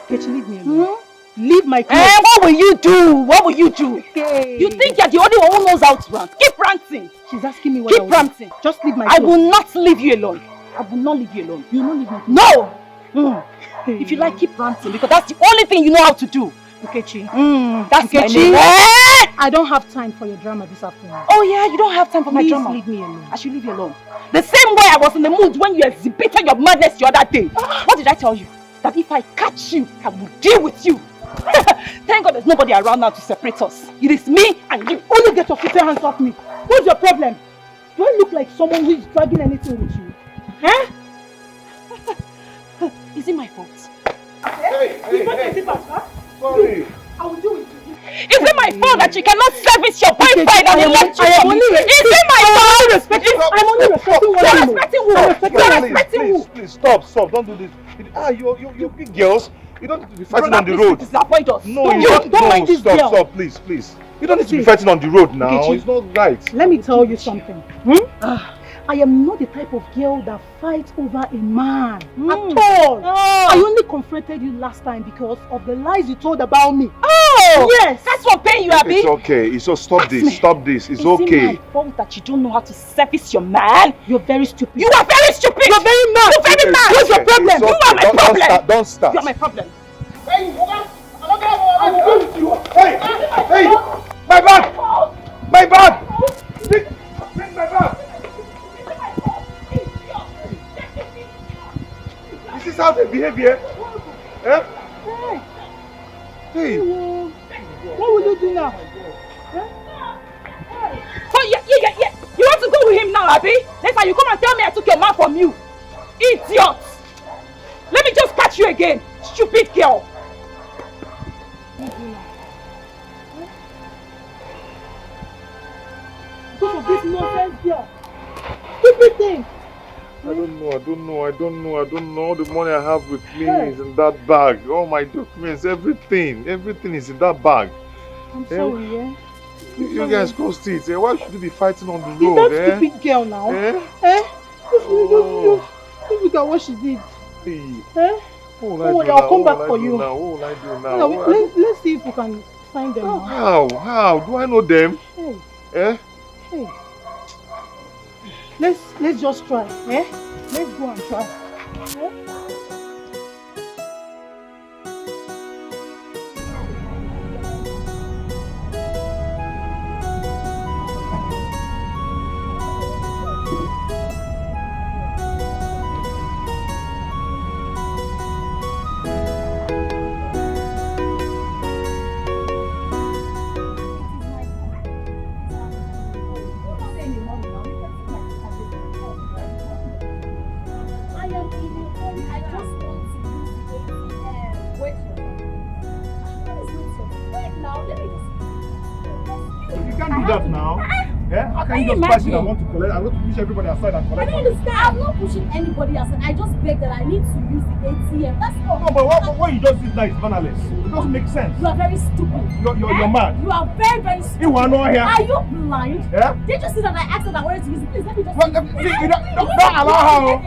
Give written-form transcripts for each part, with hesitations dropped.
Kechi, leave me alone. Leave my clothes. What will you do? What will you do? Okay. You think you're the only one who knows how to rant? Keep ranting. She's asking me what I will do. Keep ranting. Just leave my clothes. I will not leave you alone. I will not leave you alone. You will not leave me alone? No! If you like, keep ranting because that's the only thing you know how to do. Kechi. That's my Kechi. name. I don't have time for your drama this afternoon. Oh yeah, you don't have time for my drama. Please leave me alone. I should leave you alone. The same way I was in the mood when you exhibited your madness the other day. What did I tell you? That if I catch you, I will deal with you. Thank God there's nobody around now to separate us. It is me and you. Only get your filthy hands off me. What's your problem? Do I look like someone who is dragging anything with you? Huh? Is it my fault? Hey. Sorry. I will do it to you. Is it my fault that you cannot service your boyfriend and he left you for me? Is it my fault? I'm only respecting what I know. You're respecting who? Please, stop, don't do this. You're big girls. You don't need to be fighting on the road. Disappoint us. No, don't mind this girl. Stop, please. You don't need to be fighting on the road now. Kechi, it's not right. Let me tell you something. I am not the type of girl that fights over a man at all. I only confronted you last time because of the lies you told about me. Oh! Yes! That's what paying you, Abby. It's okay. It's so stop this. It's okay. Is it my fault that you don't know how to service your man? You're very stupid. You are very stupid! You're very mad! You're very mad! What's your problem? Okay. You are my problem! Don't start. You are my problem. Hey! My bag! Bring my bag! This is how they behave here. Eh? Hey! What will you do now? Oh, yeah. You want to go with him now, Abby? Next time you come and tell me I took your man from you. Idiot! Let me just catch you again, stupid girl. Because of this nonsense girl. Stupid thing. I don't know. All the money I have with me is in that bag. All my documents, everything is in that bag. I'm sorry, yeah? You guys crossed it. Why should you be fighting on the road? Is that stupid girl now? Just look at what she did. I'll come back for you. What will I do now? Let's see if we can find them now. How? Do I know them? Hey. Let's just try. Let's go and try. How can you just pass it? I want to collect. I want to push everybody aside and collect. I don't understand. I'm not pushing anybody aside. I just beg that I need to use the ATM. That's all. No, but what you just did now is banalist. It doesn't make sense. You are very stupid. You're mad. You are very, very stupid. You are not here. Are you blind? Yeah? Did you see that I asked that I wanted to use it? Please let me just. Don't allow her.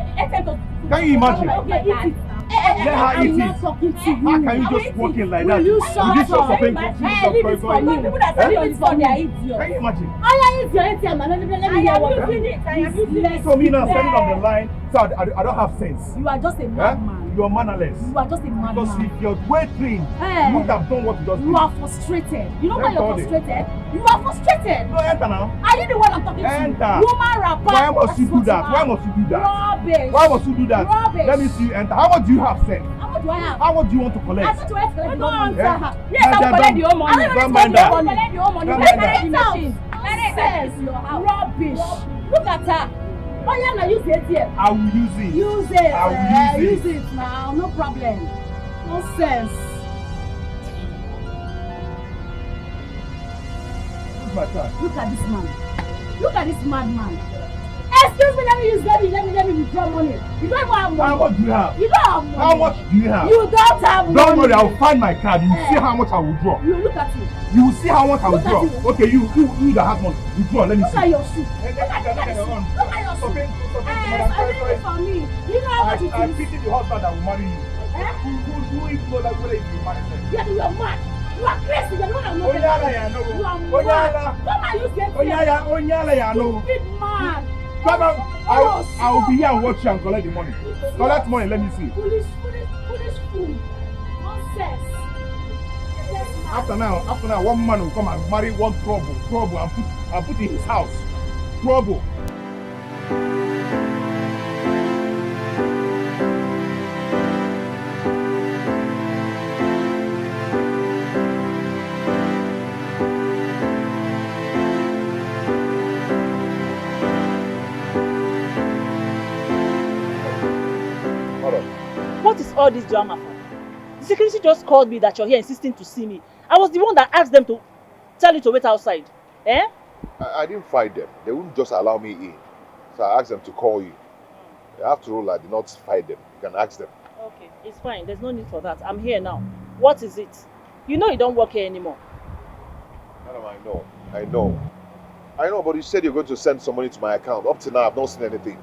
Can you imagine? Okay, eat it. Let her eat I'm it. not talking to you. How can you just walk in like that? Will you shut up? Leave Leave it for me. People that say leave it for me are idiots. Can you imagine? I eat your ATM, man. Let me hear what you're doing. I am using it. So me now standing on the line, so I don't have sense. You are just a madman. You are mannerless. You are just a madman. Because if you're well trained, you would have done what you just did. You are frustrated. You know why you're frustrated? You are frustrated. No, enter now. Are you the one I'm talking to? Enter. Woman rapper. Why must you do that? Why must you do that? Rubbish. Why must you do that? Rubbish. Let me see you enter. How much do you have sense? How much do I have? How much do you want to collect? I thought you wanted to collect the money. Yes, I will collect the whole money. Don't mind that. Collect the whole money. Don't mind that. Rubbish. Look at her. Oh yeah, now use the ATM. I will use it. Use it. I will use it now. No problem. Nonsense. Look at this man. Look at this madman. Excuse me, let me withdraw money. You don't even have money. How much do you have? You don't have money. How much do you have? You don't have money. Don't worry, I'll find my card. You will see how much I will draw. You look at you. You will see how much I will draw. Okay, you that have money. You draw, let me see. Look at your shoe. Look at your shoe. Look at your shoe. I need it for me. You know how much it is. I pity the husband that will marry you. Who is know that whether you mad? Yeah, you are mad. You are crazy. You are not know. Onyala ya no. You are mad. Come on, use your Onyala ya no. Stupid man. Come I'll be here and watch you and collect the money. Collect money, let me see. Foolish fool. Nonsense. After now, one man will come and marry one trouble and put in his house. Trouble. What is all this drama for? The security just called me that you're here insisting to see me. I was the one that asked them to tell you to wait outside. Eh? I didn't fight them. They wouldn't just allow me in. So I asked them to call you. After all, I did not fight them. You can ask them. Okay, it's fine. There's no need for that. I'm here now. What is it? You know you don't work here anymore. Madam, I know, but you said you're going to send some money to my account. Up to now, I've not seen anything.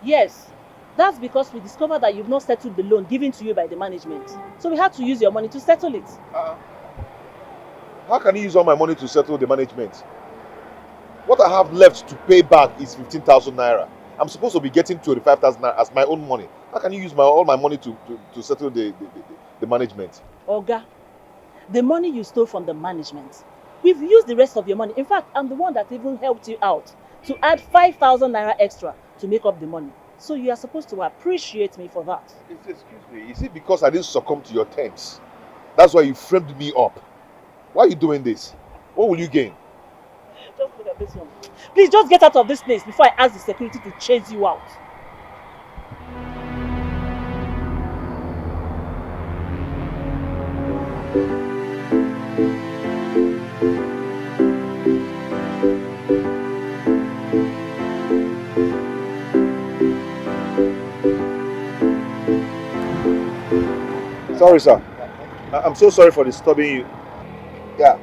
Yes. That's because we discovered that you've not settled the loan given to you by the management. So we had to use your money to settle it. How can you use all my money to settle the management? What I have left to pay back is 15,000 naira. I'm supposed to be getting 25,000 naira as my own money. How can you use all my money to settle the management? Oga, the money you stole from the management, we've used the rest of your money. In fact, I'm the one that even helped you out to add 5,000 naira extra to make up the money. So you are supposed to appreciate me for that. Excuse me, is it because I didn't succumb to your terms? That's why you framed me up. Why are you doing this? What will you gain? Just look at this one. Please just get out of this place before I ask the security to chase you out. Sorry, sir. I'm so sorry for disturbing you. Yeah.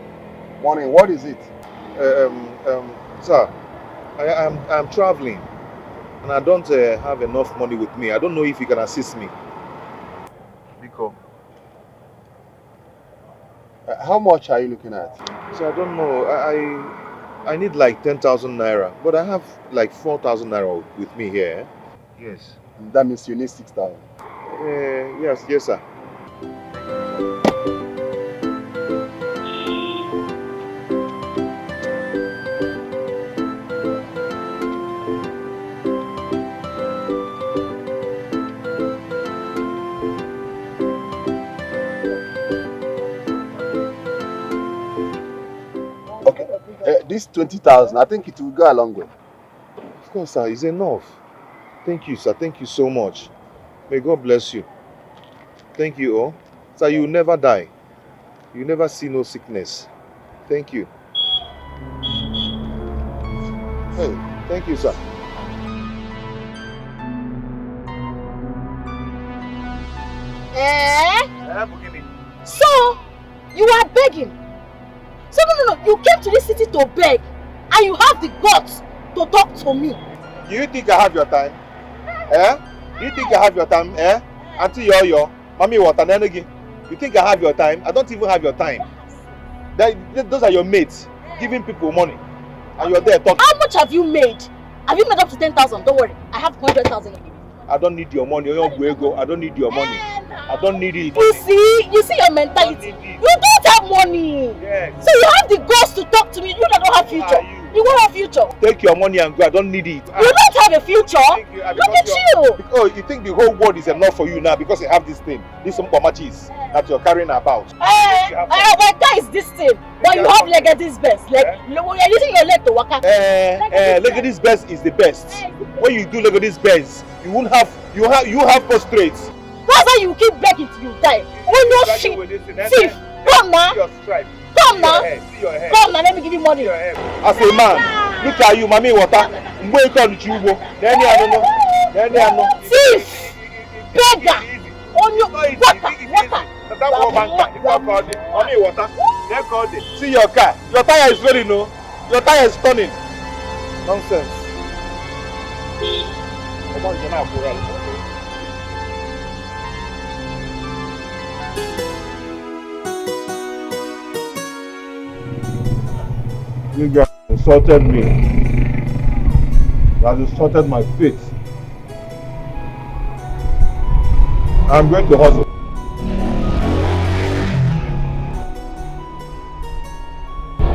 Morning. What is it? Sir, I'm traveling and I don't have enough money with me. I don't know if you can assist me. Biko. How much are you looking at? So I don't know. I need like 10,000 naira, but I have like 4,000 naira with me here. Yes. That means you need 6,000. Yes, sir. This 20,000, I think it will go a long way. Of course, sir, it's enough. Thank you, sir. Thank you so much. May God bless you. Thank you all. Sir, you will never die. You never see no sickness. Thank you. Hey, thank you, sir. So, you are begging? So no, you came to this city to beg and you have the guts to talk to me. Do you think I have your time? Do you think I have your time? Auntie Yo-Yo, Mommy Water, Nenegi. You think I have your time? I don't even have your time. Those are your mates giving people money. And you're there talking. How much have you made? Have you made up to 10,000? Don't worry, I have 100,000. I don't need your money. I don't need your money. I don't need it. You see your mentality. You don't have money. Yes. So you have the guts to talk to me. You don't have future. You won't have future. Take your money and go. I don't need it. You don't have a future. Look at you. Oh, you think the whole world is enough for you now because you have this thing, this cheese that you're carrying about. My car is this thing, but you have leg at this best. Like you're using your leg to walk out. Leg at this best is the best. When you do leg at this best, you won't have you have prostrate. That's why you keep begging till you die. When you're shit, thief, come now. Come now. Come now, let me give you money. As a man, look at you, mommy water. Wait on you. Then thief, beggar, on your water. Mommy water. See your car. Your tire is ready, no? Your tire is turning. Nonsense. Come on, You guys insulted me. You have insulted my faith. I'm going to hustle.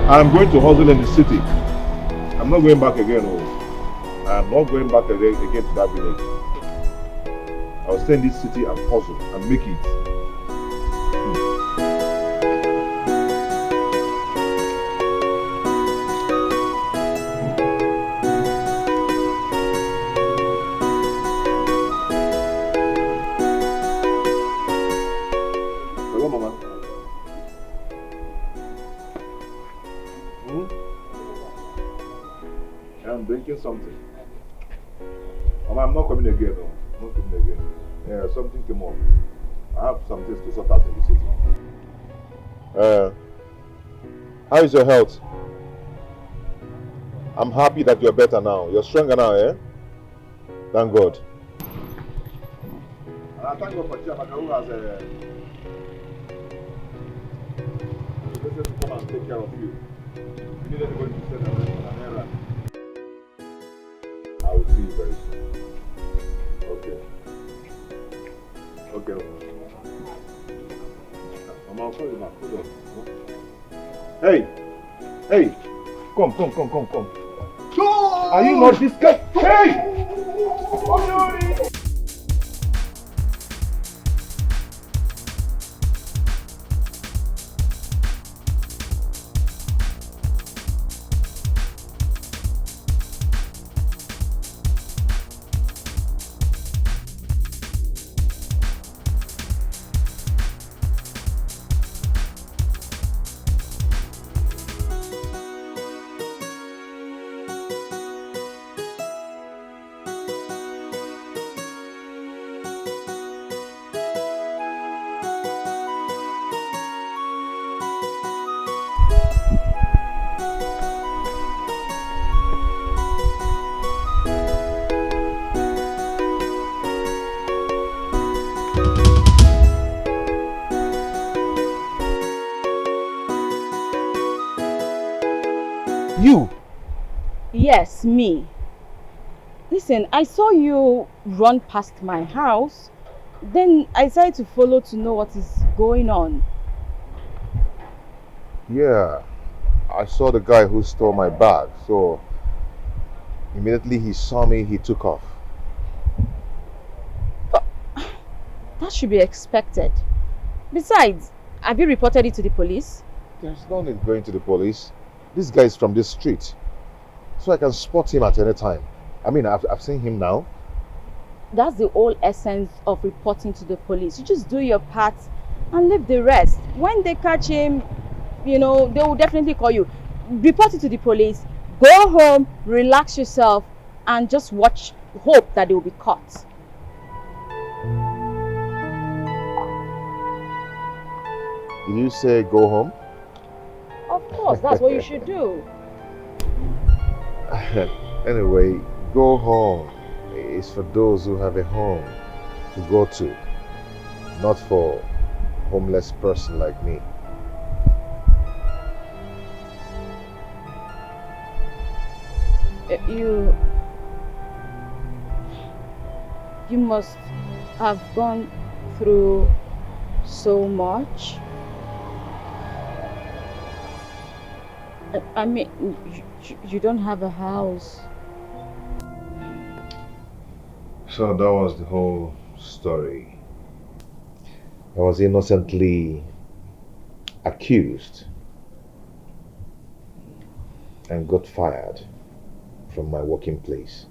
I'm going to hustle in the city. I'm not going back again. Oh. I'm not going back again to that village. I will stay in this city and hustle and make it. Hello, Mama. I'm drinking something. Mama, I'm not coming again. No. I'm not coming again. Yeah, something came up. I have some things to sort out in the city. How is your health? I'm happy that you're better now. You're stronger now, eh? Thank God. And I thank God for Chiamaka who has decided to come and take care of you. You need anybody to send an errand. I will see you very soon. Okay. Okay. Mama, I'll call you back. Hold on. Hey! Hey! Come. Are you not this guy? Hey! You? Yes, me. Listen, I saw you run past my house. Then I decided to follow to know what is going on. Yeah. I saw the guy who stole my bag, so immediately he saw me, he took off. That should be expected. Besides, have you reported it to the police? There's no need going to the police. This guy is from this street, so I can spot him at any time. I mean, I've seen him now. That's the whole essence of reporting to the police. You just do your part and leave the rest. When they catch him, you know, they will definitely call you. Report it to the police, go home, relax yourself, and just hope that they will be caught. Did you say go home? Of course, that's what you should do. Anyway, go home is for those who have a home to go to, not for a homeless person like me. You must have gone through so much. I mean, you don't have a house. So that was the whole story. I was innocently accused and got fired from my working place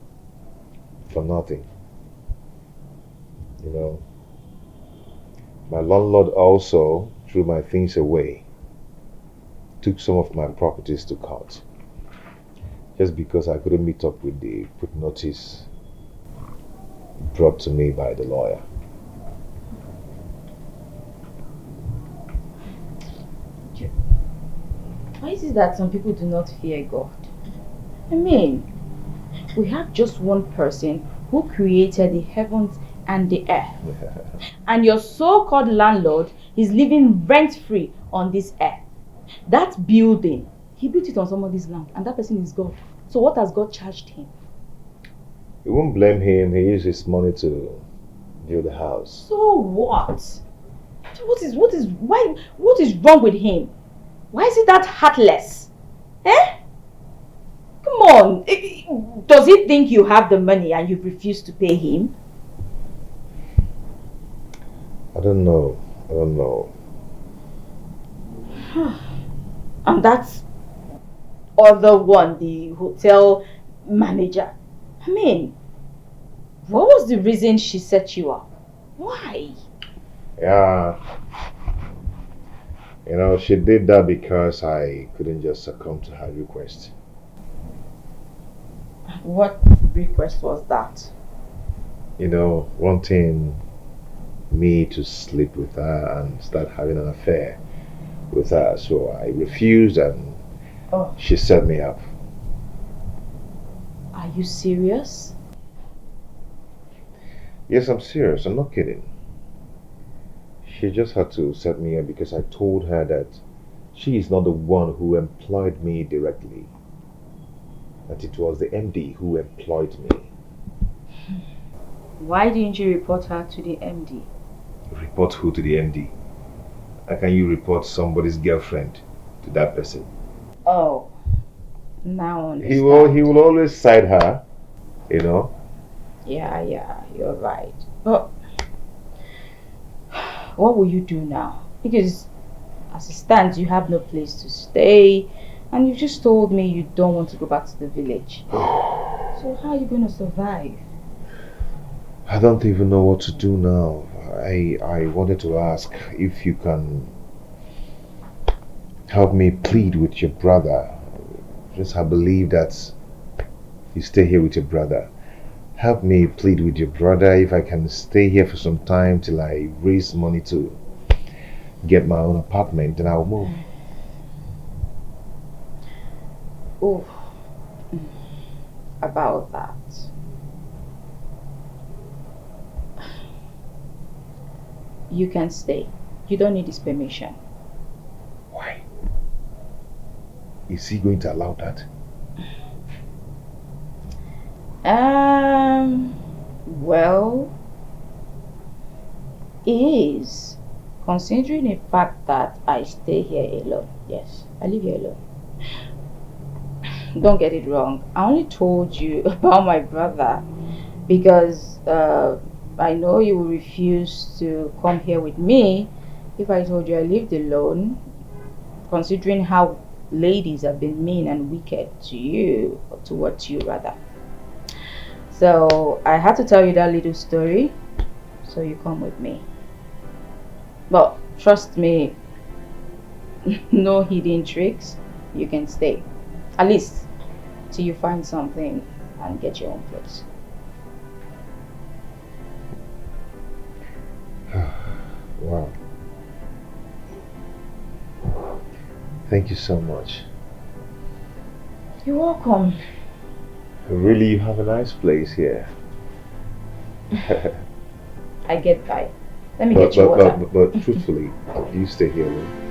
for nothing. You know, my landlord also threw my things away, took some of my properties to court, just because I couldn't meet up with the put notice brought to me by the lawyer. Why is it that some people do not fear God? I mean, we have just one person who created the heavens and the earth. And your so-called landlord is living rent-free on this earth. That building He built it on somebody's land and that person is God. So what has God charged him? You won't blame him. He used his money to build the house. So what? What is wrong with him? Why is he that heartless? Eh? Come on. Does he think you have the money and you refuse to pay him? I don't know. And that's other one, the hotel manager. I mean, what was the reason she set you up? Why? Yeah. You know, she did that because I couldn't just succumb to her request. What request was that? You know, wanting me to sleep with her and start having an affair with her. So I refused and she set me up. Are you serious? Yes, I'm serious. I'm not kidding. She just had to set me up because I told her that she is not the one who employed me directly. That it was the MD who employed me. Why didn't you report her to the MD? Report who to the MD? How can you report somebody's girlfriend to that person? Oh, now I understand. He will always side her, you know. Yeah, you're right. But what will you do now? Because as it stands, you have no place to stay, and you just told me you don't want to go back to the village. So how are you going to survive? I don't even know what to do now. I wanted to ask if you can help me plead with your brother. Just I believe that you stay here with your brother. Help me plead with your brother if I can stay here for some time till I raise money to get my own apartment, then I'll move. Oh, about that. You can stay. You don't need his permission. Why? Is he going to allow that? Well, he is. Considering the fact that I stay here alone. Yes, I live here alone. Don't get it wrong. I only told you about my brother because I know you will refuse to come here with me if I told you I lived alone, considering how ladies have been mean and wicked to you, or towards you rather. So I had to tell you that little story so you come with me. But trust me, no hidden tricks. You can stay. At least till you find something and get your own place. Wow. Thank you so much. You're welcome. Really, you have a nice place here. I get by. Let me get you water. But truthfully, do you stay here alone?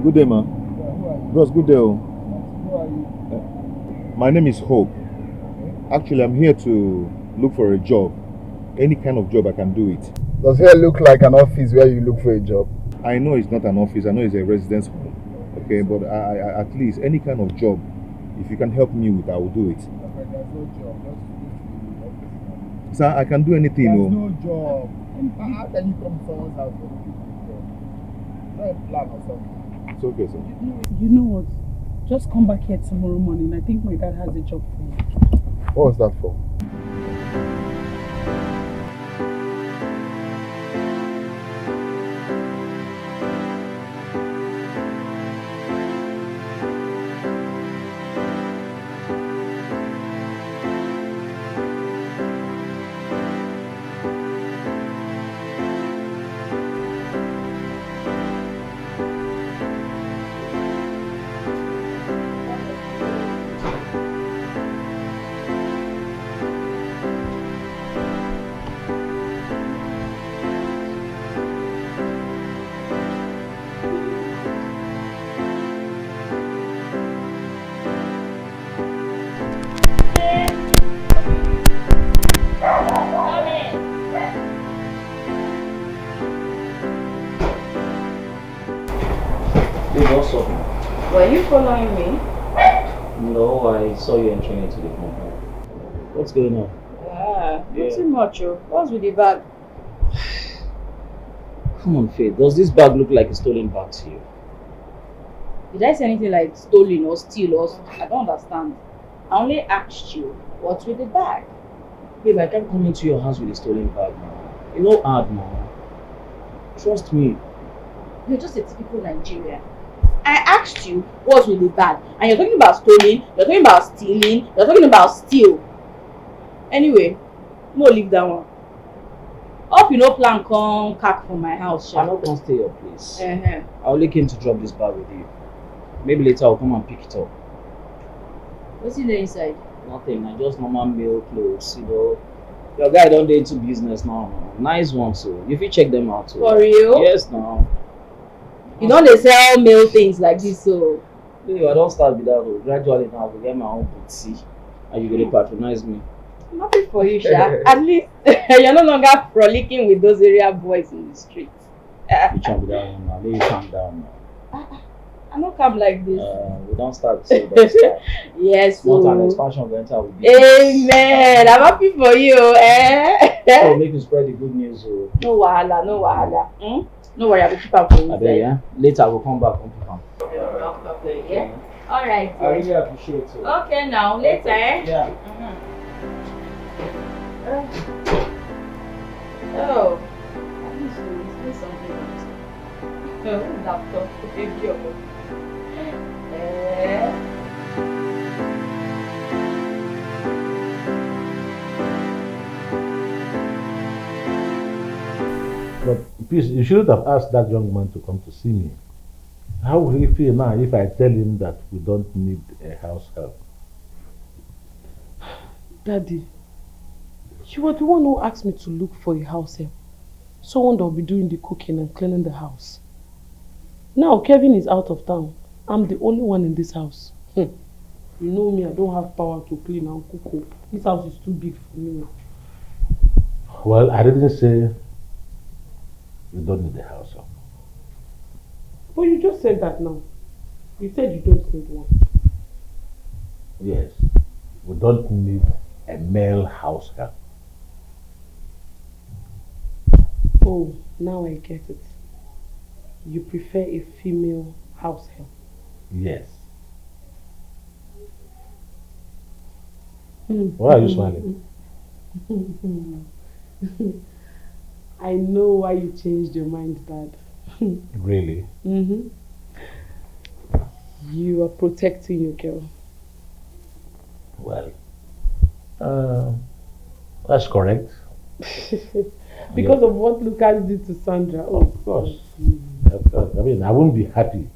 Good day, man. Bros, good day. My name is Hope. Actually, I'm here to look for a job. Any kind of job, I can do it. Does here look like an office where you look for a job? I know it's not an office. I know it's a residence home. Okay, but I at least any kind of job, if you can help me with, I will do it. There's no job. Sir, I can do anything. There's no job. How can you come to someone's house for looking for a job? Not a plan or something. It's okay, sir. You know what? Just come back here tomorrow morning. I think my dad has a job for you. What was that for? Were you following me? No, I saw you entering into the compound. What's going on? Not too much. What's with the bag? Come on, Faith. Does this bag look like a stolen bag to you? Did I say anything like stolen or steal or I don't understand. I only asked you what's with the bag. Babe, I can't come into your house with a stolen bag now. You know hard now. Trust me. You're just a typical Nigerian. I asked you what's with the bag, and you're talking about stolen, you're talking about stealing, you're talking about steal. Anyway, no leave that one. Hope you no plan come cack from my house. I'm not gonna stay your place. I only came to drop this bag with you. Maybe later I'll come and pick it up. What's in the inside? Nothing, I just normal male clothes, you know. Your guy don't do into business now. Nice ones, so if you check them out too. For real? Yes, now. You don't dey sell male things like this, so. Babe, I don't start with that. Gradually now, I will get my own booty, and you're gonna patronize me. I'm happy for you, Sha. At least you're no longer frolicking with those area boys in the streets. You calm down now. Let you calm down now. I don't come like this. We don't start so that yes, not an expansion of enter with amen. I'm happy for you, So make you spread the good news. No wahala, no wahala. No worry, I will keep up for you. Yeah? Later I will come back and pick up. No problem, yeah? Alright. I really appreciate it. Okay, now, later, Yeah. Oh, at least you say something else. Oh, laptop, thank you. But please, you shouldn't have asked that young man to come to see me. How will he feel now if I tell him that we don't need a house help? Daddy, you were the one who asked me to look for a house help. Someone that will be doing the cooking and cleaning the house. Now Kevin is out of town. I'm the only one in this house. You know me, I don't have power to clean and cook. This house is too big for me. Well, I didn't say you don't need a house help. But you just said that now. You said you don't need one. Yes, we don't need a male house help. Oh, now I get it. You prefer a female house help? Yes. Why are you smiling? I know why you changed your mind, Dad. Really? You are protecting your girl. Well, that's correct. Because of what Lucas did to Sandra. Oh, of course. Of course. I mean, I wouldn't be happy,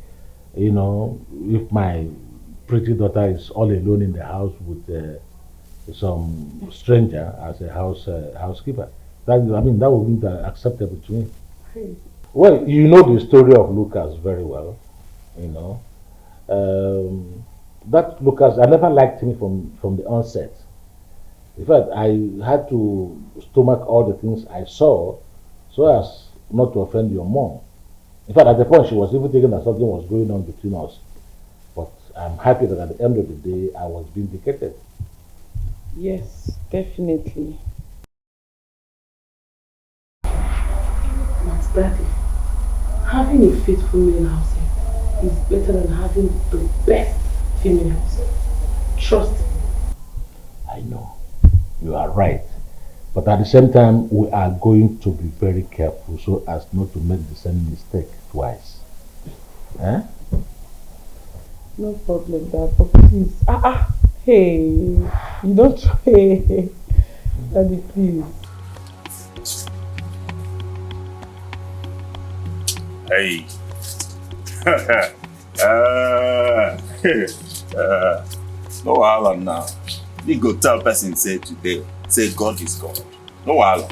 you know, if my pretty daughter is all alone in the house with some stranger as a housekeeper. That wouldn't be acceptable to me. Well, you know the story of Lucas very well, you know. That Lucas, I never liked him from the onset. In fact, I had to stomach all the things I saw so as not to offend your mom. In fact, at the point she was even thinking that something was going on between us. But I'm happy that at the end of the day, I was vindicated. Yes, definitely. But Daddy, having a faithful male house help is better than having the best female house help. Trust me. I know. You are right. But at the same time, we are going to be very careful so as not to make the same mistake twice. Eh? No problem, Dad. But please. Hey. You don't. Hey. Daddy, please. Hey. No wahala now. We go tell person say today, say God is God. No wahala.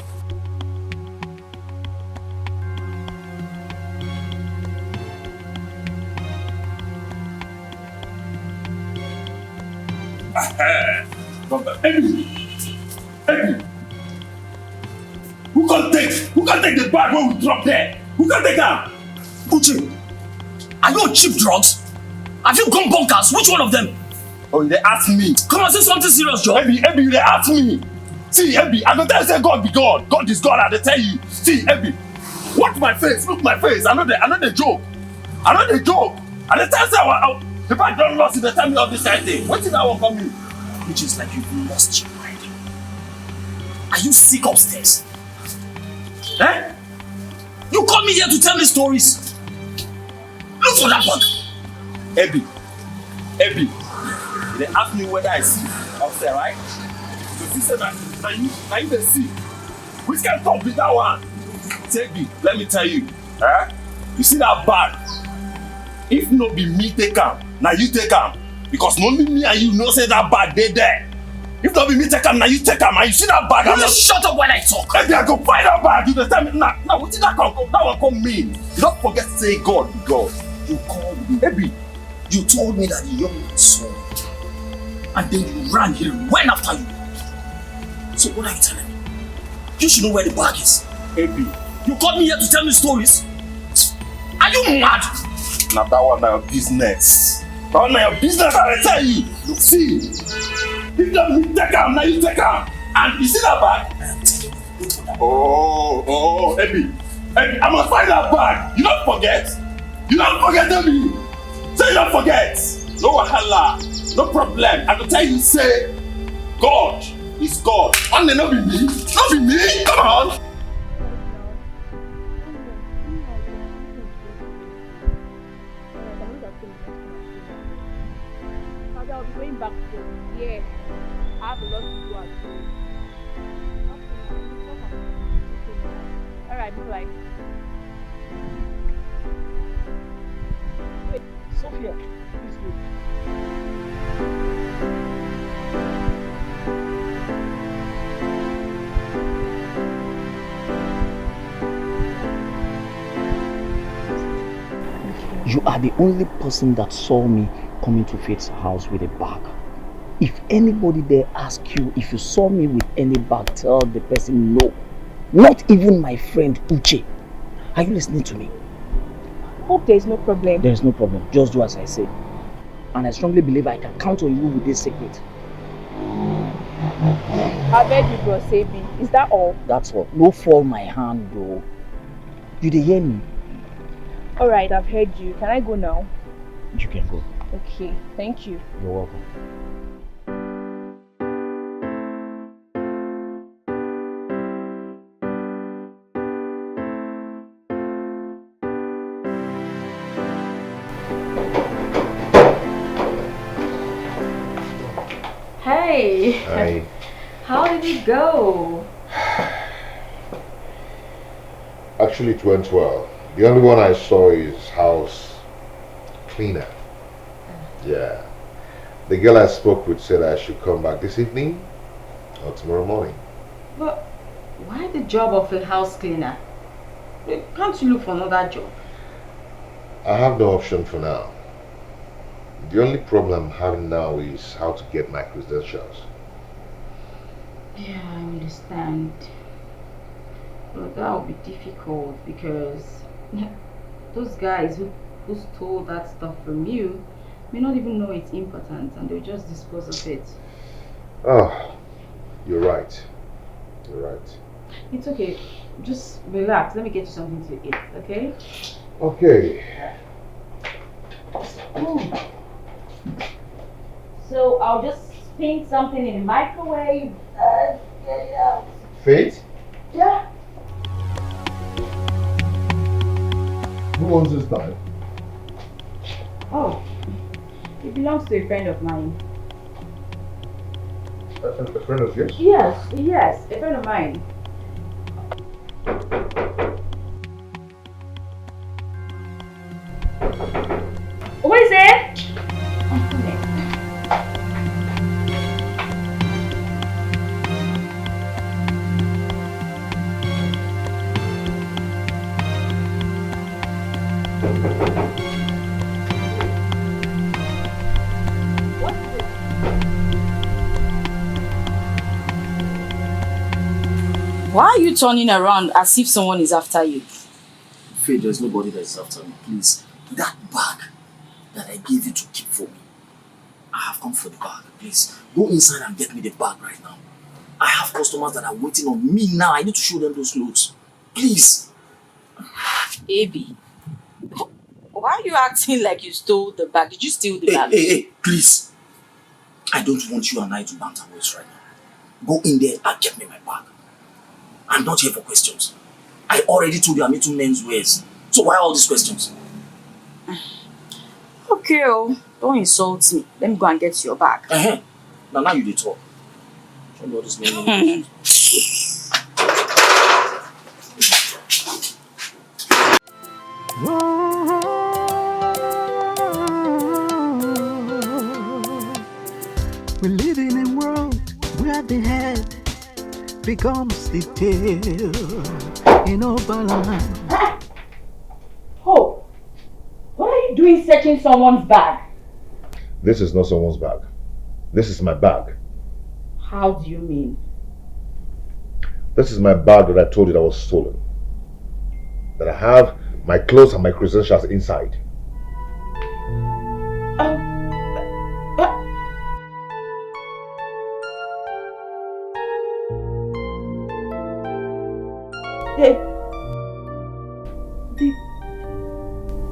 Hey. Who can take the bag when we drop there? Who can take them? Uche, are you on cheap drugs? Have you gone bonkers? Which one of them? Oh, they ask me. Come on, say something serious, Joe. Ebi, they ask me. See, Ebi, I don't tell you say God be God. God is God, I dey tell you. See, Ebi, watch my face, look my face. I know the joke. I know the joke. And the time say if I don't lost it, they tell me all this kind of thing. What did I want from you? Which is like you've lost your mind. Are you sick upstairs? Eh? You called me here to tell me stories. Look for that bag. Ebi, they ask me whether I see upstairs, right? So she said that you they see. Which can talk with that one? Say, Ebi, let me tell you. You see that bag? If no be me take am, now you take am. Because only me and you know say that bag they there. If not be me take am, now you take am. And you see that bag, you just shut up when I talk. Ebi, I go find that bag. You just tell me, now what did that one come mean? You don't forget to say God be God. You called me. Ebi, you told me that the young man saw you. And then you ran, he went after you. So what are you telling me? You should know where the bag is. Ebi, you called me here to tell me stories. Are you mad? Now that one na your business. That one na your business, I tell you. Look, see. If not me take am, now you take am. And you see that bag? I am telling you, don't that. Oh, Ebi, I must find that bag. You don't forget. You don't forget, Ebi. Say you don't forget. No wahala, no problem. I will tell you, say, God is God. And not be me. Not be me. Come on. I'll be going back to them. Yeah, I have a lot to do at home. Okay. Alright, bye. Wait, Sophia, please wait. You are the only person that saw me coming to Faith's house with a bag. If anybody there asks you if you saw me with any bag, tell the person no. Not even my friend Uche. Are you listening to me? Hope there is no problem. There is no problem. Just do as I say. And I strongly believe I can count on you with this secret. I beg you, bro, save me. Is that all? That's all. No fall my hand, though. You dey hear me? Alright, I've heard you. Can I go now? You can go. Okay, thank you. You're welcome. Hey! Hi. How did it go? Actually, it went well. The only one I saw is house cleaner. Yeah. The girl I spoke with said I should come back this evening or tomorrow morning. But why the job of a house cleaner? Can't you look for another job? I have no option for now. The only problem I'm having now is how to get my credentials. Yeah, I understand. But that will be difficult because those guys who stole that stuff from you may not even know it's important and they'll just dispose of it. Oh, you're right. You're right. It's okay. Just relax. Let me get you something to eat, okay? Okay. So I'll just spin something in the microwave and get it out. Faith? Yeah. Who owns this time? Oh, it belongs to a friend of mine. A friend of yours? Yes, a friend of mine. What is it? I'm coming. Why are you turning around as if someone is after you? Faith, there's nobody that is after me, please. That that I gave you to keep for me. I have come for the bag. Please, go inside and get me the bag right now. I have customers that are waiting on me now. I need to show them those clothes. Please. Baby, why are you acting like you stole the bag? Did you steal the bag? Hey, please. I don't want you and I to banter words right now. Go in there and get me my bag. I'm not here for questions. I already told you I'm into men's wears. So why all these questions? Okay, don't insult me. Let me go and get your bag. Now you dey talk. Show me all this money. We live in a world where the head becomes the tail in all balance. Oh, what are you doing searching someone's bag? This is not someone's bag. This is my bag. How do you mean? This is my bag that I told you that was stolen. That I have my clothes and my credentials inside.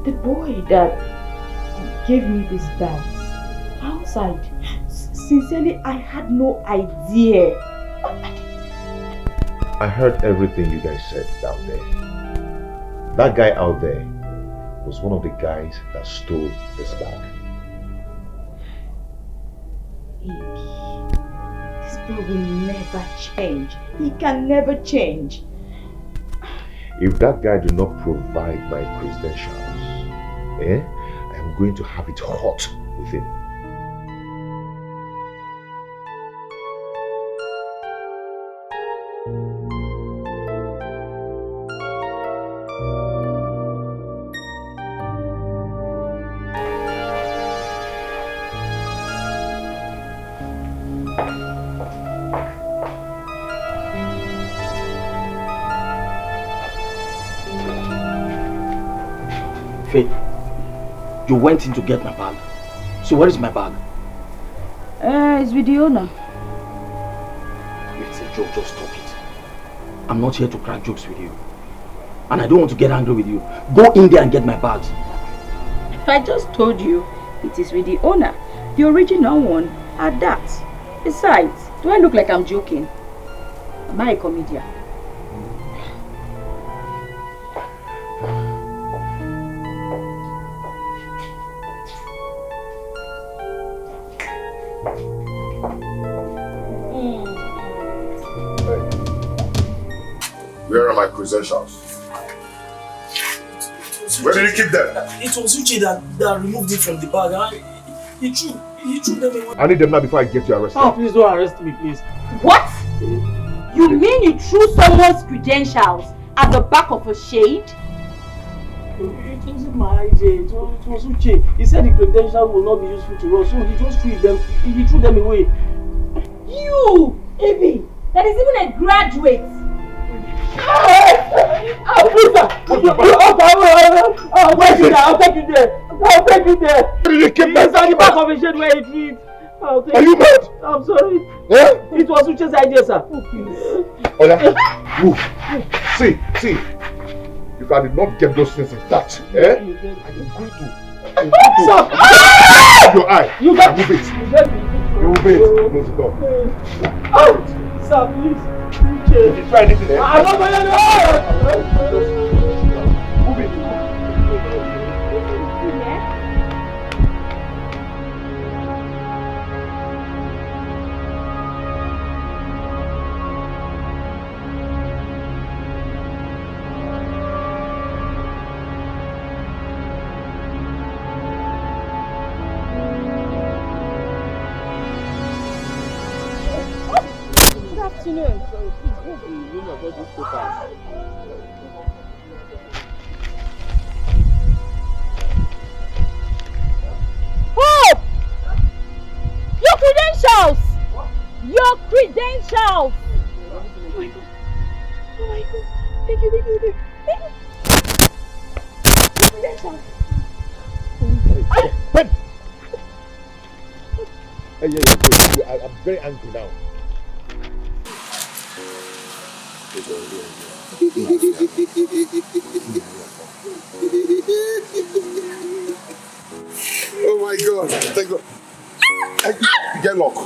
The boy that gave me these bags outside. Sincerely, I had no idea. I heard everything you guys said down there. That guy out there was one of the guys that stole this bag. This boy will never change. He can never change. If that guy do not provide my credentials, I am going to have it hot with him. Faith, you went in to get my bag. So where is my bag? It's with the owner. If it's a joke, just stop it. I'm not here to crack jokes with you. And I don't want to get angry with you. Go in there and get my bags. I just told you it is with the owner. The original one at that. Besides, do I look like I'm joking? Am I a comedian? Where are my credentials? Where did you keep them? It was Uche that removed it from the bag. He threw them away. I need them now before I get you arrested. Oh, please don't arrest me, please. What? You mean you threw someone's credentials at the back of a shade? It wasn't my idea. It was Uche. He said the credentials will not be useful to us, so he just threw them. He threw them away. You, Evie, that is even a graduate. I'll take you there. Where did you keep It's at the back of a shed where he threw it. Are you mad? I'm sorry. Yeah? It was Uche's idea, sir. Oh yeah? Move. See. If I did not get those things intact, I am going to your eye. You got move it. Move it. Close the door. Sir, please. Did you try anything there? I don't know. Move it. Hope! Your credentials! Your credentials! Oh my God. Oh my God. Thank you. Your credentials. I'm very angry now. Oh my God! Thank God. You get lock.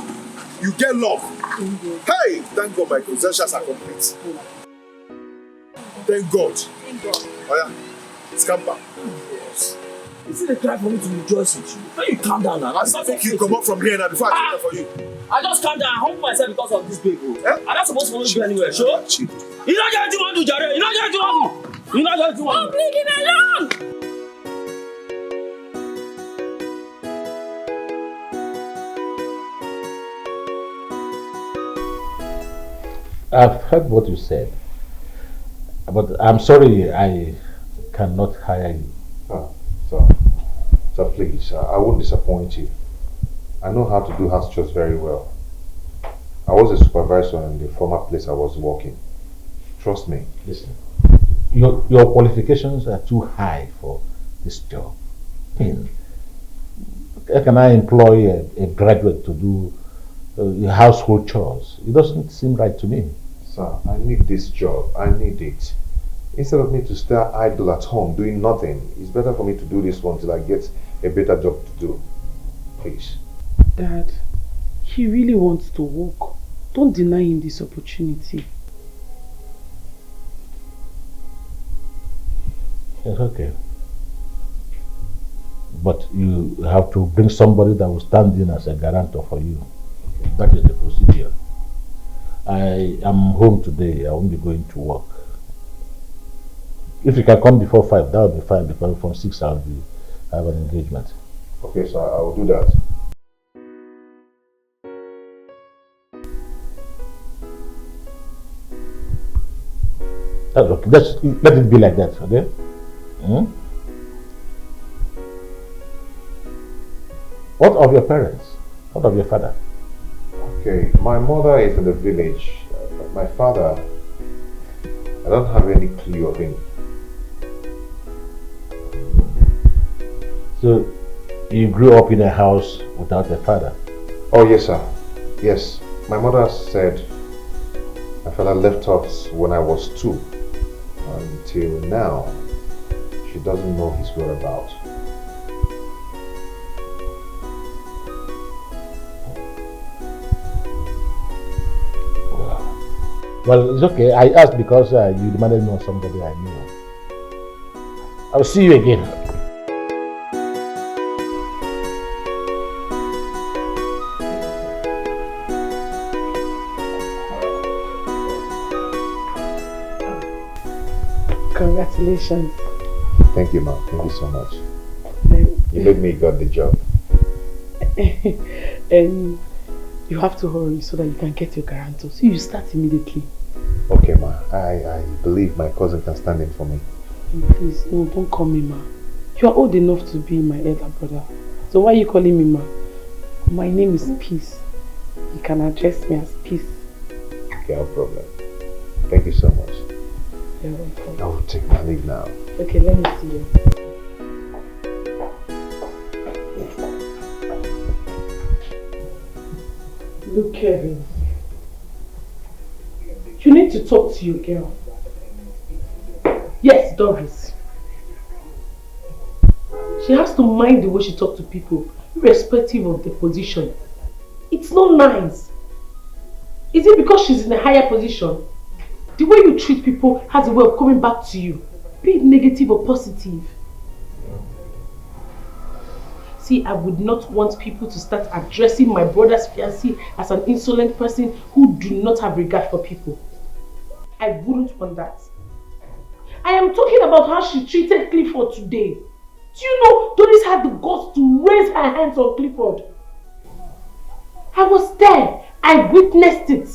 You get lock. Hey! Thank God my possessions are complete. Thank God. Thank God. Oh yeah. Scamper. Yes. It's a try for me to rejoice with you. When you calm down now, I think you come up from here now before I come for you. I just calm down. I humble myself because of this people. I'm not supposed to follow you anywhere, sure? You not get what you want to, Jared. You not get what you want to. You not get what you want to. Leave him alone! I've heard what you said, but I'm sorry I cannot hire you. Sir, please, I won't disappoint you. I know how to do house chores very well. I was a supervisor in the former place I was working. Trust me. Listen, your qualifications are too high for this job. I mean, how can I employ a graduate to do household chores? It doesn't seem right to me. Sir, I need this job. I need it. Instead of me to stay idle at home doing nothing, it's better for me to do this one till I get a better job to do. Please. Dad, he really wants to work. Don't deny him this opportunity. It's okay. But you have to bring somebody that will stand in as a guarantor for you. That is the procedure. I am home today. I won't be going to work. If you can come before 5, that will be fine, because from 6 I have an engagement. Okay, sir, I will do that. That's okay. Let it be like that, okay? What of your parents? What of your father? Okay, my mother is in the village, but my father, I don't have any clue of him. So, you grew up in a house without a father? Oh, yes, sir. Yes. My mother said my father left us when I was 2. Until now, she doesn't know his whereabouts. Well, it's okay. I asked because you demanded me on somebody I knew. I'll see you again. Congratulations. Thank you, ma'am. Thank you so much. You made me got the job. And you have to hurry so that you can get your guarantor. So you start immediately. Okay, ma. I believe my cousin can stand in for me. Please, no, don't call me ma. You are old enough to be my elder brother. So why are you calling me ma? My name is Peace. You can address me as Peace. Okay, no problem. Thank you so much. You're welcome. I will take my leave now. Okay, let me see you. Look, Kevin. You need to talk to your girl. Yes, Doris. She has to mind the way she talks to people, irrespective of the position. It's not nice. Is it because she's in a higher position? The way you treat people has a way of coming back to you, be it negative or positive. See, I would not want people to start addressing my brother's fiancé as an insolent person who do not have regard for people. I wouldn't want that. I am talking about how she treated Clifford today. Do you know Doris had the guts to raise her hands on Clifford? I was there. I witnessed it.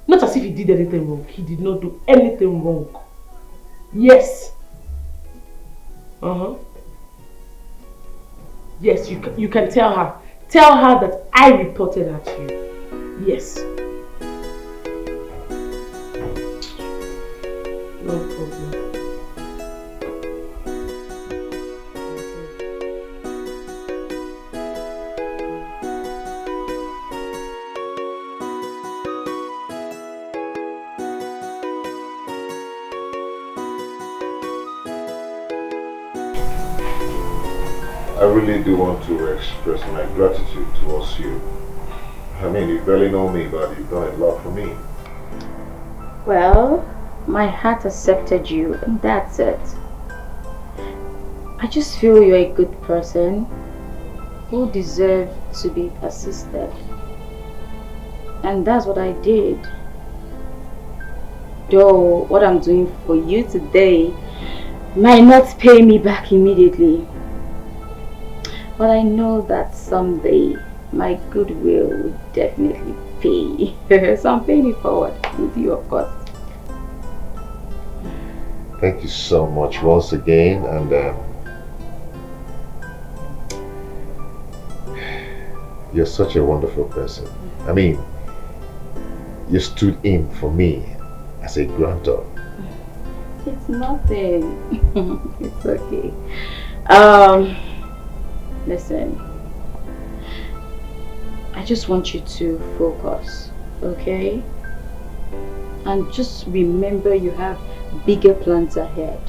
Not as if he did anything wrong. He did not do anything wrong. Yes. Yes, you can tell her. Tell her that I reported her to you. Yes. No problem. I really do want to express my gratitude towards you. I mean, you barely know me, but you've done a lot for me. Well, my heart accepted you, and that's it. I just feel you're a good person who deserves to be assisted. And that's what I did. Though what I'm doing for you today might not pay me back immediately. But I know that someday my goodwill will definitely pay. So I'm paying it forward with you, of course. Thank you so much once again, and you're such a wonderful person. I mean, you stood in for me as a grantor. It's nothing. It's okay. Listen. I just want you to focus, okay? And just remember you have bigger plans ahead.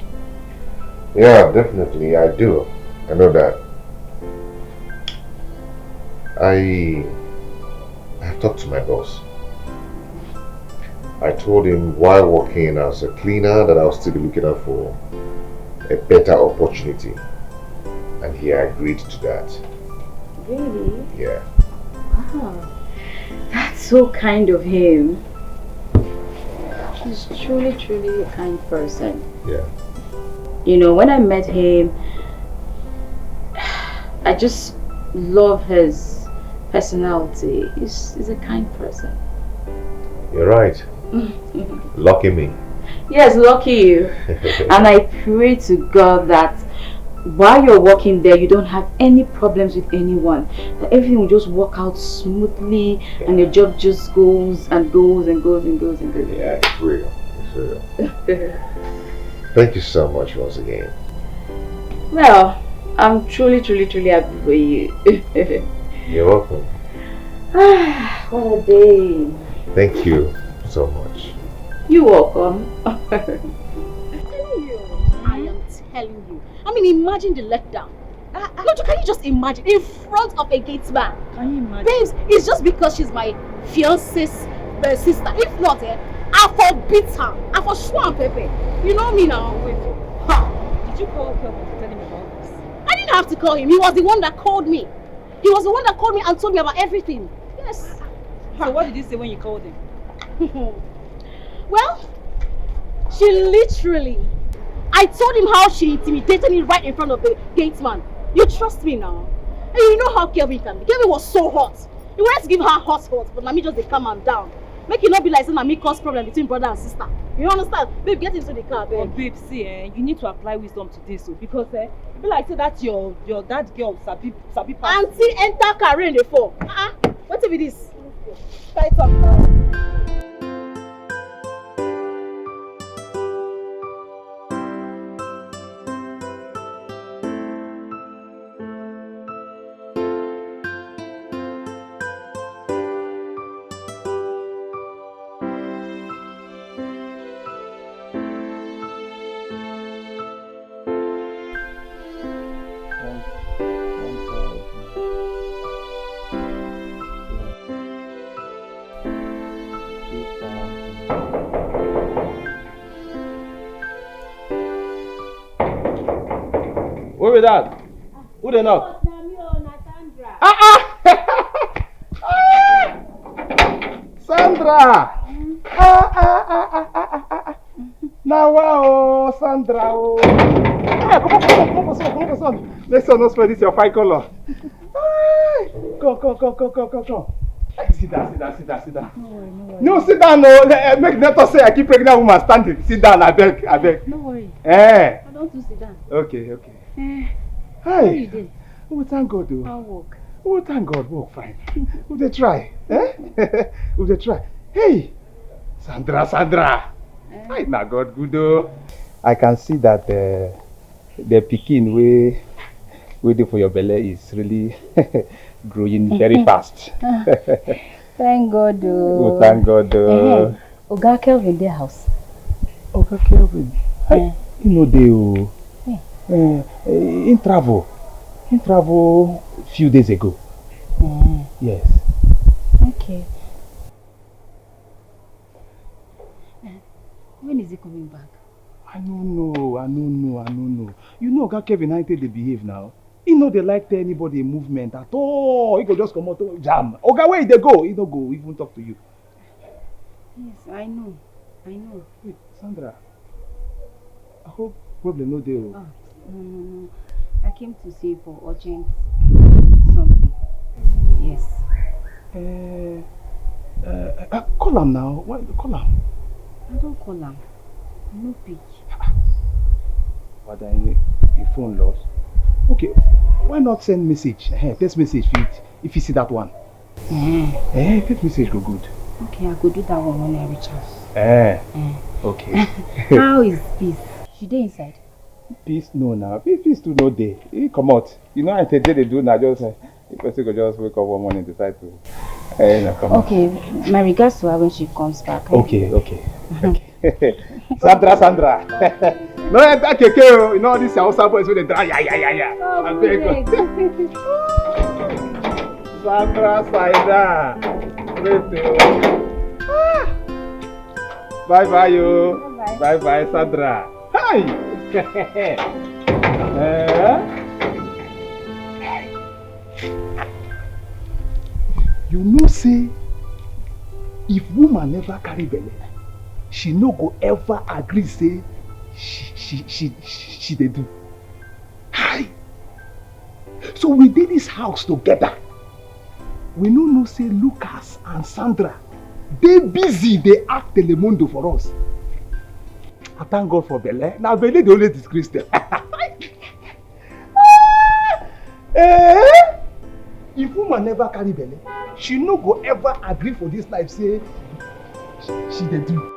Yeah, definitely, I do. I know that. I have talked to my boss. I told him while working as a cleaner that I was still looking out for a better opportunity, and he agreed to that. Really? Yeah. Wow. That's so kind of him. He's truly, truly a kind person. Yeah. You know, when I met him, I just love his personality. He's a kind person. You're right. Lucky me. Yes, lucky you. And I pray to God that while you're working there, you don't have any problems with anyone. That everything will just work out smoothly, and your job just goes and goes and goes and goes and goes. Yeah, it's real. It's real. Thank you so much once again. Well, I'm truly, truly, truly happy for you. You're welcome. What a day. Thank you so much. You're welcome. I am telling you. I mean, imagine the letdown. No, can you just imagine? In front of a gate man. Can you imagine? Babes, it's just because she's my fiance's sister. If not, I forbid her. I for sure and Pepe. You know me now. Wait. Did you call Kelvin to tell him about this? I didn't have to call him. He was the one that called me. He was the one that called me and told me about everything. Yes. So what did he say when you called him? Well, she literally, I told him how she intimidated me right in front of the gate man. You trust me now? And you know how Kelvin can be. Kelvin was so hot. He wanted to give her hot, but Nami just they calm him down. Make it not be like Nami cause problem between brother and sister. You understand? Babe, get into the car, babe. Oh, babe, see, you need to apply wisdom to this, because I feel like say that's your that girl sabi pass. Auntie enter car rain dey fall. What be this? Try talk now. Who be that? Who they knock? Sandra! Now, wow, Sandra! Oh. Come on. Let's not spread this your fine color. Come. Sit down. No, sit down. No, make Neto say I keep pregnant woman standing. Sit down, I beg. No worry. I don't do sit down. Okay. Hi. How you doing? Oh, thank God, though. I'll walk. Oh, thank God, walk fine. Who they try? Who they try? Hey, Sandra. Hi, na God good though. I can see that the pikin waiting for your belly is really growing very fast. Thank God, though. Oh, thank God, though. Oga Kelvin, their house. Oga Kelvin? You know they in travel. He traveled a few days ago. Yes. Okay. When is he coming back? I don't know. You know how Kevin how they behave now. He know they like tell anybody a movement at all. He go just come out to jam. Okay, where they go? He don't go even talk to you. Yes, I know. Wait, Sandra. I hope problem no deal. Oh, no. I came to see for urgent something. Yes. Call him now. Why call him? I don't call him. No pick. But then your phone lost. Okay, why not send message? Text message if you see that one. Text message go good. Okay, I go do that one when I reach house. Okay. How is peace? She dey inside? Peace no now. Peace too no day. He come out. You know I tell they do now just the person go just wake up one morning decide to come out. Okay, my regards to her when she comes back. Okay. Sandra. No enter keke. You know this Hausa boys when they dry ya. Oh, beg. Sandra Saida. Bye yo. Bye Sandra. Hi. You know say if woman never carry belle, she no go ever agree say she dey do. Hi. So we did this house together. We no know say Lucas and Sandra they busy, they act telemundo for us. I thank God for belle. Now belle they only disgrace them. If woman never carry belle, she no go ever agree for this life say she dey do.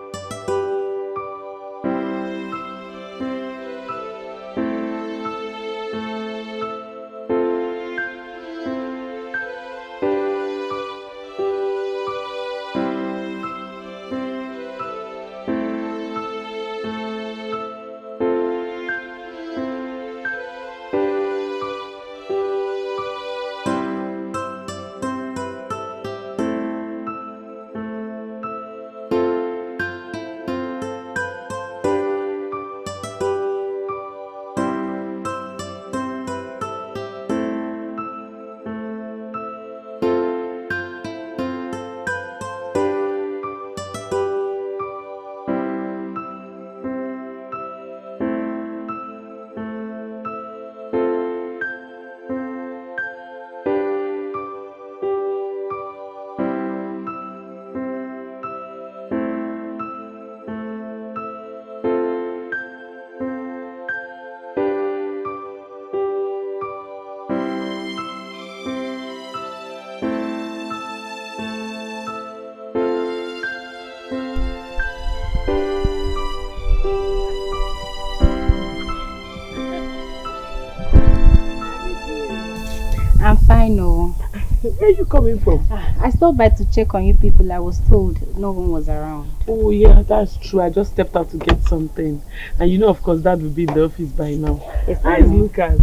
I'm fine, oh. Where are you coming from? I stopped by to check on you people. I was told no one was around. Oh yeah, that's true. I just stepped out to get something. And you know, of course, Dad will be in the office by now. Yes, How is Lucas?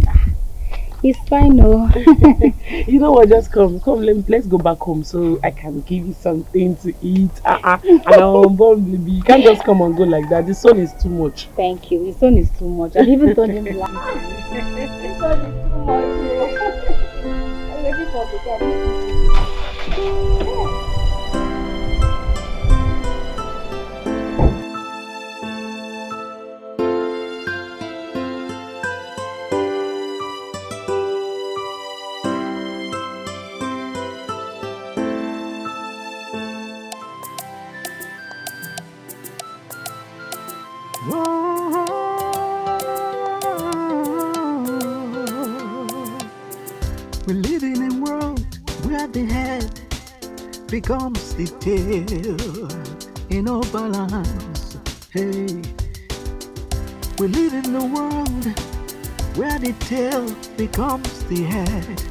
He's fine, oh. You know what, just come, let's go back home so I can give you something to eat. And I'm born baby. You can't just come and go like that. The sun is too much. Thank you. His son is too much. I even told him laugh. His son is too much. I'm ready for the cat. We live in a world where the head becomes the tail in no balance. Hey, we live in a world where the tail becomes the head.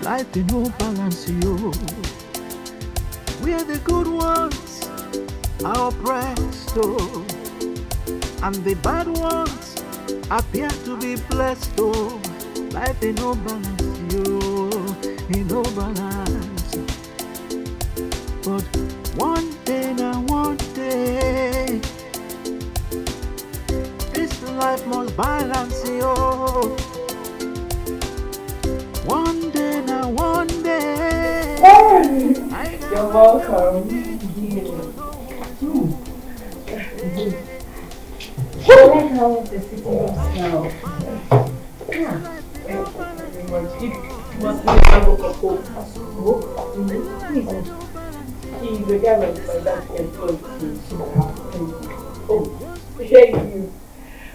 Life in no balance, yo. We are the good ones are oppressed, oh, and the bad ones appear to be blessed, oh. Life ain't no balance, yo, ain't no balance. But one day now, one day, this life must balance, yo. One day now, one day. You're welcome. I like how the city looks now. Yeah. Thank you very much. It was me that woke up home. Who is it? He's the guy that my dad employed to Oh, thank you.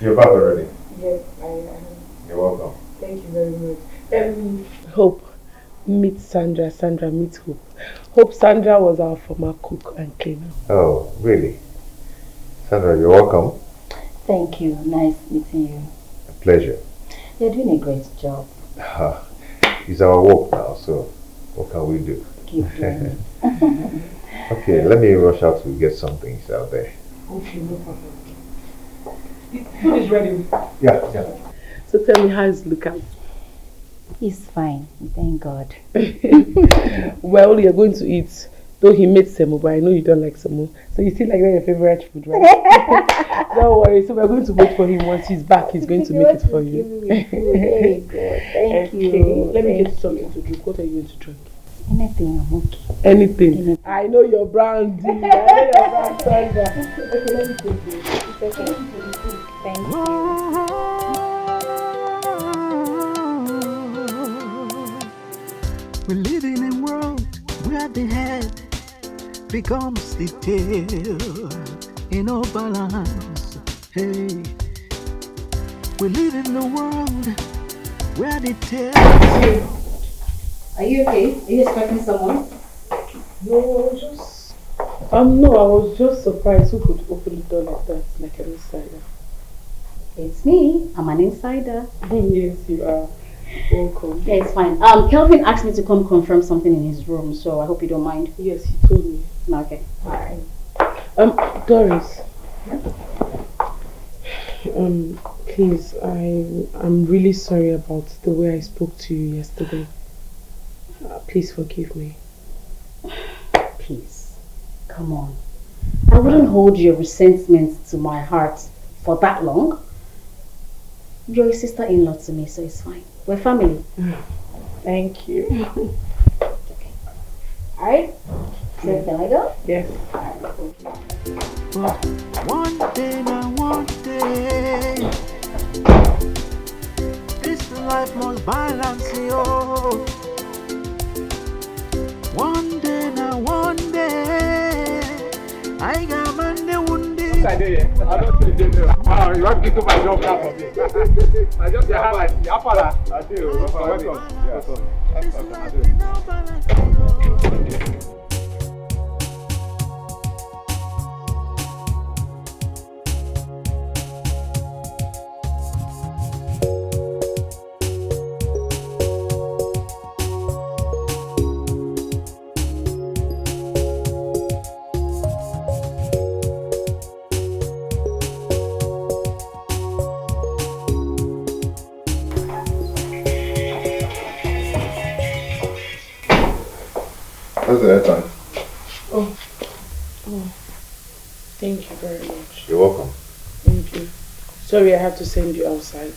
You're back already. Yes, I am. You're welcome. Thank you very much. Hope meet Sandra. Sandra meet Hope. Hope Sandra was our former cook and cleaner. Oh, really? Sandra, you're welcome. Thank you. Nice meeting you. A pleasure. You're doing a great job. It's our work now, so what can we do? Keep doing. Okay, let me rush out to get some things out there. Okay, no problem. The food is ready. Yeah. So tell me, how is Lookout? He's fine. Thank God. Well, you're going to eat. Though he made semo, but I know you don't like semo. So you still like that your favorite food, right? Don't worry. So we're going to wait for him. Once he's back, he's going to make it for you. Very good. Thank you. Let me get you something to drink. What are you going to drink? Anything, I'm okay. Anything. I know your brand. I know your brand, Sandra. Okay, let me take this. It's okay. Thank you. We're living in a world where the head becomes the tail in no balance. Hey, we live in a world where the tail. Are you okay? Are you expecting someone? No, just. No, I was just surprised who could open the door like that, like an insider. It's me. I'm an insider. Yes, you are. Welcome. Yeah, it's fine. Kelvin asked me to come confirm something in his room, so I hope you don't mind. Yes, he told me. Okay. Alright. Doris. Please, I'm really sorry about the way I spoke to you yesterday. Please forgive me. Please. Come on. I wouldn't hold your resentment to my heart for that long. You're a sister-in-law to me, so it's fine. We're family. Thank you. Okay. Alright? So can I go? Yes. But one day now, one day, this life must balance, yo. One day now, one day, I got Monday, one day. I don't think you know. Wow, you want to give my job now for me. I just have like, I do. Welcome. Yes. I do. How's the airtime? Oh, thank you very much. You're welcome. Thank you. Sorry, I have to send you outside.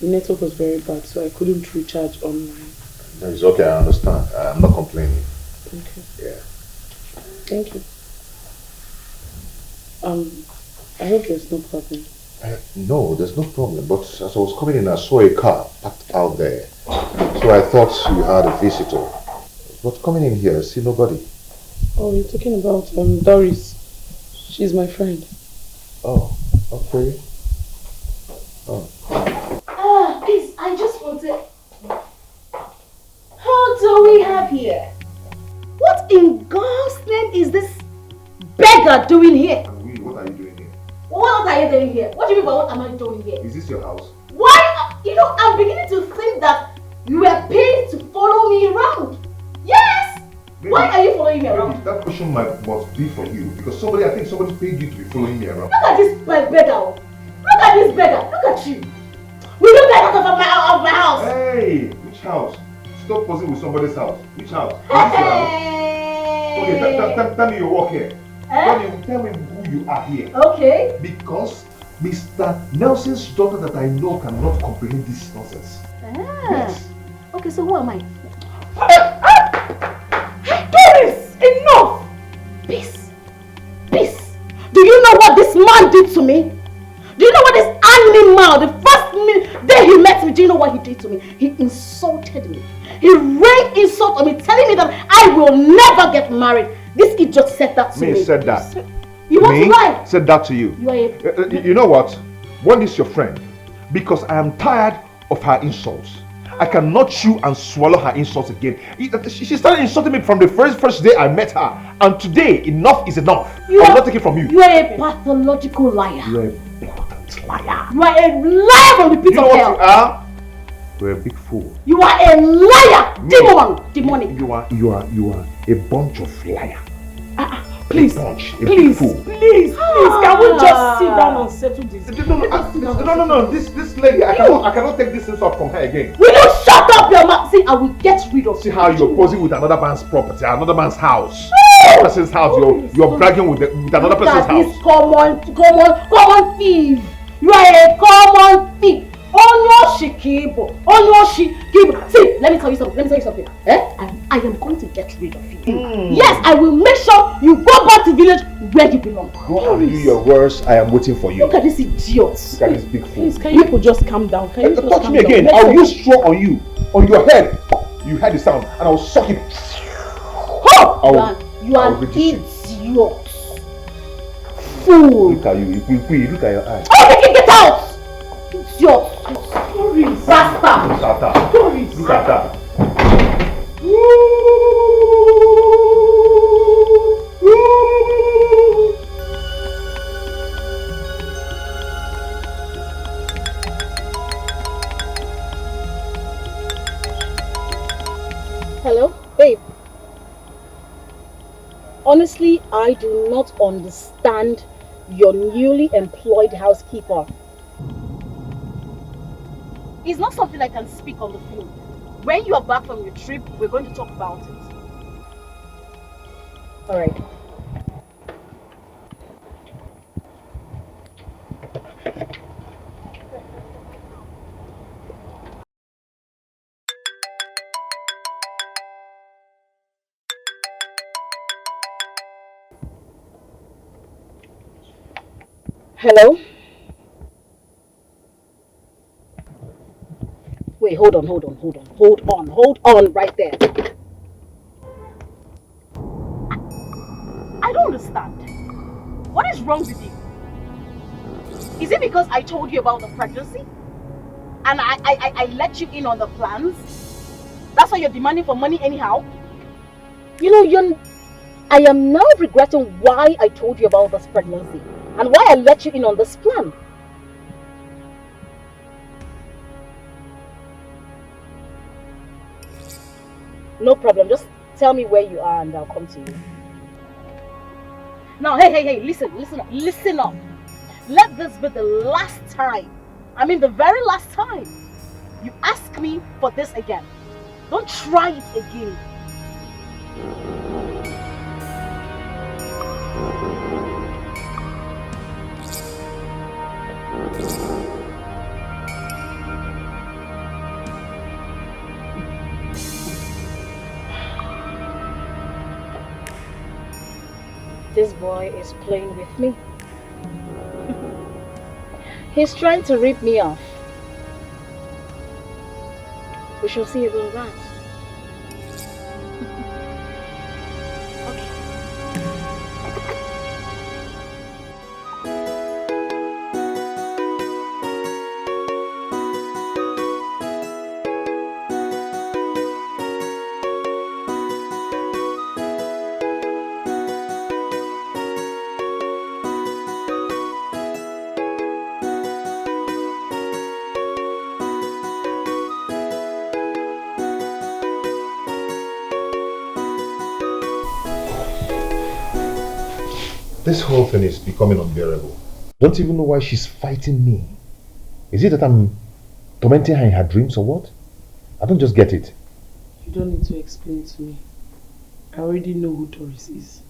The network was very bad, so I couldn't recharge online. No, it's okay, I understand. I'm not complaining. Okay. Yeah. Thank you. I hope there's no problem. No, there's no problem. But as I was coming in, I saw a car parked out there. So I thought you had a visitor. But coming in here, I see nobody. Oh, you're talking about Doris. She's my friend. Oh, okay. Oh. Please, I just wanted... How do we have here? What in God's name is this beggar doing here? What are you doing here? What are you doing here? What do you mean by what am I doing here? Is this your house? Why? I'm beginning to think that you were paid to follow me around. Yes! Maybe, why are you following me around? That question must be for you. Because I think somebody paid you to be following me around. Look at this beggar. Look at this beggar. Look at you. Will you get out of my house? Hey, which house? Stop posing with somebody's house. Which house? Hey. Okay, tell me your work here. Tell me who you are here. Okay. Because Mr. Nelson's daughter that I know cannot comprehend this nonsense. Yes. Okay, so who am I? Doris! Enough! Peace! Peace! Do you know what this man did to me? Do you know what this animal, the first day he met me, do you know what he did to me? He insulted me. He rained insult on me, telling me that I will never get married. This idiot said that to me. Me said that. You want to lie? Said that to you. You are You know what? One is your friend. Because I am tired of her insults. I cannot chew and swallow her insults again. She started insulting me from the first day I met her. And today, enough is enough. I will not take it from you. You are a pathological liar. You are a blatant liar. You are a liar from the pit of hell. You are? You're a big fool. You are a liar. Demonic. You are a bunch of liars. Please, please, please, can we just sit down and settle this? No, this lady, I cannot take this insult from her again. Will you shut up your mouth? See, I will get rid of you. See how you're posing with another man's property, another man's house. Another person's house, you're bragging with another person's house. This common thief. You are a common thief. See, let me tell you something. I am going to get rid of you. Yes, I will make sure you go back to the village where you belong. Go and do your worst. I am waiting for you. Look at this idiot. Look at this big fool. Please, can you just calm down? Can you just touch calm me again? down? I'll use straw on you, on your head. You heard the sound, and I'll suck it. You are an idiot. Fool. Look at you. Look at your eyes. Oh, make it get out. Idiot. Bastard. Look at that. Hello, babe. Honestly, I do not understand your newly employed housekeeper. It's not something I can speak on the phone. When you are back from your trip, we're going to talk about it. All right. Hello? Wait, hold on right there. I don't understand. What is wrong with you? Is it because I told you about the pregnancy? And I let you in on the plans? That's why you're demanding for money anyhow? You know, I am now regretting why I told you about this pregnancy and why I let you in on this plan. No problem, just tell me where you are and I'll come to you. Now, hey, listen up. Let this be the last time, I mean the very last time, you ask me for this again. Don't try it again. This boy is playing with me. He's trying to rip me off. We shall see about that. This whole thing is becoming unbearable. Don't even know why she's fighting me. Is it that I'm Tormenting her in her dreams or what? I don't just get it. You don't need to explain to me. I already know who Doris is.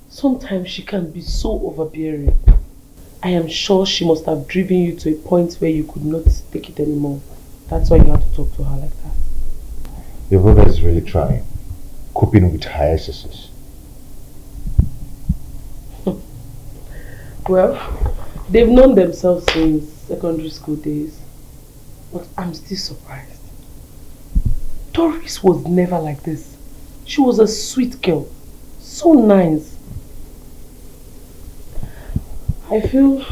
Sometimes she can be so overbearing. I am sure she must have driven you to a point where you could not take it anymore. That's why you had to talk to her like that. Your brother is really trying, coping with her excesses. Well, they've known themselves since secondary school days. But I'm still surprised. Doris was never like this. She was a sweet girl. So nice. I feel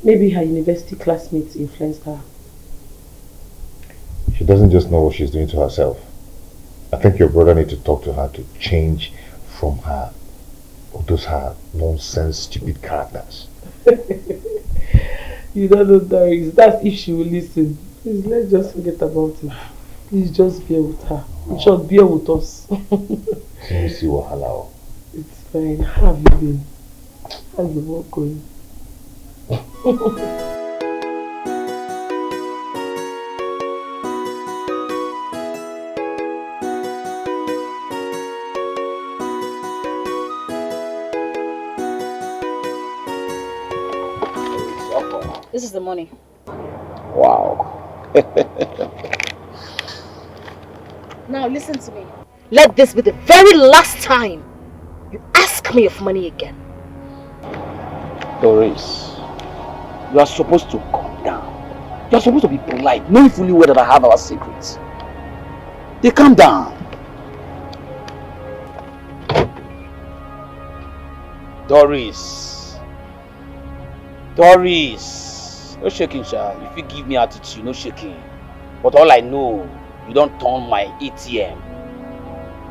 maybe her university classmates influenced her. She doesn't just know what she's doing to herself. I think your brother needs to talk to her to change from her, or those her nonsense, stupid characters. You don't know Doris. That's if she will listen. Please, let's just forget about it. Please just bear with her. In short, bear with us. Let me see what allow. It's fine. How have you been? How's the work going? This is the money. Wow. Now listen to me. Let this be the very last time you ask me of money again. Doris, you are supposed to calm down. You are supposed to be polite, knowing fully well that I have our secrets. They calm down. Doris. No shaking, sha. If you give me attitude, no shaking. But all I know, you don't turn my ATM.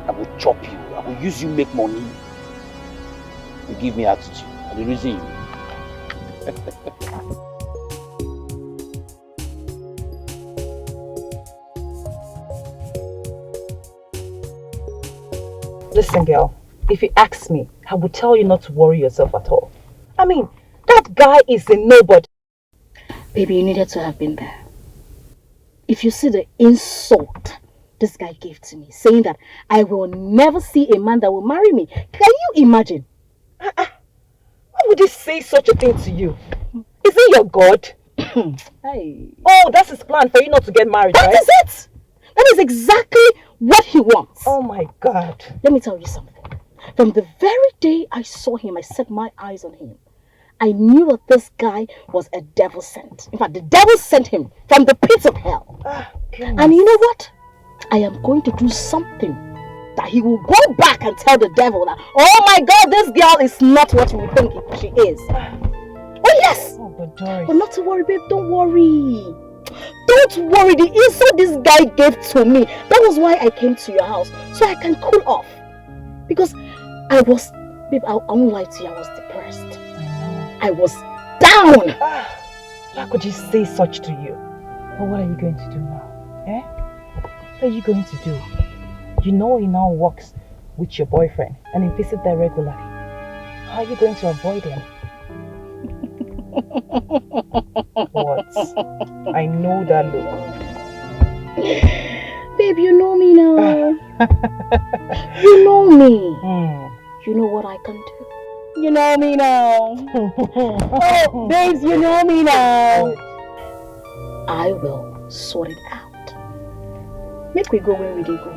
I will chop you. I will use you make money. You give me attitude. And the reason you. Listen, girl. If you ask me, I will tell you not to worry yourself at all. I mean, that guy is a nobody. Baby, you needed to have been there. If you see the insult this guy gave to me, saying that I will never see a man that will marry me. Can you imagine? Why would he say such a thing to you? Is he your God? Hey. Oh, that's his plan for you not to get married, That right? is it! That is exactly what he wants. Oh my God. Let me tell you something. From the very day I saw him, I set my eyes on him. I knew that this guy was a devil sent. In fact, the devil sent him from the pits of hell. And you know what? I am going to do something that he will go back and tell the devil that, oh my God, this girl is not what you would think she is. Oh yes! Oh, but Doris. But not to worry, babe, don't worry. Don't worry, the insult this guy gave to me, that was why I came to your house, so I can cool off. Because I was, babe, I won't lie to you, I was depressed. I was down. How could he say such to you? But what are you going to do now? Eh? What are you going to do? You know he now works with your boyfriend and he visits there regularly. How are you going to avoid him? What? I know that look. Babe, you know me now. You know me. You know what I can do. You know me now. Oh, babes, you know me now. I will sort it out. Make we go where we did go.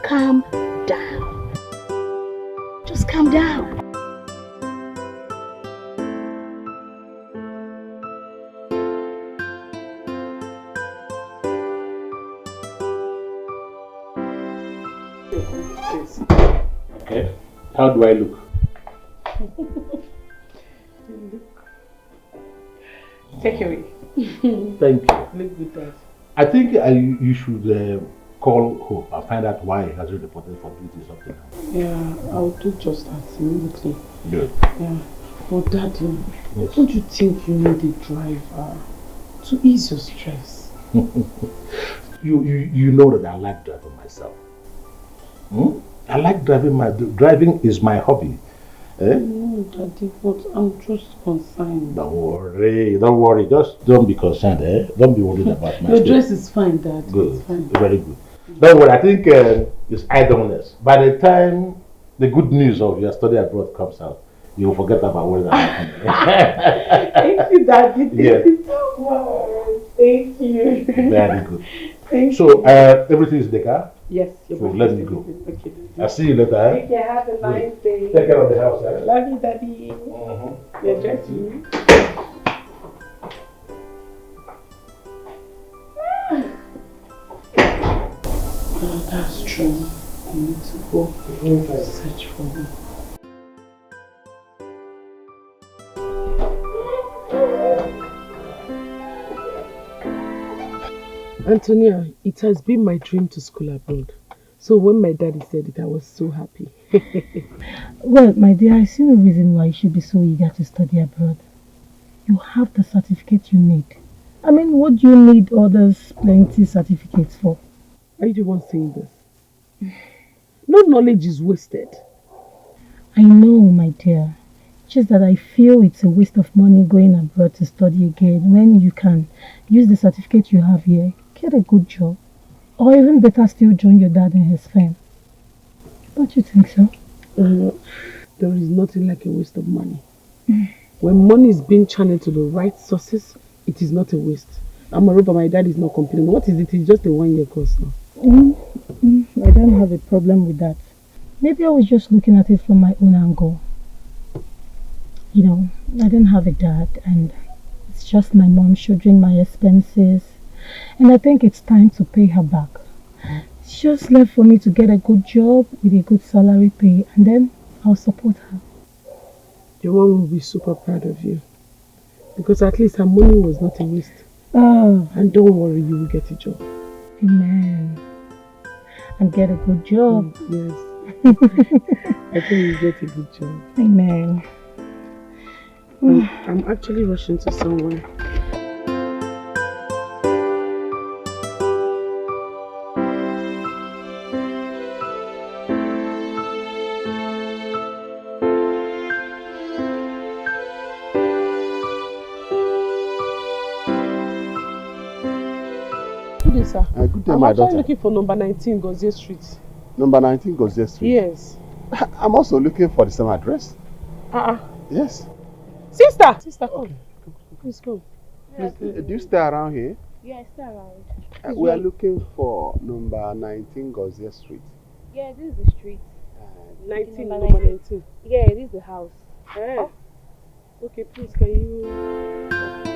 Calm down. Just calm down. Okay. How do I look? Take away. Thank you. Look good, Dad. I think you should call Hope and find out why he hasn't reported for duty or something. Yeah, I'll do just that immediately. Good. Yeah. But Daddy, Yes. don't you think you need a driver to ease your stress? You know that I like driving myself. I like driving. Driving is my hobby. Eh? No, Daddy, but I'm just concerned. Don't worry. Just don't be concerned, eh? Don't be worried about my Your state. dress is fine, Dad. Good, It's fine. very good. Don't worry, I think it's idleness. By the time the good news of your study abroad comes out, you'll forget about what happened. Thank you, Daddy. Thank Yeah. you so much. Thank you. Very good. Thank So, you. everything is in the car? Yes, So let me go. Okay, Daddy. I'll see you later. Eh? Take care. Have a nice day. Take care of the house. Eh? Love you, Daddy. You're dressing. Oh, that's true. I need to go search for him. Antonia, it has been my dream to school abroad. So when my daddy said it, I was so happy. Well, my dear, I see no reason why you should be so eager to study abroad. You have the certificate you need. I mean, what do you need all those plenty certificates for? Are you the one saying this? No knowledge is wasted. I know, my dear. Just that I feel it's a waste of money going abroad to study again when you can use the certificate you have here, get a good job, or even better still join your dad in his firm. Don't you think so? There is nothing like a waste of money. When money is being channeled to the right sources, it is not a waste. Moreover, my dad is not complaining. What is it? It's just a 1 year course now. I don't have a problem with that. Maybe I was just looking at it from my own angle. You know, I didn't have a dad and it's just my mom shouldering my expenses. And I think it's time to pay her back. It's just left for me to get a good job with a good salary pay and then I'll support her. Your mom will be super proud of you. Because at least her money was not a waste. Oh, And don't worry, you will get a job. amen. And get a good job. Yes. I think you get a good job. Amen. I'm actually rushing to somewhere. Good day, sir. Good day, I'm my actually daughter. looking for number 19 Gozier Street. Number 19 Gozier Street? Yes. I'm also looking for the same address. Yes. Sister! Sister, come. Please come. Do you stay around here? Yeah, stay around. We are looking for number 19 Gozier Street. Yeah, this is the street. 19, number 19. Yeah, this is the house. Okay, please, can you...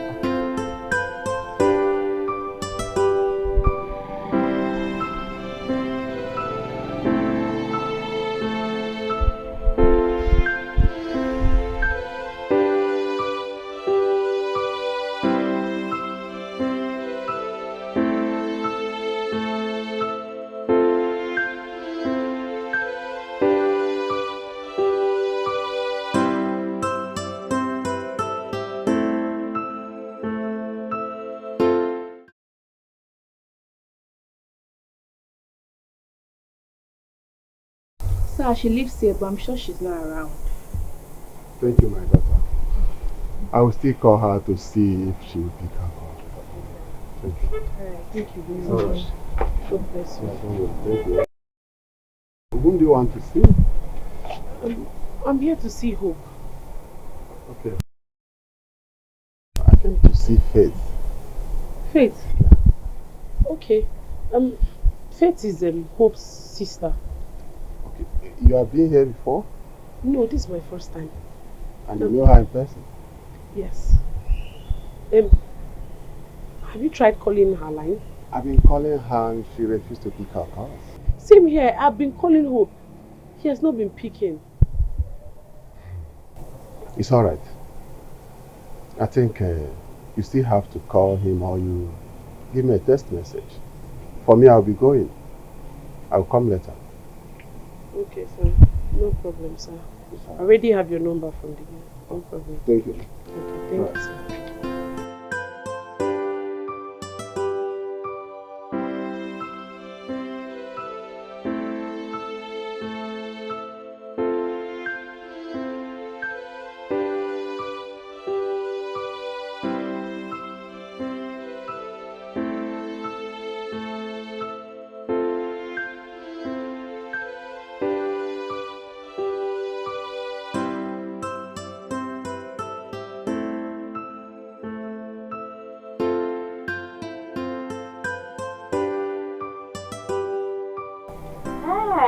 Sir, she lives here, but I'm sure she's not around. Thank you, my daughter. I will still call her to see if she will pick her call. Thank you. Alright, thank you very All much. right. God bless you. Thank you. Whom do you want to see? I'm here to see Hope. Okay. I came to see Faith. Faith? Okay. Faith is Hope's sister. You have been here before? No, this is my first time. And you know her in person? Yes. Have you tried calling her line? I've been calling her and she refused to pick her calls. Same here. I've been calling Hope. He has not been picking. It's alright. I think you still have to call him or you give me a text message. For me, I'll be going. I'll come later. Okay, sir. No problem, sir. I already have your number from the No problem. Thank you. Okay, thank you, sir.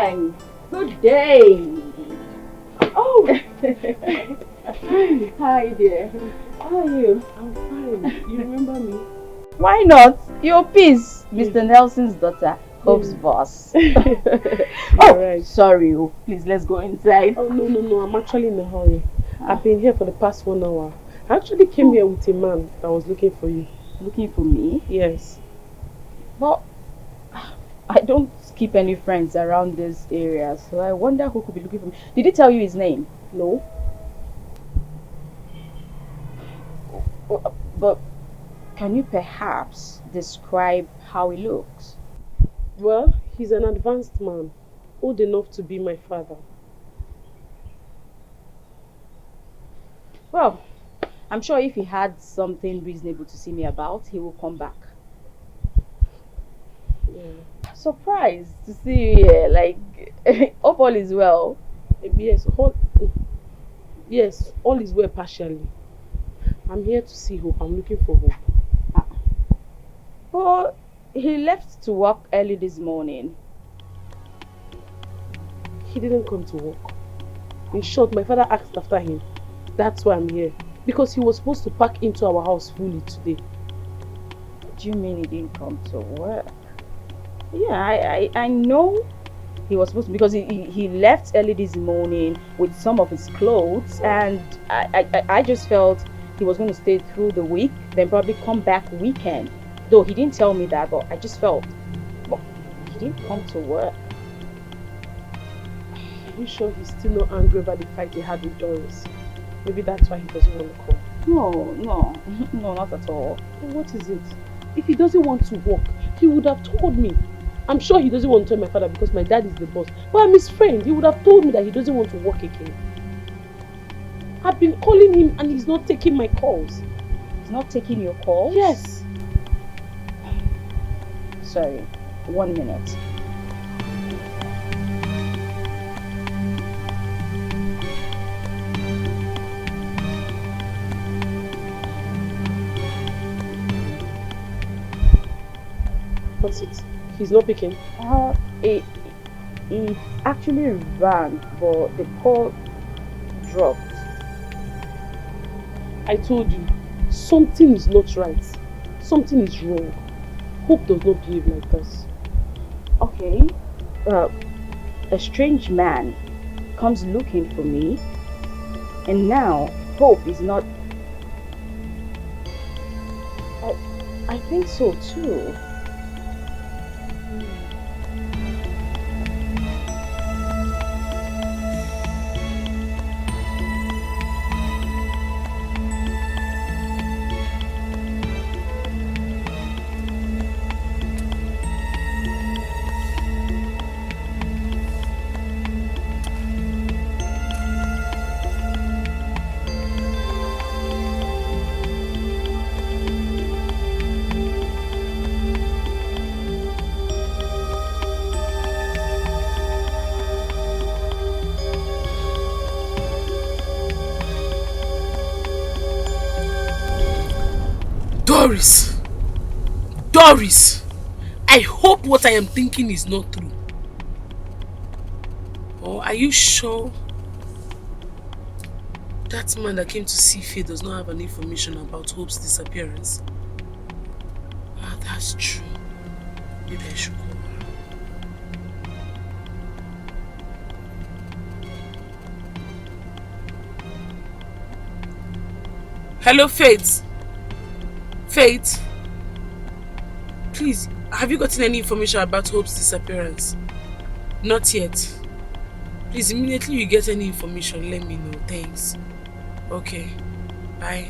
fine. Good day. Oh! Hi dear. How are you? I'm fine. You remember me? Why not? Your piece, Mr. Nelson's daughter, Hope's boss. Right. Sorry. Please, let's go inside. Oh, no. I'm actually in a hurry. I've been here for the past 1 hour. I actually came here with a man that was looking for you. Looking for me? Yes. But I don't keep any friends around this area, so I wonder who could be looking for me. Did he tell you his name? No. But can you perhaps describe how he looks? Well, he's an advanced man, old enough to be my father. Well, I'm sure if he had something reasonable to see me about, he will come back. Yeah. Surprised to see you here, like, hope all is well. Yes, all is well partially. I'm here to see Hope. I'm looking for Hope. Well, he left to work early this morning. He didn't come to work. In short, my father asked after him. That's why I'm here. Because he was supposed to pack into our house fully today. Do you mean he didn't come to work? Yeah, I know he was supposed to, because he left early this morning with some of his clothes, and I just felt he was going to stay through the week, then probably come back weekend. Though he didn't tell me that, but I just felt, but he didn't come to work. Are you sure he's still not angry about the fight he had with Doris? Maybe that's why he doesn't want to come. No, not at all. What is it? If he doesn't want to work, he would have told me. I'm sure he doesn't want to tell my father because my dad is the boss. But I'm his friend. He would have told me that he doesn't want to work again. I've been calling him and he's not taking my calls. He's not taking your calls? Yes. Sorry, 1 minute. What's it? He's not picking? It actually rang, but the call dropped. I told you, something is not right. Something is wrong. Hope does not behave like this. Okay. A strange man comes looking for me, and now Hope is not. I think so too. Doris, I hope what I am thinking is not true. Or are you sure that man that came to see Faye does not have any information about Hope's disappearance? Ah, that's true. Maybe I should call her. Hello, Faith. Faith, please, have you gotten any information about Hope's disappearance? Not yet. Please, immediately you get any information, let me know. Thanks. Okay. Bye.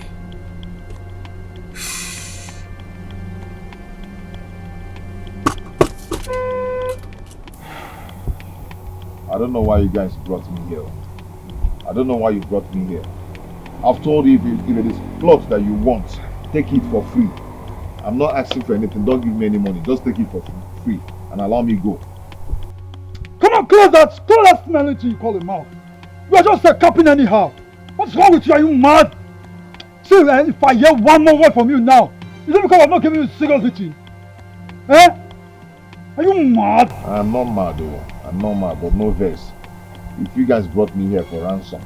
I don't know why you guys brought me here. I don't know why you brought me here. I've told you if it is plot that you want, take it for free. I'm not asking for anything. Don't give me any money. Just take it for free and allow me go. Come on, close that smelling thing you call a mouth. You are just capping anyhow. What's wrong with you? Are you mad? See, if I hear one more word from you now, is it because I'm not giving you serious hitting? Eh? Are you mad? I'm not mad though. and normal, but no verse. If you guys brought me here for ransom,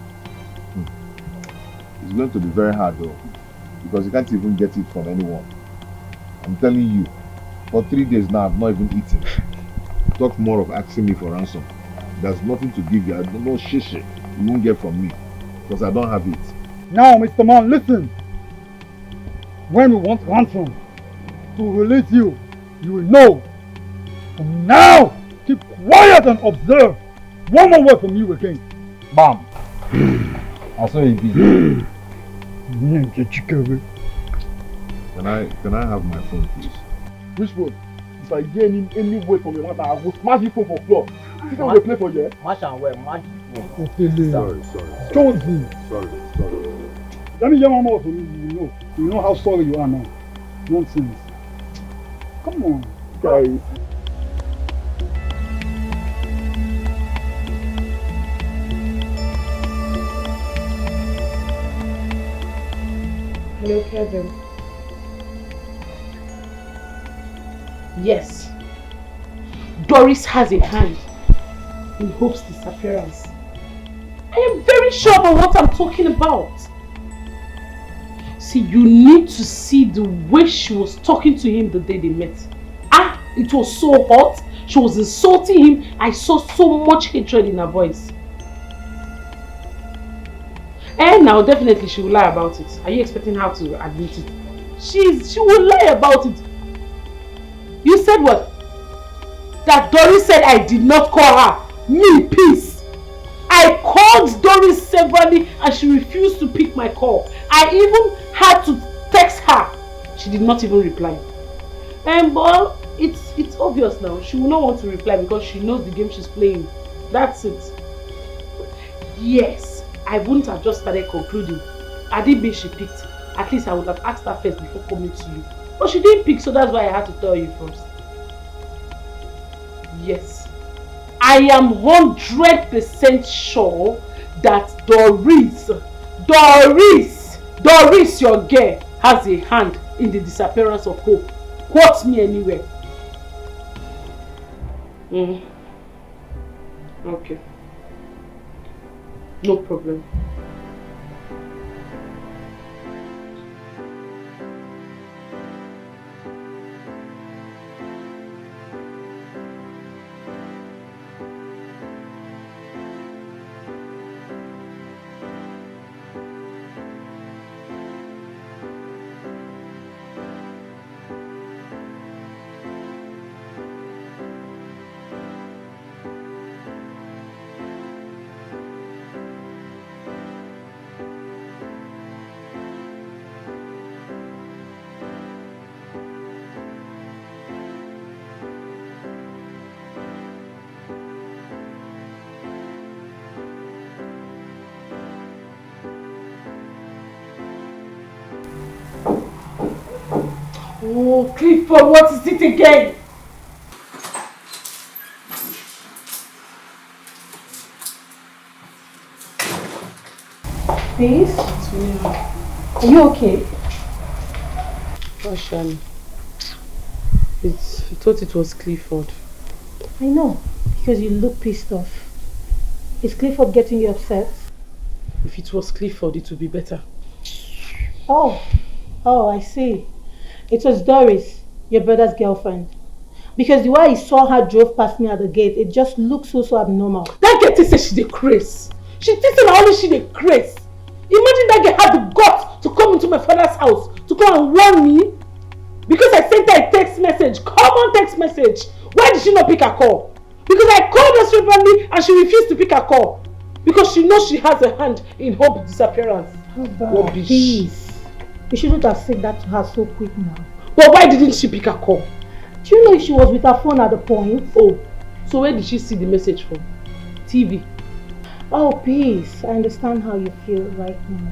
it's going to be very hard though, because you can't even get it from anyone. I'm telling you, for 3 days now, I've not even eaten. Talk more of asking me for ransom. There's nothing to give you. I don't know shishi you won't get from me, because I don't have it. Now, Mr. Man, listen. When we want ransom to release you, you will know. And now, keep quiet and observe. One more word from you again. Bam. I saw it be. Can I have my phone, please? Which word? If I hear any word from your mouth, I will smash you phone for floor. You think we play for you? Mash and well, mash. Sorry. Jonesy. Sorry. Let me hear one more from you. You know how sorry you are now. Nonsense. Come on, guys. Hello, Kevin. Yes, Doris has a hand in Hope's disappearance. I am very sure about what I'm talking about. See, you need to see the way she was talking to him the day they met. It was so hot. She was insulting him. I saw so much hatred in her voice. And now, definitely she will lie about it. Are you expecting her to admit it? She will lie about it. You said what? That Doris said I did not call her. Me, peace. I called Doris severally and she refused to pick my call. I even had to text her. She did not even reply. But it's obvious now. She will not want to reply because she knows the game she's playing. That's it. Yes, I wouldn't have just started concluding. Had it been she picked, at least I would have asked her first before coming to you. But she didn't pick, so that's why I had to tell you first. Yes. I am 100% sure that Doris, your girl, has a hand in the disappearance of Hope. Quote me anywhere. Okay. No problem. Oh, Clifford, what is it again? Please? Are you okay? Gosh, I thought it was Clifford. I know, because you look pissed off. Is Clifford getting you upset? If it was Clifford, it would be better. Oh, I see. It was Doris, your brother's girlfriend. Because the way I saw her drove past me at the gate, it just looked so abnormal. That girl said she did craze. She thinks not only she did craze. Imagine that girl had the guts to come into my father's house to come and warn me. Because I sent her a text message, common text message. Why did she not pick her call? Because I called her separately and she refused to pick her call. Because she knows she has a hand in Hope's disappearance. Please. You shouldn't have said that to her so quick now. But why didn't she pick her call? Do you know if she was with her phone at the point? Oh, so where did she see the message from? TV. Oh, please. I understand how you feel right now.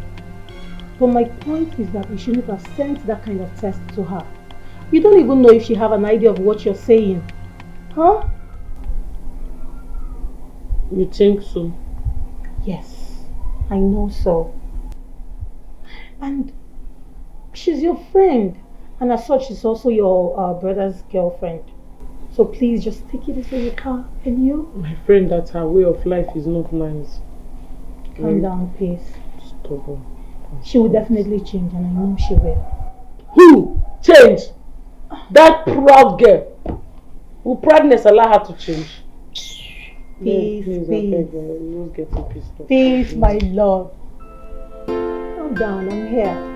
But my point is that you shouldn't have sent that kind of text to her. You don't even know if she have an idea of what you're saying. Huh? You think so? Yes, I know so. And she's your friend. And as such, she's also your brother's girlfriend. So please just take it easy with her. Can you? My friend, that her way of life is not nice. Calm down, please. Stubborn. She will definitely change, and I know she will. Who? Change? That proud girl. Will proudness allow her to change? Peace, please. You're getting pissed off. Peace, my love. Calm down, I'm here.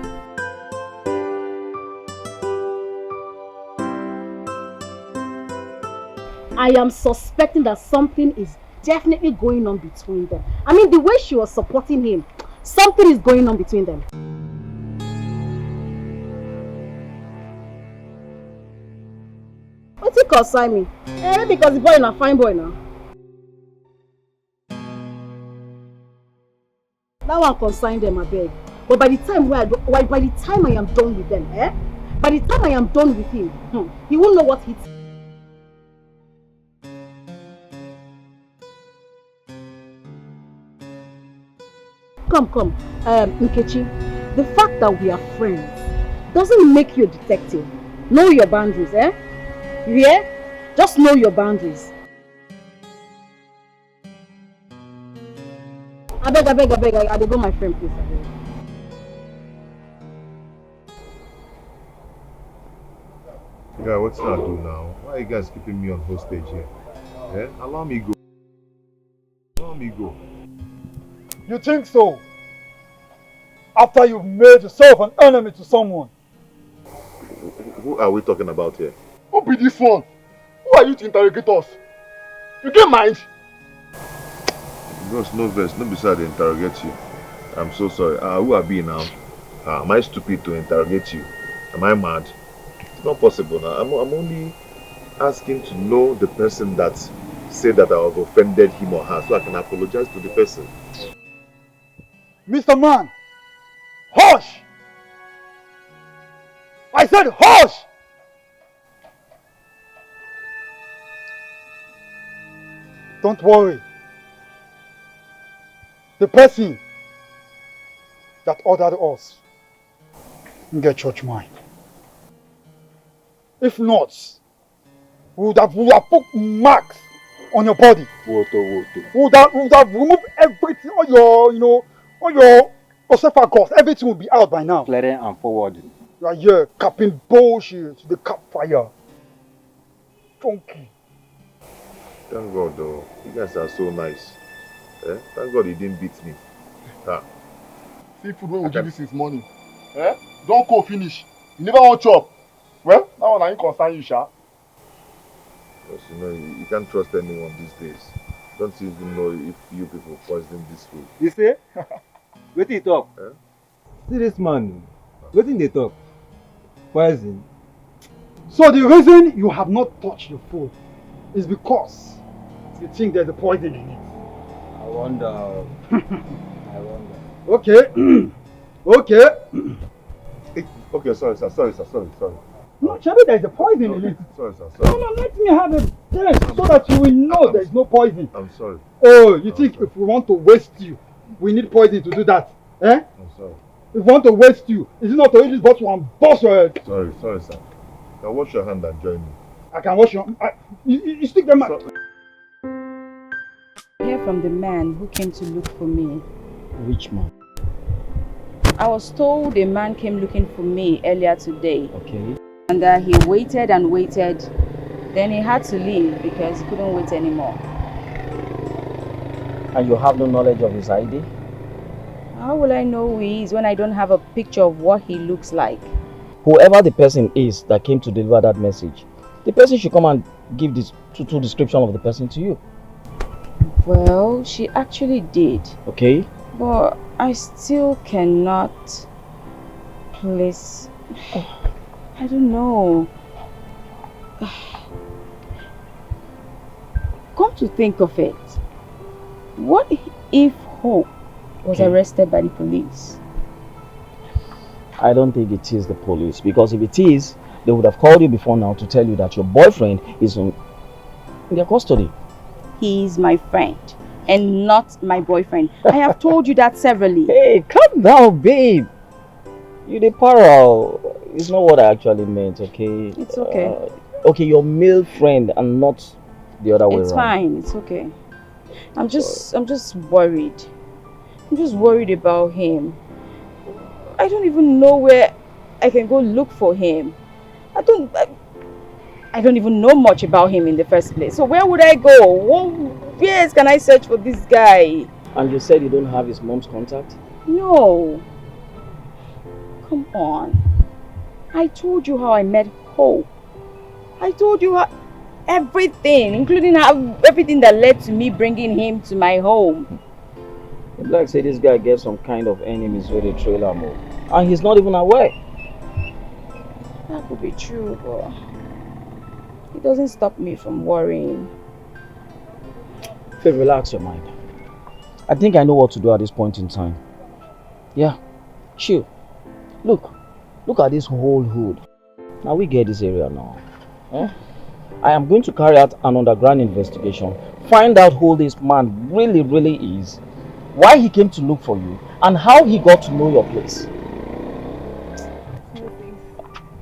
I am suspecting that something is definitely going on between them. I mean, the way she was supporting him, something is going on between them. What's it concern me? Because the boy is a fine boy now. That one concern them, I beg. But by the time I am done with them, by the time I am done with him, he won't know what hits. Come, Nkechi. The fact that we are friends doesn't make you a detective. Know your boundaries, You hear? Just know your boundaries. I beg, I go my friend, please. I beg. Yeah, what's that do now? Why are you guys keeping me on hostage here? Allow me go. Allow me go. You think so? After you've made yourself an enemy to someone. Who are we talking about here? Who be this one? Who are you to interrogate us? You get mind? Bros, no verse, no beside to interrogate you. I'm so sorry. Who are we now? Am I stupid to interrogate you? Am I mad? It's not possible now. I'm only asking to know the person that said that I have offended him or her so I can apologize to the person. Mr. Man, hush! I said hush! Don't worry. The person that ordered us will get church mind. If not, we would have put marks on your body. We would have removed everything, all your, all your esophagus, everything will be out by now. Clearing and forwarding. You are here capping bullshit to the campfire. Funky. Thank God though. You guys are so nice. Thank God he didn't beat me. See food wey we give you since morning. Don't go finish. You never want chop. Well, that one ain't concern you, sha. Because you can't trust anyone these days. Don't even know if you people poison this food. You say? Wetin he talk? See this man. Wetin they talk? Poison. So the reason you have not touched the food is because you think there's a poison in it. I wonder. Okay. Okay. Okay, sorry, sir. Sorry. No, Charlie, there's a poison in it. Sorry, sir. No, let me have a test so that you will know there's no poison. I'm sorry. Oh, you think if we want to waste you, we need poison to do that? I'm sorry. If we want to waste you, is it not to eat this bottle and bust your head? Sorry, sir. Now wash your hand and join me. I can wash your... You stick them out. Hear from the man who came to look for me. Which man? I was told a man came looking for me earlier today. Okay. And he waited and waited. Then he had to leave because he couldn't wait anymore. And you have no knowledge of his ID? How will I know who he is when I don't have a picture of what he looks like? Whoever the person is that came to deliver that message, the person should come and give this true description of the person to you. Well, she actually did. Okay. But I still cannot place... I don't know. Come to think of it, what if Hope was arrested by the police? I don't think it is the police, because if it is, they would have called you before now to tell you that your boyfriend is in their custody. He is my friend and not my boyfriend. I have told you that severally. Hey, calm down, babe. You the para. It's not what I actually meant, okay? It's okay. Okay, your male friend and not the other way It's around. fine. It's okay. I'm just worried. I'm just worried about him. I don't even know where I can go look for him. I don't even know much about him in the first place. So where would I go? Where else can I search for this guy? And you said you don't have his mom's contact? No. Come on. I told you how I met Hope. I told you everything, including everything that led to me bringing him to my home. It's like say this guy gets some kind of enemies with a trailer move. And he's not even aware. That could be true, but it doesn't stop me from worrying. Faith, relax your mind. I think I know what to do at this point in time. Yeah, chill. Look at this whole hood. Now we get this area now. I am going to carry out an underground investigation, find out who this man really is, why he came to look for you, and how he got to know your place.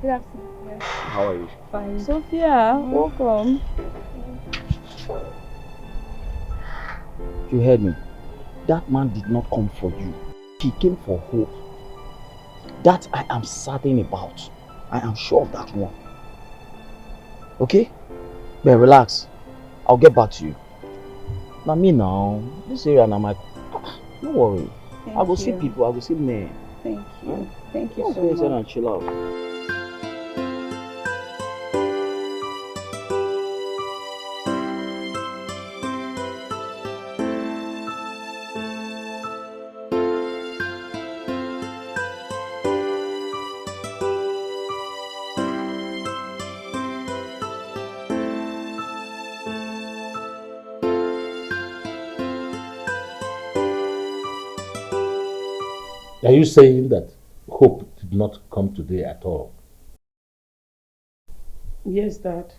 Good afternoon. How are you? Fine. Sophia, welcome. You heard me. That man did not come for you. He came for Hope. That I am certain about. I am sure of that one. Okay? But relax. I'll get back to you. Now me now, this area now my... Don't worry. I will see people, I will see men. Thank you. Thank you Don't so go inside much. and chill out. Are you saying that Hope did not come today at all? Yes, Dad.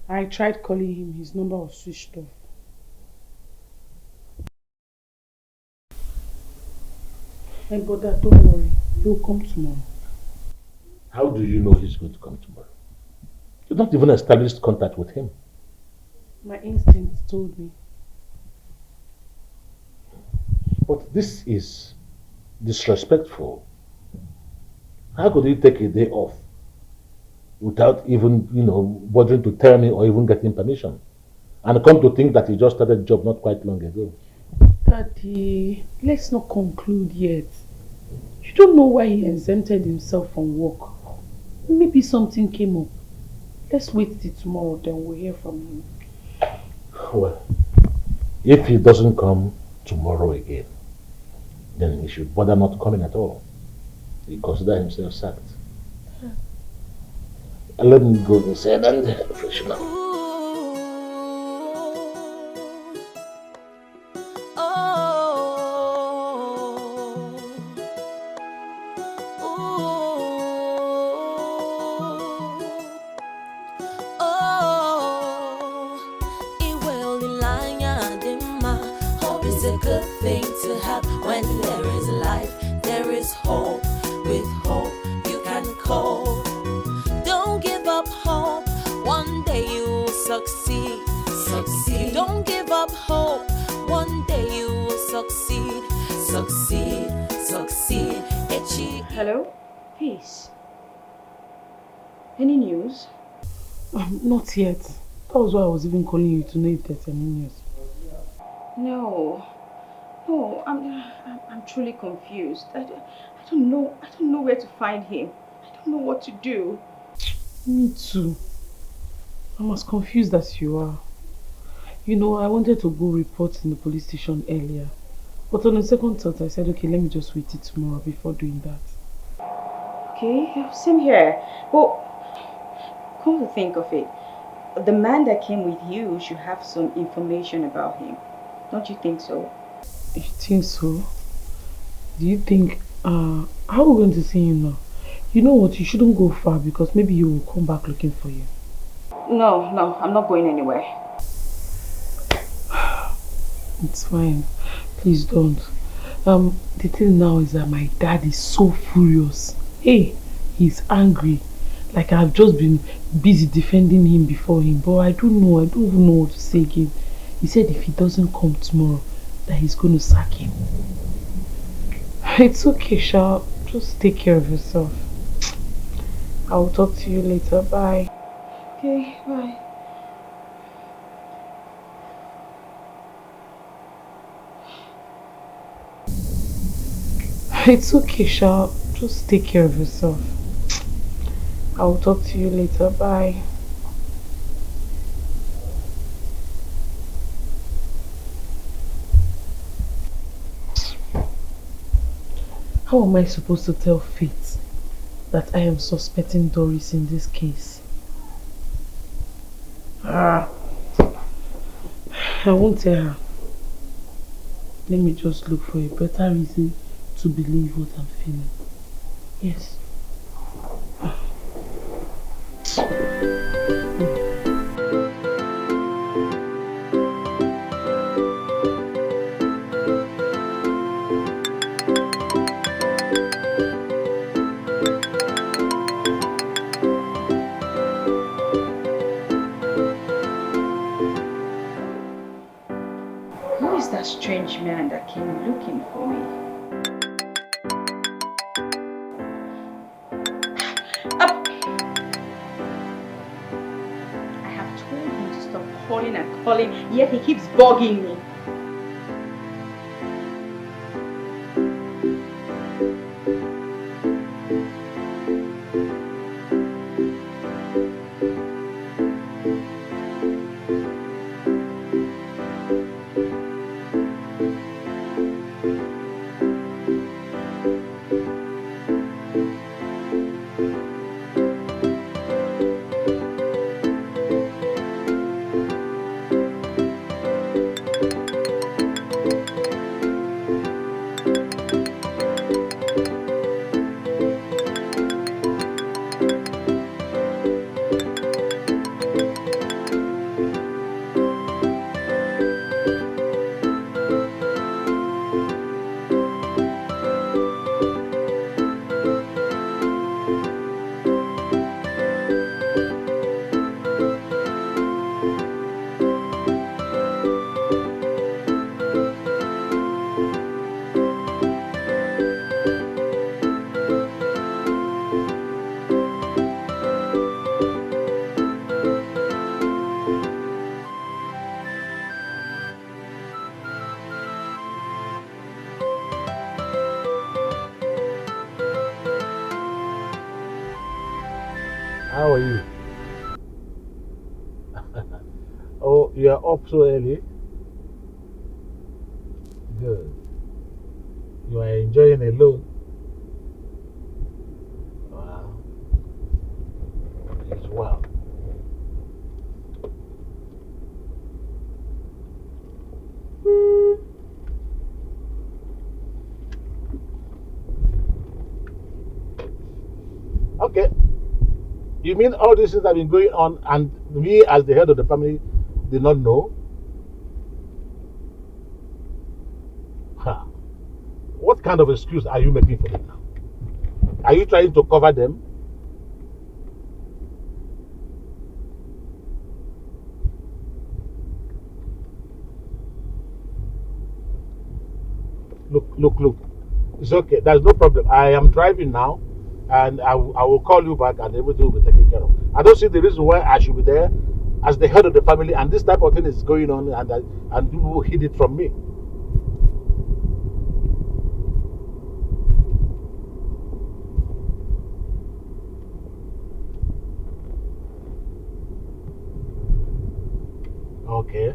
I tried calling him. His number was switched off. Hey, but Dad, don't worry. He'll come tomorrow. How do you know he's going to come tomorrow? You've not even established contact with him. My instincts told me. But this is disrespectful. How could you take a day off without even, bothering to tell me or even getting permission? And come to think that he just started a job not quite long ago. Daddy, let's not conclude yet. You don't know why he exempted himself from work. Maybe something came up. Let's wait till tomorrow, then we'll hear from him. Well, if he doesn't come tomorrow again, then he should bother not coming at all. He consider himself sacked. Let me go inside and freshen up. Hello? Peace. Any news? Not yet. That was why I was even calling you to know if there's any news. No, I'm truly confused. I don't know where to find him. I don't know what to do. Me too. I'm as confused as you are. I wanted to go report in the police station earlier. But on a second thought, I said, okay, let me just wait till tomorrow before doing that. Okay, same here. But come to think of it, the man that came with you should have some information about him. Don't you think so? You think so? Do you think, how are we going to see him now? You know what, you shouldn't go far because maybe he will come back looking for you. No, I'm not going anywhere. It's fine. Please don't. The thing now is that my dad is so furious. Hey, he's angry. Like I've just been busy defending him before him, but I don't know. I don't even know what to say again. He said if he doesn't come tomorrow, that he's going to sack him. It's okay, Sha. Just take care of yourself. I'll talk to you later. Bye. Okay, bye. It's okay, Sha. Just take care of yourself. I'll talk to you later. Bye. How am I supposed to tell Faith that I am suspecting Doris in this case? I won't tell her. Let me just look for a better reason to believe what I'm feeling. Yes. Who is that strange man that came looking for me? I have told him to stop calling and calling, yet he keeps bugging me. How are you? Oh, you are up so early? Good. You are enjoying alone? Wow. It's well. Okay. You mean all these things have been going on and me as the head of the family did not know? Huh. What kind of excuse are you making for them now? Are you trying to cover them? Look. It's okay. There's no problem. I am driving now and I will call you back and everything will be taken care of. I don't see the reason why I should be there as the head of the family and this type of thing is going on and you will hid it from me. Okay.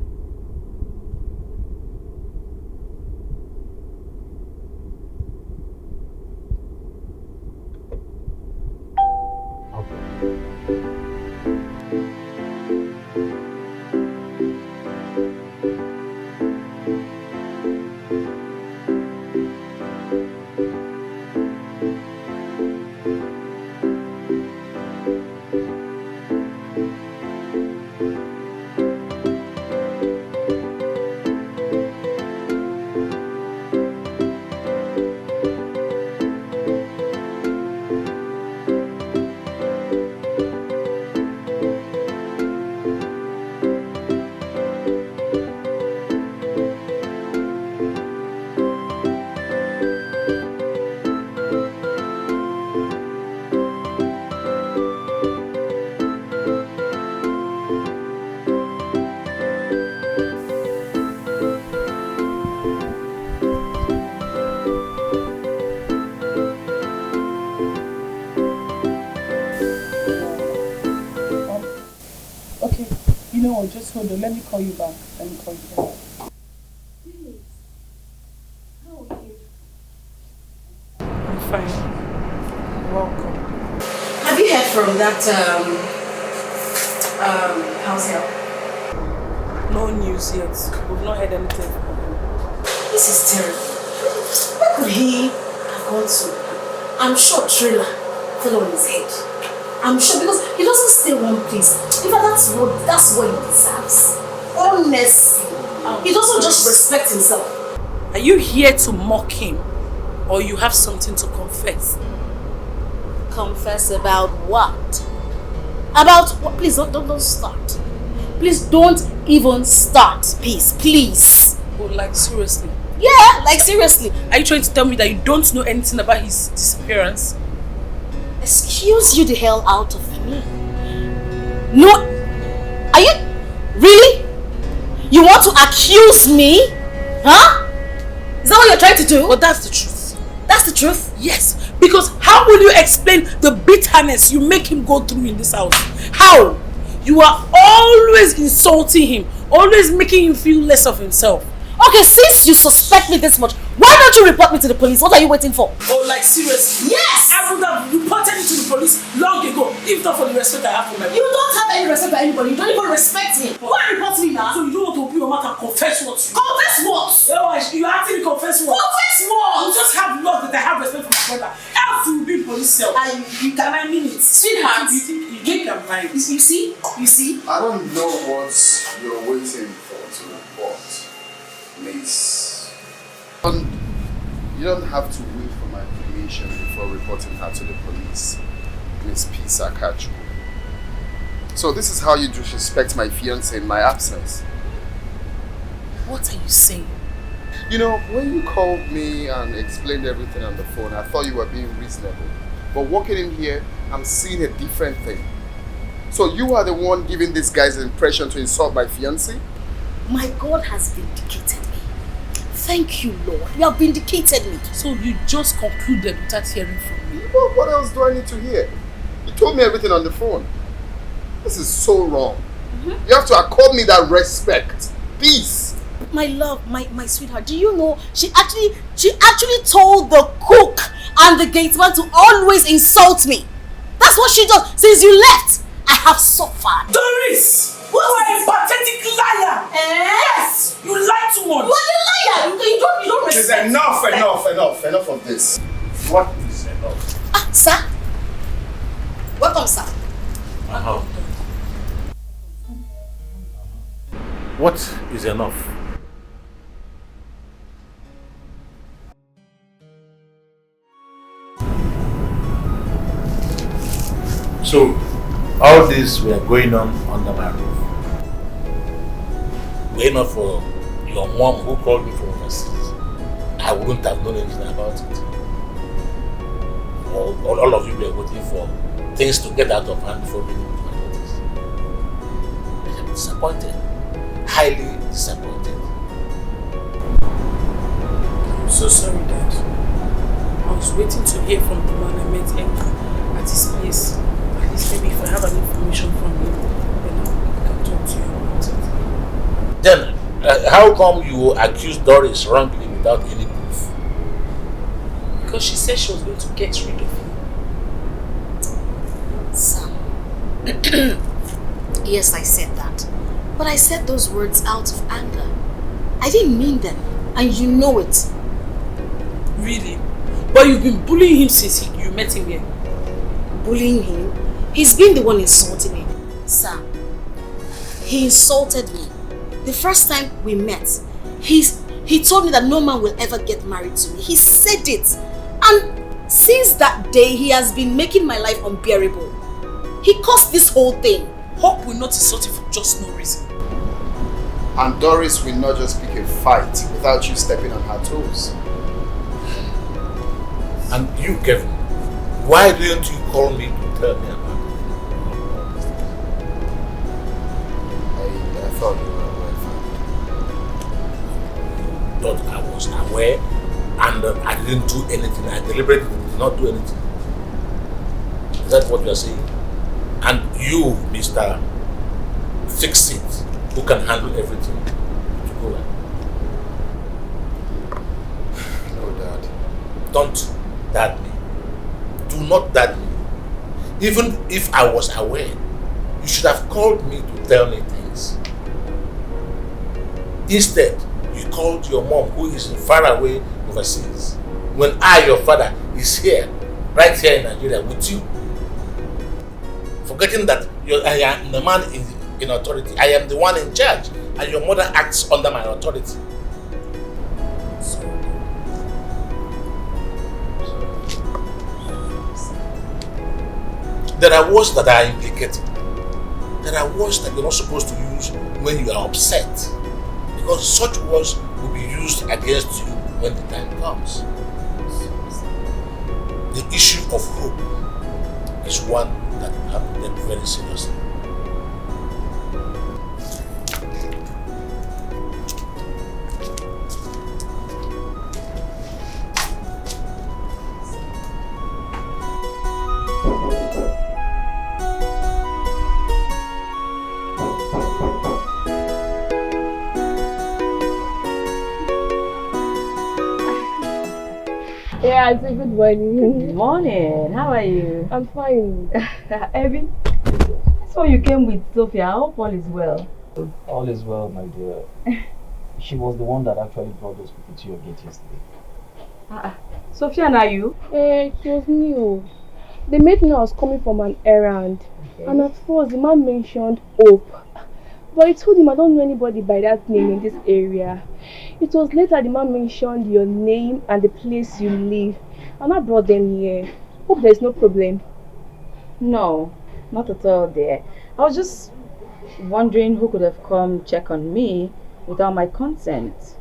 Oh, just hold on. Let me call you back. Let me call you back. I'm fine. Welcome. Have you heard from that house help? No news yet. We've not heard anything from him. This is terrible. Where could he have gone to? I'm sure trailer fell on his head. I'm sure because he doesn't stay one place. In fact, that's what he deserves. Honestly. He doesn't just respect himself. Are you here to mock him? Or you have something to confess? Confess about what? About what? Please don't start. Please don't even start. Please. Oh, like seriously? Yeah, like seriously. Are you trying to tell me that you don't know anything about his disappearance? Excuse you the hell out of me. No. Are you really? You want to accuse me? Huh? Is that what you're trying to do? But that's the truth. That's the truth? Yes. Because how will you explain the bitterness you make him go through in this house? How? You are always insulting him. Always making him feel less of himself. Okay, since you suspect me this much, why don't you report me to the police? What are you waiting for? Oh, like seriously? Yes! I would have reported you to the police long ago, if not for the respect I have for my mother. You don't have any respect for anybody. You don't even respect me. Why report me now? So you don't want to open your mouth and confess what? Confess what? You actually confess what? Confess what? You just have love that I have respect for my brother. Else you will be in police cell. And you can I mean it? Sweetheart. You think I'm lying? You see? I don't know what you're waiting for to report, Miss. You don't have to wait for my permission before reporting her to the police, Miss Pisa Kachu. So this is how you disrespect my fiancé in my absence. What are you saying? You know, when you called me and explained everything on the phone, I thought you were being reasonable. But walking in here, I'm seeing a different thing. So you are the one giving this guy's impression to insult my fiancé? My God has vindicated me. Thank you, Lord. You have vindicated me. So you just concluded without hearing from me? Well, what else do I need to hear? You told me everything on the phone. This is so wrong. You have to accord me that respect. Please. My love, my sweetheart, do you know she actually told the cook and the gateman to always insult me. That's what she does. Since you left, I have suffered. Doris! You are a pathetic liar! Yes! You lie too much! You are a liar! You don't It is respect. enough of this. What is enough? Sir? Welcome, sir. What is enough? So, all this were going on under my roof. Were it not for your mom who called me from overseas, I wouldn't have known anything about it. All of you were waiting for things to get out of hand before being able to notice. I am disappointed. Highly disappointed. I'm so sorry, Dad. I was waiting to hear from the man I met at his place. At least maybe if I have any information from him, then I can talk to you about it. Then, how come you accused Doris wrongly without any proof? Because she said she was going to get rid of him. Sam. Yes, I said that. But I said those words out of anger. I didn't mean them. And you know it. Really? But you've been bullying him since you met him here. Bullying him? He's been the one insulting me. Sam, he insulted me. The first time we met, he told me that no man will ever get married to me. He said it. And since that day, he has been making my life unbearable. He caused this whole thing. Hope will not insult you for just no reason. And Doris will not just pick a fight without you stepping on her toes. And you, Kevin, why didn't you call me to tell me about it? I thought you were aware. Thought I was aware and I didn't do anything. I deliberately did not do anything. Is that what you are saying? And you, Mr. Fix It, who can handle everything to go well. No, Dad. Don't dad me. Do not dad me. Even if I was aware, you should have called me to tell me things. Instead, you called your mom, who is far away overseas, when I, your father, is here, right here in Nigeria with you. Forgetting that I am the man in authority. I am the one in charge, and your mother acts under my authority. There are words that are implicated. There are words that you're not supposed to use when you are upset, because such words will be used against you when the time comes. The issue of hope is one that you have to take very seriously. Yeah, it's a good morning. Good morning. How are you? I'm fine. Evie, so you came with Sophia. I hope all is well. All is well, my dear. She was the one that actually brought those people to your gate yesterday. Sophia and are you? It was new. They made me know I was coming from an errand. Okay. And at first, the man mentioned Hope. But I told him I don't know anybody by that name in this area. It was later the man mentioned your name and the place you live. And I brought them here. Hope there's no problem. No, not at all there. I was just wondering who could have come check on me without my consent.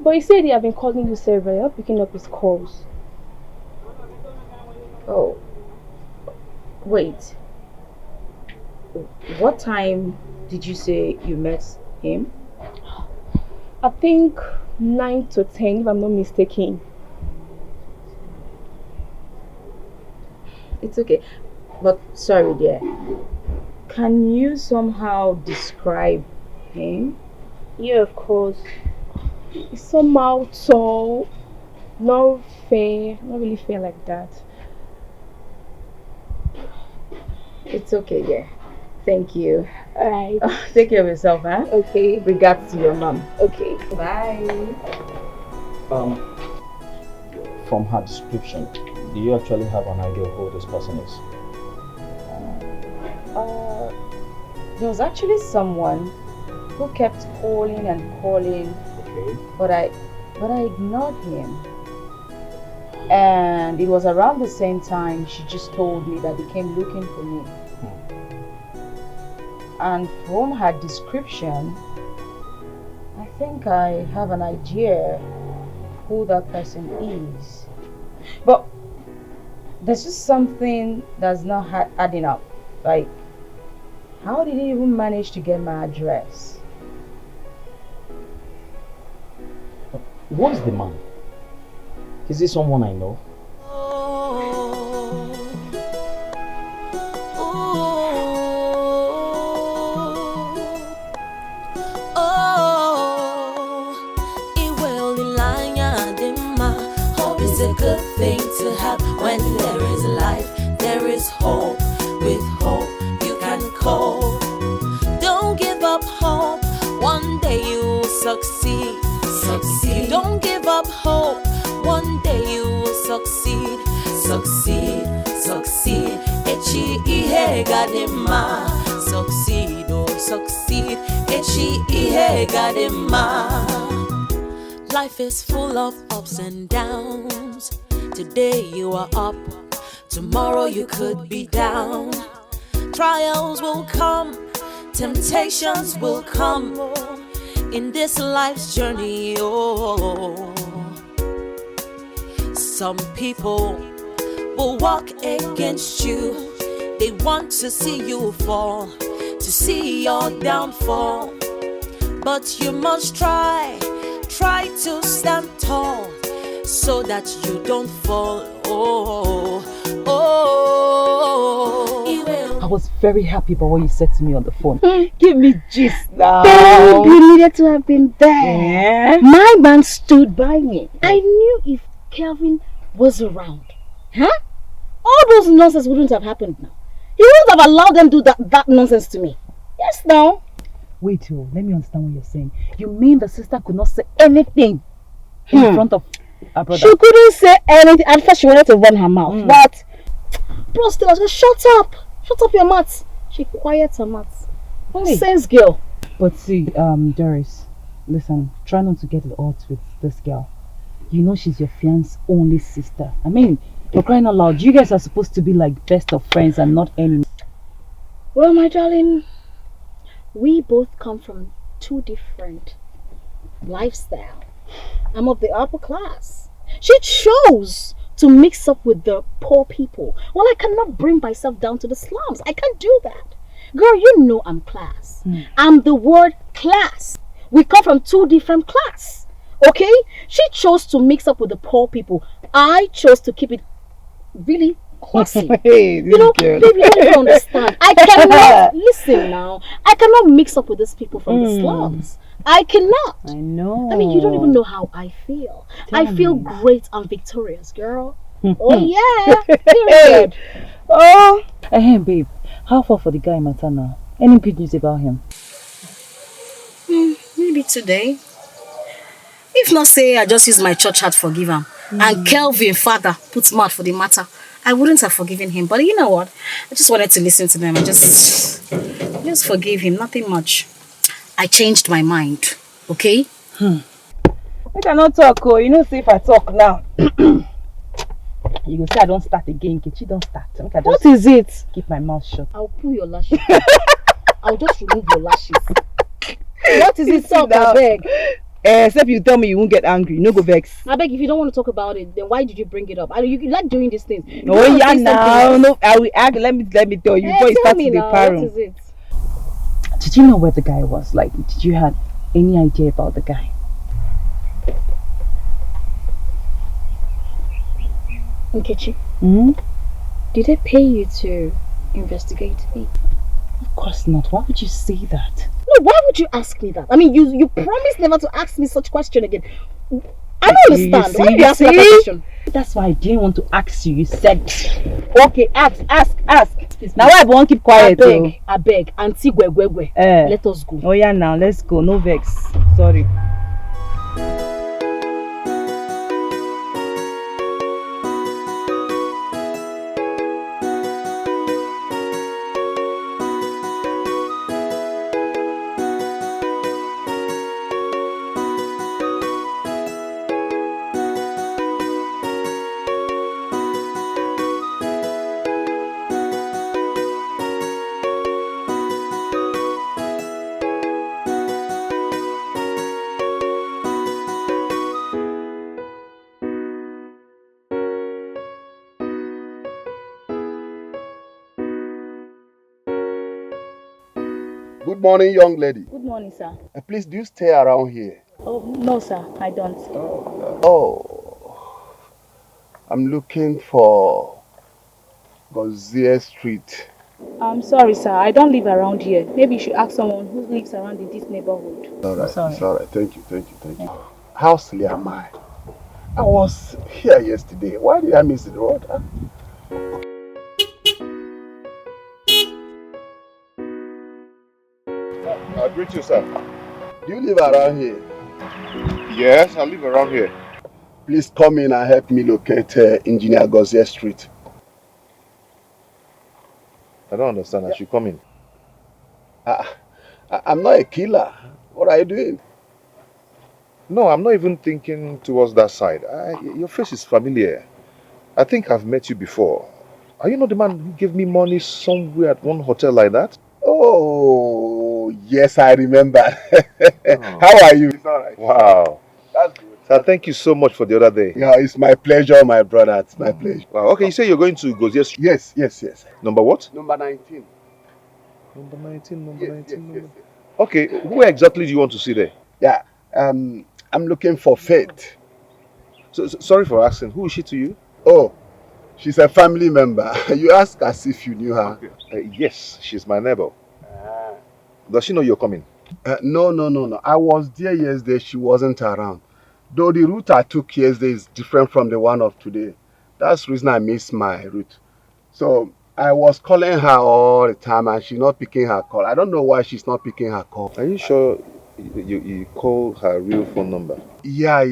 But he said he had been calling you several. You're not picking up his calls. Oh. Wait. What time did you say you met him? I think 9 to 10 if I'm not mistaken. It's okay. But sorry dear. Can you somehow describe him? Yeah, of course. He's somehow tall, not fair, not really fair like that. It's okay, yeah. Thank you. Alright. Take care of yourself, huh? Okay. Regards to your mom. Okay. Bye. From her description, do you actually have an idea of who this person is? There was actually someone who kept calling and calling, okay. but I ignored him. And it was around the same time she just told me that they came looking for me. And from her description, I think I have an idea who that person is. But there's just something that's not adding up. Like, how did he even manage to get my address? What is the man? Is he someone I know? Hope is a good thing to have when there is life, there is hope. With hope you can cope. Don't give up hope, one day you will succeed. Succeed. Don't give up hope, one day you will succeed. Succeed, succeed. Echi ihe gadema. Succeed, oh succeed. Echi ihe gadema. Life is full of ups and downs. Today you are up, tomorrow you could be down. Trials will come, temptations will come in this life's journey. Oh, some people will walk against you. They want to see you fall, to see your downfall. But you must try to stand tall so that you don't fall. I was very happy about what you said to me on the phone. Give me gist now. Babe, you needed to have been there. Yeah. My man stood by me. I knew if Kelvin was around, all those nonsense wouldn't have happened now. He wouldn't have allowed them to do that nonsense to me. Yes, now. Wait, let me understand what you're saying. You mean the sister could not say anything in front of her brother? She couldn't say anything. At first, she wanted to run her mouth. But, bro, still, I was like, shut up. Shut up your mouth. She quiet her mouth. Nonsense girl. But see, Doris, listen, try not to get at odds with this girl. You know she's your fiance's only sister. I mean, for crying out loud, you guys are supposed to be like best of friends and not enemies. Well, my darling, we both come from two different lifestyles. I'm of the upper class. She chose to mix up with the poor people. Well, I cannot bring myself down to the slums. I can't do that. Girl, you know I'm class. I'm the word class. We come from two different class. Okay? She chose to mix up with the poor people. I chose to keep it really classy. Hey, you know, baby, you don't even understand. I cannot, listen now, I cannot mix up with these people from the slums. I cannot. I know. I mean, you don't even know how I feel. I feel great and victorious, girl. Oh, yeah. Period. Oh. Hey, babe, how far for the guy matter now? Any good news about him? Maybe today. If not, say I just use my church heart to forgive him. And Kelvin, father, puts mouth for the matter. I wouldn't have forgiven him. But you know what? I just wanted to listen to them and just forgive him. Nothing much. I changed my mind. Okay? I cannot talk, oh. You know, see if I talk now. You go say I don't start again. Kichi don't start. What is it? Keep my mouth shut. I'll pull your lashes. I'll just remove your lashes. What is it, talk, I beg? Except you tell me you won't get angry. No go vex. I beg, if you don't want to talk about it, then why did you bring it up? You like doing these things. Oh yeah, now no. I will act. Let me tell you before you start to the parent. What is it? Did you know where the guy was? Like, did you have any idea about the guy? Nkechi, did they pay you to investigate me? Of course not. Why would you say that? No, why would you ask me that? I mean, you promised never to ask me such question again. I don't understand. Why did you ask me that question? That's why I didn't want to ask you. You said, okay, ask. Now I won't keep quiet. I beg. Auntie Gwegwegwe, let us go. Oh yeah, now let's go. No vex. Sorry. Good morning, young lady. Good morning, sir. Please, do you stay around here? Oh, no, sir, I don't. I'm looking for Gozier Street. I'm sorry, sir. I don't live around here. Maybe you should ask someone who lives around in this neighborhood. All right, it's all right. Thank you. How silly am I? I was here yesterday. Why did I miss the road? Huh? I greet you, sir. Do you live around here? Yes, I live around here. Please come in and help me locate Engineer Gozier Street. I don't understand. I should come in. I'm not a killer. What are you doing? No, I'm not even thinking towards that side. Your face is familiar. I think I've met you before. Are you not the man who gave me money somewhere at one hotel like that? Oh, yes, I remember. How are you? It's all right. Wow. That's good. Sir, thank you so much for the other day. Yeah, it's my pleasure, my brother. It's my pleasure. Wow. Okay, you say you're going to Gozier Street? Yes. Number what? Number 19. Number 19. Yes. Okay, who exactly do you want to see there? Yeah, I'm looking for Faith. Sorry for asking. Who is she to you? Oh, She's a family member. You ask as if you knew her. Yes, she's my neighbor. Does she know you're coming? No. I was there yesterday. She wasn't around. Though the route I took yesterday is different from the one of today. That's the reason I missed my route. So I was calling her all the time and she's not picking her call. I don't know why she's not picking her call. Are you sure you call her real phone number? Yeah.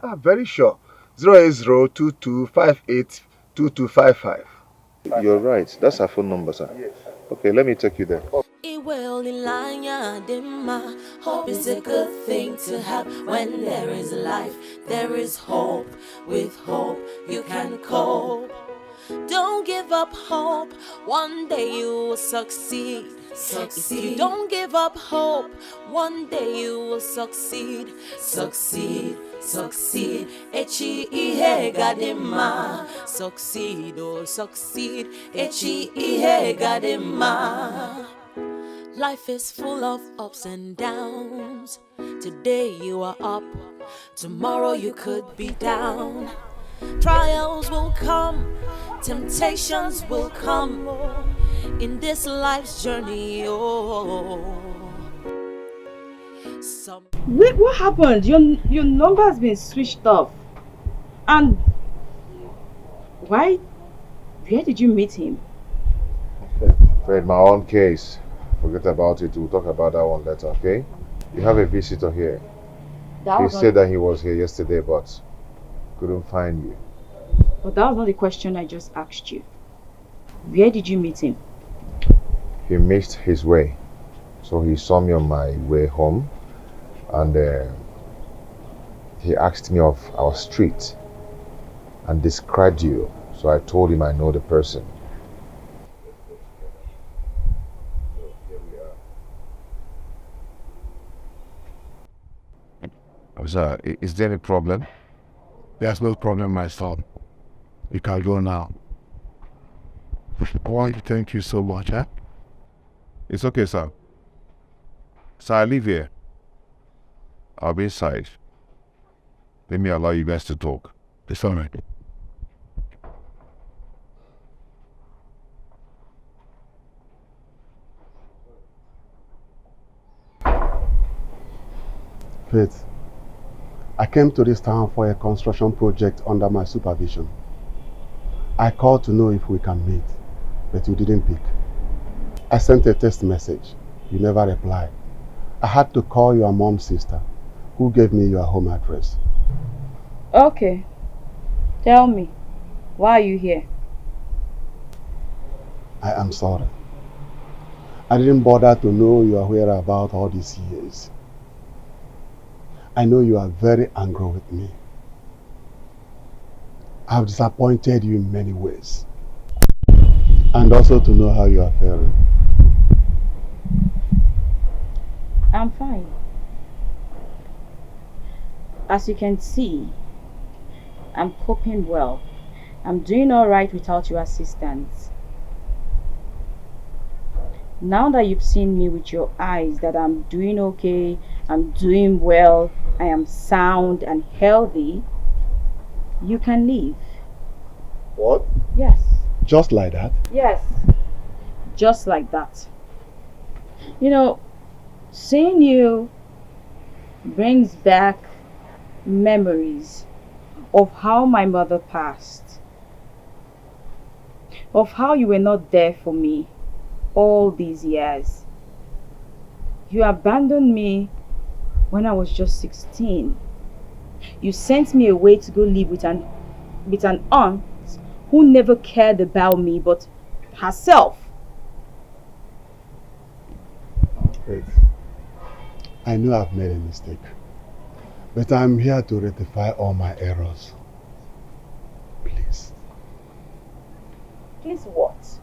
I'm very sure. 08022582255. You're right. That's her phone number, sir. Yes. Okay, let me take you there. Hope is a good thing to have. When there is life, there is hope. With hope, you can cope. Don't give up hope. One day you will succeed. If you don't give up hope, one day you will succeed. Succeed. Echi ihe gadema. Succeed, oh succeed. Echi ihe gadema. Life is full of ups and downs. Today you are up, tomorrow you could be down. Trials will come, temptations will come in this life's journey. Wait, what happened? Your number has been switched off. And where did you meet him? Fred, my own case. Forget about it. We'll talk about that one later, okay? You have a visitor here. He said that he was here yesterday, but couldn't find you. But that was not the question I just asked you. Where did you meet him? He missed his way. So he saw me on my way home and he asked me of our street and described you. So I told him I know the person. Sir, is there any problem? There's no problem, my son. You can go now. I want to thank you so much, eh? It's okay, sir. Sir, I live here. I'll be inside. Let me allow you guys to talk. It's all right. Faith, I came to this town for a construction project under my supervision. I called to know if we can meet, but you didn't pick. I sent a text message. You never replied. I had to call your mom's sister, who gave me your home address. Okay. Tell me, why are you here? I am sorry. I didn't bother to know your whereabouts all these years. I know you are very angry with me. I have disappointed you in many ways. And also to know how you are faring. I'm fine. As you can see, I'm coping well. I'm doing alright without your assistance. Now that you've seen me with your eyes that I'm doing okay, I'm doing well, I am sound and healthy, you can leave. What? Yes. Just like that? Yes. Just like that. You know, seeing you brings back memories of how my mother passed. Of how you were not there for me all these years. You abandoned me when I was just 16. You sent me away to go live with an aunt who never cared about me but herself. Faith, I know I've made a mistake, but I'm here to rectify all my errors. Please. Please what?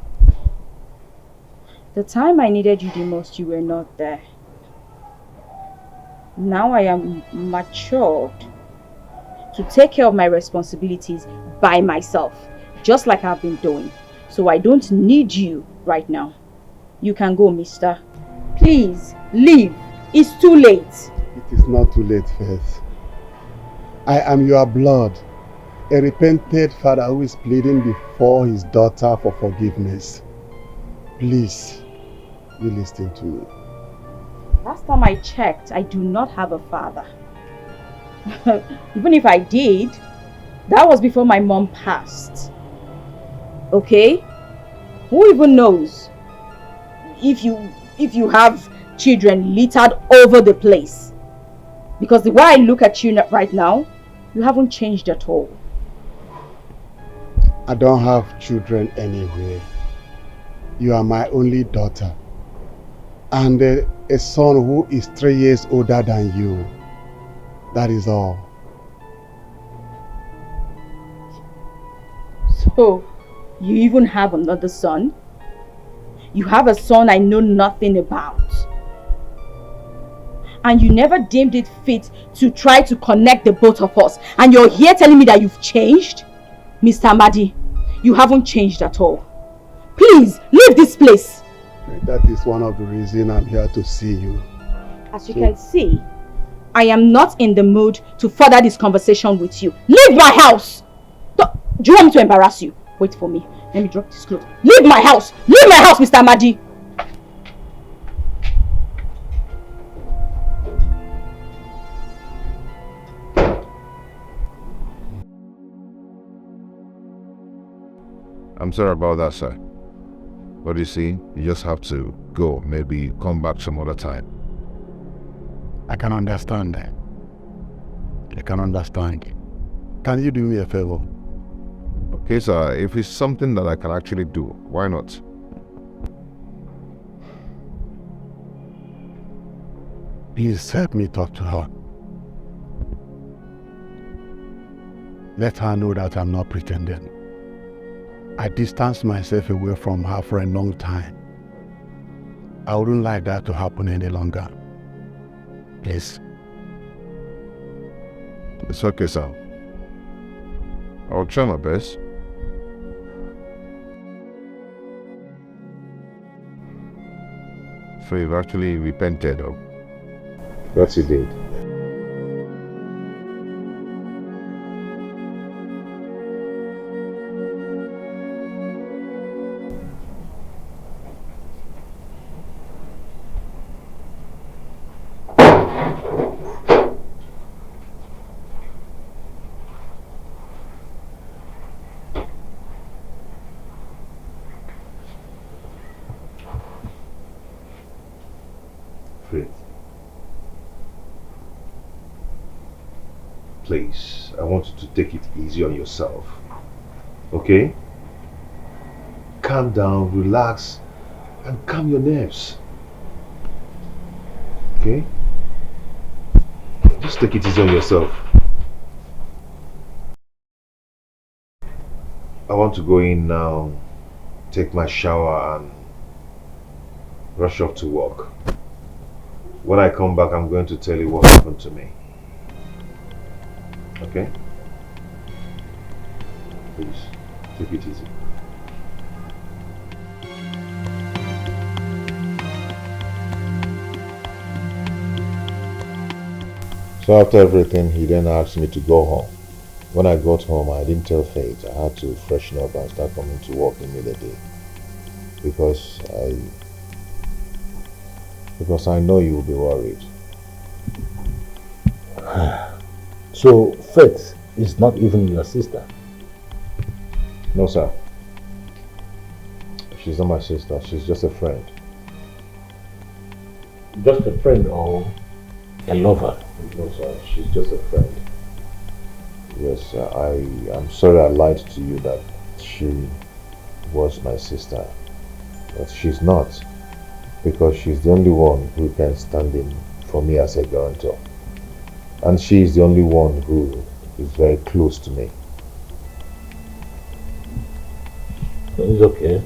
The time I needed you the most, you were not there. Now I am matured to take care of my responsibilities by myself, just like I've been doing. So I don't need you right now. You can go, mister. Please, leave. It's too late. It is not too late, Faith. I am your blood. a repentant father who is pleading before his daughter for forgiveness. Please, you listen to me. Last time I checked, I do not have a father. Even if I did, that was before my mom passed. Okay? Who even knows if you have children littered over the place? Because the way I look at you right now, you haven't changed at all. I don't have children anyway. You are my only daughter. And a son who is 3 years older than you. That is all. So, you even have another son? You have a son I know nothing about. And you never deemed it fit to try to connect the both of us. And you're here telling me that you've changed? Mr. Amadi, you haven't changed at all. Please, leave this place. That is one of the reasons I'm here to see you. As you can see, I am not in the mood to further this conversation with you. Leave my house! Do you want me to embarrass you? Wait for me. Let me drop this clothes. Leave my house! Leave my house, Mr. Amadi! I'm sorry about that, sir. But you see, you just have to go. Maybe come back some other time. I can understand that. I can understand. Can you do me a favor? Okay, sir. If it's something that I can actually do, why not? Please help me talk to her. Let her know that I'm not pretending. I distanced myself away from her for a long time. I wouldn't like that to happen any longer. Please. It's okay, sir. I'll try my best. So you've actually repented of what you did? Please, I want you to take it easy on yourself. Okay? Calm down, relax, and calm your nerves. Okay? Just take it easy on yourself. I want to go in now, take my shower and rush off to work. When I come back, I'm going to tell you what happened to me. Okay? Please, take it easy. So after everything, he then asked me to go home. When I got home, I didn't tell Faith. I had to freshen up and start coming to work immediately. Because I know you will be worried. So Faith is not even your sister? No, sir. She's not my sister. She's just a friend. Just a friend or a lover? No, sir. She's just a friend. Yes, I'm sorry I lied to you that she was my sister. But she's not. Because she's the only one who can stand in for me as a guarantor. And she is the only one who is very close to me. It's okay.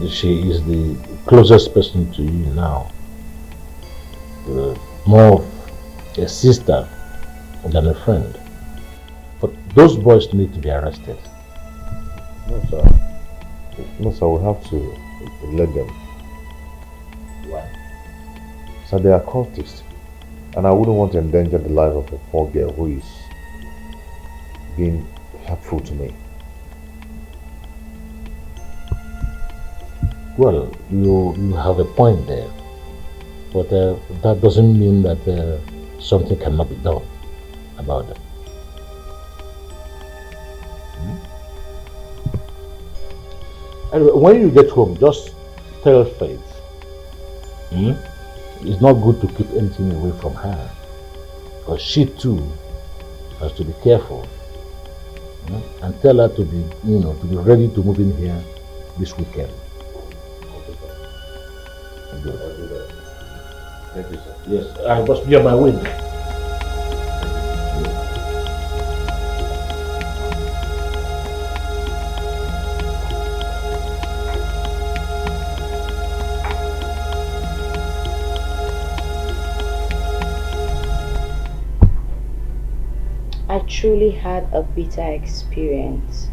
She is the closest person to you now. More of a sister than a friend. But those boys need to be arrested. No, sir. No, sir. We have to let them. Why? Sir, they are cultists. And I wouldn't want to endanger the life of a poor girl who is been helpful to me. Well, you have a point there, but that doesn't mean that something cannot be done about it. Anyway, when you get home, just tell Faith. It's not good to keep anything away from her, because she too has to be careful. And tell her to be, to be ready to move in here this weekend. Good. Thank you, sir. Yes, I must be on my way now. I truly had a bitter experience.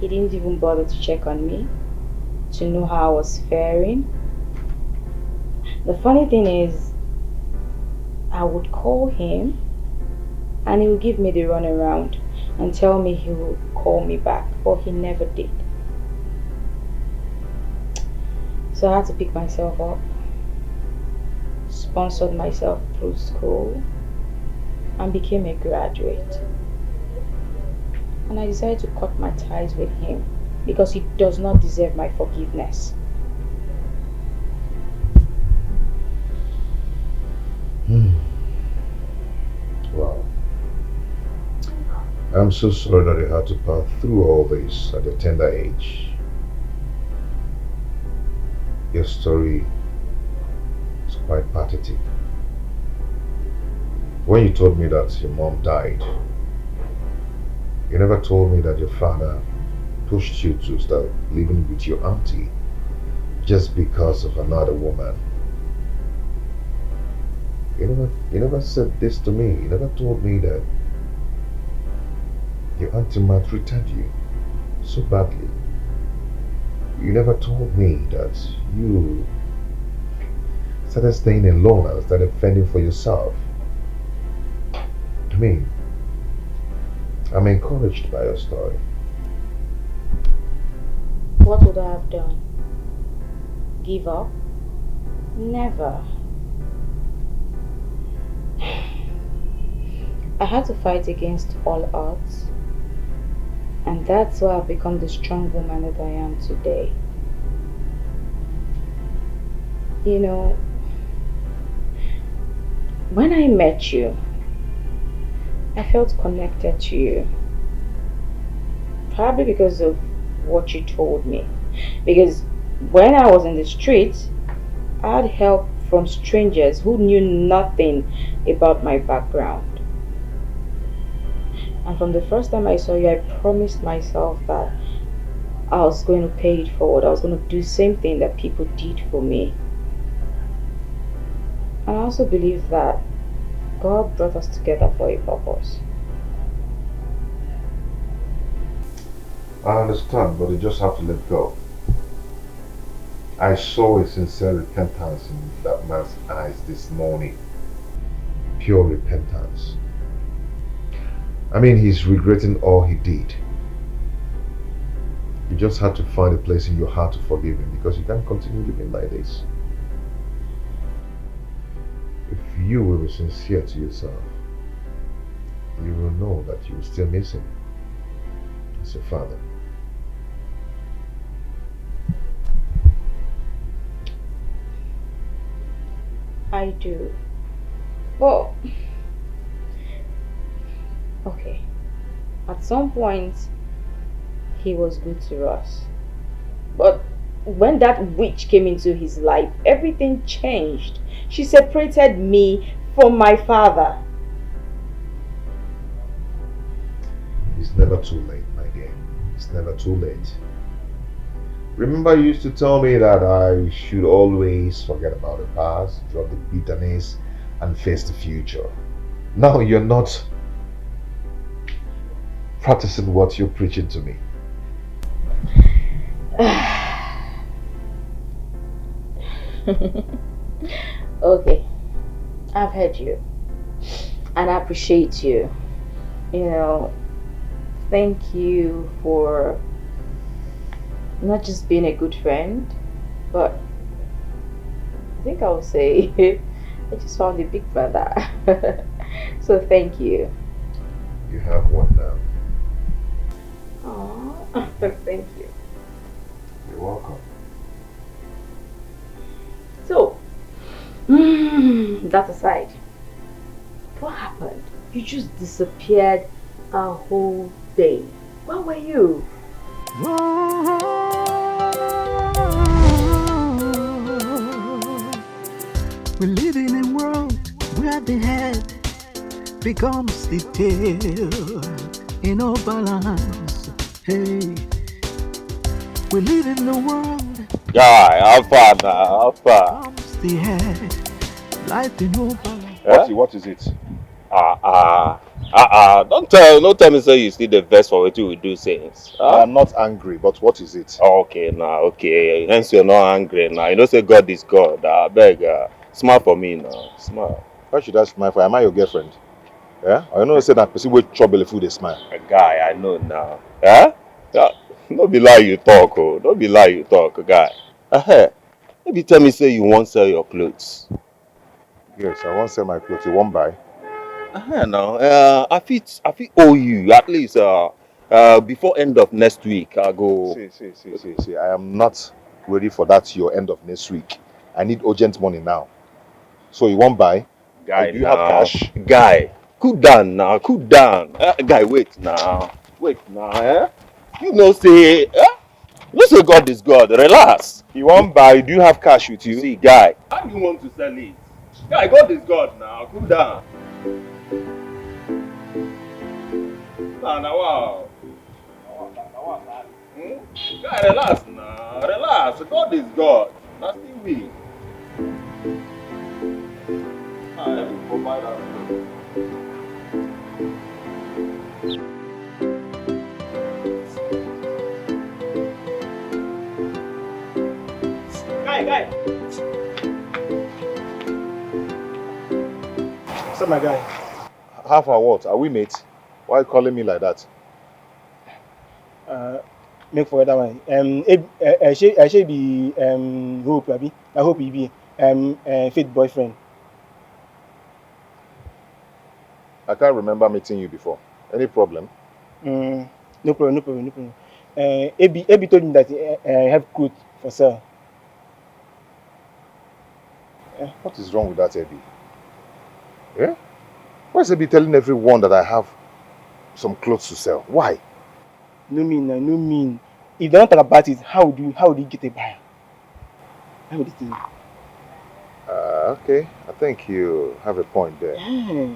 He didn't even bother to check on me, to know how I was faring. The funny thing is, I would call him and he would give me the runaround and tell me he would call me back, but he never did. So I had to pick myself up, sponsored myself through school, and became a graduate. And I decided to cut my ties with him because he does not deserve my forgiveness. Wow. I'm so sorry that you had to pass through all this at a tender age. Your story is quite pathetic. When you told me that your mom died, you never told me that your father pushed you to start living with your auntie just because of another woman. You never said this to me. You never told me that your auntie maltreated you so badly. You never told me that you started staying alone and started fending for yourself. I mean, I'm encouraged by your story. What would I have done? Give up? Never. I had to fight against all odds, and that's why I've become the strong woman that I am today. You know, when I met you, I felt connected to you. Probably because of what you told me. Because when I was in the streets, I had help from strangers who knew nothing about my background. And from the first time I saw you, I promised myself that I was going to pay it forward. I was going to do the same thing that people did for me. And I also believe that God brought us together for a purpose. I understand, but you just have to let go. I saw a sincere repentance in that man's eyes this morning. Pure repentance. I mean, he's regretting all he did. You just had to find a place in your heart to forgive him, because you can't continue living like this. If you will be sincere to yourself, you will know that you will still miss him as your father. I do. Well, okay. At some point, he was good to us. But when that witch came into his life, everything changed. She separated me from my father. It's never too late, my dear. It's never too late. Remember, you used to tell me that I should always forget about the past, drop the bitterness, and face the future. Now you're not practicing what you're preaching to me. Okay, I've heard you, and I appreciate you. you know, thank you for not just being a good friend, but I think I would say I just found a big brother. So thank you. You have one now. Aww, thank you. You're welcome. So, that aside, what happened? You just disappeared a whole day. Where were you? We live in a world where the head becomes the tail in no balance. Hey, we live in the world. Guy, how far now? How far? Becomes the head, life in no balance. What is it? Don't tell me say you still the best for what we do things. I'm not angry, but what is it? Okay, now, okay. Hence you're not angry now. You know say God is God. I beg, smile for me now. Smile. Why should I smile for? Am I your girlfriend? Yeah? I know say that person will trouble if they smile. Guy, I know now. Yeah? Don't be lie you talk, oh. Don't be lie you talk, guy. Maybe tell me say you won't sell your clothes. Yes, I won't sell my clothes. You won't buy? No. I fit owe you at least before end of next week. I go. See. I am not ready for that your end of next week. I need urgent money now. So you won't buy? Guy, do you have cash? Guy, cool down now. Cool down. Guy, wait now. You know say, you say God is God. Relax. You won't buy? Do you have cash with you? See, guy. How do you want to sell it? Guy, God is God now. Cool down. Wow. Guy, relax now. Relax. God is God. That's the way. Let me provide that. Guy. What's up, my guy? Half or what? Are we mates? Why are you calling me like that? Make for that one. I should be Hope, Abi. I hope he be fit boyfriend. I can't remember meeting you before. Any problem? No problem. Abi told me that I have clothes for sale. What is wrong with that, Ebi? Yeah? Why is Ebi telling everyone that I have some clothes to sell? Why? No mean. If they don't talk about it, how do you get a buyer? How would it do? Okay. I think you have a point there. Yeah.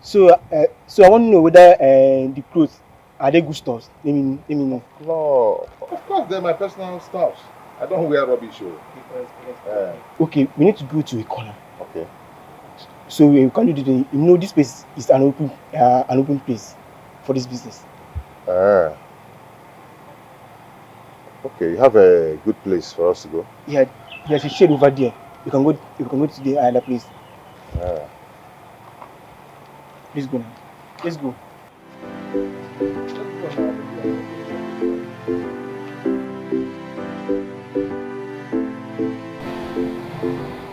So I want to know whether the clothes are they good stores? Let me know. No, of course they're my personal stuff. I don't wear rubbish. Okay, we need to go to a corner. Okay. So we can do the. You know, this place is an open place for this business. Okay, you have a good place for us to go. Yeah, there's a shade over there. We can go to the other place. Let's go now. Let's go.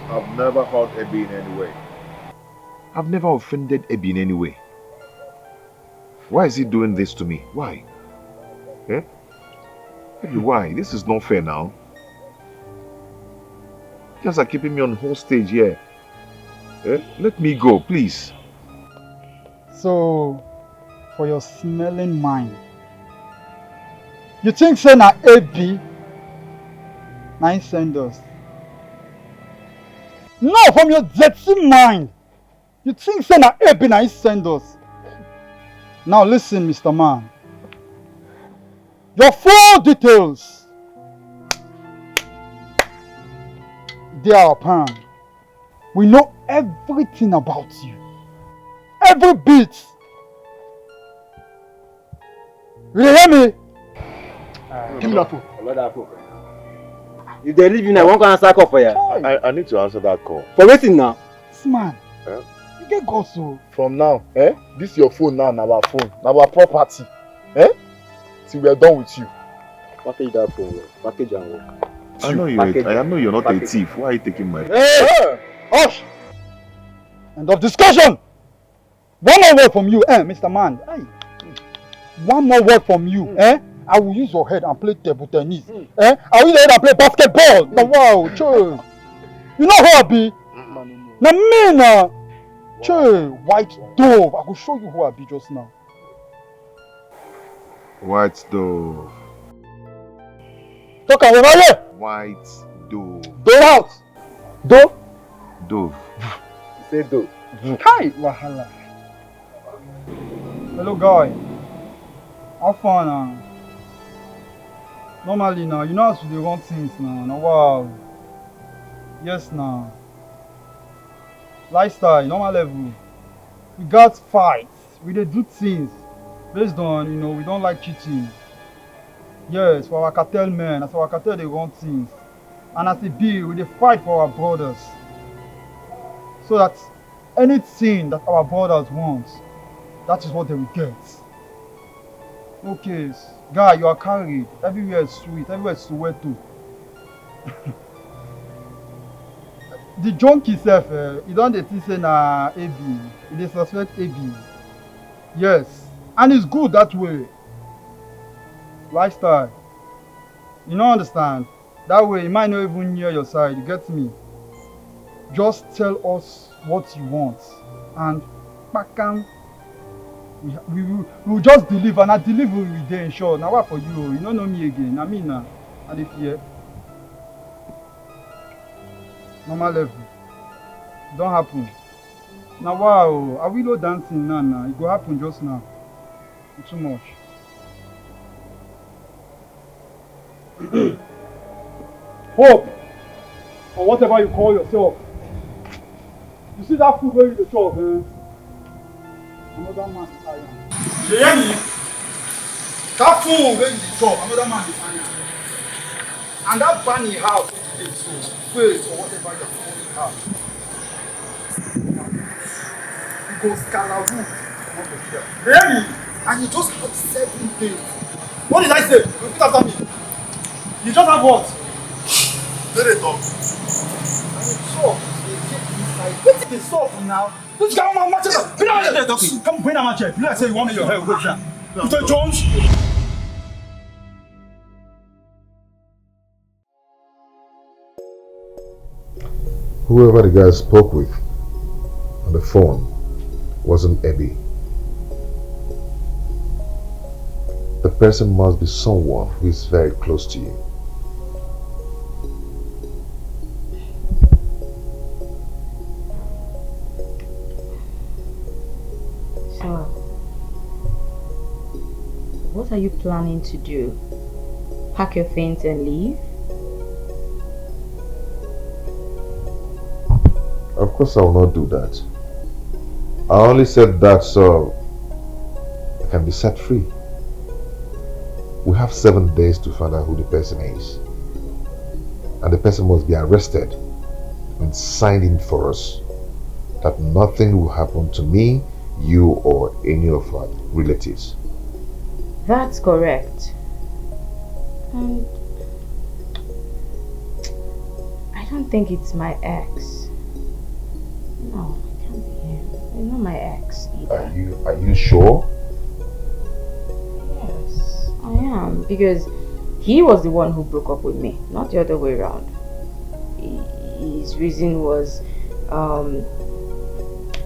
I've never hurt Ebi in any way. I've never offended Ebi in any way. Why is he doing this to me? Why? Ebi, why? This is not fair now. You guys are keeping me on hostage here. Let me go, please. So, for your smelling mind, you think say na AB na send us? No, from your dirty mind, you think say na AB na send us? Now listen, Mr. Man. Your full details, they are apparent. We know everything about you. Every bit. You hear me? Give me that phone. If they leave you now, one can answer call for you. I need to answer that call. For waiting now. This man. You get God so. From now, this your phone now, na our phone, na our property. Till we are done with you. Package that phone well. Package and well. I know you're not a thief. Why are you taking my phone? Hey! Hush! End of discussion! One more word from you, Mr. Man. Hey. One more word from you, I will use your head and play table tennis. I will use your head and play basketball. Now, wow, choy. You know who I be? Now me now. Choy, white dove. I will show you who I be just now. White dove. Talk away, man. White dove. Do out. Do. Dove. Say do. Hi, wahala. Hello, guy. How far now? Normally now, you know how to do run things now. Now wow. Yes now. Lifestyle, normal level. We got fights. We dey do things based on, we don't like cheating. Yes, for our cartel men, as our cartel they run things. And as a be, we dey fight for our brothers. So that anything that our brothers want, that is what they will get. Okay, guy, you are carried. Everywhere is sweet, everywhere is Soweto. The junkie self, you don't think say na AB. You dey suspect AB. Yes, and it's good that way. Lifestyle. You don't understand. That way, you might not even near your side. You get me? Just tell us what you want, and pakam. We will just deliver. Now delivery we dey ensure. Now what for you? You don't know me again. I mean now. And if here. Normal level. Don't happen. Now wow. Are we not dancing now? It go happen just now. It's too much. Hope. Or whatever you call yourself. You see that food where you dey chop, Another man is tired. You hear me? That food where you dey chop, another man is tired. And that bunny house wey you dey so, wait, or whatever you are calling house. You go Scalawood, not to share. You hear me? And you just have 7 days. What did I say? Repeat after me. You just have what? Let it talk. And you chop, you get inside. Wetin dey sup now? This guy want my match. Bring that match. Come bring that match. You like say you want me your hair go down. You say Jones? Whoever the guy spoke with on the phone wasn't Eddie. The person must be someone who is very close to you. So, what are you planning to do? Pack your things and leave? Of course I will not do that. I only said that so I can be set free. We have 7 days to find out who the person is. And the person must be arrested and signed in for us that nothing will happen to me, you, or any of our relatives. That's correct. And I don't think it's my ex. No, it can't be him. It's not my ex either. Are you sure? Yes, I am, because he was the one who broke up with me, not the other way around. His reason was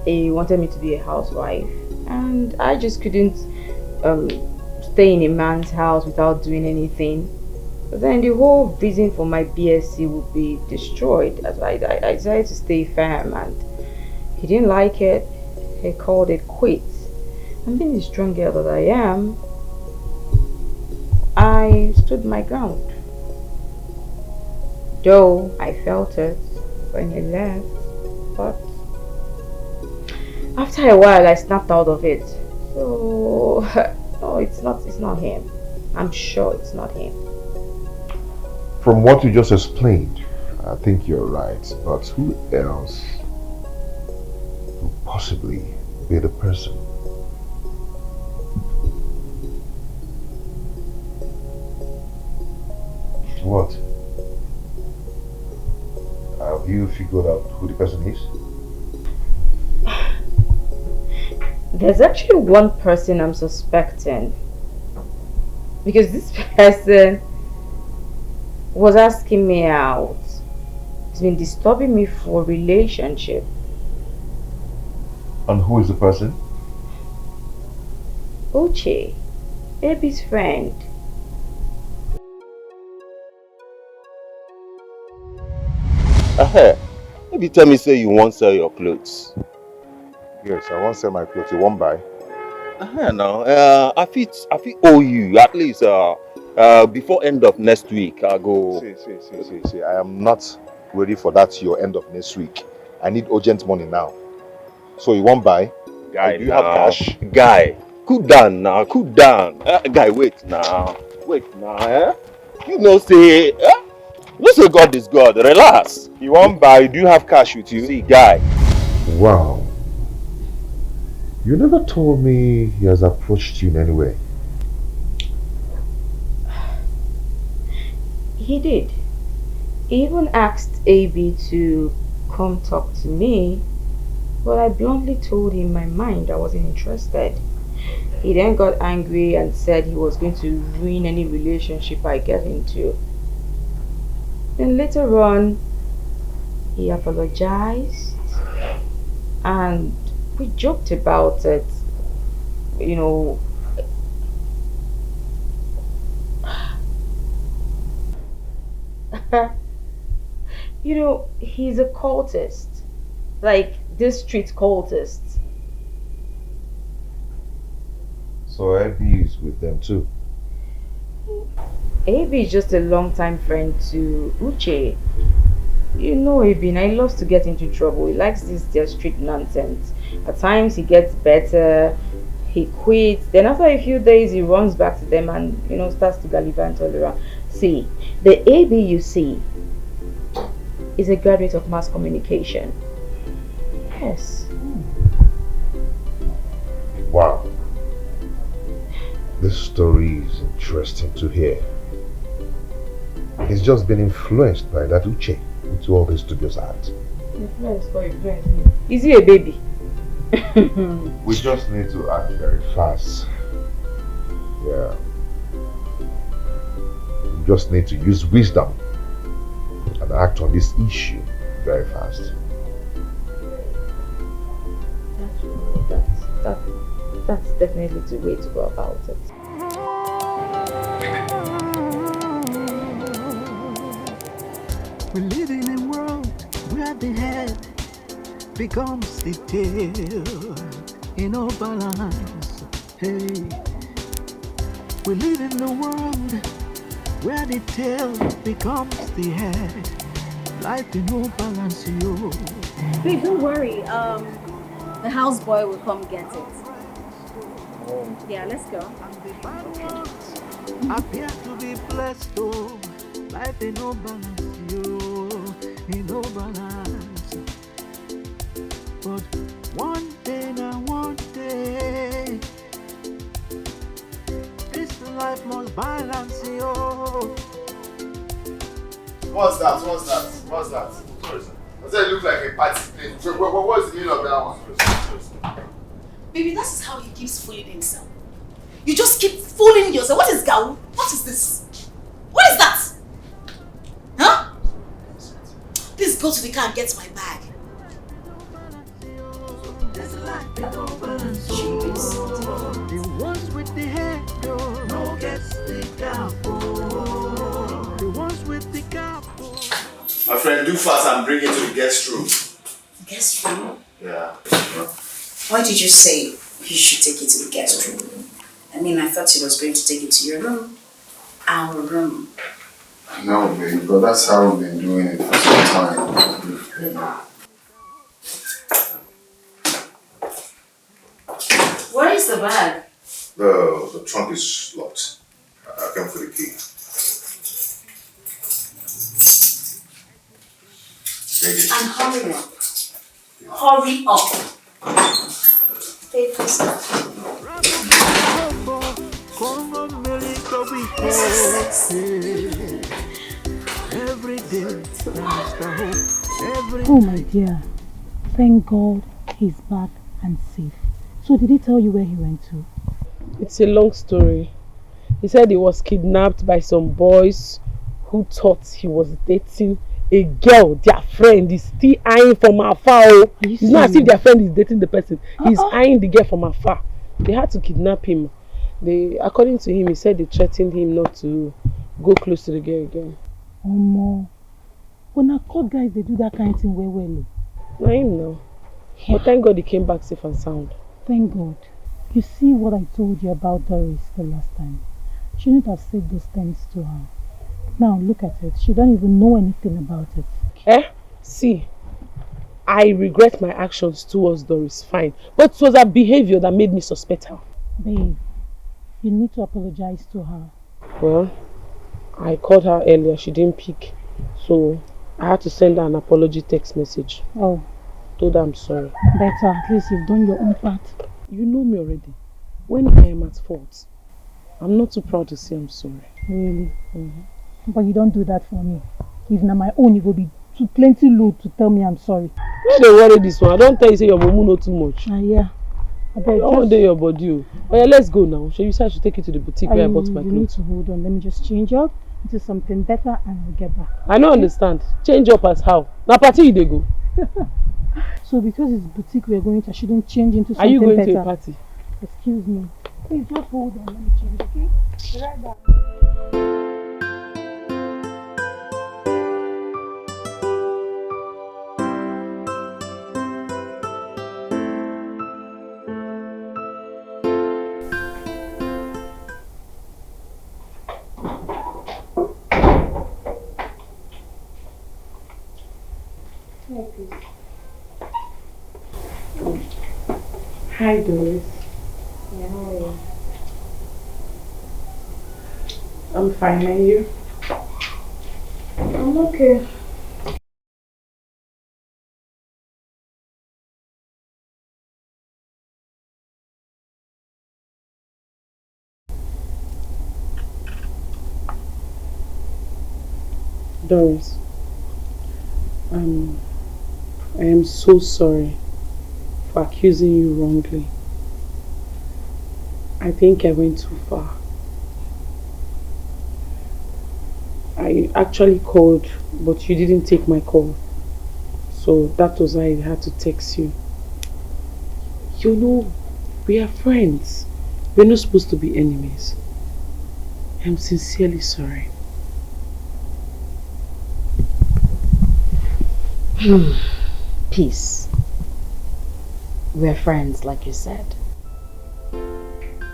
he wanted me to be a housewife, and I just couldn't stay in a man's house without doing anything. But then the whole reason for my BSc would be destroyed. As I decided to stay firm, and he didn't like it. He called it quits. And being the strong girl that I am, I stood my ground. Though I felt it when he left, but after a while I snapped out of it. So no, it's not him. I'm sure it's not him. From what you just explained, I think you're right. But who else would possibly be the person? What? Have you figured out who the person is? There's actually one person I'm suspecting. Because this person was asking me out. He's been disturbing me for a relationship. And who is the person? Uche, baby's friend. Maybe tell me say you won't sell your clothes. Yes, I won't sell my clothes. You won't buy. Now, I fit owe you at least before end of next week. I go. See. I am not ready for that. Your end of next week. I need urgent money now. So you won't buy? Guy, do you have cash? Guy, cool down now. Cool down. Guy, wait now. You know say. You say God is God. Relax. You won't buy? Do you have cash with you? See, guy. Wow. You never told me he has approached you in any way. He did. He even asked AB to come talk to me, but I bluntly told him my mind I wasn't interested. He then got angry and said he was going to ruin any relationship I get into. Then later on, he apologized and we joked about it, you know. You know, he's a cultist, like this street cultist. So AB is with them too. AB is just a long-time friend to Uche. You know AB, and he loves to get into trouble. He likes their street nonsense. At times he gets better, he quits, then after a few days he runs back to them and, you know, starts to gallivant all around. See, the AB you see is a graduate of mass communication. Yes. Wow. This story is interesting to hear. He's just been influenced by that Uche into all this dubious art. Influence for influence. Is he a baby? We just need to act very fast. Yeah. We just need to use wisdom and act on this issue very fast. That's definitely the way to go about it. We live in a world where the head becomes the tail in no balance. Hey, we live in a world where the tail becomes the head. Life in no balance, yo. Babe, don't worry. The houseboy will come get it. Yeah, let's go. Appear to be blessed, oh. Life in no balance, yo. In no balance. But one day, this life must balance, yo. What's that? Does that look like a party place? What's the meaning of that one? Baby, that is how he keeps fooling himself. You just keep fooling yourself. What is Gao? What is this? What is that? Huh? Please go to the car and get my bag. The ones with the head, no gets the cap. The ones with the cap. My friend, do fast and bring it to the guest room. Guest room? Yeah. Why did you say you should take it to the guest room? I mean, I thought you was going to take it to your room. Our room. No, babe, but that's how we've been doing it for some time. Where is the bag? The trunk is locked. I came for the key. And hurry up. Hurry up. Oh my dear, thank God he's back and safe. So did he tell you where he went to? It's a long story. He said he was kidnapped by some boys who thought he was dating a girl. Their friend is still eyeing from afar. It's not as if their friend is dating the person. He's eyeing the girl from afar. They had to kidnap him. According to him, he said they threatened him not to go close to the girl again. Omo. When I caught guys, they do that kind of thing well. I know. But thank God he came back safe and sound. Thank God. You see what I told you about Doris the last time? Shouldn't have said those things to her. Now look at it. She don't even know anything about it. See, I regret my actions towards Doris, fine. But it was her behavior that made me suspect her. Babe, you need to apologize to her. Well, I called her earlier. She didn't pick. So I had to send her an apology text message. Oh. Told her I'm sorry. Better. At least you've done your own part. You know me already. When I am at fault, I'm not too proud to say I'm sorry. Really? But you don't do that for me. If na my own, you will be too plenty load to tell me I'm sorry. Why they worry this one? I don't tell you say your mumu know too much. Yeah. I beg, don't do your body. Oh yeah, let's go now. Shall you say I should take you to the boutique where I bought my You need clothes? to hold on. Let me just change up into something better and I'll get back. I don't understand. Change up as how? Now party you dey go. So because it's boutique we're going to, I shouldn't change into something better. Are you going to a party? Excuse me. Please just hold on. Let me change, okay? Be right back. Hi Doris. Yeah, how are you? I'm fine, and you? I'm okay. Doris, I am so sorry for accusing you wrongly. I think I went too far. I actually called, but you didn't take my call. So that was why I had to text you. You know, we are friends. We're not supposed to be enemies. I'm sincerely sorry. Peace. We're friends, like you said.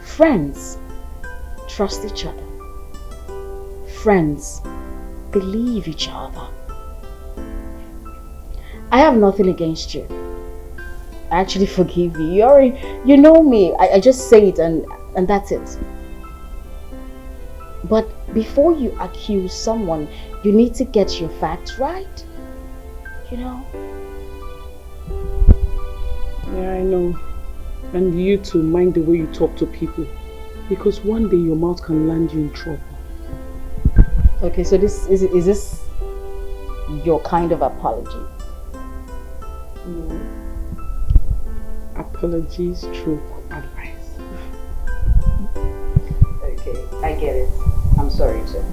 Friends trust each other. Friends believe each other. I have nothing against you. I actually forgive you. You know me. I just say it and that's it. But before you accuse someone, you need to get your facts right. You know? Yeah, I know. And you too, mind the way you talk to people. Because one day your mouth can land you in trouble. Okay, so is this your kind of apology? No. Apologies, stroke, advice. Okay, I get it. I'm sorry too.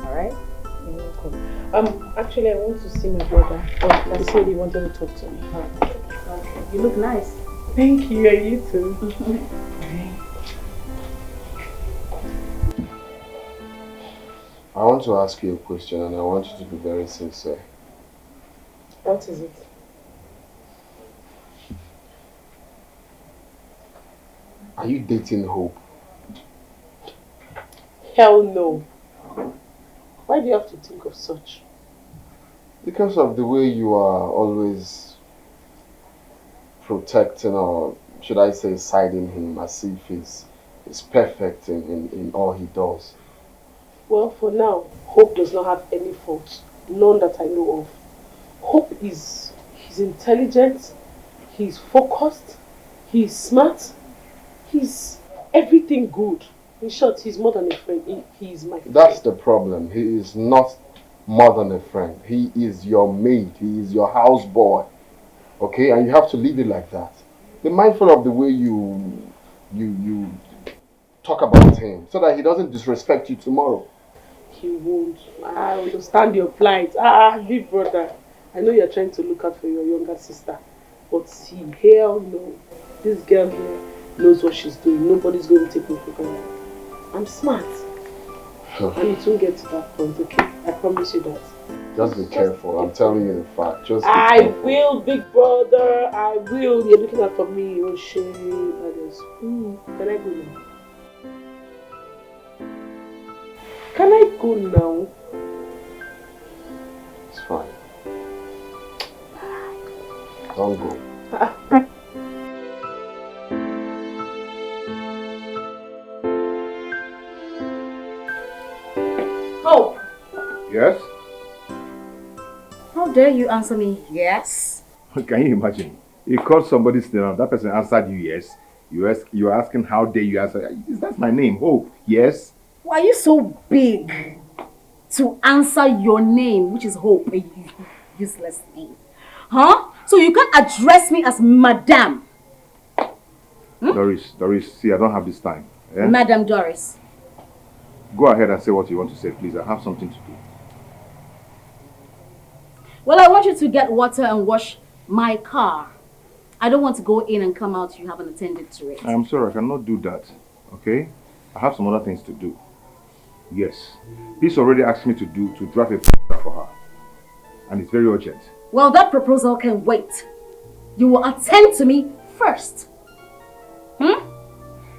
Alright? You're welcome. Actually I want to see my brother. He said he wanted to talk to me. Okay. You look nice. Thank you, and you too. I want to ask you a question and I want you to be very sincere. What is it? Are you dating Hope? Hell no. Why do you have to think of such? Because of the way you are always protecting, or should I say siding him as if he's perfect in all he does. Well, for now, Hope does not have any faults. None that I know of. Hope he's intelligent, He's focused, he's smart, he's everything good. In short, he's more than a friend. He is my friend. That's the problem. He is not more than a friend. He is your mate. He is your houseboy. Okay? And you have to leave it like that. Be mindful of the way you talk about him so that he doesn't disrespect you tomorrow. He won't. I understand your plight. Big brother. I know you're trying to look out for your younger sister. But see, hell no. This girl here knows what she's doing. Nobody's going to take me for granted. I'm smart. And it won't get to that point, okay? I promise you that. Just be careful. I'm telling you the fact. Just be I careful. will, big brother. I will. You're looking out for me. Oh, shit. Can I go now? Can I go now? It's fine. Don't go. Hope, Yes? how dare you answer me yes? Can you imagine? You called somebody's name, that person answered you yes. You're asking how dare you answer. That's my name, Hope. Yes? Why are you so big to answer your name, which is Hope, a useless name? Huh? So you can't address me as Madam. Doris, see, I don't have this time. Eh? Madam Doris. Go ahead and say what you want to say, please. I have something to do. Well, I want you to get water and wash my car. I don't want to go in and come out, you haven't attended to it. I'm sorry, I cannot do that. Okay? I have some other things to do. Yes. This already asked me to draft a proposal for her. And it's very urgent. Well, that proposal can wait. You will attend to me first.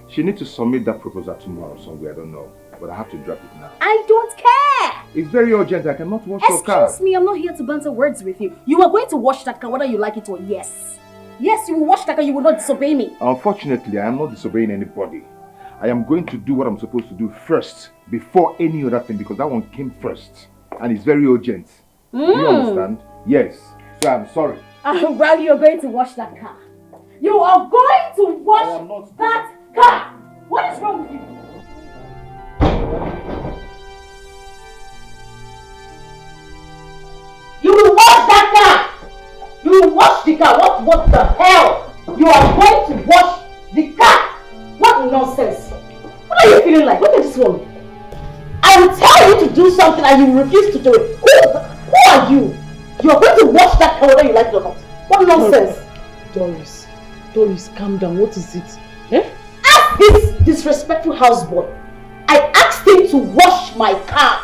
She needs to submit that proposal tomorrow somewhere, I don't know. But I have to draft it now. I don't care. It's very urgent, I cannot wash your car. Excuse me, I'm not here to banter words with you. You are going to wash that car whether you like it or yes. Yes, you will wash that car, you will not disobey me. Unfortunately, I am not disobeying anybody. I am going to do what I'm supposed to do first, before any other thing, because that one came first. And it's very urgent. Do you understand? Yes. So I'm sorry. Well, you're going to wash that car. You are going to wash that car. What is wrong with you? You will wash that car. You will wash the car. What the hell? You are going to wash the car. What nonsense. What are you feeling like? Look at this one. I will tell you to do something and you refuse to do it. Who are you? You are going to wash that car whether you like it or not. What nonsense. Doris, calm down. What is it? Eh? Ask this disrespectful houseboy. I asked him to wash my car.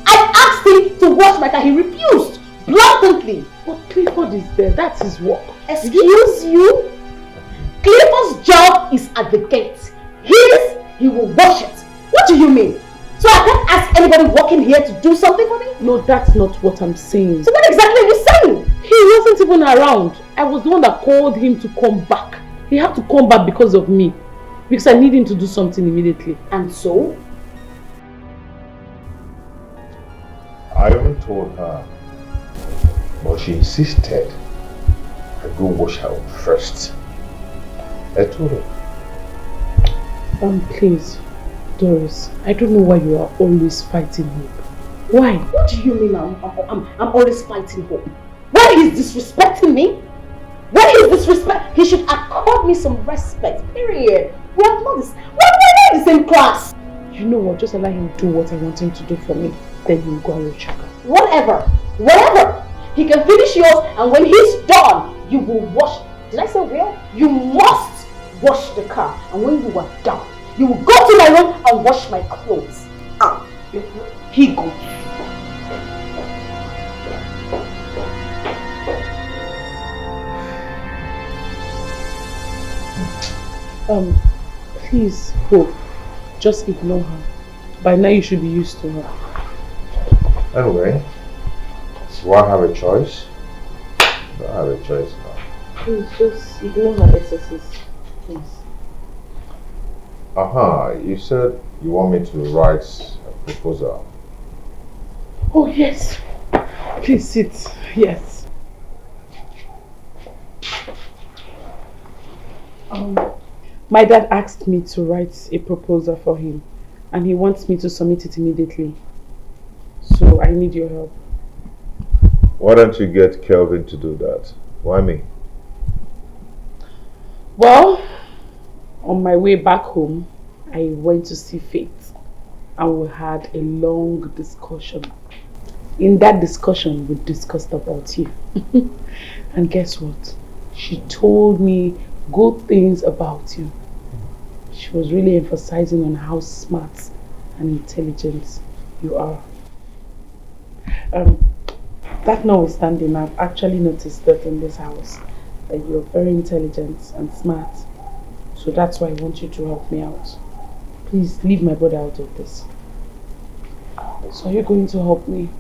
I asked him to wash my car. He refused. Blatantly. But Clifford is there. That's his work. Excuse you? Clifford's job is at the gate. He will wash it. What do you mean? So I can't ask anybody walking here to do something for me? No, that's not what I'm saying. So what exactly are you saying? He wasn't even around. I was the one that called him to come back. He had to come back because of me. Because I need him to do something immediately. And so? I even told her, but she insisted I go wash her own first. I told her. Please, Doris, I don't know why you are always fighting Hope. Why? What do you mean I'm always fighting Hope? When he's disrespecting me? When he's disrespect, he should accord me some respect, period. We are not in the same class. You know what, just allow him do what I want him to do for me. Then he'll go and check her. Whatever. He can finish yours and when he's done, you will wash. Did I say will? You must wash the car. And when you are done, you will go to my room and wash my clothes. He goes. Please, Hope, just ignore her. By now you should be used to her. Anyway, do I have a choice? Do I have a choice now? Please, just ignore her excesses. Please. You said you want me to write a proposal. Oh, yes. Please sit. Yes. My dad asked me to write a proposal for him and he wants me to submit it immediately. So I need your help. Why don't you get Kelvin to do that? Why me? Well, on my way back home, I went to see Faith and we had a long discussion. In that discussion, we discussed about you. And guess what? She told me good things about you. She was really emphasizing on how smart and intelligent you are. That notwithstanding, I've actually noticed that in this house that you're very intelligent and smart. So that's why I want you to help me out. Please leave my brother out of this. So are you going to help me?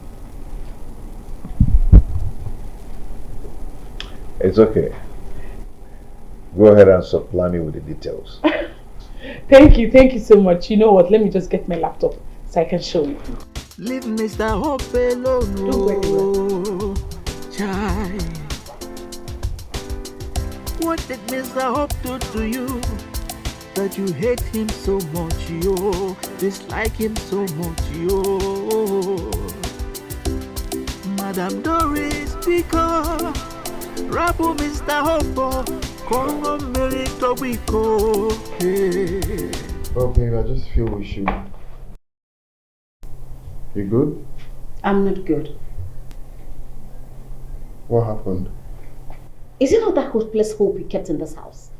It's okay. Go ahead and supply me with the details. Thank you so much. You know what? Let me just get my laptop so I can show you. Leave Mr. Hope alone. No, child. What did Mr. Hope do to you that you hate him so much, yo? Dislike him so much, yo? Madam Doris, because Rabu Mr. Hope, Congo Merito Wiko. Oh, babe, I just feel we should. You good? I'm not good. What happened? Is it not that hopeless hope you kept in this house?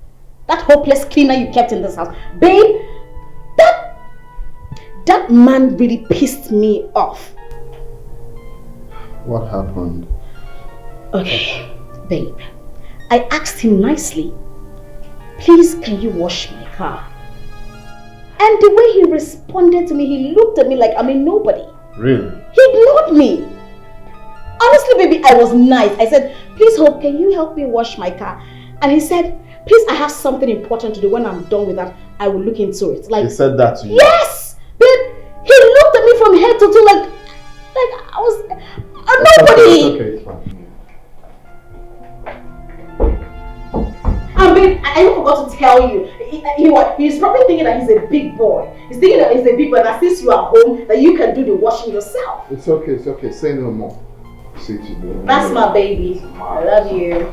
That hopeless cleaner you kept in this house? Babe, that man really pissed me off. What happened? Okay, babe. I asked him nicely, please can you wash my car? And the way he responded to me, he looked at me like I'm a nobody. Really? He ignored me. Honestly, baby, I was nice. I said, please Hope, can you help me wash my car? And he said, please, I have something important to do. When I'm done with that, I will look into it. Like, he said that to you? Yes! Babe, he looked at me from head to toe like I was a nobody. It's okay, it's fine. And babe, I even forgot to tell you, he's probably thinking that he's a big boy. He's thinking that he's a big boy, that since you are home, that you can do the washing yourself. It's okay, say no more. See to you. That's my baby. I love you.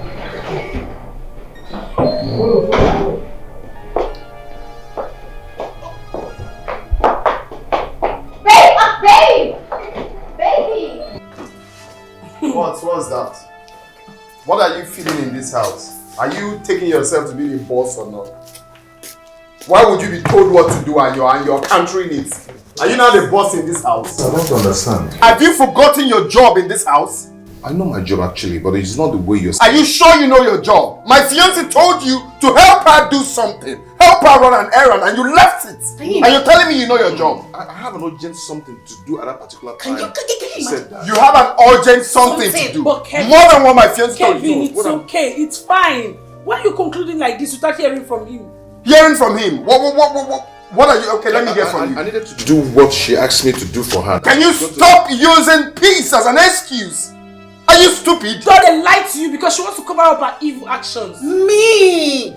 Babe! Baby! What's that? What are you feeling in this house? Are you taking yourself to be the boss or not? Why would you be told what to do and you're countering it? Are you not the boss in this house? I don't understand. Have you forgotten your job in this house? I know my job actually, but it's not the way you're saying. Are you sure you know your job? My fiancé told you to help her do something. Help her run an errand and you left it. And you're telling me you know your job. I have an urgent something to do at that particular time. She said that. You have an urgent something to do. But Kevin, more than what my fiancé told you. Kevin, it's okay. It's fine. Why are you concluding like this without hearing from him? Hearing from him? What are you? Okay, let me hear from you. I needed to do what she asked me to do for her. Can you stop using peace as an excuse? Are you stupid? God, they lied to you because she wants to cover up her evil actions. Me,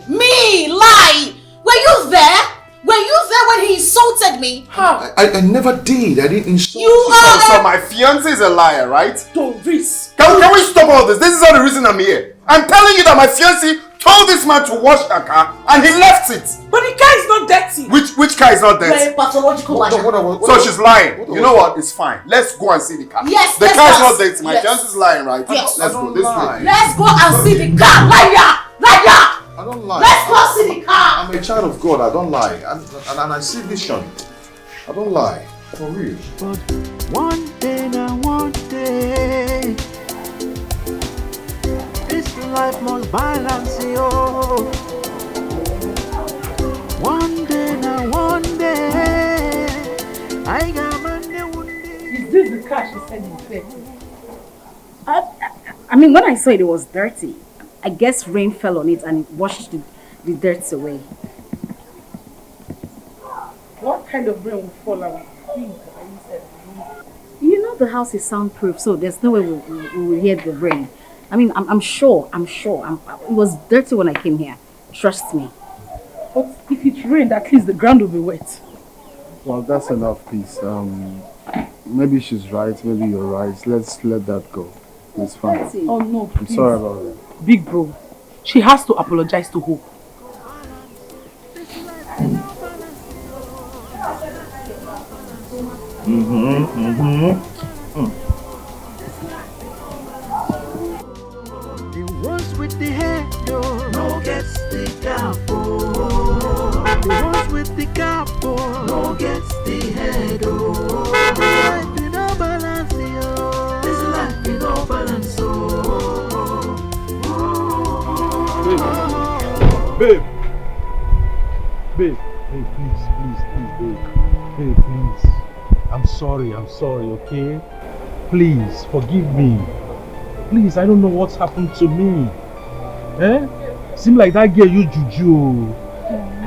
lie. Were you there? Were you there when he insulted me? How? I never did. I didn't insult you. So my fiancé is a liar, right? Don't risk. Can we stop all this? This is not the reason I'm here. I'm telling you that my fiancé told this man to wash her car and he left it. But the car is not dirty. Which car is not dirty? Very pathological. So she's lying. You know what? It's fine. Let's go and see the car. Yes, the car is not dirty. My fiancé is lying, right? Yes. Let's go this way. Let's go and see the car. Liar! I don't lie. Let's go see the car. I'm a child of God. I don't lie. And I see vision. I don't lie. For real. But one day now, one day, this life must balance you. One day now, one day, I got money one day. Is this the car she said in fact? I mean, when I saw it, it was dirty. I guess rain fell on it and it washed the dirt away. What kind of rain will fall on it? You know the house is soundproof, so there's no way we will hear the rain. I mean, I'm sure. It was dirty when I came here. Trust me. rained, at least the ground will be wet. Well, that's enough, please. Maybe she's right, maybe you're right. Let's let that go. It's fine. Oh no, I'm please. sorry about that. Big bro, she has to apologize to Hope. The ones with the hair, no gets the capo. The ones with the capo, no gets the head, oh. Life in no balance, oh. This life in no balance, oh. Babe. Babe, please, babe, please. I'm sorry, okay? Please, forgive me. Please, I don't know what's happened to me. Seem like that girl you juju.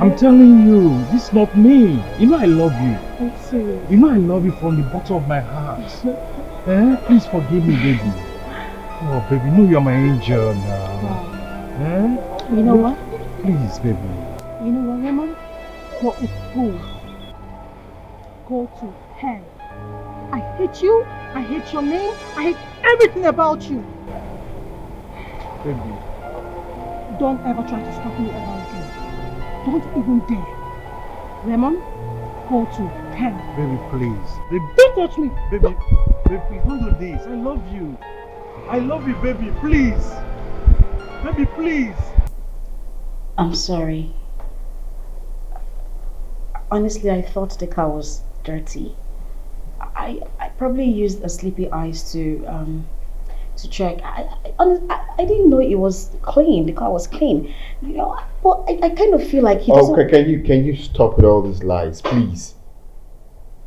I'm telling you, this is not me. You know I love you. I'm serious. You know I love you from the bottom of my heart. Please forgive me, baby. Oh, baby, you know you're my angel now. You know what? Please, baby. You know what, Raymond? You're a fool. Go to hell. I hate you. I hate your name. I hate everything about you. Baby. Don't ever try to stop me ever again. Don't even dare. Raymond, go to hell. Baby, please. Baby, don't touch me. Baby, please don't do this. I love you. I love you, baby. Please. Baby, please. I'm sorry. Honestly, I thought the car was dirty. I probably used a sleepy eyes to check. I didn't know it was clean. The car was clean. You know, but I kind of feel like he doesn't... Okay, can you stop with all these lies, please?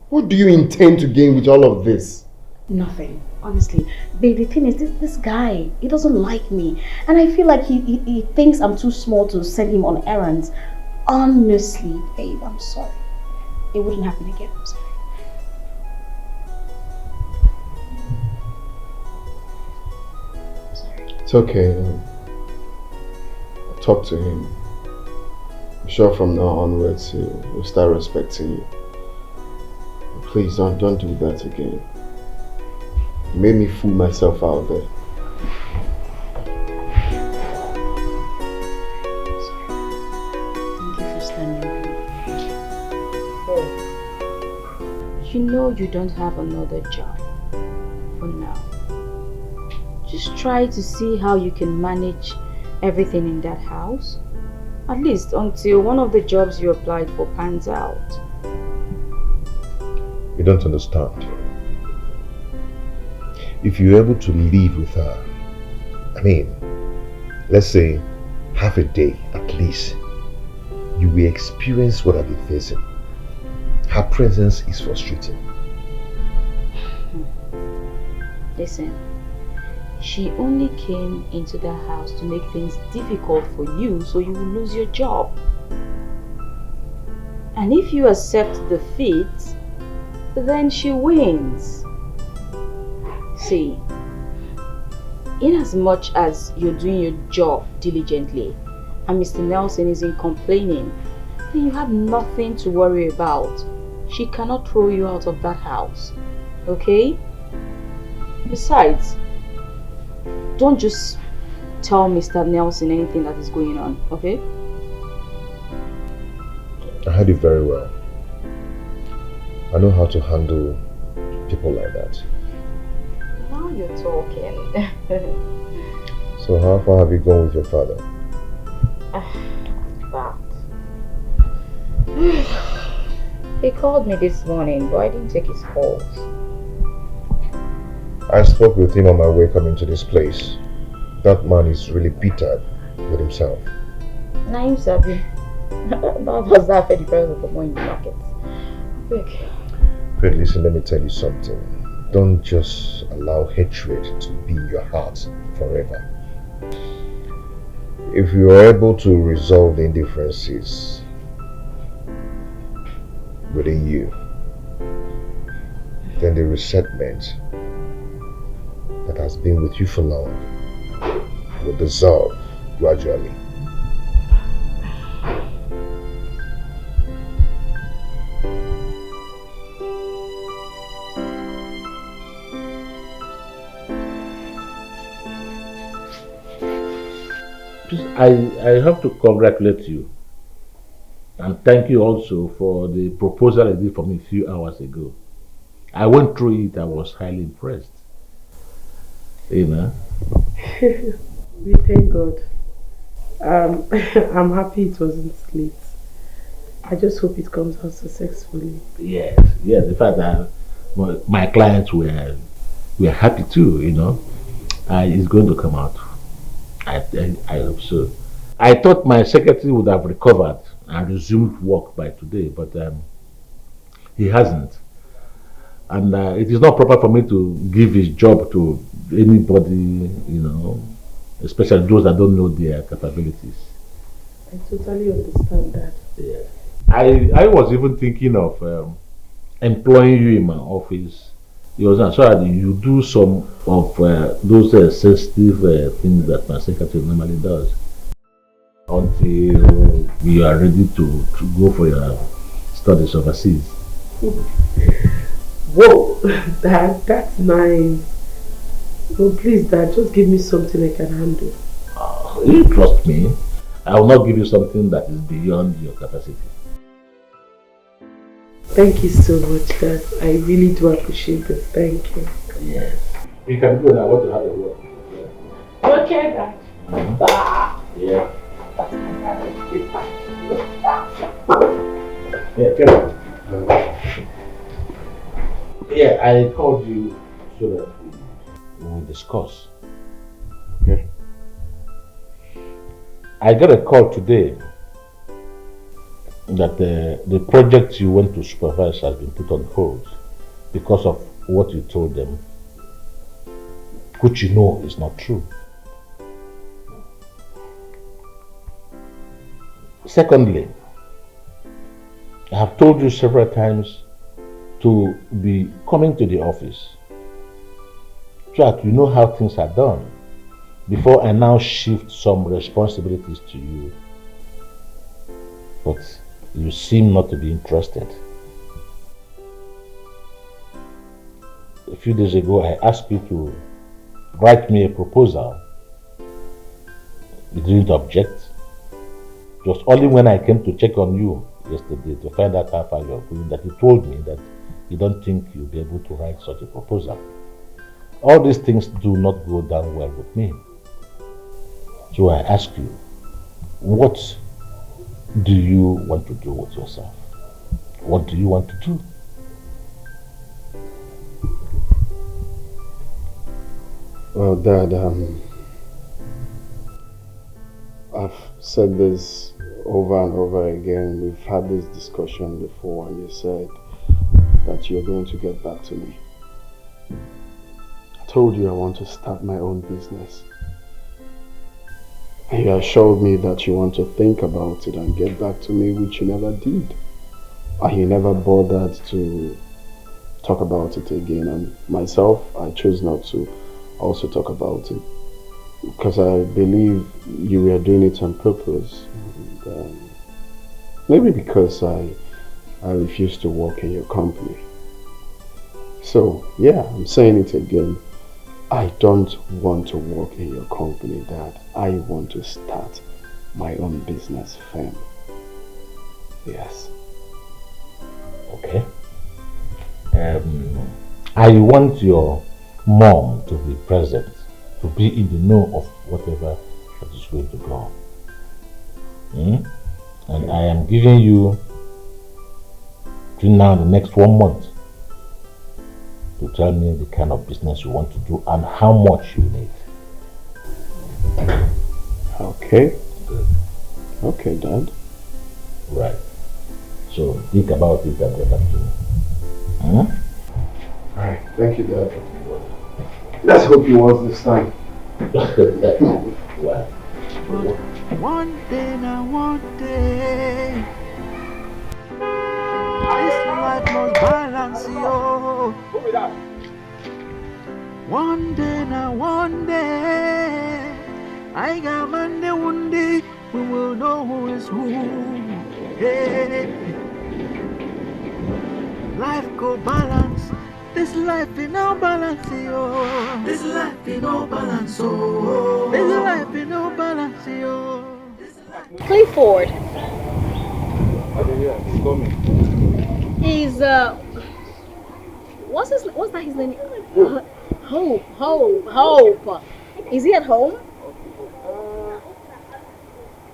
What do you intend to gain with all of this? Nothing. Honestly. Babe, the thing is, this guy, he doesn't like me. And I feel like he thinks I'm too small to send him on errands. Honestly, babe, I'm sorry. It wouldn't happen again. I'm sorry. It's okay. I'll talk to him. I'm sure from now onwards he'll start respecting you. Please don't do that again. You made me fool myself out there. Thank you for standing with me. Oh. You know you don't have another job for now. Just try to see how you can manage everything in that house. At least until one of the jobs you applied for pans out. You don't understand. If you're able to live with her, I mean, let's say half a day at least, you will experience what I've been facing. Her presence is frustrating. Listen, she only came into the house to make things difficult for you so you will lose your job. And if you accept defeat, then she wins. See, in as much as you're doing your job diligently and Mr. Nelson isn't complaining, then you have nothing to worry about. She cannot throw you out of that house, okay? Besides, don't just tell Mr. Nelson anything that is going on, okay? I heard it very well. I know how to handle people like that. Now you're talking. So how far have you gone with your father? He called me this morning, but I didn't take his calls. I spoke with him on my way coming to this place. That man is really bitter with himself. Naim Sabi. That was that for the price of the money in the market. Quick. But listen, let me tell you something. Don't just allow hatred to be in your heart forever. If you are able to resolve the indifferences within you, then the resentment that has been with you for long will dissolve gradually. Please, I have to congratulate you and thank you also for the proposal I did for me a few hours ago. I went through it, I was highly impressed. You know? We thank God. I'm happy it wasn't late. I just hope it comes out successfully. Yes, yes. In fact, my clients were happy too. You know, it's going to come out. I hope so. I thought my secretary would have recovered and resumed work by today, but he hasn't. And it is not proper for me to give his job to anybody, you know, especially those that don't know their capabilities. I totally understand that. Yeah. I was even thinking of employing you in my office. You know, so that you do some of those sensitive things that my secretary normally does until you are ready to go for your studies overseas. Whoa, that's nice. Oh, please, Dad, just give me something I can handle. You trust me. I will not give you something that is beyond your capacity. Thank you so much, Dad. I really do appreciate this. Thank you. Yes. You can go now. I want to have a word. Okay, Dad. Bye. Yeah. Yeah, come on. Yeah, I called you so that we will discuss. Okay. I got a call today that the project you went to supervise has been put on hold because of what you told them, which you know is not true. Secondly, I have told you several times to be coming to the office so that you know how things are done before I now shift some responsibilities to you. But you seem not to be interested. A few days ago, I asked you to write me a proposal. You didn't object. It was only when I came to check on you yesterday to find out how far you are going that you told me that you don't think you'll be able to write such a proposal. All these things do not go down well with me. So I ask you, what do you want to do with yourself? What do you want to do? Well, Dad, I've said this over and over again. We've had this discussion before, and you said that you're going to get back to me. I told you I want to start my own business. And you assured me that you want to think about it and get back to me, which you never did. And you never bothered to talk about it again. And myself, I chose not to also talk about it. Because I believe you were doing it on purpose. And, maybe because I refused to work in your company. So, yeah, I'm saying it again. I don't want to work in your company, Dad. I want to start my own business firm. Yes. Okay. I want your mom to be present, to be in the know of whatever that is going to go. And I am giving you between now and the next 1 month to tell me the kind of business you want to do and how much you need. Okay. Good. Okay, Dad. Right. So think about it and get back to me. Alright, thank you, Dad. Let's hope he was this time. Wow. One day now, one day, this life must balance, yo. One day now, one day, I got one day, we will know who is who. Hey. Life go balance, this life in no balance, yo. This life in no balance, oh. This life in no balance, yo. Clifford I didn't hear. He's coming. is what's that his name? Hope. Is he at home?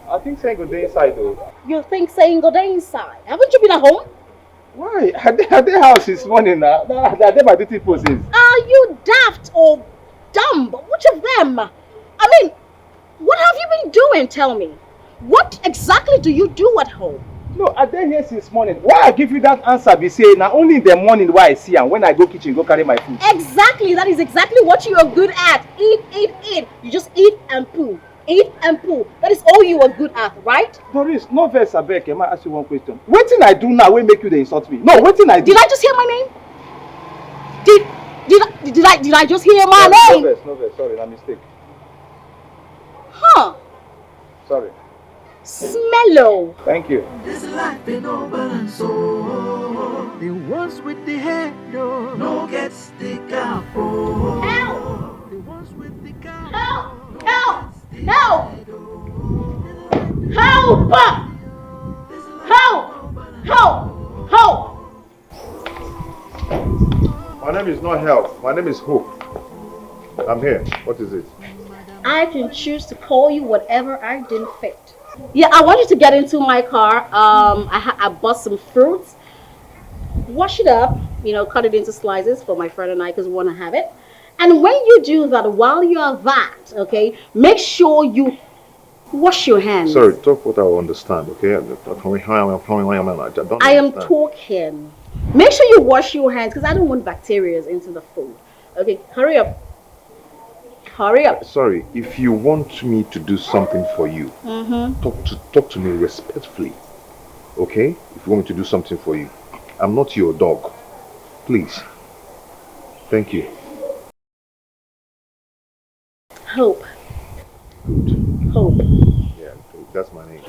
I think saying good day inside though. You think saying go there inside? Haven't you been at home? Why? At their house this morning now. They're my duty posts. Are you daft or dumb? Which of them? I mean, what have you been doing? Tell me. What exactly do you do at home? No, I didn't hear since morning. Why I give you that answer? Be say now only in the morning why I see and when I go kitchen go carry my food. Exactly. That is exactly what you are good at. Eat. You just eat and poo. Eat and poo. That is all you are good at, right? Doris, no verse abeg. Can I ask you one question? What thing I do now will make you dey insult me? No, what thing I do? Did I just hear my name? Did I just hear my name? No verse. Sorry, that mistake. Huh. Sorry. Smello. Thank you. This life ain't no balance, so the ones with the head, no get stick out. Help! The ones with the cow. Help! Help! My name is not Help. My name is Hope. I'm here. What is it? I can choose to call you whatever I didn't fit. Yeah, I want you to get into my car. I bought some fruits. Wash it up, cut it into slices for my friend and I because we want to have it. And when you do that, while you are that, okay, make sure you wash your hands. Sorry, talk what I will understand, okay? I am talking. Make sure you wash your hands because I don't want bacteria into the food. Okay, hurry up. Sorry, if you want me to do something for you, talk to me respectfully, okay? If you want me to do something for you, I'm not your dog. Please. Thank you. Hope. Good. Hope. Yeah, that's my name.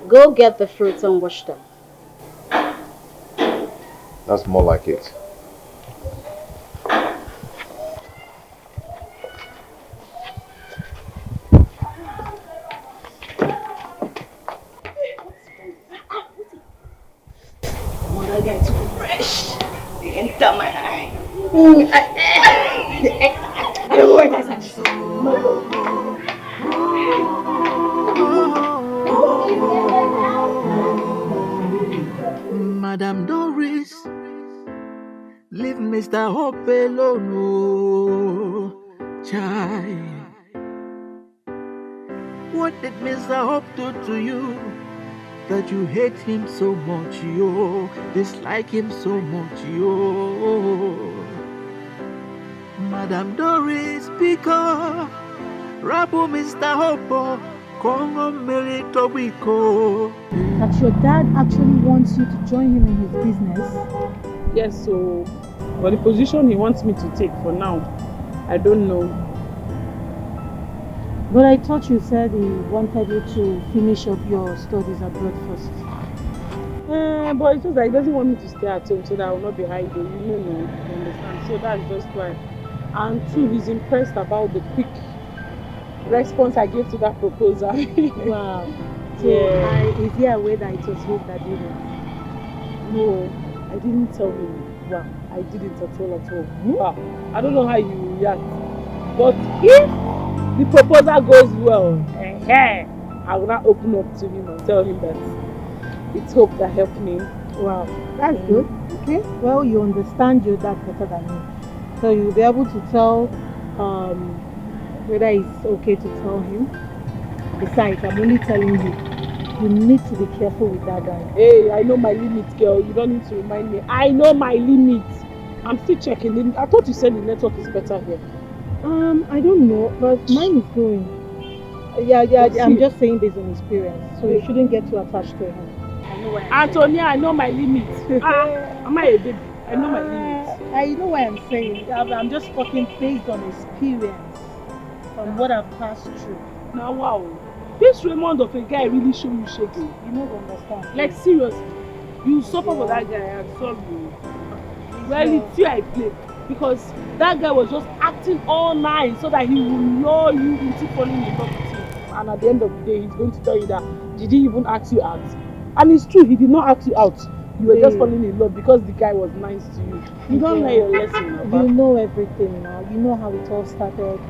Go get the fruits and wash them. That's more like it. I get too fresh. They enter my eye. Madame Doris, leave Mr. Hope alone, oh, child. What did Mr. Hope do to you that you hate him so much, yo? Dislike him so much, yo? Madame Doris, because Rabu Mr. Hope, Congo Merito Wiko. That your dad actually wants you to join him in his business? Yes, so for the position he wants me to take for now, I don't know. But I thought you said he wanted you to finish up your studies abroad first. But it's just that he doesn't want me to stay at home so that I will not be idle, you understand? So that's just why. And two, he's impressed about the quick response I gave to that proposal. Wow. So Yeah. is he aware that it was Hope that did it? No, I didn't tell him. Wow, I didn't at all. Wow. I don't know how you react. But if the proposal goes well, I will not open up to him and tell him that it's Hope that helped me. Wow, that's good. Okay. Well, you understand your dad better than me. So you'll be able to tell whether it's okay to tell him. Besides, I'm only telling you, you need to be careful with that guy. Hey, I know my limits, girl. You don't need to remind me. I know my limits. I'm still checking in. I thought you said the network is better here. I don't know, but mine is going. Yeah, I'm just saying based on experience. So you shouldn't get too attached to him. Antonia, I know my limits. Am I a baby? I know my limits. I know what I'm saying. I'm just talking based on experience, from what I've passed through. Now, wow. This Raymond of a guy really show you shaking. You don't understand. Like, seriously. You suffer for that guy. I'm sorry. Well, it's you I play. Because that guy was just acting all nice so that he will lure you into falling in love with him. And at the end of the day, he's going to tell you that, did he even ask you out? And it's true, he did not ask you out. You were just falling in love because the guy was nice to you. You don't learn your lesson, Papa. You know everything now. You know how it all started.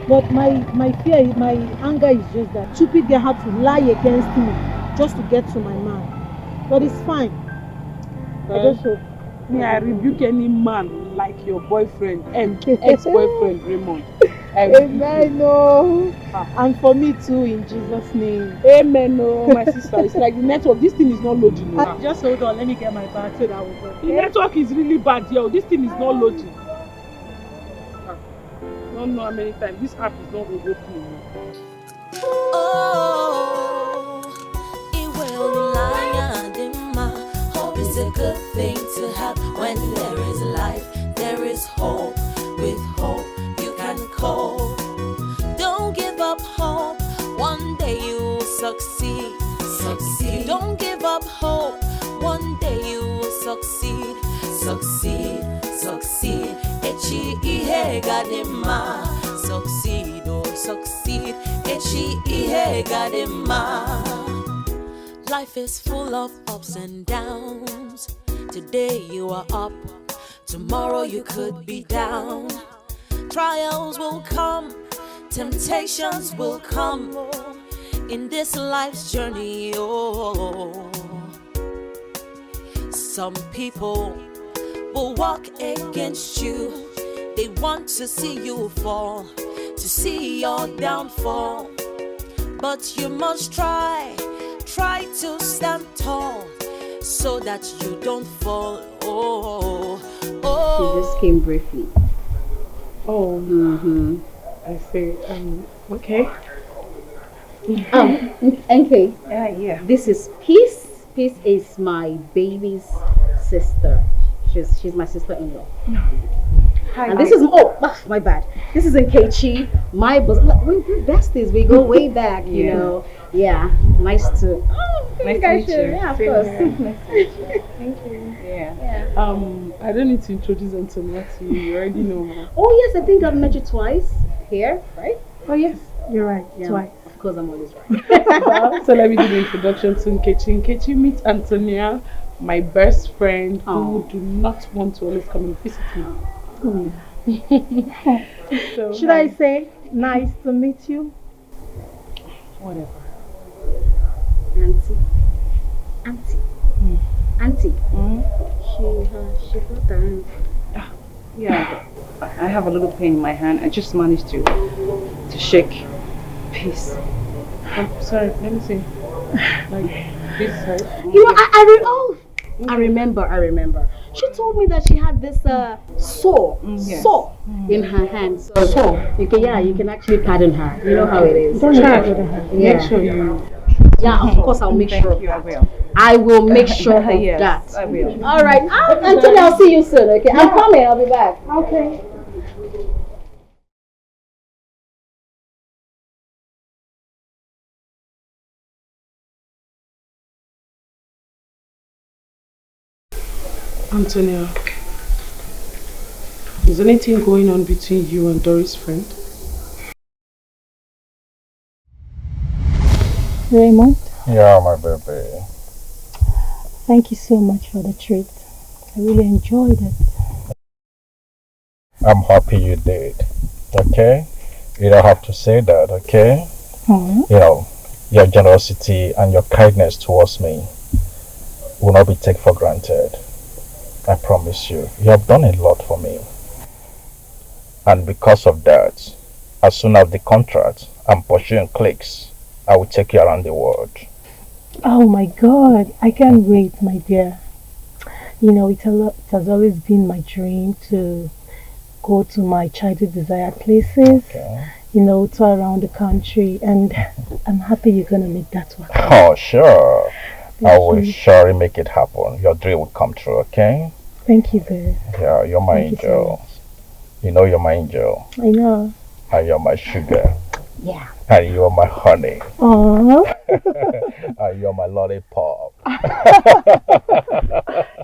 But my fear, my anger is just that stupid girl had to lie against me just to get to my man. But it's fine. I just hope. Me, I rebuke any man like your boyfriend and ex-boyfriend Raymond. Amen, no. And for me too, in Jesus' name. Amen, no, my sister. It's like the network. This thing is not loading. No. Just hold on, let me get my bag so that will go. The network is really bad, yo. This thing is not loading. I don't know how many times this app is not opening. Oh, it will hope is a good thing to have. When there is life, there is hope. With hope, you can cope. Don't give up hope. One day you'll succeed. Succeed. Don't give up hope. One day you will succeed. Succeed. Succeed. Echi ihe gadema. Succeed or succeed. Echi ihe gadema. Life is full of ups and downs. Today you are up, tomorrow you could be down. Trials will come, temptations will come in this life's journey. Oh, some people will walk against you. They want to see you fall, to see your downfall. But you must try to stand tall so that you don't fall. Oh. She just came briefly. Oh. I see. Okay. NK. Yeah. This is Peace. Peace is my baby's sister. She's my sister-in-law. Hi. And this is my bad. This is Nkechi, my boss. We're besties. We go way back, you know. Yeah. Nice to. Nice to meet you. Yeah, of course. Nice to meet you. Thank you. Yeah. I don't need to introduce Antonia to you. You already know her. Oh yes, I think I've met you twice here, right? Oh yes, you're right. Yeah. Twice. Of course, I'm always right. So let me do the introduction to Nkechi. Nkechi meets Antonia, my best friend, who do not want to always come and visit me. So, should I say nice to meet you? Whatever. Auntie. She got down. Yeah, I have a little pain in my hand. I just managed to shake. Peace. I'm sorry, let me see. Like this side. You know, I remember. She told me that she had this saw in her hand. So you can actually pardon her. You know how it is. Make sure you. Yeah, of course I'll make sure. I will. I will make sure of yes, that. I will. All right, Anthony, I'll see you soon. Okay, I'm coming. I'll be back. Okay. Antonia, is anything going on between you and Doris' friend? Raymond? Yeah, my baby. Thank you so much for the treat. I really enjoyed it. I'm happy you did. Okay? You don't have to say that, okay? You know, your generosity and your kindness towards me will not be taken for granted. I promise you. You have done a lot for me. And because of that, as soon as the contract I'm pursuing clicks, I will take you around the world. Oh my God, I can't wait, my dear. You know, it has always been my dream to go to my childhood desired places, you know, tour around the country, and I'm happy you're going to make that one. Oh, sure. I will surely make it happen. Your dream will come true, okay? Thank you, babe. Yeah, you're my angel. You know you're my angel. I know. And you're my sugar. Yeah. And you're my honey. Aww. And you're my lollipop.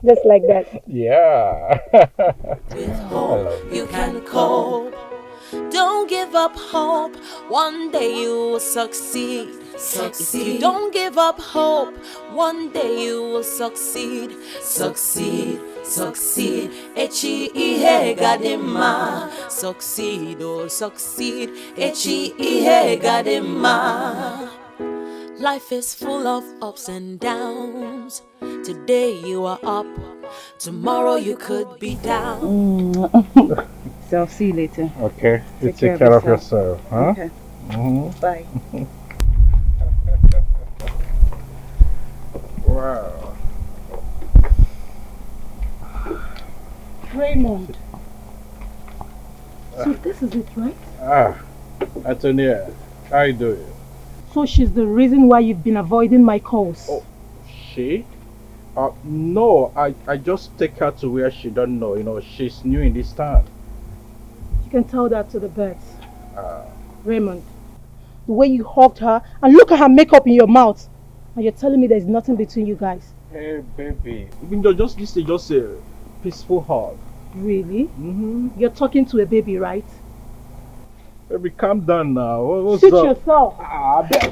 Just like that. Yeah. With hope, you can cope. Don't give up hope. One day you will succeed. If you don't give up hope, one day you will succeed. Succeed. Echi ihe gadima. Succeed, oh succeed. Echi ihe gadima. Life is full of ups and downs. Today you are up, tomorrow you could be down. So I'll see you later. Okay, you take care of yourself, huh? Okay. Bye. Wow. Raymond. So this is it, right? Antonia, how you doing? So she's the reason why you've been avoiding my calls. Oh, she? No, I just take her to where she don't know. You know, she's new in this town. You can tell that to the birds. Raymond, the way you hugged her and look at her makeup in your mouth, and you're telling me there's nothing between you guys. Hey, baby. This is just a peaceful hug. Really? Mm-hmm. You're talking to a baby, right? Baby, calm down now. What's Sit up? yourself.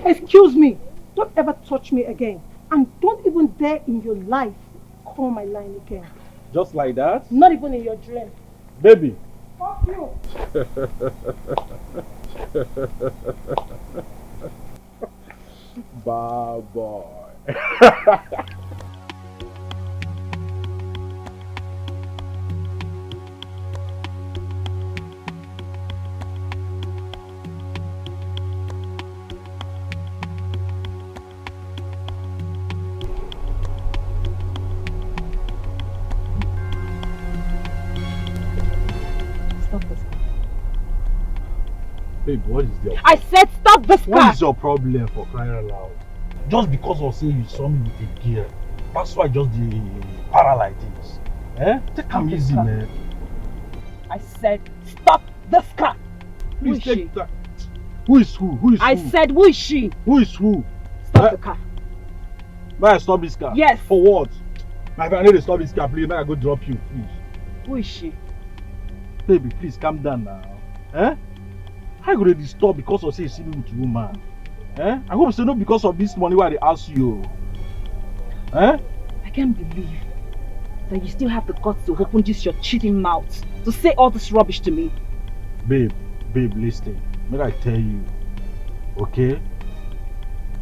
Excuse me. Don't ever touch me again. And don't even dare in your life call my line again. Just like that? Not even in your dream. Baby. Fuck you. Bye boy. Babe, what is your I said stop this car! What is your problem, for crying out loud? Just because of say you saw me with a girl, that's why just the para like this. Take am easy, man. I said stop this car! Please take that. Who is who? Who is who? I said who is she? Who is who? Stop the car. May I stop this car? Yes. For what? My friend, I need to stop this car, please. May I go drop you, please? Who is she? Baby, please calm down now. How you gonna disturb because of say you see me with woman? I hope say not because of this money why they ask you. I can't believe that you still have the guts to open this your cheating mouth to say all this rubbish to me. Babe, listen. May I tell you, okay?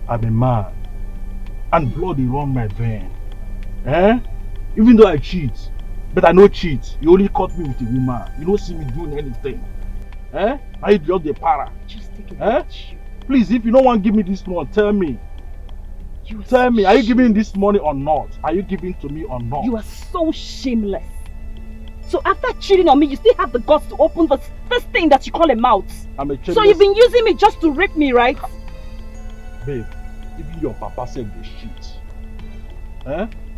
I'm a man, and blood is run my vein. Even though I cheat, but I no cheat. You only caught me with a woman. You don't see me doing anything. Now you just the para. Just take it. Please, if you don't want to give me this money, tell me. Tell me, are you giving this money or not? Are you giving to me or not? You are so shameless. So after cheating on me, you still have the guts to open this thing that you call a mouth. I'm a so you've been using me just to rape me, right? Babe, even your papa said they cheat.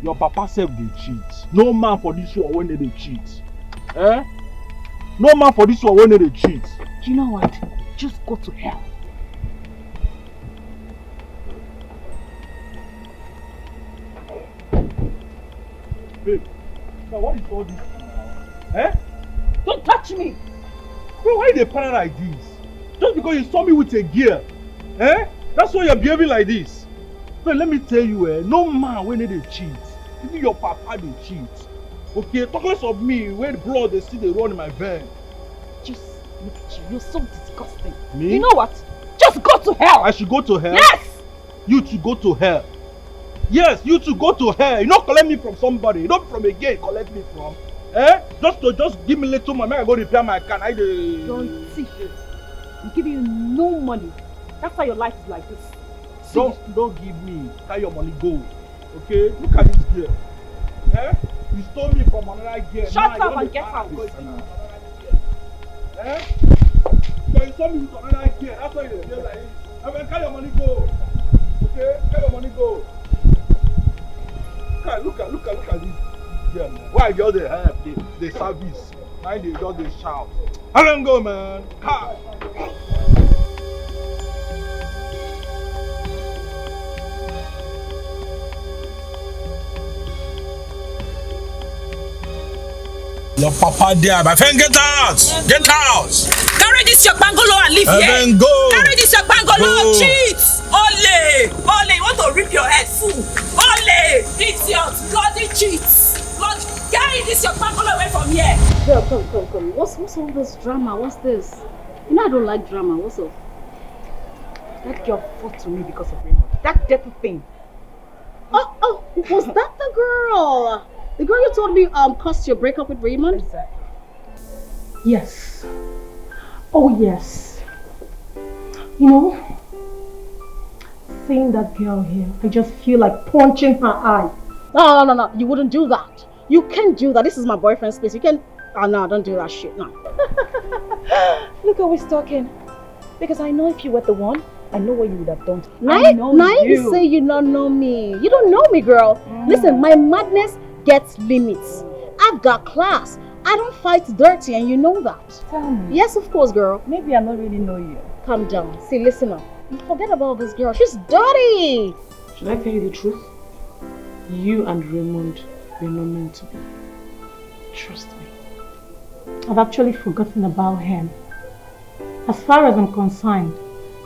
Your papa said they cheat. No man for this world when they cheat. No man for this world when they cheat. You know what? Just go to hell. Babe, now what is all this now? Don't touch me! Bro, why are they parent like this? Just because you saw me with a girl. That's why you're behaving like this. But let me tell you, no man when they cheat. Even your papa they cheat. Okay, talk less of me when blood they see they run in my vein. Just look at you, you're so disgusting. Me? You know what? Just go to hell! I should go to hell? Yes! You to go to hell. Yes, you to go to hell. You don't collect me from somebody. You don't from a gay collect me from. Just give me little money. I go repair my car. Don't see. I'm giving you no money. That's why your life is like this. Don't give me. Carry your money go. Okay? Look at this girl. You stole me from another girl. Shut up and get out. So you stole me with another girl. That's why you feel like this. I mean, carry your money go. Okay? Carry your money go. Look at this girl, man. Why girls they help? They service. Why they just they shout? I don't go, man. Car. Your papa there, my friend, get out! Get out! Carry this your bungalow and leave here. Then go! Carry this your bungalow, Go. cheat! Ole! Ole, you want to rip your head, fool! Ole! Idiot! Bloody cheats! Blood! Carry this your bungalow away from here! Girl, come. What's all this drama? What's this? You know I don't like drama. What's up? That girl fought to me because of Raymond. That dirty thing. Oh, was that the girl? The girl you told me caused your breakup with Raymond? Exactly. Yes. Oh yes. You know, seeing that girl here, I just feel like punching her eye. No. You wouldn't do that. You can't do that. This is my boyfriend's place. You can't. Oh no, don't do that shit. No. Look always talking. Because I know if you were the one, I know what you would have done. Now you say you don't know me. You don't know me, girl. Listen, my madness gets limits. I've got class. I don't fight dirty, and you know that. Tell me. Yes, of course, girl. Maybe I don't really know you. Calm down. See, listen up. Forget about this girl. She's dirty. Should I tell you the truth? You and Raymond were not meant to be. Trust me. I've actually forgotten about him. As far as I'm concerned,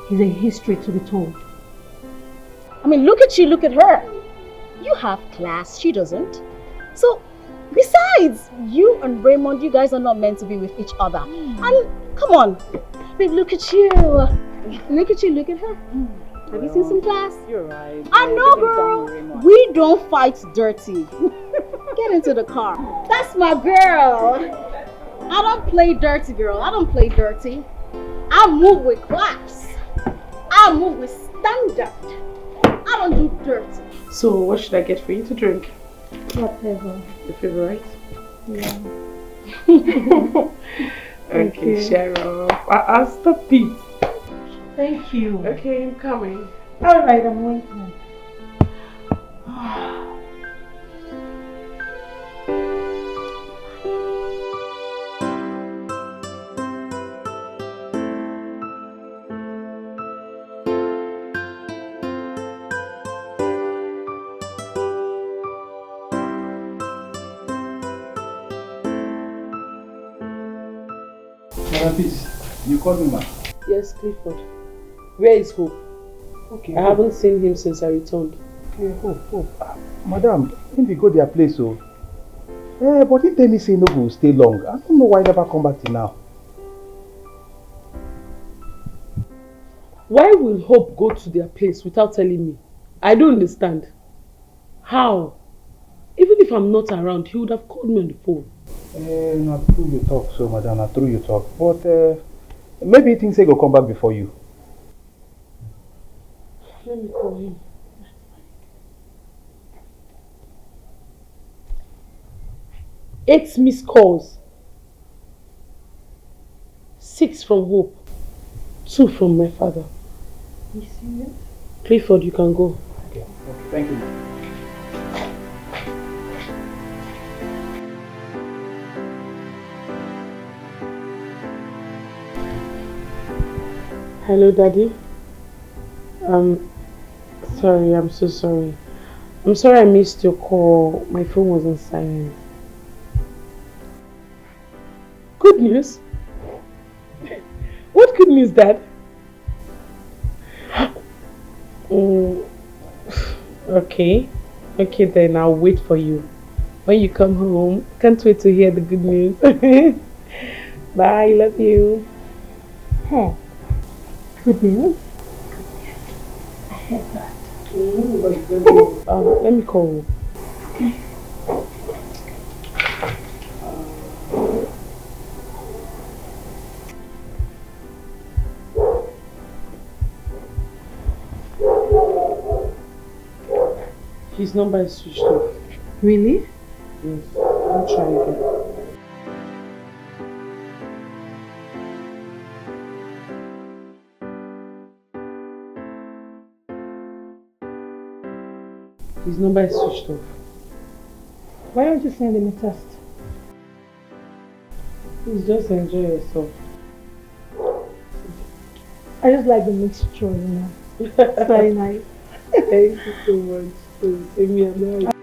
he's a history to be told. I mean, look at you, look at her. You have class, she doesn't. So, besides, you and Raymond, you guys are not meant to be with each other. And, come on, babe, look at you. Look at you, look at her. Have you seen some class? You're right. I know, girl. We don't fight dirty. Get into the car. That's my girl. I don't play dirty, girl. I don't play dirty. I move with class. I move with standard. I don't do dirty. So what should I get for you to drink? Whatever. Your favorite? Yeah. Okay, Cheryl. I'll stop it. Thank you. Okay, I'm coming. Alright, I'm waiting. You called me, ma? Yes, Clifford. Where is Hope? Okay. I haven't seen him since I returned. Okay, Hope. Madam, when we go their place, so. But he tell me say no go stay long. I don't know why he never come back till now. Why will Hope go to their place without telling me? I don't understand. How? Even if I'm not around, he would have called me on the phone. Not true you talk, so madam, not true you talk. But maybe he thinks he go come back before you. Let me call him. 8 missed calls. 6 from Hope. 2 from my father. You serious? Clifford, you can go. Okay, thank you. Hello, Daddy. Sorry, I'm so sorry. I'm sorry I missed your call. My phone was on silent. Good news? What good news, Dad? Okay. Okay, then I'll wait for you. When you come home, can't wait to hear the good news. Bye, love you. Hey. Good news? I heard that. Let me call. His number is switched off. Really? Yes. I'll try again. His number is switched off. Why don't you send him a text? Please just enjoy yourself. I just like the mixture, you know. It's very nice. Thank you so much. Send me a night.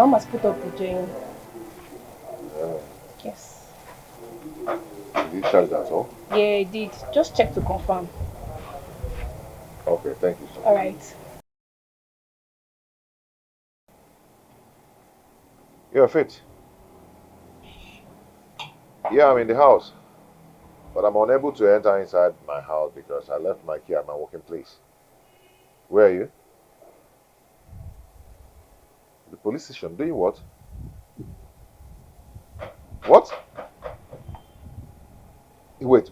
mom has put up the chain. Yes. Did you check that all? Yeah, I did. Just check to confirm. Okay, thank you so much. Alright. Yeah, Fit. Yeah, I'm in the house. But I'm unable to enter inside my house because I left my key at my working place. Where are you? The police station. Doing what? What? Wait.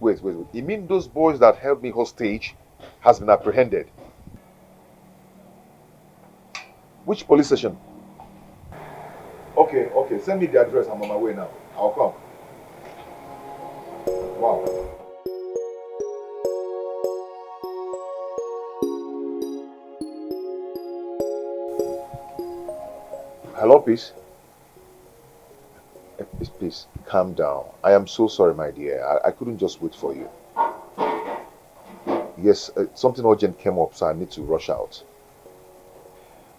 You mean those boys that held me hostage has been apprehended? Which police station? Okay. Send me the address. I'm on my way now. I'll come. Wow. Hello, peace. Please, calm down. I am so sorry, my dear. I couldn't just wait for you. Yes, something urgent came up, so I need to rush out.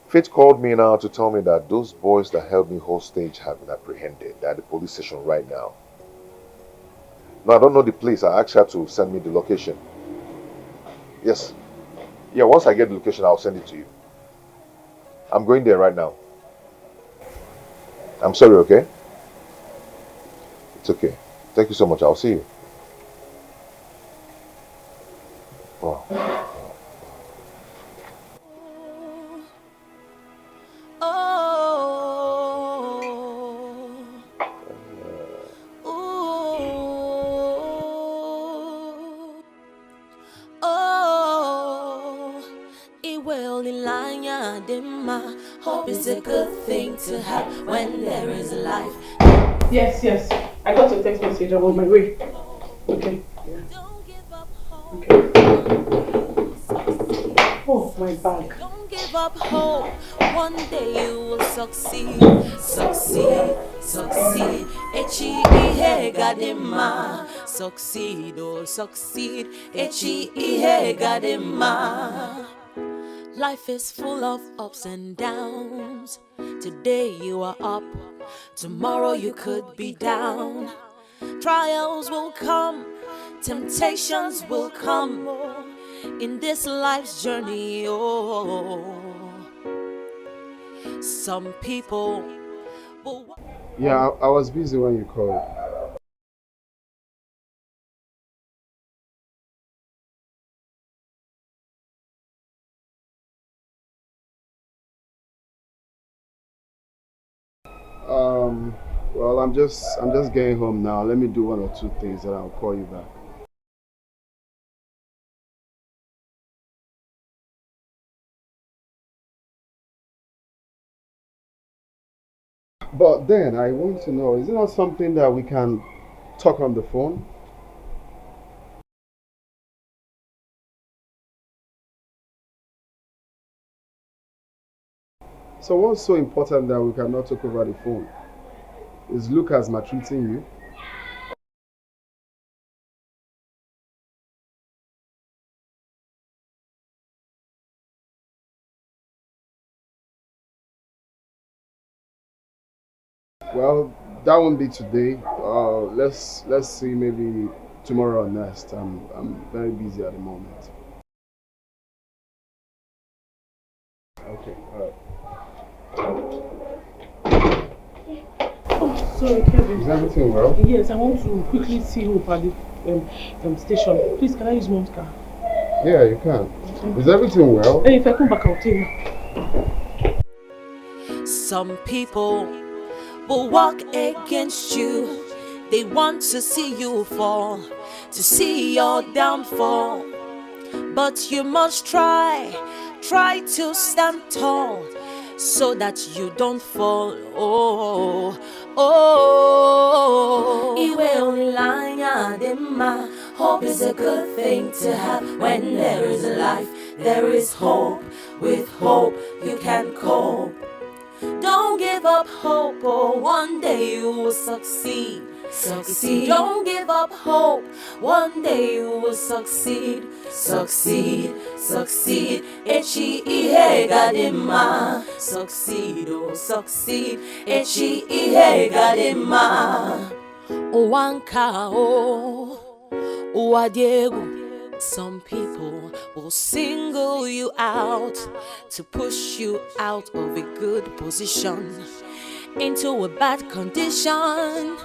Faith called me now to tell me that those boys that held me hostage have been apprehended. They're at the police station right now. No, I don't know the place. I asked her to send me the location. Yes. Yeah, once I get the location, I'll send it to you. I'm going there right now. I'm sorry, okay? It's okay. Thank you so much. I'll see you. Wow. Hope is a good thing to have when there is life. Yes. I got your text message. I'm on my way. Okay. Oh, my bag. Don't give up hope. One day you will succeed. Echi gadema. Succeed. Echi gadema. Life is full of ups and downs. Today you are up, tomorrow you could be down. Trials will come, temptations will come in this life's journey. Oh, some people will... Yeah, I was busy when you called. Well, I'm just getting home now. Let me do one or two things and I'll call you back. But then I want to know, is it not something that we can talk on the phone? So what's so important that we cannot talk over the phone? Is Lucas maltreating you? Well, that won't be today. Let's see, maybe tomorrow or next. I'm very busy at the moment. Okay, alright. Oh, sorry, Kevin. Is everything well? Yes, I want to quickly see Hope at the station. Please, can I use Mom's car? Yeah, you can. Okay. Is everything well? Hey, if I come back, I'll tell you. Some people will walk against you. They want to see you fall, to see your downfall. But you must try to stand tall so that you don't fall. Hope is a good thing to have when there is life. There is hope. With hope you can cope. Don't give up hope, one day you will succeed. succeed. Don't give up hope, one day you will succeed. Succeed, succeed, echi ihe gadima. Succeed, oh succeed, echi ihe gadima. Owanka o, uwadiegu. Some people will single you out to push you out of a good position into a bad condition.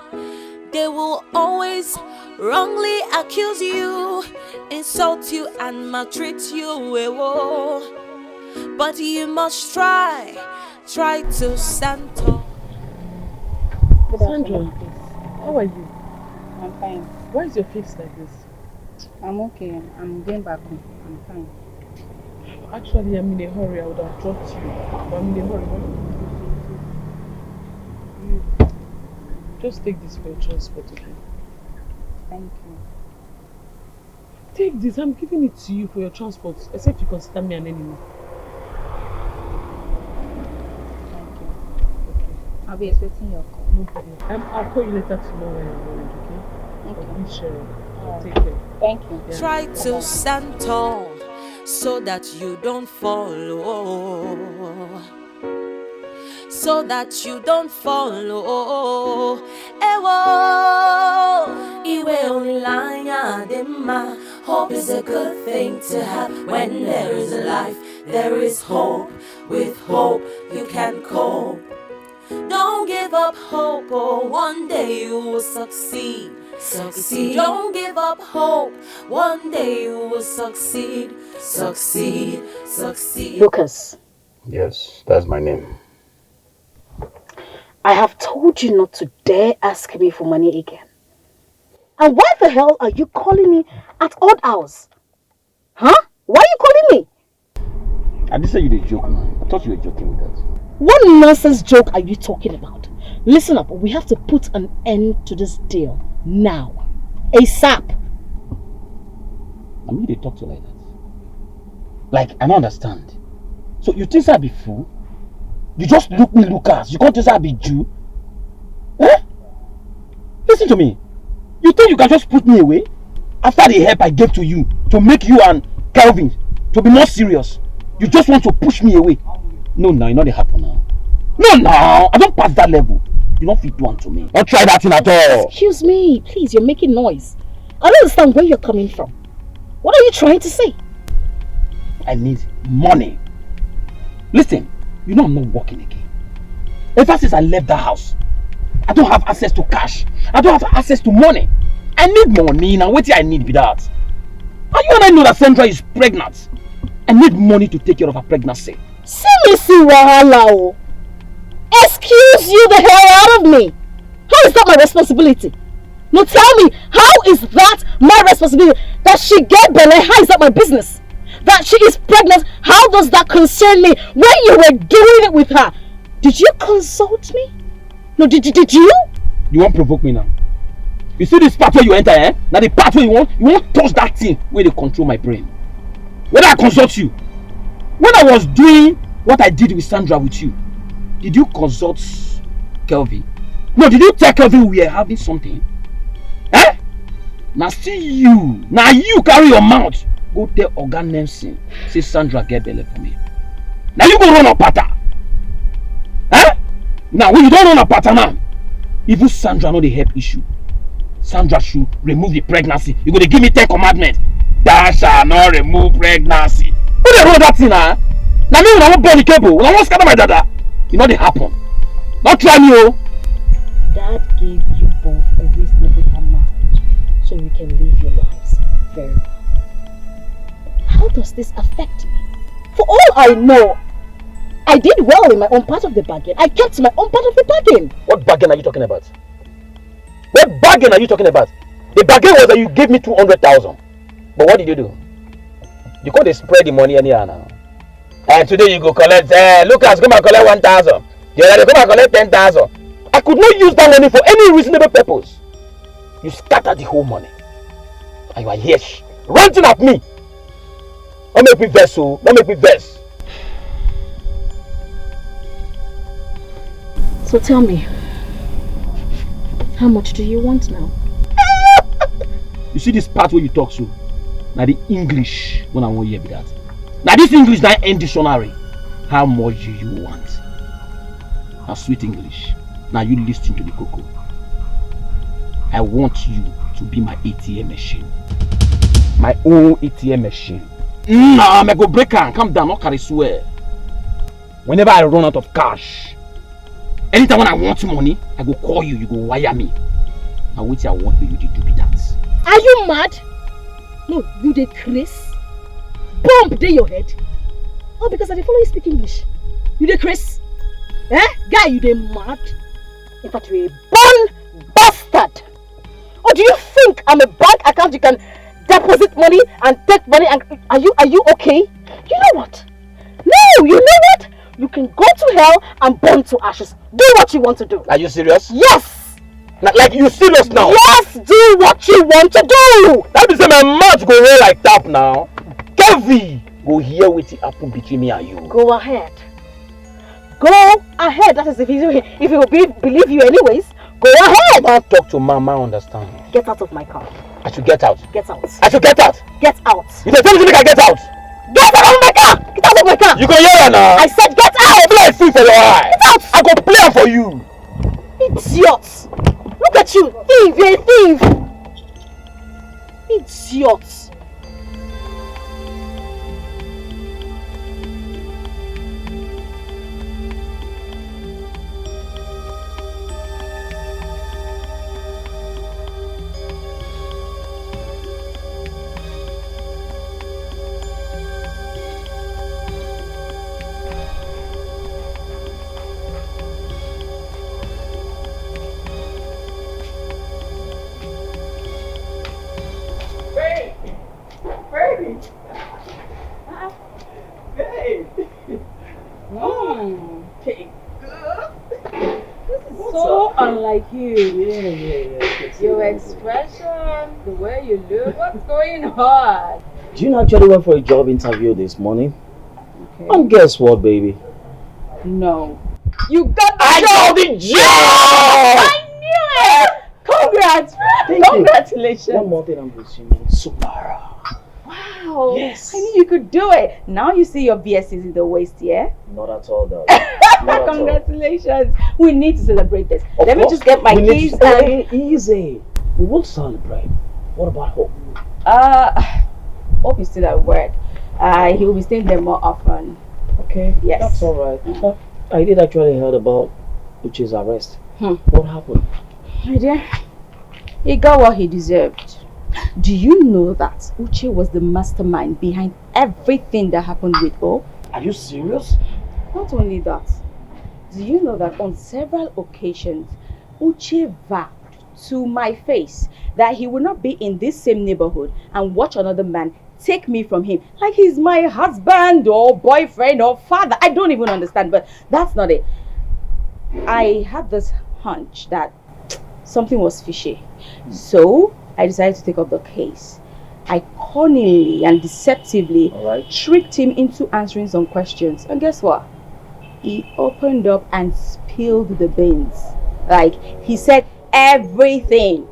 They will always wrongly accuse you, insult you and maltreat you. But you must try to stand tall. Sandra, how are you? I'm fine. Why is your face like this? I'm okay. I'm going back home. I'm fine. Actually, I'm in a hurry. I would have dropped you. But I'm in a hurry. Just take this for your transport, okay? Thank you. Take this. I'm giving it to you for your transport. Except you consider me an enemy. Thank you. Okay. I'll be expecting your call. No problem. I'll call you later to know where you're going, okay? Okay. Please share. Take care. Thank you. Yeah. Try to stand tall so that you don't fall. So that you don't follow. Hope is a good thing to have. When there is life, there is hope. With hope, you can cope. Don't give up hope, oh, one day you will succeed. Succeed. Don't give up hope, one day you will succeed. Succeed, succeed. Lucas, Yes, that's my name. I have told you not to dare ask me for money again. And why the hell are you calling me at odd hours? Huh? Why are you calling me? I didn't say you did joke, man. I thought you were joking with that. What nonsense joke are you talking about? Listen up, we have to put an end to this deal now. ASAP. I mean, they talk to you like that. Like, I don't understand. So you think I be fool? You just look me, Lucas. You can't just I be Jew. Eh? Listen to me. You think you can just put me away? After the help I gave to you to make you and Kelvin to be more serious, you just want to push me away. No, now, it's not the happen now. No, now, I don't pass that level. You don't fit one to me. Don't try that thing at all. Excuse me, please, you're making noise. I don't understand where you're coming from. What are you trying to say? I need money. Listen, you know I'm not working again. Ever since I left that house, I don't have access to cash. I don't have access to money. I need money. Now what I need be that? And you and I know that Sandra is pregnant. I need money to take care of her pregnancy. See wahala. Excuse you the hell out of me. How is that my responsibility? No, tell me, how is that my responsibility? That she get belly, how is that my business? That she is pregnant, how does that concern me? When you were doing it with her, did you consult me? No, did you? You won't provoke me now. You see this part where you enter, eh? Now the part where you won't touch that thing where they control my brain. When I consult you, when I was doing what I did with Sandra with you, did you consult Kelvin? No, did you tell Kelvin we were having something? Eh? Now see you. Now you carry your mouth. Go tell Oga Nelson. Say Sandra get belly for me. Now you go run a pattern. Eh? Now when you don't run a pattern now, even Sandra know the help issue. Sandra should remove the pregnancy. You go to give me 10 commandments. Thou shall not remove pregnancy. Who they roll that thing, huh? Now me when I won't burn the cable, when I won't scatter my dada, you know they happen. Don't try me, oh. Dad gave you both a reasonable amount so you can live your lives very well. How does this affect me? For all I know, I did well in my own part of the bargain. I kept my own part of the bargain. What bargain are you talking about? What bargain are you talking about? The bargain was that you gave me 200,000. But what did you do? You can't spread the money anyhow now. And today you go collect, Lucas, come and collect 1,000. The other day, come and collect 10,000. I could not use that money for any reasonable purpose. You scattered the whole money. And you are here ranting at me. Don't make me vex, oh. Don't make me vex. So tell me, How much do you want now? You see this part where you talk so? Now the English, when I want to hear that. Now this English that end dictionary. How much do you want? Now sweet English. Now you listen to the cocoa. I want you to be my ATM machine. My own ATM machine. Nah, I go break and calm down, not carry swear. Whenever I run out of cash, anytime when I want money, I go call you, you go wire me. Now what I want you to do be that. Are you mad? No, you dey Chris? Bomb dey your head? Oh, because I dey follow you speak English. You dey Chris? Eh? Guy, you dey mad? In fact, you're a born bastard. Or do you think I'm a bank account you can deposit money and take money and are you okay? You know what? No, you know what? You can go to hell and burn to ashes. Do what you want to do. Are you serious? Yes! Like you serious now? Yes, do what you want to do! That means my mouth go roll like that now. Kevin, go hear what happened between me and you. Go ahead. Go ahead. That is if he will believe you anyways. Go ahead. Man, talk to mama, understand. Get out of my car. I should get out. Get out. I should get out. Get out. You don't tell me I get out. Get out of my car. Get out of my car. You go hear her now. I said get out. I play a fool for your eye. Get out. I go play for you. Idiot. Look at you. Thief. You're a thief. Idiot. Unlike you. Yeah. Your expression, the way you look, what's going on? Do you actually went for a job interview this morning? Okay. And guess what, baby? No. You got the I job! got the job! I knew it! Congrats! Congratulations! One more thing I'm presuming. Supara. Wow! Yes! I knew you could do it! Now you see your BS is in the waist, yeah? Not at all, darling. Congratulations! We need to celebrate this. Of Let me course. just get my We need keys to- and... Easy. We will celebrate. What about Hope? Hope is still at work. He will be staying there more often. Okay. Yes. That's alright. I did actually heard about Uche's arrest. What happened? My dear, he got what he deserved. Do you know that Uche was the mastermind behind everything that happened with Hope? Are you serious? Not only that, do you know that on several occasions, Uche vowed to my face that he would not be in this same neighborhood and watch another man take me from him like he's my husband or boyfriend or father. I don't even understand, but that's not it. I had this hunch that something was fishy. So I decided to take up the case. I cunningly and deceptively tricked him into answering some questions. And guess what? He opened up and spilled the beans. Like, he said everything.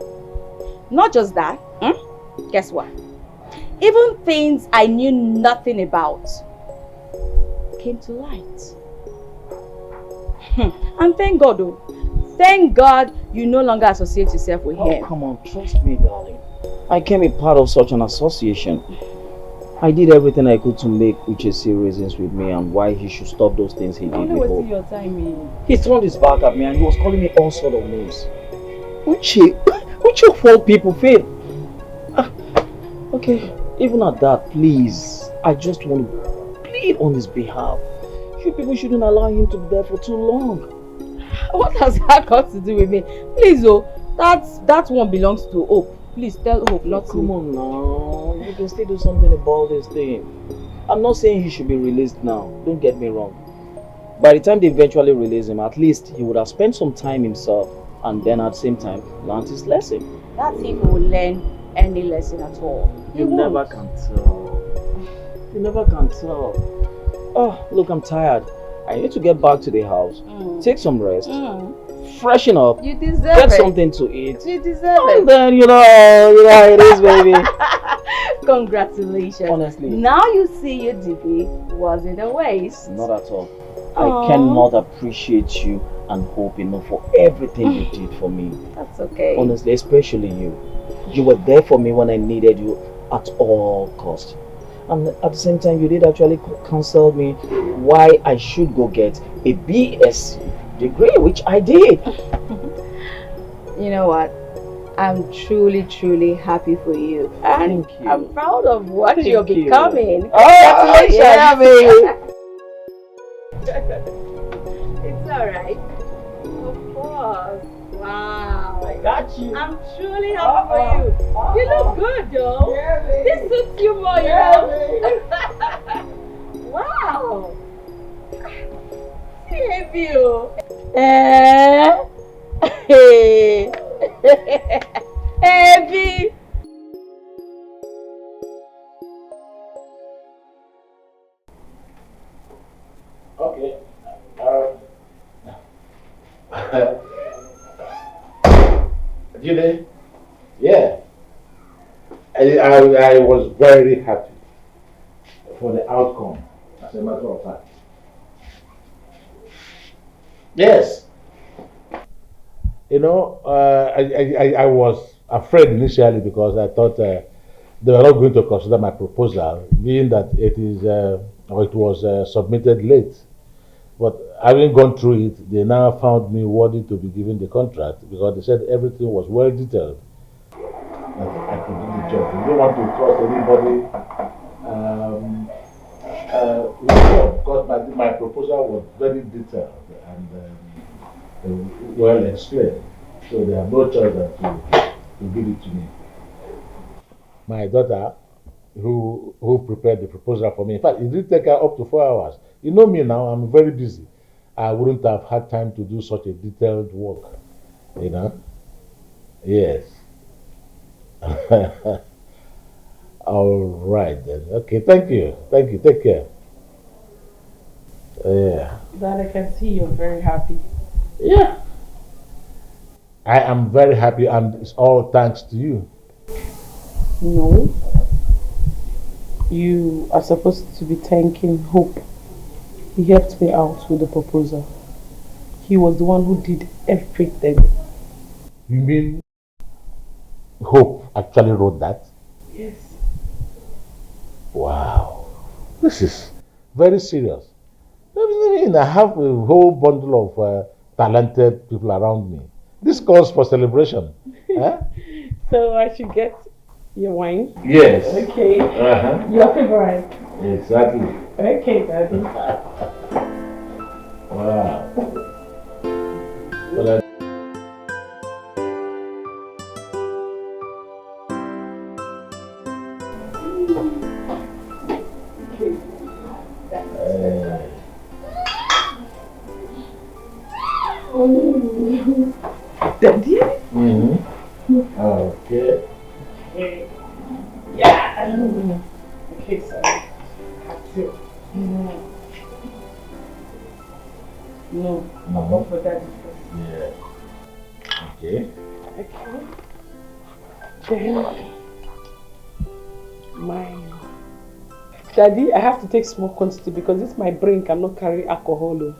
Not just that. Guess what? Even things I knew nothing about came to light. And thank God, though. Thank God you no longer associate yourself with him. Come on, trust me, darling. I can't be part of such an association. I did everything I could to make Uche see reasons with me and why he should stop those things he did Only with wasting Hope. your time in. He turned his back at me and he was calling me all sort of names. Uche of all people fail. Okay, even at that, please, I just want to plead on his behalf. You people shouldn't allow him to be there for too long. What has that got to do with me? Please, oh, that one belongs to Hope. Please tell Hope, not to me. Come on now, you can still do something about this thing. I'm not saying he should be released now, don't get me wrong. By the time they eventually release him, at least he would have spent some time himself and then at the same time learned his lesson. That's if he will learn any lesson at all. He You won't. never can tell. You never can tell. Oh, look, I'm tired. I need to get back to the house, take some rest, freshen up, You deserve get it. something to eat. You deserve And it. then, you know how it is, baby. Congratulations. Honestly. Now you see your DP wasn't a waste. Not at all. Aw. I cannot appreciate you and hope enough for everything you did for me. That's okay. Honestly, especially you. You were there for me when I needed you at all costs. And at the same time, you did actually counsel me why I should go get a BS degree, which I did. You know what? I'm truly, truly happy for you. And Thank you. I'm proud of what Thank you're you. becoming. Oh, Congratulations. yeah, baby. It's alright. Of course. Wow. I got you. I'm truly happy for you. You look good, though. Yeah, baby. This suits you more, Yeah, you know. Wow. Save you. Hey. Heavy. Okay. Julie? Yeah. I was very happy for the outcome, as a matter of fact. Yes. You know, I was afraid initially because I thought they were not going to consider my proposal, being that it was submitted late. But having gone through it, they now found me worthy to be given the contract because they said everything was well detailed. That I could do the job. You don't want to trust anybody. Because my proposal was very detailed and well explained. So they have no choice than to give it to me. My daughter, who prepared the proposal for me, in fact, it did take her up to 4 hours. You know me now, I'm very busy. I wouldn't have had time to do such a detailed work, you know? Yes. All right then. Okay, thank you. Thank you. Take care. Yeah. Dad, I can see you're very happy. Yeah. I am very happy and it's all thanks to you. No. You are supposed to be thanking Hope. He helped me out with the proposal. He was the one who did everything. You mean Hope actually wrote that? Yes. Wow. This is very serious. I mean, I have a whole bundle of talented people around me. This calls for celebration. Huh? So I should get your wine? Yes. Okay. Your favorite? Exactly. Okay, Daddy. Wow. Well, Daddy? Okay. Yeah. Okay, sorry. Have to. No, I'll go for Daddy first. Yeah. Okay. Okay. Then my Daddy, I have to take small quantity because this my brain cannot carry alcohol.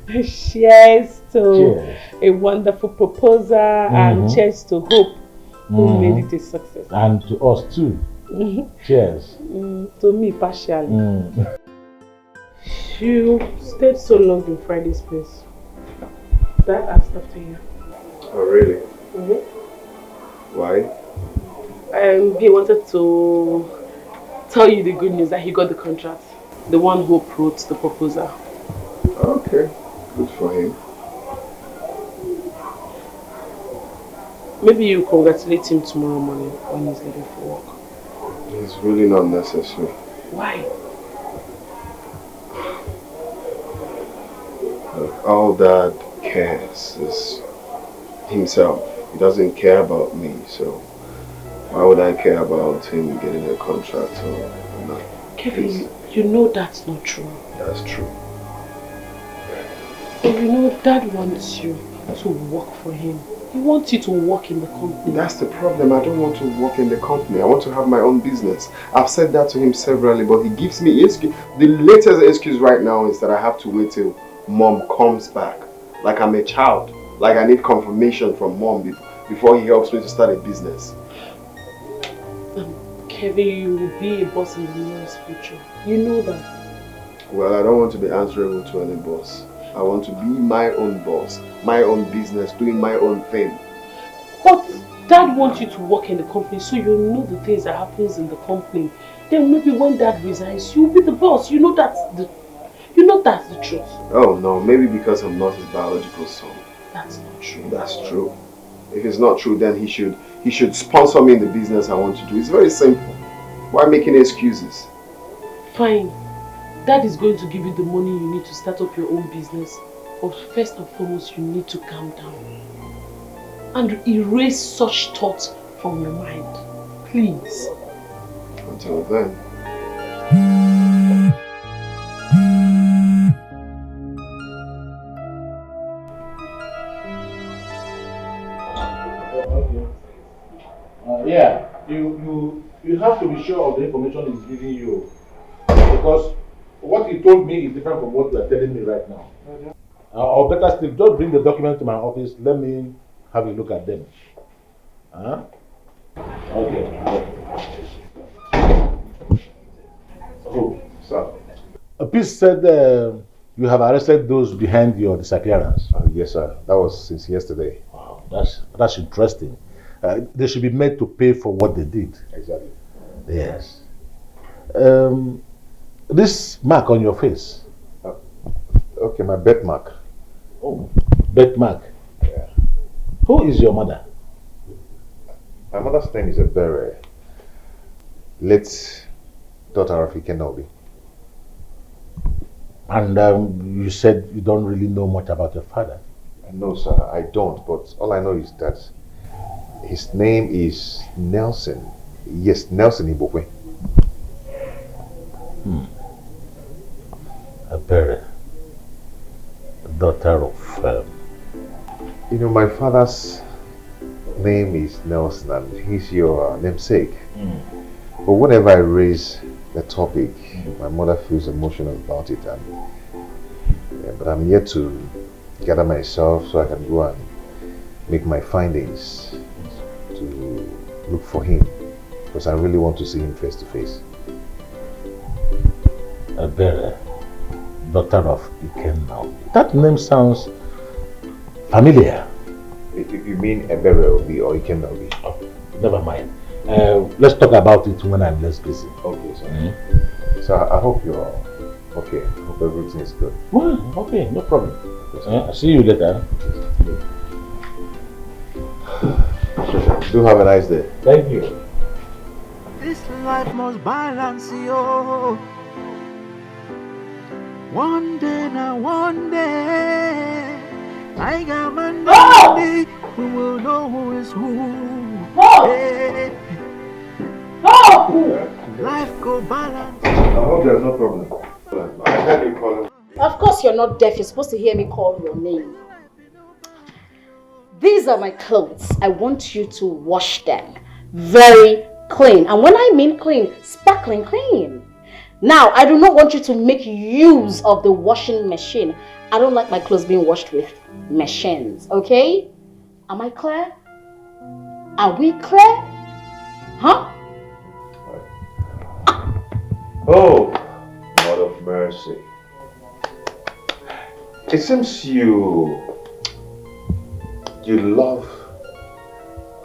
Cheers to a wonderful proposal and cheers to Hope who made it a success. And to us too. Cheers. To me partially. You stayed so long in Friday's place. That asked after you. Oh really? Why? He wanted to tell you the good news that he got the contract. The one who wrote the proposal. Okay. Good for him. Maybe you congratulate him tomorrow morning when he's leaving for work. It's really not necessary. Why? Look, all Dad cares is himself. He doesn't care about me, so why would I care about him getting a contract or not? Kevin, you know that's not true. That's true. You know, Dad wants you to work for him. He wants you to work in the company. That's the problem. I don't want to work in the company. I want to have my own business. I've said that to him severally, but he gives me excuse. The latest excuse right now is that I have to wait till Mom comes back. Like I'm a child. Like I need confirmation from Mom before he helps me to start a business. Kevin, you will be a boss in the nearest future. You know that. Well, I don't want to be answerable to any boss. I want to be my own boss, my own business, doing my own thing. But Dad wants you to work in the company so you know the things that happens in the company. Then maybe when Dad resigns, you'll be the boss. You know that's the truth. Oh no, maybe because I'm not his biological son. That's not true. That's true. If it's not true, then he should sponsor me in the business I want to do. It's very simple. Why making excuses? Fine. Dad is going to give you the money you need to start up your own business. But first and foremost, you need to calm down. And erase such thoughts from your mind. Please. Until then. Yeah, you have to be sure of the information he's giving you, because what he told me is different from what you are telling me right now. Or better still, just bring the document to my office. Let me have a look at them. Huh? Okay. Oh, sir. A piece said you have arrested those behind your disappearance. Yes, sir. That was since yesterday. Wow, that's interesting. They should be made to pay for what they did. Exactly. Yes. This mark on your face. Okay, my birthmark. Oh, birthmark. Yeah. Who is your mother? My mother's name is Ebere. Late daughter of Ikenobi. And you said you don't really know much about your father. No, sir, I don't. But all I know is that his name is Nelson. Yes, Nelson Ibokwe. Ebere, daughter of... You know, my father's name is Nelson and he's your namesake. But whenever I raise the topic, my mother feels emotional about it. But I'm yet to gather myself so I can go and make my findings to look for him, because I really want to see him face to face. Ebere, daughter of Ikenna. That name sounds familiar. You mean Ebere Obi or Ikenna Obi? Oh, never mind. Let's talk about it when I'm less busy. Okay, sir. So I hope you're okay. I hope everything is good. Well, okay, no problem. I'll see you later. Do have a nice day. Thank you. This life must balance you. One day now, one day, I got my name. We will know who is who. Hey. Life go balance. I hope there's no problem. I heard you calling. Of course you're not deaf. You're supposed to hear me call your name. These are my clothes. I want you to wash them very clean. And when I mean clean, sparkling clean. Now, I do not want you to make use of the washing machine. I don't like my clothes being washed with machines, okay? Am I clear? Are we clear? Huh? Oh, God of mercy. It seems you love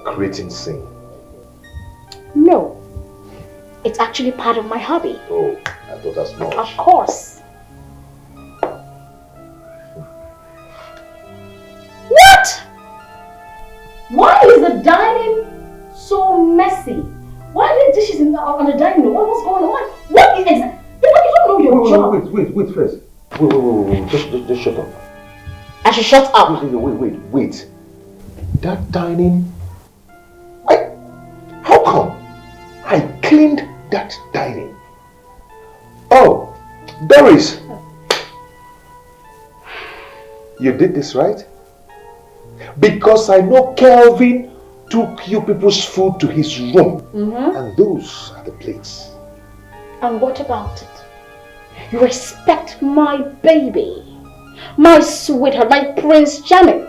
creating scene. No. It's actually part of my hobby. Oh, I thought that's much. Of course. What? Why is the dining so messy? Why are the dishes on the dining room? What's going on? What is it? You don't know your job. Wait first. Wait. Just shut up. I should shut up. Wait. That dining... How come? I cleaned that dining. Oh, Doris. You did this, right? Because I know Kelvin took you people's food to his room. And those are the plates. And what about it? You expect my baby, my sweetheart, my Prince Charming,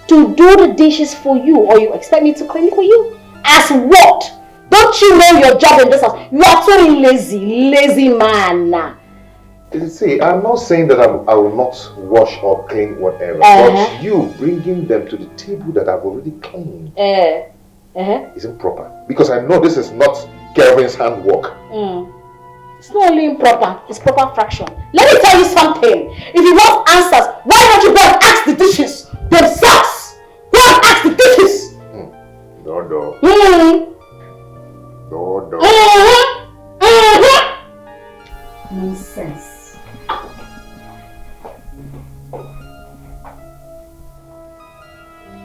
to do the dishes for you, or you expect me to clean it for you? As what? Don't you know your job in this house? You are too lazy man. You see, I'm not saying that I will not wash or clean whatever, but you bringing them to the table that I've already cleaned isn't proper. Because I know this is not Kelvin's handwork. It's not only improper, it's proper fraction. Let me tell you something. If you want answers, why don't you go and ask the dishes themselves? Go and ask the dishes. No. Nonsense.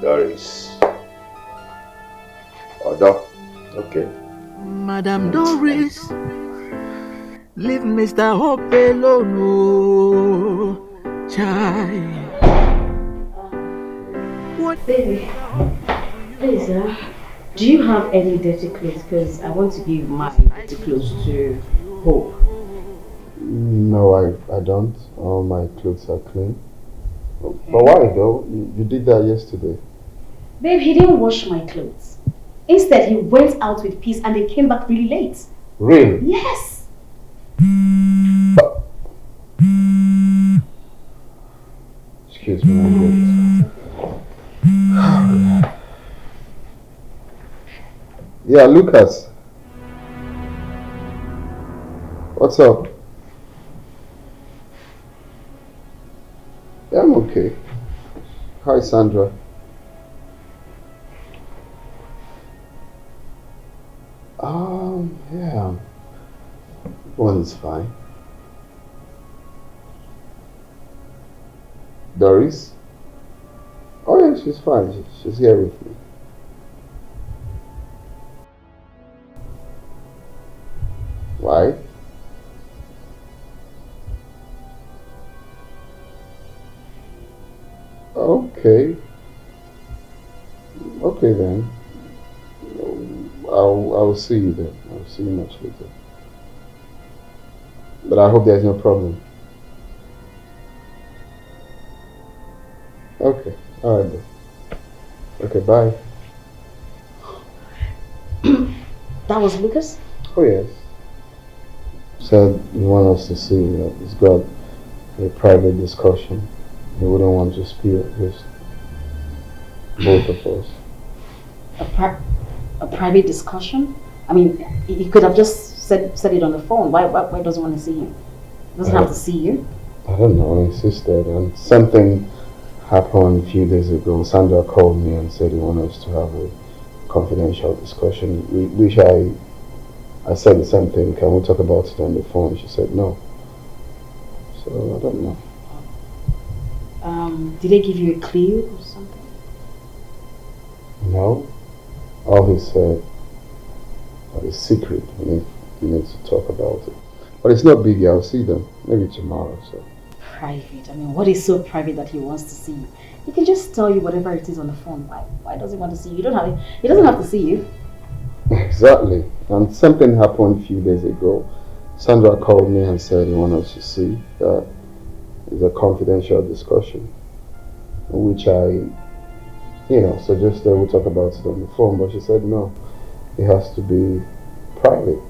Doris. Okay. Madame Doris, leave Mr. Hope alone, oh, child. What? Baby, please, do you have any dirty clothes? Because I want to give my dirty clothes to Hope. No, I don't. All my clothes are clean. But why though? You did that yesterday. Babe, he didn't wash my clothes. Instead, he went out with Peace and they came back really late. Really? Yes. Excuse me, I'm late. Yeah, Lucas. What's up? Yeah, I'm okay. Hi, Sandra. Yeah. One's fine. Doris? Oh yeah, she's fine. She's here with me. Why? Okay. Okay then. I'll see you then. I'll see you much later. But I hope there's no problem. Okay. Alright then. Okay, bye. That was Lucas? Oh yes. Said he wants us to see that he's got a private discussion. He wouldn't want to spill just both of us. A private discussion? I mean, he could have just said it on the phone. Why does he want to see you? He doesn't have to see you. I don't know, I insisted. And something happened a few days ago. Sandra called me and said he wanted us to have a confidential discussion, which I said the same thing. Can we talk about it on the phone? She said no. So I don't know. Did they give you a clue or something? No. All he said is secret. We need to talk about it. But it's not big. I'll see them. Maybe tomorrow. So. Private? I mean, what is so private that he wants to see you? He can just tell you whatever it is on the phone. Why does he want to see you? He doesn't have to see you. Exactly. And something happened a few days ago. Sandra called me and said he wanted us to see that it's a confidential discussion, which I suggested we talk about it on the phone, but she said no, it has to be private.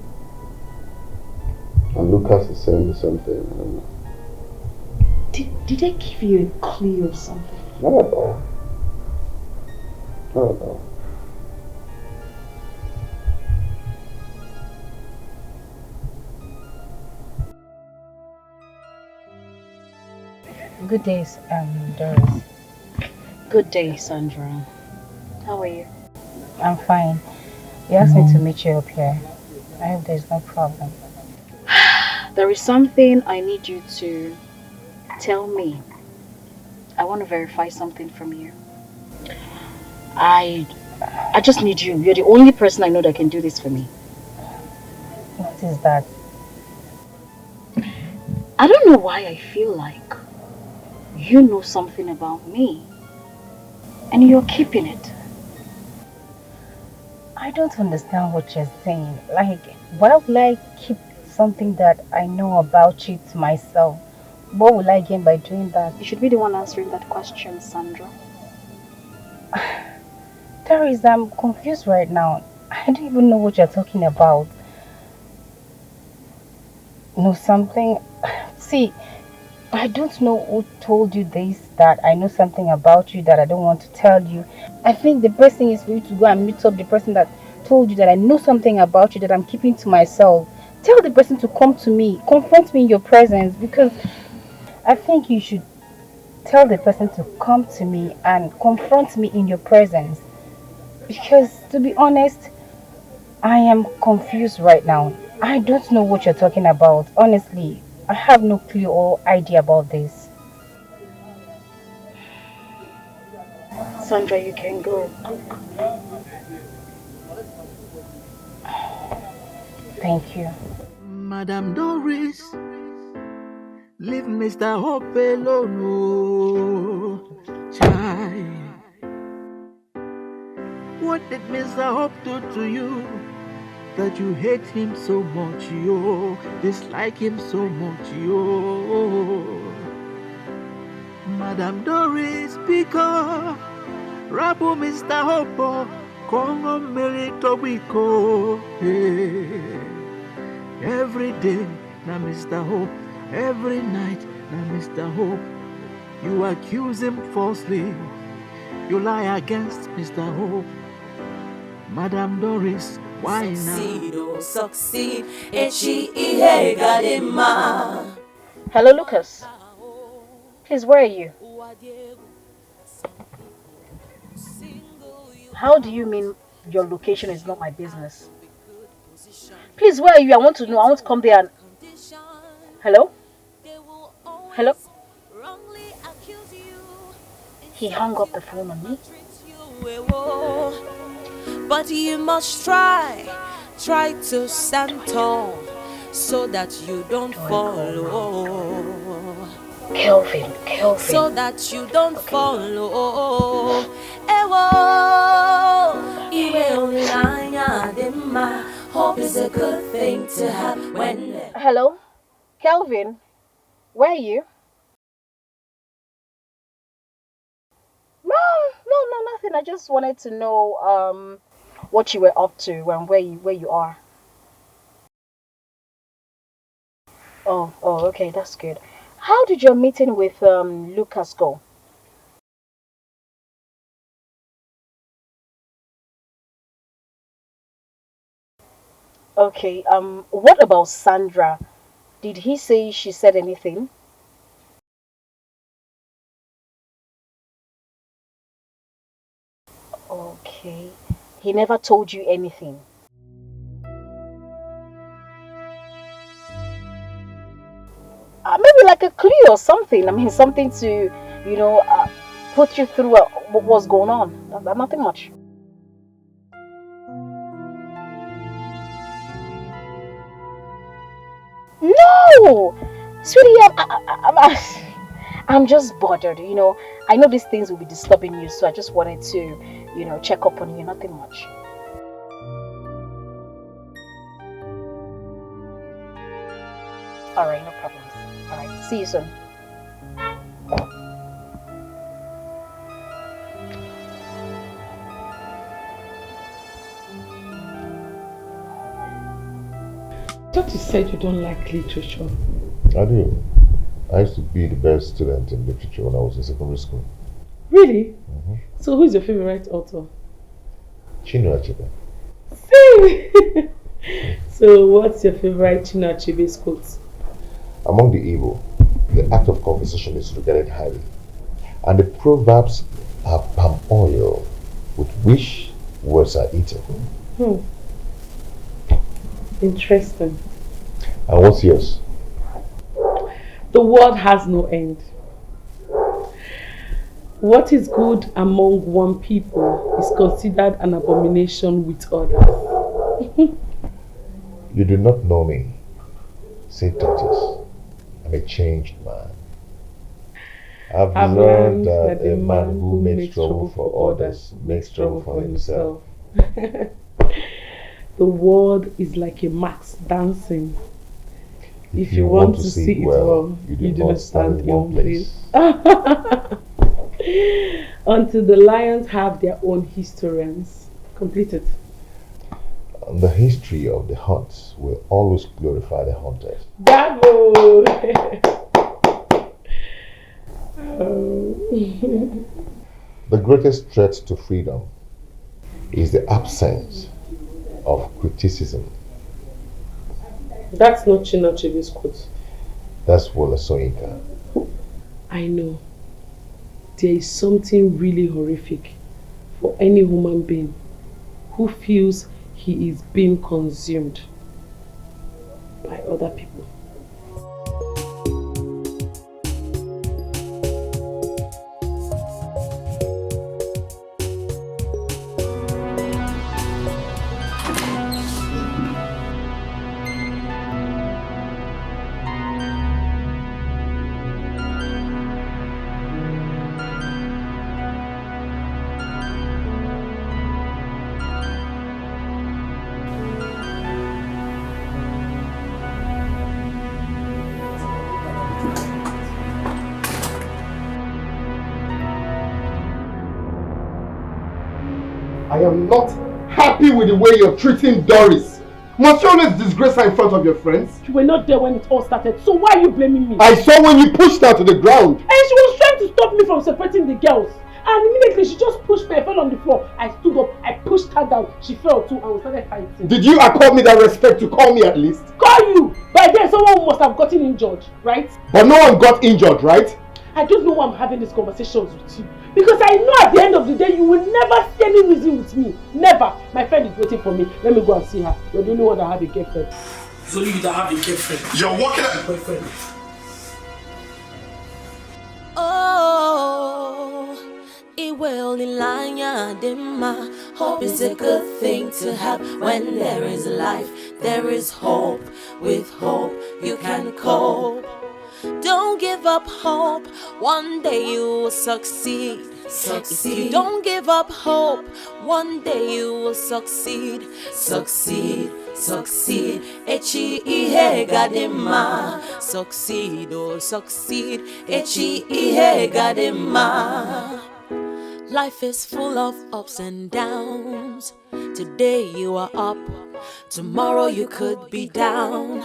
And Lucas is saying something, I don't know. Did they give you a clue or something? Not at all. Not at all. Good day, Doris. Good day, Sandra. How are you? I'm fine. You asked me to meet you up here. I hope there's no problem. There is something I need you to tell me. I want to verify something from you. I just need you. You're the only person I know that can do this for me. What is that? I don't know why I feel like You know something about me, and you're keeping it. I don't understand what you're saying. Like, why would I keep something that I know about you to myself? What will I gain by doing that? You should be the one answering that question, Sandra. Teresa, I'm confused right now. I don't even know what you're talking about. Know something? See, I don't know who told you this, that I know something about you that I don't want to tell you. I think the best thing is for you to go and meet up the person that told you that I know something about you that I'm keeping to myself. Tell the person to come to me, confront me in your presence, because I think you should tell the person to come to me and confront me in your presence. Because to be honest, I am confused right now. I don't know what you're talking about. Honestly, I have no clue or idea about this. Sandra, you can go. Thank you. Madame Doris, leave Mr. Hope alone. Oh, child. What did Mr. Hope do to you that you hate him so much, yo? Dislike him so much, yo? Madame Doris, because Rabu Mr. Hope, Kongo Merito Wiko. Every day, now Mr. Hope. Every night, now Mr. Hope. You accuse him falsely. You lie against Mr. Hope. Madame Doris, why Succeed, now? oh, succeed. Echi ihe gadema. Hello, Lucas. Please, where are you? How do you mean your location is not my business? Please, where are you? I want to know. I want to come there and... Hello? Hello? He hung up the phone on me. But you must try to stand tall so that you don't fall. Kelvin. So that you don't follow. Ewo, iwe onilanya dema. Hope is a good thing to have when. Hello? Kelvin? Where are you? No, nothing. I just wanted to know what you were up to and where you are. Oh, okay, that's good. How did your meeting with Lucas go? Okay, what about Sandra? Did he say she said anything? Okay. He never told you anything. Maybe like a clue or something. I mean, something to, put you through what was going on. Nothing much. No! Sweetie, I'm just bothered, I know these things will be disturbing you, so I just wanted to, check up on you. Nothing much. Alright, no problems. Alright, see you soon. I thought you said you don't like literature. I do. I used to be the best student in literature when I was in secondary school. Really? So who's your favorite author? Chinua Achebe. Same! So what's your favorite Chinua Achebe's quote? Among the evil, the act of conversation is regarded highly, and the proverbs are palm oil with which words are eaten. Interesting. And what's yours? The world has no end. What is good among one people is considered an abomination with others. You do not know me. Say Titus. I'm a changed man. I've learned that a man who makes trouble for others makes trouble for himself. The world is like a max dancing. If you want to see it well, you do not stand in one place. Until the lions have their own historians. Complete it. The history of the hunt will always glorify the hunted. Bravo! The greatest threat to freedom is the absence of criticism. That's not Chinachebe's quote. That's Wole Soyinka. I know. There is something really horrific for any human being who feels he is being consumed by other people. I am not happy with the way you're treating Doris. Must you always disgrace her in front of your friends? You were not there when it all started, so why are you blaming me? I saw when you pushed her to the ground. And she was trying to stop me from separating the girls. And immediately she just pushed me, I fell on the floor. I stood up, I pushed her down, she fell too, and we started fighting. Did you accord me that respect to call me at least? Call you! By then someone must have gotten injured, right? But no one got injured, right? I don't know why I'm having these conversations with you. Because I know at the end of the day you will never see any reason with me. Never. My friend is waiting for me. Let me go and see her. You're the only one that have a girlfriend. It's only you that have a girlfriend. You're walking at boyfriend. Oh, it will dima. Hope is a good thing to have. When there is life, there is hope. With hope, you can cope. Don't give up hope, one day you will succeed. If you don't give up hope, one day you will succeed. Succeed, succeed. Echi ihe gadima. Succeed, oh succeed. Echi ihe gadima. Life is full of ups and downs. Today you are up, tomorrow you could be down.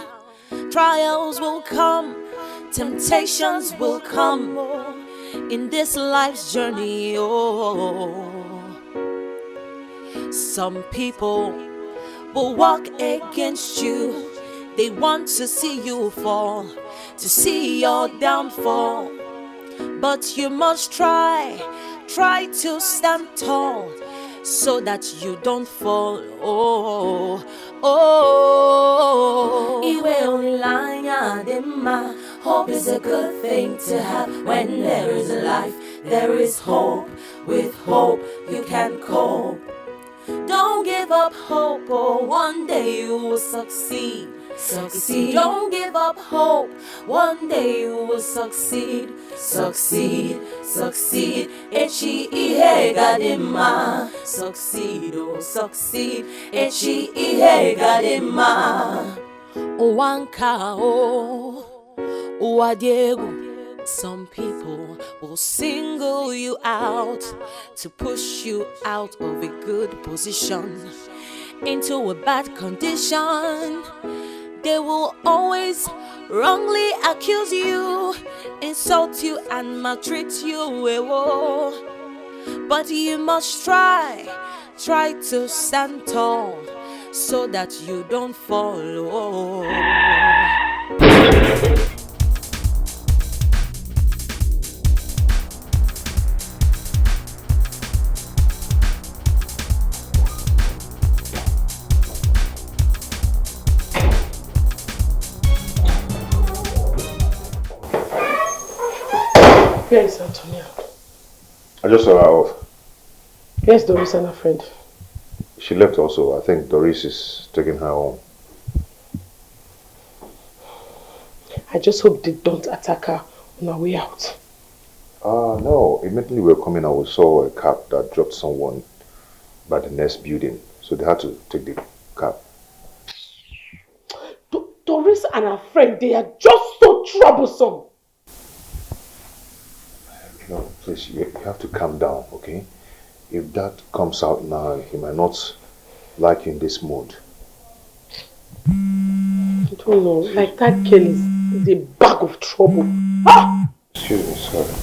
Trials will come, temptations will come in this life's journey. Oh, some people will walk against you. They want to see you fall, to see your downfall. But you must try to stand tall, so that you don't fall. Oh, oh. Iwe olilanya dema. Hope is a good thing to have. When there is life, there is hope. With hope, you can cope. Don't give up hope, oh, one day you will succeed. Succeed. Don't give up hope, one day you will succeed. Succeed, succeed. Echi ihe gadima. Succeed, oh succeed. Echi ihe gadima. Owanka oh, uwadiegu. Some people will single you out to push you out of a good position into a bad condition. They will always wrongly accuse you, insult you and maltreat you. But you must try to stand tall, so that you don't fall. Where is Antonia? I just saw her off. Where's Doris and her friend? She left also. I think Doris is taking her home. I just hope they don't attack her on her way out. No. Immediately we were coming out, we saw a cab that dropped someone by the next building. So they had to take the cab. Doris and her friend, they are just so troublesome. No, please, you have to calm down, okay? If that comes out now, he might not like you in this mood. I don't know, like that girl is a bag of trouble. Ah! Excuse me, sorry.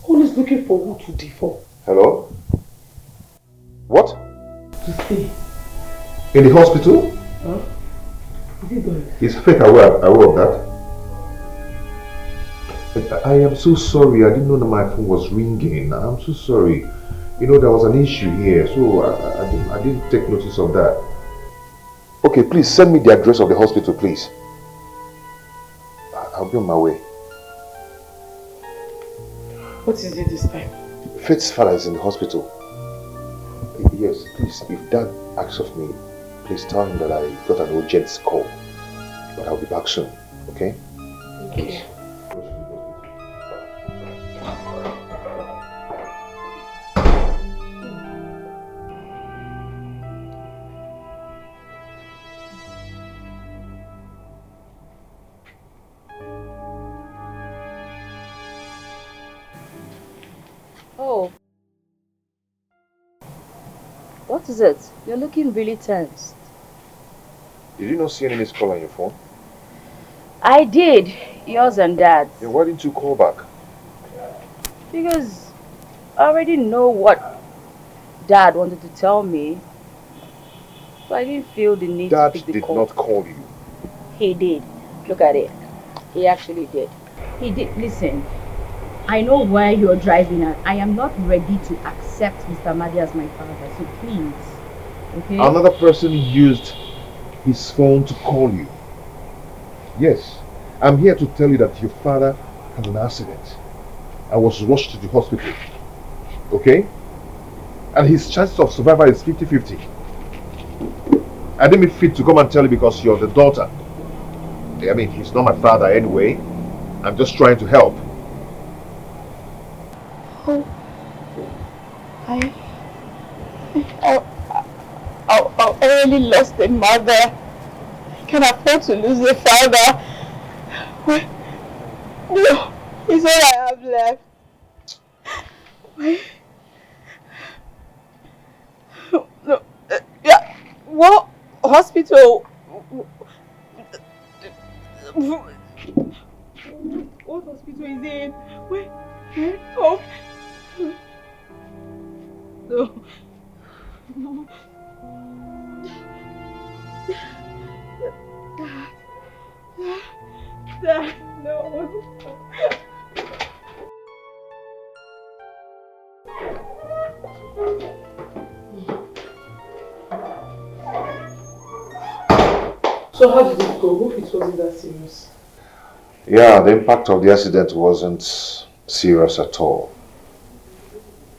Always looking for who to default. Hello? What? To stay. In the hospital? Huh? Is it Doris? Is Faith aware of that? I am so sorry. I didn't know that my phone was ringing. I'm so sorry. You know, there was an issue here, so I didn't take notice of that. Okay, please send me the address of the hospital, please. I'll be on my way. What is it this time? Faith's father is in the hospital. Yes, please, if Dad asks of me, please tell him that I got an urgent call. But I'll be back soon, okay? Okay. Oh. What is it? You're looking really tense. Did you not see any missed call on your phone? I did. Yours and Dad's. Yeah, why didn't you call back? Because I already know what Dad wanted to tell me. So I didn't feel the need to pick the call. Dad did not call you. He did. Look at it. He actually did. He did. Listen, I know where you're driving at. I am not ready to accept Mr. Madi as my father. So please, okay? Another person used his phone to call you. Yes, I'm here to tell you that your father had an accident and was rushed to the hospital. Okay? And his chances of survival is 50-50. I didn't mean fit to come and tell you because you're the daughter. I mean, he's not my father anyway. I'm just trying to help. Oh, I already lost a mother. I can afford to lose a father. Wait, no, it's all I have left. Wait. No, yeah, what hospital? What hospital is it? Wait, oh. No. No. So how did it go? Hope it wasn't that serious. Yeah, the impact of the accident wasn't serious at all.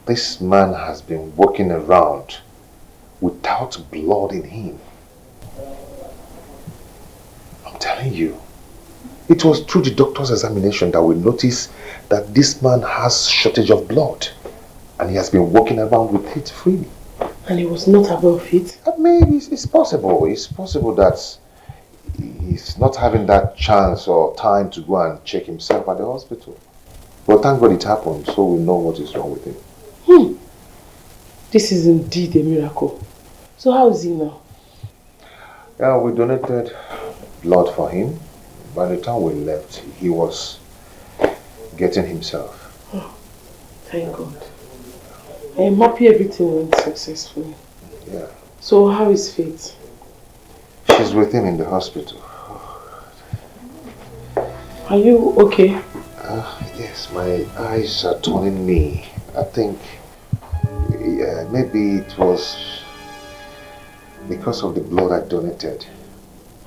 This man has been walking around without blood in him. I'm telling you. It was through the doctor's examination that we noticed that this man has shortage of blood. And he has been walking around with it freely. And he was not aware of it? I mean, it's possible. It's possible that he's not having that chance or time to go and check himself at the hospital. But thank God it happened, so we know what is wrong with him. This is indeed a miracle. So how is he now? Yeah, we donated blood for him. By the time we left, he was getting himself. Oh, thank God. I am happy everything went successfully. Yeah. So how is Faith? She's with him in the hospital. Are you okay? Yes, my eyes are turning me. I think maybe it was because of the blood I donated.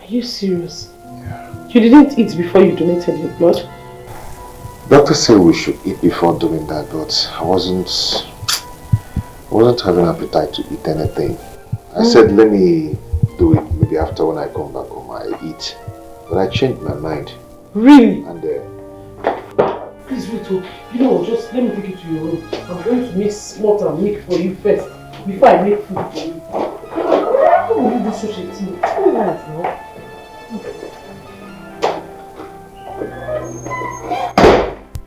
Are you serious? Yeah. You didn't eat before you donated your blood? Doctor said we should eat before doing that, but I wasn't having appetite to eat anything. I said let me do it maybe after when I come back home I eat. But I changed my mind. Really? And Please wait, oh. You know what, just let me take you to your room. I'm going to make smart and make for you first, before I make food for you. How will you do such a thing? Tell me that now.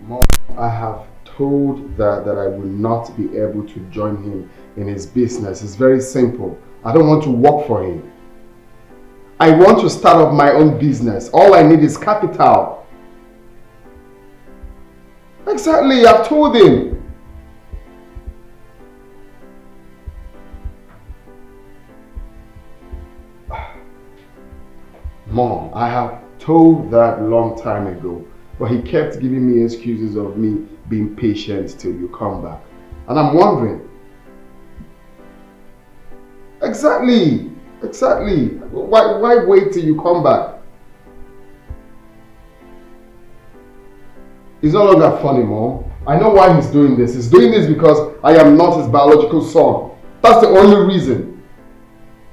Mom, I have told that I will not be able to join him in his business. It's very simple. I don't want to work for him. I want to start up my own business. All I need is capital. Exactly, I've told him. Mom, I have told that long time ago, but he kept giving me excuses of me being patient till you come back. And I'm wondering. Exactly. Why wait till you come back? It's no longer funny, Mom. I know why he's doing this. He's doing this because I am not his biological son. That's the only reason.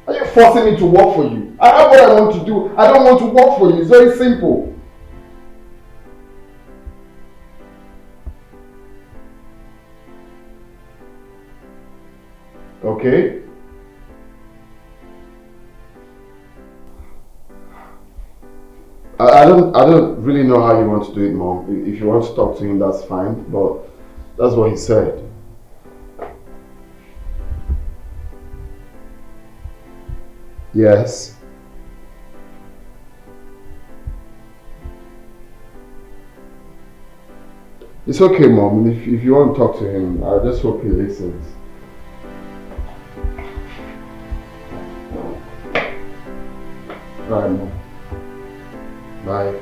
Are you forcing me to work for you? I have what I want to do. I don't want to work for you. It's very simple. Okay? I don't really know how you want to do it, Mom. If you want to talk to him, that's fine. But that's what he said. Yes. It's okay, Mom. If you want to talk to him, I just hope he listens. Alright, Mom. Bye.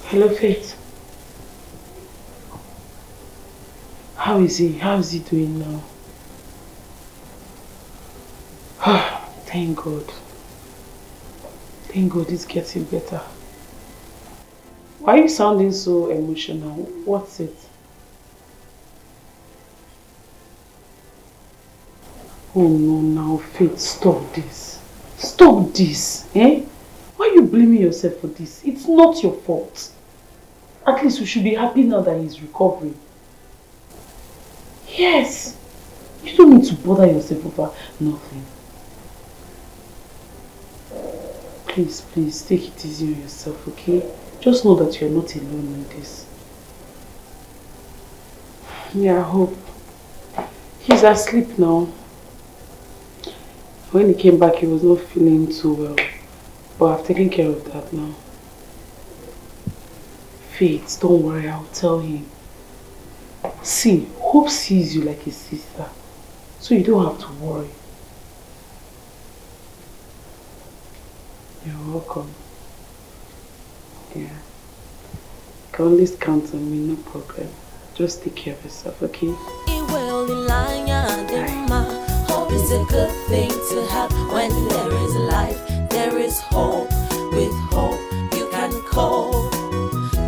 Hello, Faith. How is he? How is he doing now? Thank God. Thank God he's getting better. Why are you sounding so emotional? What's it? Oh no, now Faith, stop this. Stop this, eh? Why are you blaming yourself for this? It's not your fault. At least we should be happy now that he's recovering. Yes. You don't need to bother yourself over nothing. Please, please, take it easy on yourself, okay? Just know that you're not alone in this. Yeah, I hope. He's asleep now. When he came back, he was not feeling too well. But I've taken care of that now. Faith, don't worry, I'll tell him. See, Hope sees you like his sister. So you don't have to worry. You're welcome. Yeah. You can always count on me, no problem. Just take care of yourself, okay? Hope is a good thing to have. When there is life, there is hope. With hope, you can cope.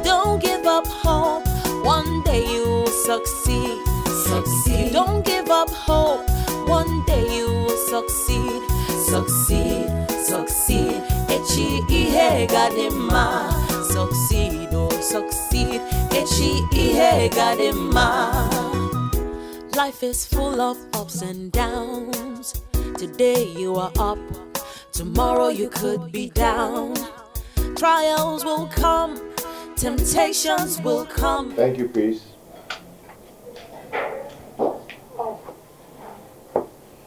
Don't give up hope. One day you will succeed. Succeed. Don't give up hope. One day you will succeed. Succeed. Succeed. Echi ihe gadema. Succeed. Oh, succeed. Echi ihe gadema. Life is full of ups and downs. Today you are up, tomorrow you could be down. Trials will come, temptations will come. Thank you, Peace.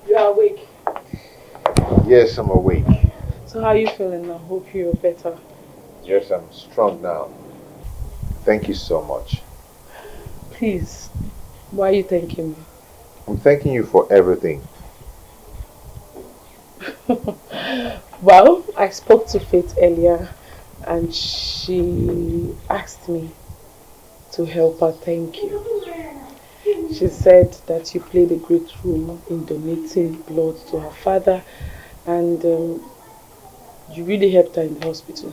You are awake? Yes, I'm awake. So how are you feeling now? Hope you're better. Yes, I'm strong now. Thank you so much. Please, why are you thanking me? I'm thanking you for everything. Well, I spoke to Faith earlier and she asked me to help her. Thank you. She said that you played a great role in donating blood to her father and you really helped her in the hospital.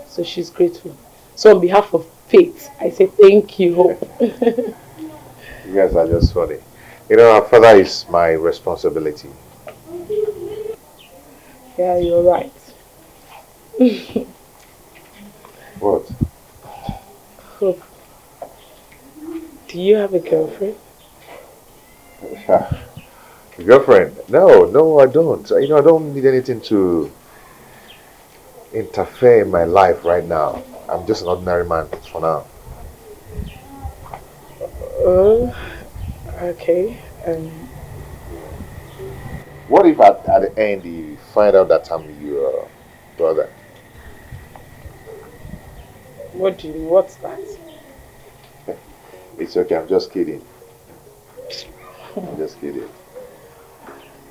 So she's grateful. So on behalf of Faith, I say thank you, Hope. You guys are just funny. You know, our father is my responsibility. Yeah, you're right. What? Hope, do you have a girlfriend? Girlfriend? No, I don't. You know, I don't need anything to interfere in my life right now. I'm just an ordinary man for now. Oh, okay. What if at the end you find out that I'm your brother? What do you mean? What's that? It's okay, I'm just kidding. I'm just kidding.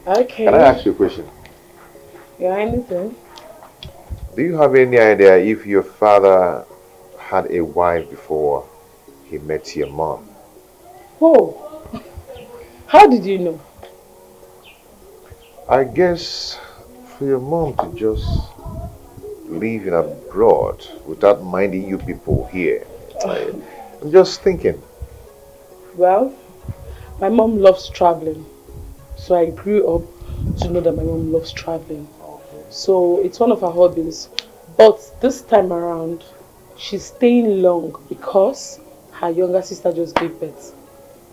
Okay. Can I ask you a question? Yeah, anything? Do you have any idea if your father had a wife before he met your mom? Oh, how did you know? I guess for your mom to just live in abroad without minding you people here. I'm just thinking. Well, my mom loves traveling. So I grew up to know that my mom loves traveling. So it's one of her hobbies. But this time around, she's staying long because her younger sister just gave birth.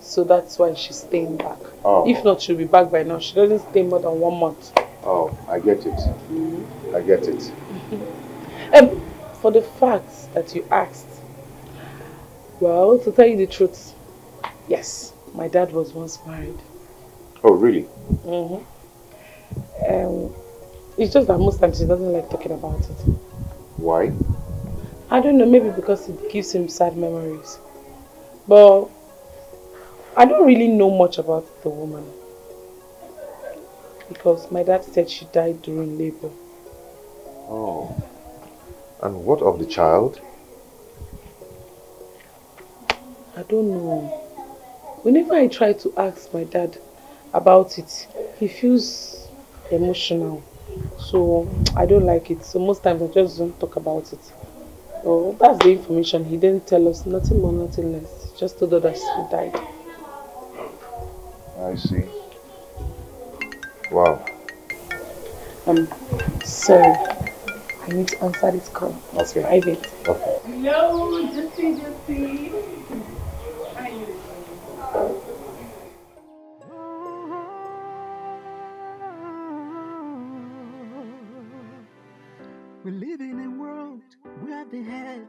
So that's why she's staying back. Oh. If not, she'll be back by now. She doesn't stay more than 1 month. Oh, I get it. I get it. For the facts that you asked, well, to tell you the truth, yes, my dad was once married. Oh, really? It's just that most times he doesn't like talking about it. Why? I don't know, maybe because it gives him sad memories. But I don't really know much about the woman. Because my dad said she died during labor. Oh. And what of the child? I don't know. Whenever I try to ask my dad about it, he feels emotional. So I don't like it. So most times I just don't talk about it. So that's the information. He didn't tell us nothing more, nothing less. He just told us that she died. I see. Wow. Sorry. I need to answer this call. It's private. Okay. No, just see. We live in a world where the head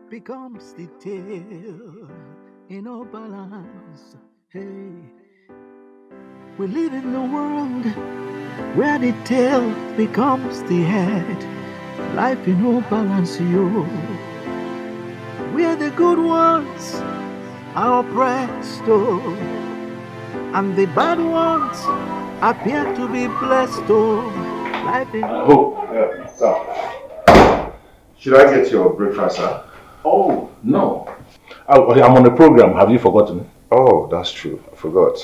becomes the tail in all balance. Hey, we live in a world where the tail becomes the head. Life in all balance, yo. Where the good ones are oppressed, oh, and the bad ones appear to be blessed, oh. Life in Should I get your breakfast, sir? Oh, no. I'm on a program. Have you forgotten? Oh, that's true. I forgot.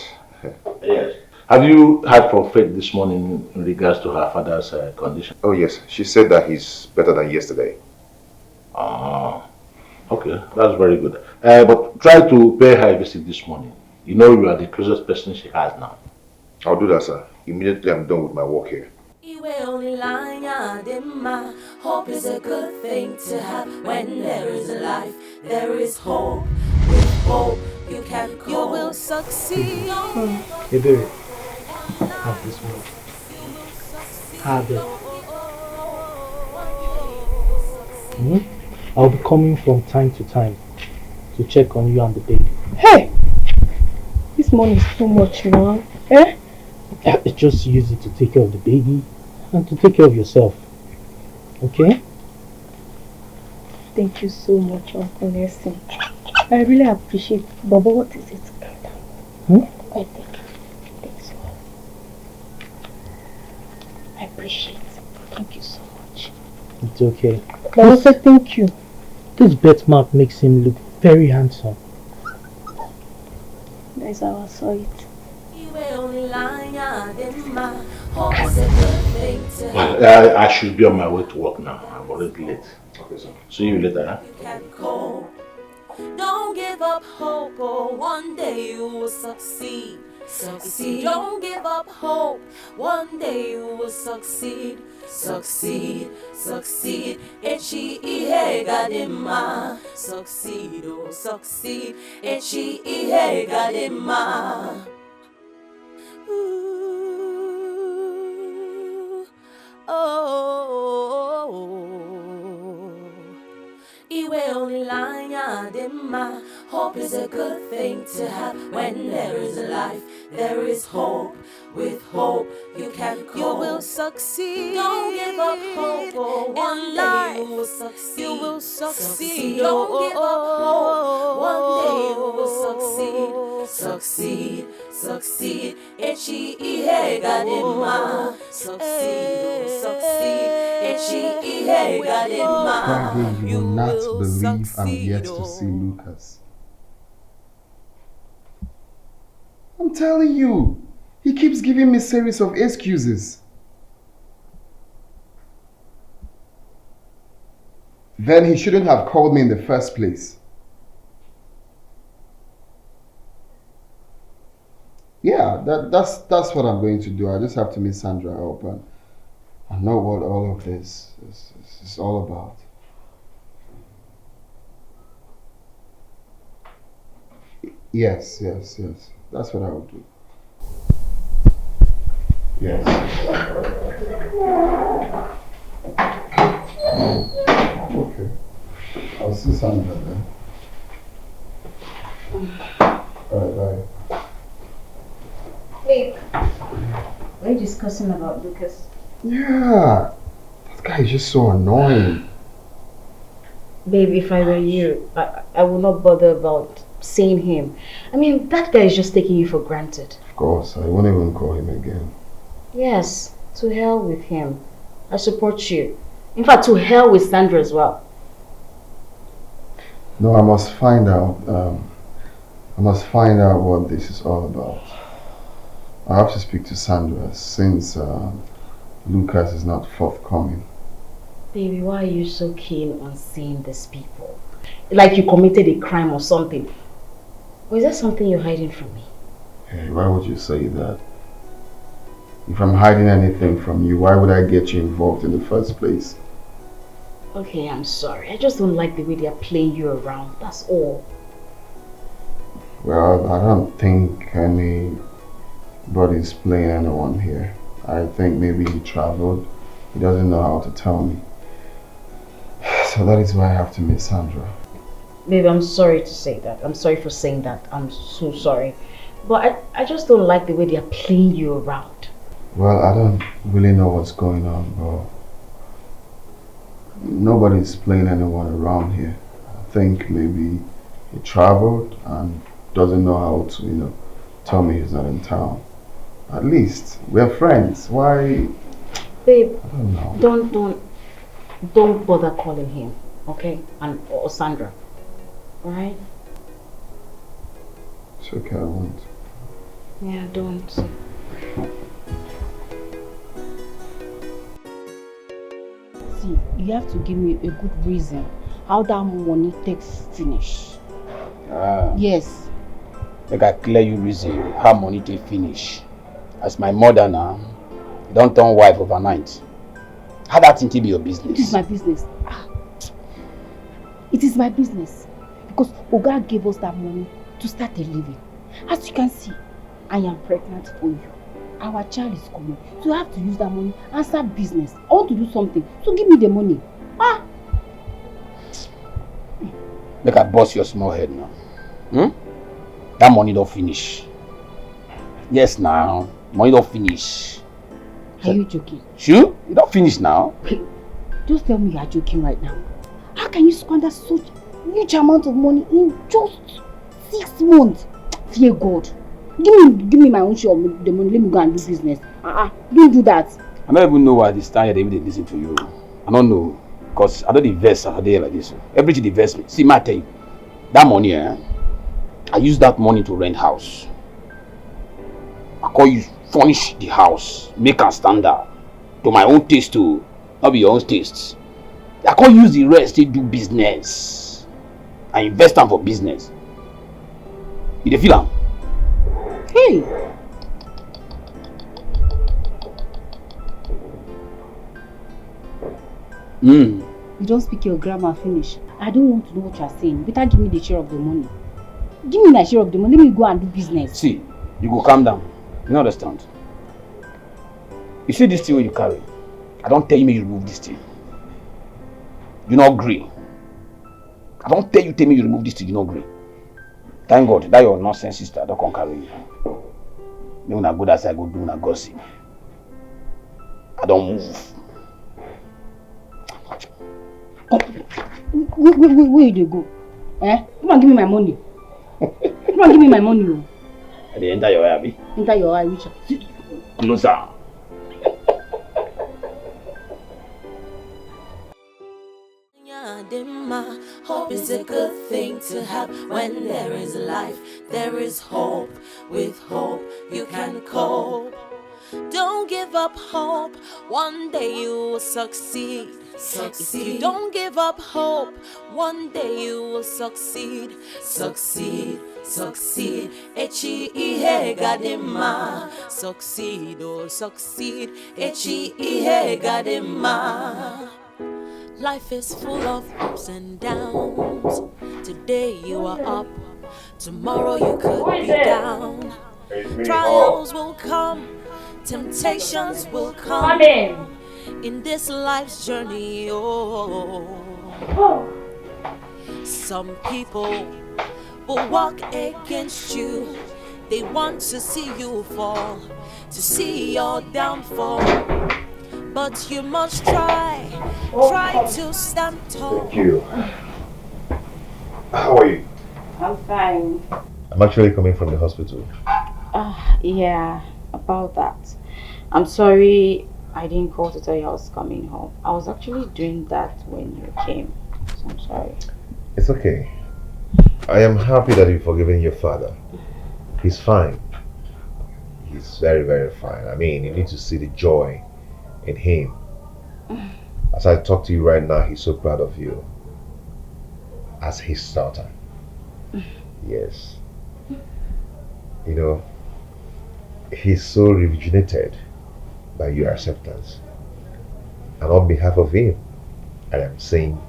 Yes. Have you heard from Faith this morning in regards to her father's condition? Oh, yes. She said that he's better than yesterday. Ah, okay. That's very good. But try to pay her a visit this morning. You know you are the closest person she has now. I'll do that, sir. Immediately I'm done with my work here. Hope is a good thing to have. When there is life, there is hope. With hope, you can cope. You will succeed. Hey, baby. Have this one. Have it. I'll be coming from time to time to check on you and the baby. Hey! This money is too much, man. Eh? Just use it to take care of the baby and to take care of yourself. Okay? Thank you so much, Uncle Nelson. I really appreciate it. But what is it? I think. It's okay. But I said thank you. This birthmark makes him look very handsome. That's how I saw it. I should be on my way to work now. I'm already late. Okay, so see you later. Huh? Don't give up hope, oh, one day you will succeed. Succeed. Don't give up hope, one day you will succeed. Succeed, succeed. Echi ihe gadima. Succeed, oh, succeed. Echi ihe gadima. Ooh, oh. Iwe onilanya dema. Hope is a good thing to have. When there is life, there is hope. With hope, you can cope. You will succeed. Don't give up hope. Oh, one day you will succeed. You will succeed. Don't give up hope. One day you will succeed. Succeed, succeed. Echi ihe gadima. Succeed, succeed. Echi ihe gadima. Friday, you will not believe I'm yet to see Lucas. I'm telling you, he keeps giving me a series of excuses. Then he shouldn't have called me in the first place. Yeah, that's what I'm going to do. I just have to meet Sandra up and know what all of this is all about. Yes. That's what I will do. Yes. Okay. I'll see Sandra then. Alright, bye. Babe, are you discussing about Lucas? Yeah. That guy is just so annoying. Babe, if I were you, I would not bother about seeing him. I mean, that guy is just taking you for granted. Of course, I won't even call him again. Yes, to hell with him. I support you. In fact, to hell with Sandra as well. No, I must find out. I must find out what this is all about. I have to speak to Sandra since Lucas is not forthcoming. Baby, why are you so keen on seeing these people? Like you committed a crime or something. Or is there something you're hiding from me? Hey, why would you say that? If I'm hiding anything from you, why would I get you involved in the first place? Okay, I'm sorry. I just don't like the way they're playing you around. That's all. Well, I don't think anybody's playing anyone here. I think maybe he traveled. He doesn't know how to tell me. So that is why I have to meet Sandra. Babe, I'm sorry to say that. I'm sorry for saying that. I'm so sorry. But I just don't like the way they're playing you around. Well, I don't really know what's going on, but nobody's playing anyone around here. I think maybe he traveled and doesn't know how to, tell me he's not in town. At least we're friends. Why? Babe, I don't know. Don't bother calling him, okay? Or Sandra. Alright? It's okay, I won't. Yeah, don't. See, you have to give me a good reason how that money takes finish. Yes. Make I clear you reason how money take finish. As my mother now, you don't turn wife overnight. How that thing be your business? It is my business. It is my business. Because Oga gave us that money to start a living. As you can see, I am pregnant for you. Our child is coming. So I have to use that money and start business. I want to do something. So give me the money. Make I bust your small head now. That money don't finish. Yes now. Money don't finish. Are you joking? Sure? You don't finish now. Just tell me you are joking right now. How can you squander such huge amount of money in just 6 months? Fear God. Give me my own share of the money. Let me go and do business. Don't do that. I don't even know why this time they even listen to you. I don't know. Because I don't invest a day like this. Everything invest me. See, my tell you, that money, I use that money to rent house. I call you furnish the house, make a standard to my own taste too, not be your own tastes. I call use the rest to do business. I invest them for business. You dey feel am? Hey! You don't speak your grammar finish. I don't want to know what you are saying. Better give me the share of the money. Give me my share of the money. Let me go and do business. See, you go calm down. You don't understand? You see this thing you carry? I don't tell you you remove this thing. You not agree. I don't tell me you remove this thing, you not agree. Thank God that your nonsense sister don't come carry you. Me when I go that side, go do na gossip. I don't move. Where you go? Come and give me my money. Come and give me my money. I dey enter your eye, abi? Enter your eye, which? Closer. Hope is a good thing to have. When there is life, there is hope. With hope, you can cope. Don't give up hope. One day you will succeed. If you don't give up hope, one day you will succeed. Succeed. Echi ihe gadima. Succeed, oh succeed. Echi ihe gadima. Life is full of ups and downs. Today you are up, tomorrow you could be down. Trials will come, temptations will come in this life's journey. Some people will walk against you. They want to see you fall, to see your downfall. But you must try to stand tall. Thank you. How are you? I'm fine. I'm actually coming from the hospital. Yeah, about that. I'm sorry I didn't call to tell you I was coming home. I was actually doing that when you came. So I'm sorry. It's okay. I am happy that you've forgiven your father. He's fine. He's very, very fine. I mean, you need to see the joy in him. As I talk to you right now, he's so proud of you as his daughter. Yes. You know, he's so rejuvenated by your acceptance. And on behalf of him, I am saying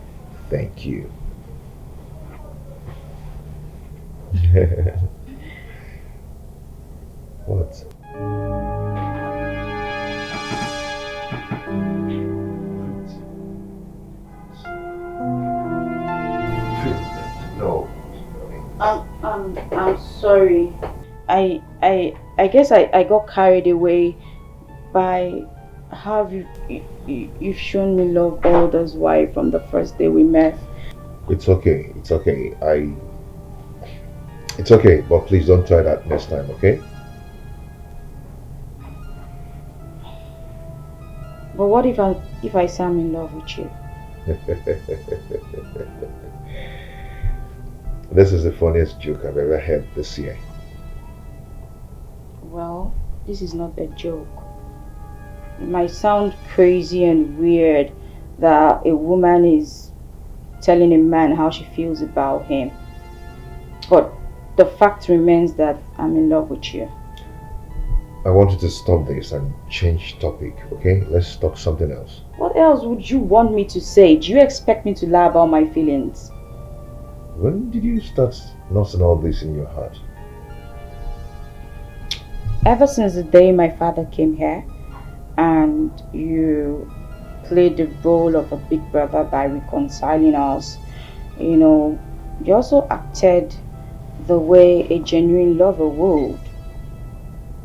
thank you. What? No. I'm sorry. I guess I got carried away by how you've shown me love all this while from the first day we met. It's okay. It's okay. It's okay, but please don't try that next time, okay? But what if I say I'm in love with you? This is the funniest joke I've ever heard this year. Well, this is not a joke. It might sound crazy and weird that a woman is telling a man how she feels about him. But the fact remains that I'm in love with you. I want you to stop this and change topic, okay? Let's talk something else. What else would you want me to say? Do you expect me to lie about my feelings? When did you start nursing all this in your heart? Ever since the day my father came here and you played the role of a big brother by reconciling us, you know, you also acted the way a genuine lover would.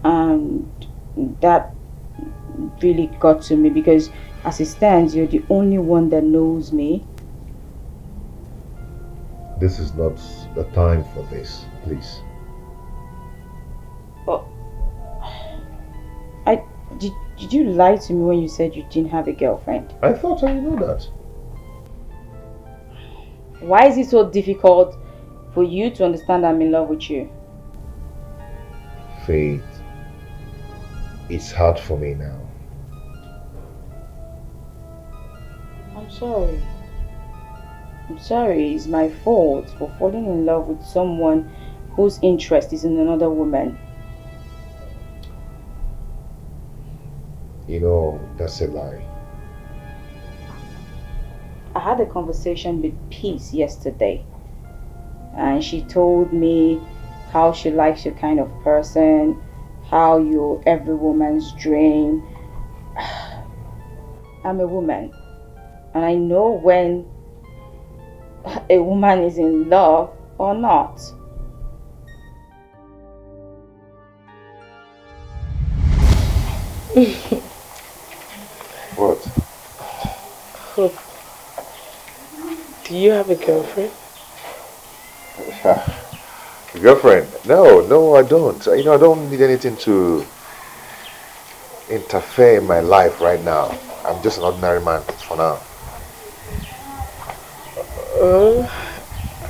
And that really got to me because as it stands, you're the only one that knows me. This is not the time for this, please. Oh, did you lie to me when you said you didn't have a girlfriend? I thought I know that. Why is it so difficult for you to understand I'm in love with you? Faith, it's hard for me now. I'm sorry. I'm sorry, it's my fault for falling in love with someone whose interest is in another woman. You know, that's a lie. I had a conversation with Peace yesterday, and she told me how she likes your kind of person, how you're every woman's dream. I'm a woman, and I know when a woman is in love or not. What? Hope. Do you have a girlfriend? Girlfriend? No, I don't. You know, I don't need anything to interfere in my life right now. I'm just an ordinary man for now.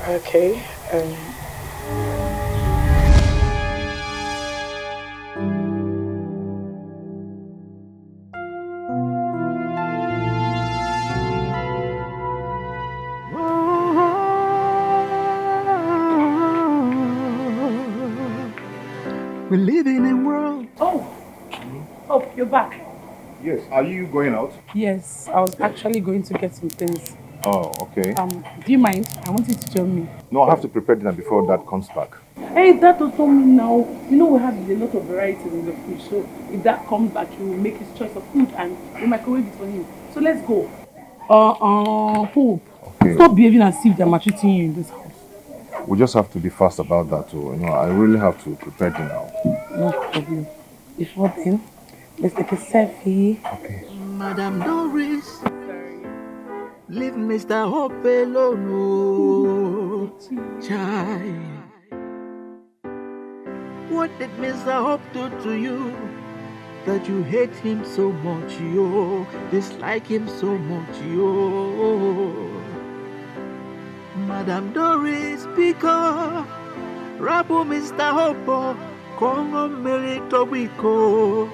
Okay. We live in a world. Oh, you're back. Yes, are you going out? Yes, I was actually going to get some things. Oh, okay. Do you mind? I want you to join me. No, I have to prepare dinner before Dad comes back. Hey, that doesn't mean now. You know we have a lot of varieties in the food, so if that comes back, he will make his choice of food and we microwave it for him. So let's go. Hope. Okay. Stop behaving as if they're maltreating you in this house. We just have to be fast about that too. You know, I really have to prepare dinner. No problem. Before then, let's take a selfie. Okay. Madame Doris, leave Mr. Hope alone. Oh, child. What did Mr. Hope do to you that you hate him so much, yo? Dislike him so much, yo? Madame Doris, because Rabu Mr. Hope, Congo Merito Wiko.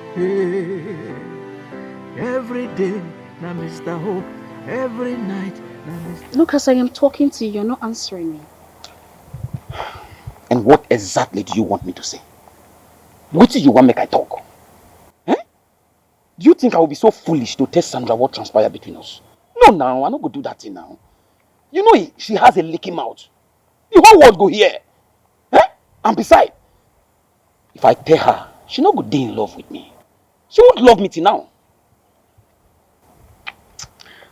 Every day, now Mr. Hope, every night, now Mr. Lucas, I am talking to you, you're not answering me. And what exactly do you want me to say? What do you want make I talk? Eh? Do you think I will be so foolish to tell Sandra what transpired between us? No, now, I'm not going to do that thing now. You know she has a leaky mouth. The whole world go hear. Eh? And besides, if I tell her, she not go be in love with me. She won't love me till now.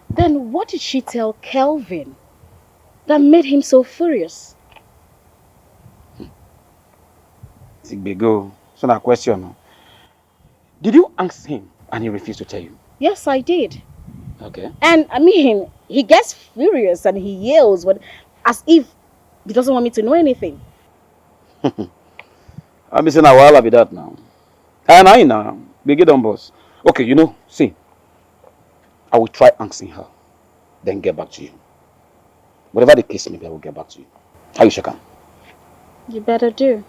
Then what did she tell Kelvin that made him so furious? Sigbego, so now question. Did you ask him and he refused to tell you? Yes, I did. Okay. And I mean, he gets furious and he yells as if he doesn't want me to know anything. I'm missing a while of that now. And I now, big on boss. Okay, you know, see, I will try asking her, then get back to you. Whatever the case may be, I will get back to you. How you shaking? You better do.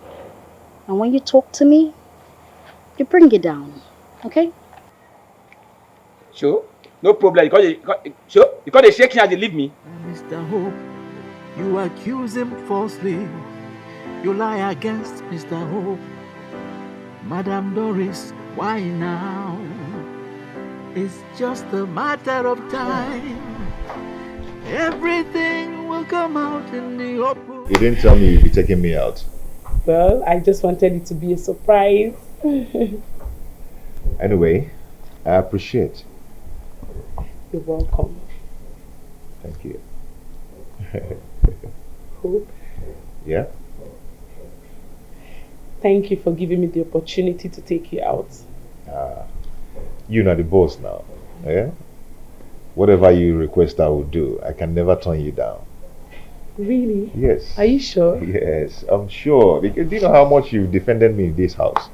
And when you talk to me, you bring it down, okay? Sure, no problem. You can't shake and you leave me. Mr. Hope, you accuse him falsely. You lie against Mr. Hope. Madame Doris, why now? It's just a matter of time. Everything will come out in the open. You didn't tell me you'd be taking me out. Well, I just wanted it to be a surprise. Anyway, I appreciate. You're welcome. Thank you. Hope. Yeah? Thank you for giving me the opportunity to take you out. You're not the boss now. Yeah? Whatever you request, I will do. I can never turn you down. Really? Yes. Are you sure? Yes, I'm sure. Because do you know how much you've defended me in this house?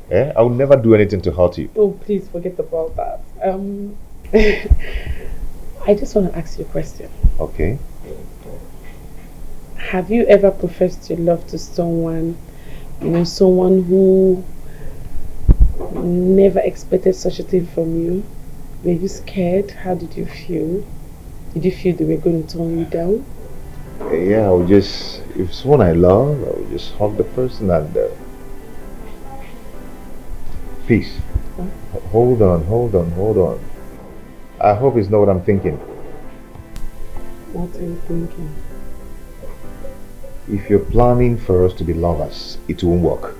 Eh? I would never do anything to hurt you. Oh, please forget about that. I just want to ask you a question. Okay. have you ever professed your love to someone, someone who never expected such a thing from you? Were you scared? How did you feel? Did you feel they were going to turn you down? Yeah, if it's someone I love, I would just hug the person and peace. Huh? Hold on. I hope it's not what I'm thinking. What are you thinking? If you're planning for us to be lovers, it won't work.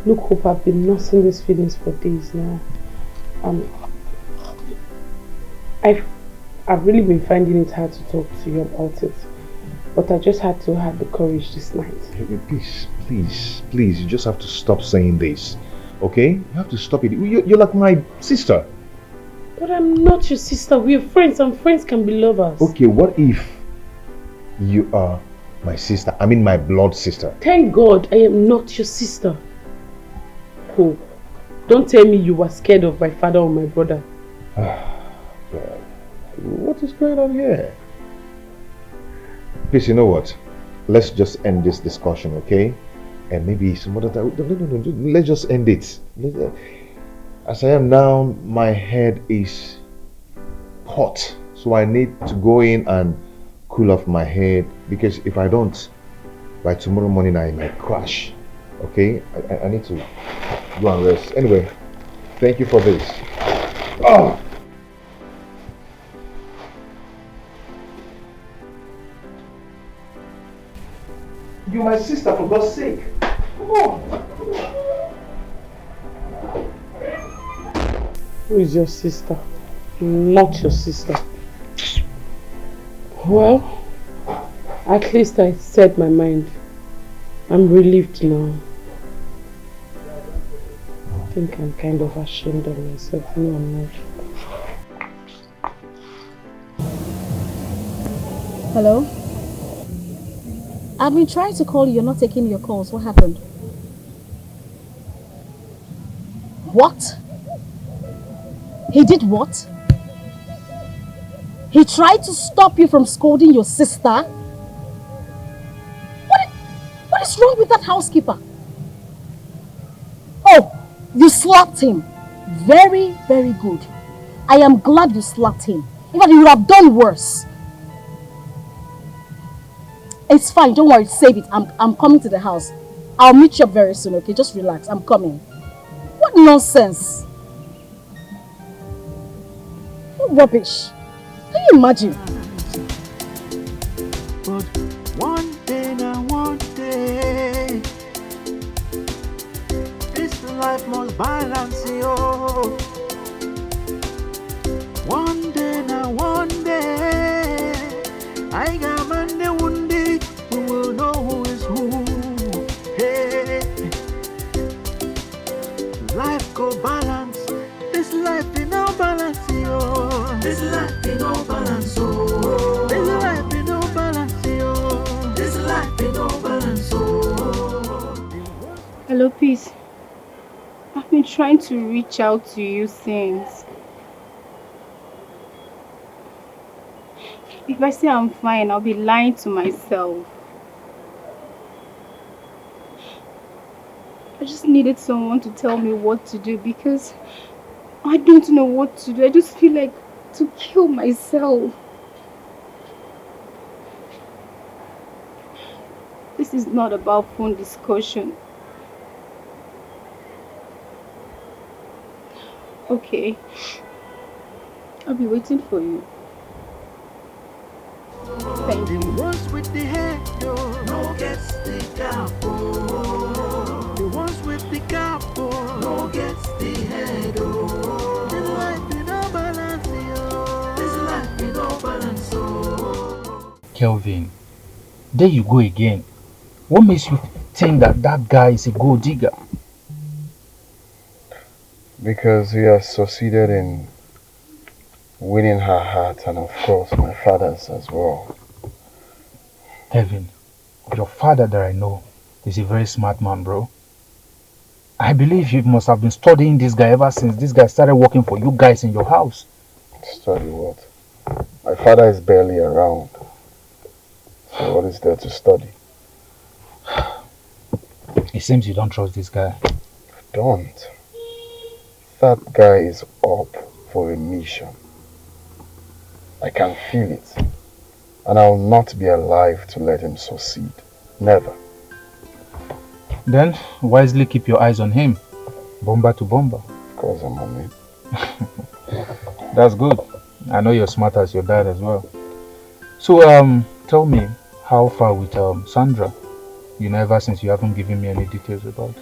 Look, Hope, I've been nursing these feelings for days now. I've really been finding it hard to talk to you about it. But I just had to have the courage this night. Please, you just have to stop saying this. Okay? You have to stop it. You're like my sister. But I'm not your sister. We're friends, and friends can be lovers. Okay, what if you are my sister? I mean my blood sister. Thank God I am not your sister. Hope, don't tell me you were scared of my father or my brother. What is going on here? Please, you know what? Let's just end this discussion, okay? And maybe some other time. No. Let's just end it. As I am now, my head is hot. So I need to go in and cool off my head. Because if I don't, by tomorrow morning I might crash. Okay? I need to go and rest. Anyway, thank you for this. Oh! You're my sister, for God's sake. Come on. Who is your sister? Not your sister. Well, at least I said my mind. I'm relieved now. I think I'm kind of ashamed of myself. No, I'm not. Hello? I've been trying to call you, you're not taking your calls. What happened? What? He did what? He tried to stop you from scolding your sister? What is wrong with that housekeeper? Oh, you slapped him. Very, very good. I am glad you slapped him. In fact, you would have done worse. It's fine, don't worry, save it. I'm coming to the house. I'll meet you up very soon, okay? Just relax, I'm coming. What nonsense? What rubbish? Can you imagine? But one day now, one day, this life must balance you. One day now, one day, I got Monday, one day, we will know who is who. Hey, life go balance. This life in no balance, yo. This life in no balance, oh. This life in no balance, yo. This life in no balance, oh. Hello, Peace. I've been trying to reach out to you since. If I say I'm fine, I'll be lying to myself. I just needed someone to tell me what to do because I don't know what to do. I just feel like to kill myself. This is not about phone discussion. Okay. I'll be waiting for you. Thank you. The ones with the head, oh, no gets the cap, oh. The ones with the cap, oh, no gets the head, oh. This life in no balance, oh. This life in no balance, oh. Kelvin, there you go again. What makes you think that that guy is a gold digger? Because he has succeeded in winning her heart and of course my father's as well. Kevin, your father that I know is a very smart man, bro. I believe you must have been studying this guy ever since this guy started working for you guys in your house. Study what? My father is barely around. So what is there to study? It seems you don't trust this guy. Don't. That guy is up for a mission. I can feel it. And I will not be alive to let him succeed. Never. Then wisely keep your eyes on him. Bomber to bomber. Because I'm on it. That's good. I know you're smart as your dad as well. So tell me, how far with Sandra? You know, ever since you haven't given me any details about.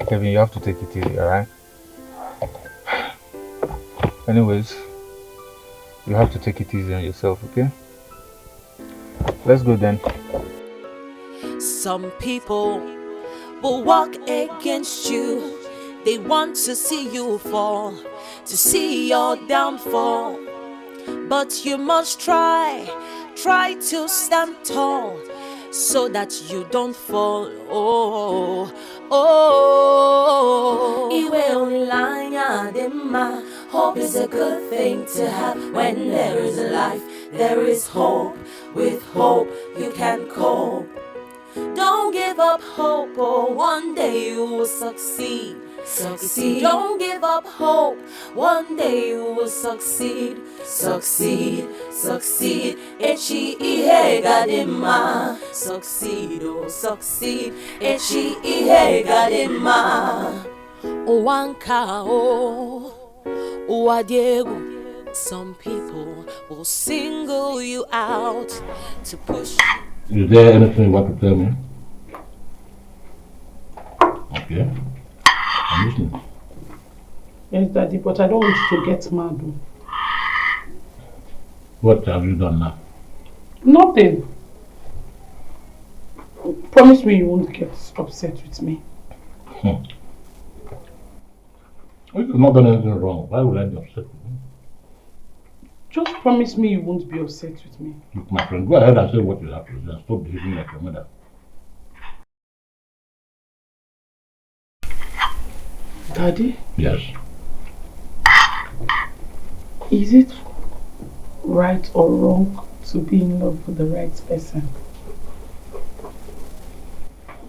Kevin, you have to take it easy, alright? Anyways, you have to take it easy on yourself, okay? Let's go then. Some people will walk against you. They want to see you fall, to see your downfall. But you must try to stand tall, so that you don't fall. Oh, oh. Iwe olanya dema. Hope is a good thing to have. When there is life, there is hope. With hope, you can cope. Don't give up hope, oh, one day you will succeed. Succeed. Don't give up hope, one day you will succeed. Succeed, succeed. Echi ihe gadema. Succeed, oh, succeed. Echi ihe gadema. Owanka, oh, Uwadiego. Some people will single you out to push you. Is there anything you want to tell me? Okay. I'm listening. Yes, Daddy, but I don't want you to get mad. What have you done now? Nothing. Promise me you won't get upset with me. You've not done anything wrong. Why would I be upset with you? Just promise me you won't be upset with me. Look, my friend, go ahead and say what you have to say and stop behaving like your mother. Daddy? Yes. Is it right or wrong to be in love with the right person?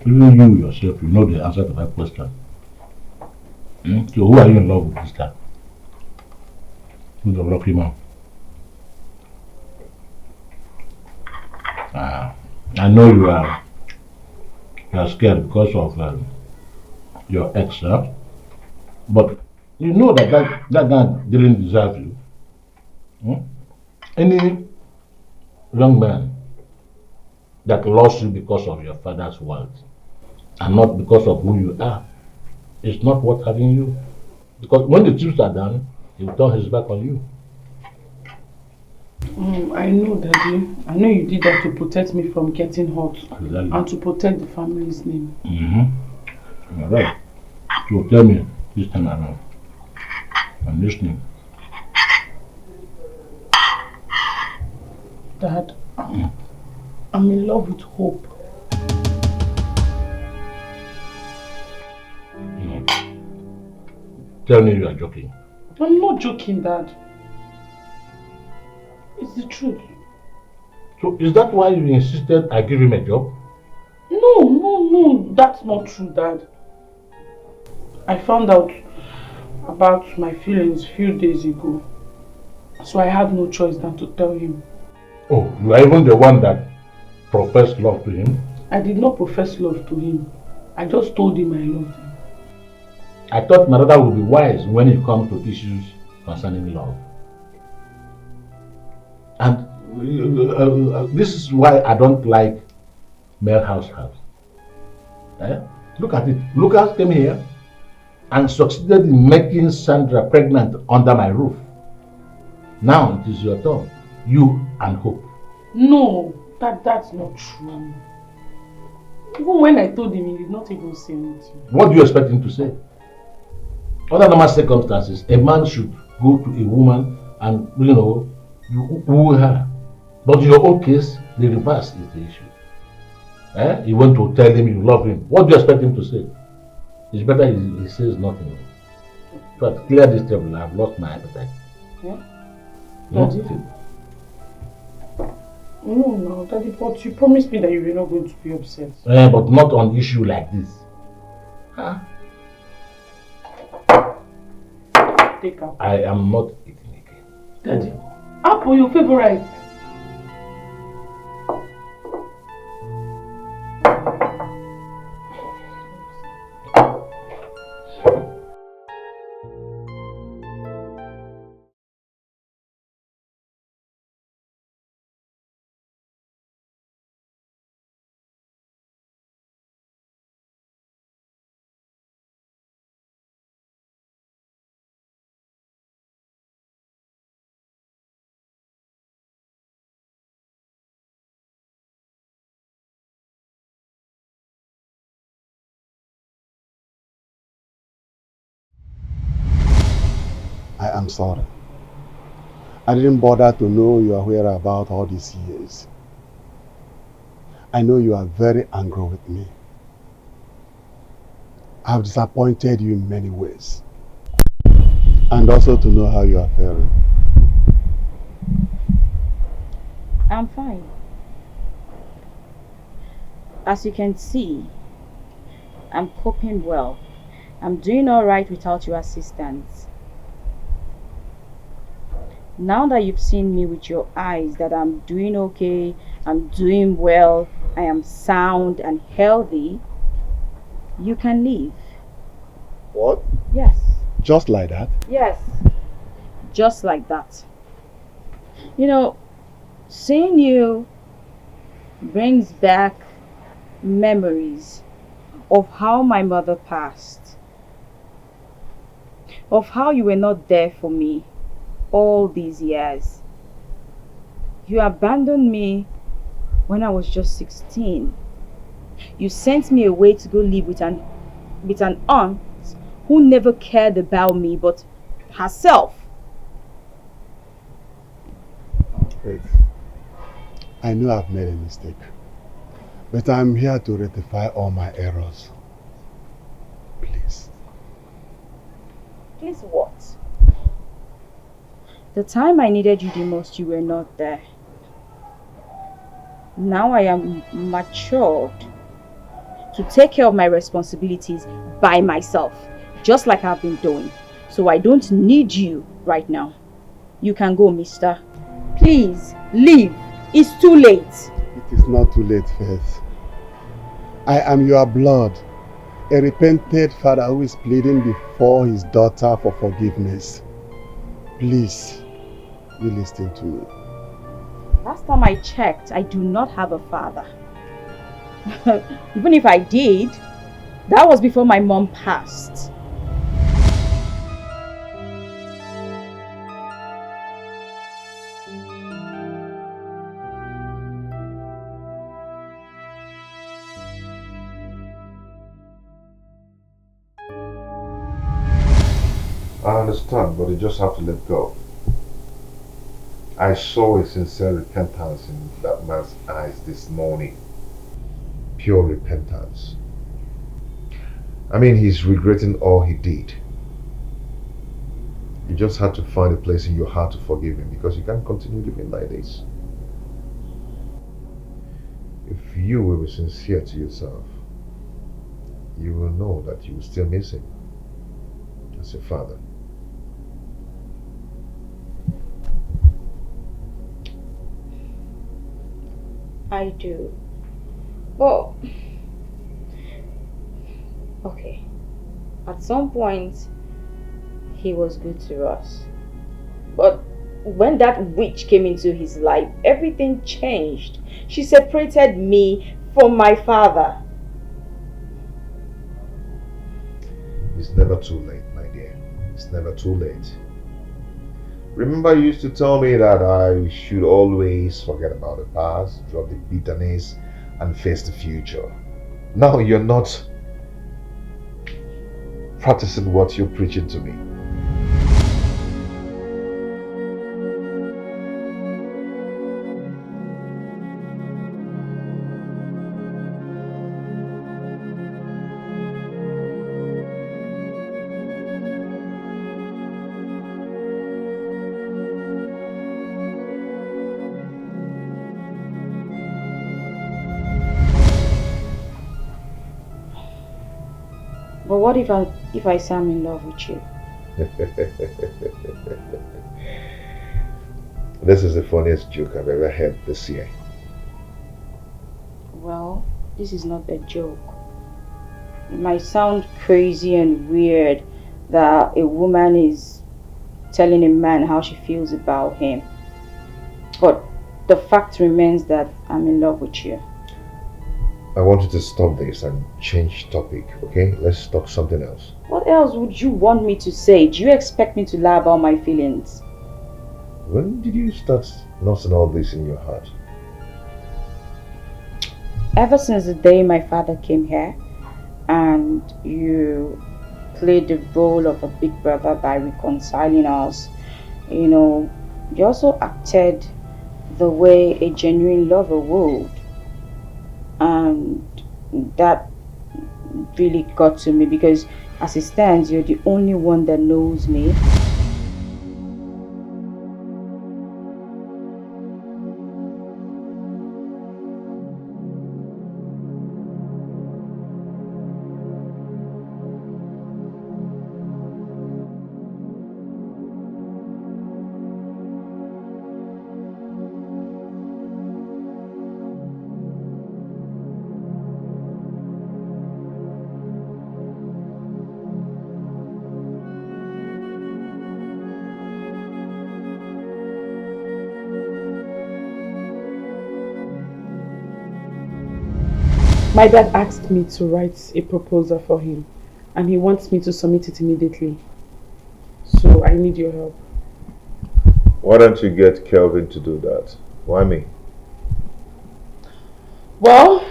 Even you yourself, you know the answer to that question. So who are you in love with this time? Who's the lucky man? I know you are scared because of your ex, huh? But you know that guy didn't deserve you. Any young man that lost you because of your father's wealth and not because of who you are is not worth having you. Because when the chips are done, he will turn his back on you. I know, Daddy. I know you did that to protect me from getting hurt. Exactly. And to protect the family's name. You're right. So tell me this time around. I'm listening. Dad, I'm in love with Hope. Tell me you are joking. I'm not joking, Dad. It's the truth. So is that why you insisted I give him a job? No, that's not true, Dad. I found out about my feelings a few days ago. So I had no choice than to tell him. Oh, you are even the one that professed love to him? I did not profess love to him. I just told him I loved him. I thought my brother would be wise when it comes to issues concerning love. And this is why I don't like male house. Look at it. Lucas came here and succeeded in making Sandra pregnant under my roof. Now it is your turn. You and Hope. No, that's not true. Even when I told him, he did not even say anything. What do you expect him to say? Under normal circumstances, a man should go to a woman and, you woo her. But in your own case, the reverse is the issue. You want to tell him you love him. What do you expect him to say? It's better he says nothing. But clear this table, I've lost my appetite. Yeah? No? Daddy? No, Daddy, but you promised me that you were not going to be upset. But not on issue like this. Huh? Take apple. I am not eating again. Daddy, apple, your favorite. I am sorry. I didn't bother to know your whereabouts all these years. I know you are very angry with me. I have disappointed you in many ways. And also to know how you are faring. I'm fine. As you can see, I'm coping well. I'm doing alright without your assistance. Now that you've seen me with your eyes that I'm doing okay, I'm doing well, I am sound and healthy, you can leave. What? Yes. Just like that? Yes. Just like that. You know, seeing you brings back memories of how my mother passed, of how you were not there for me all these years. You abandoned me when I was just 16. You sent me away to go live with an aunt who never cared about me but herself. Wait. I know I've made a mistake. But I'm here to rectify all my errors. Please. Please what? The time I needed you the most, you were not there. Now I am matured to take care of my responsibilities by myself, just like I've been doing. So I don't need you right now. You can go, mister. Please, leave. It's too late. It is not too late, Faith. I am your blood, a repentant father who is pleading before his daughter for forgiveness. Please, you listen to me. Last time I checked, I do not have a father. Even if I did, that was before my mom passed. I understand, but you just have to let go. I saw a sincere repentance in that man's eyes this morning. Pure repentance. I mean, he's regretting all he did. You just had to find a place in your heart to forgive him because you can't continue living like this. If you will be sincere to yourself, you will know that you will still miss him as a father. I do. Well, okay. At some point, he was good to us. But when that witch came into his life, everything changed. She separated me from my father. It's never too late, my dear. It's never too late. Remember, you used to tell me that I should always forget about the past, drop the bitterness, and face the future. Now you're not practicing what you're preaching to me. But what if I say I'm in love with you? This is the funniest joke I've ever heard this year. Well, this is not a joke. It might sound crazy and weird that a woman is telling a man how she feels about him. But the fact remains that I'm in love with you. I want you to stop this and change topic, okay? Let's talk something else. What else would you want me to say? Do you expect me to lie about my feelings? When did you start nursing all this in your heart? Ever since the day my father came here and you played the role of a big brother by reconciling us, you know, you also acted the way a genuine lover would. And that really got to me because as it stands, you're the only one that knows me. My dad asked me to write a proposal for him and he wants me to submit it immediately. So I need your help. Why don't you get Kelvin to do that? Why me? Well,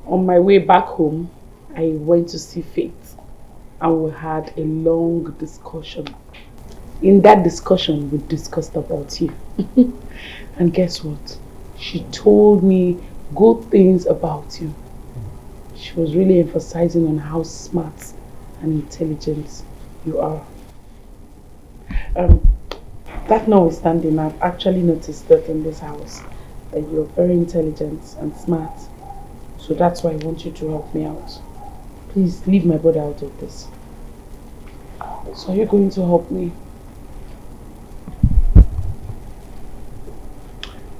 on my way back home, I went to see Faith and we had a long discussion. In that discussion, we discussed about you. And guess what? She told me good things about you. She was really emphasizing on how smart and intelligent you are. That notwithstanding, I've actually noticed that in this house that you're very intelligent and smart. So that's why I want you to help me out. Please leave my brother out of this. So are you going to help me?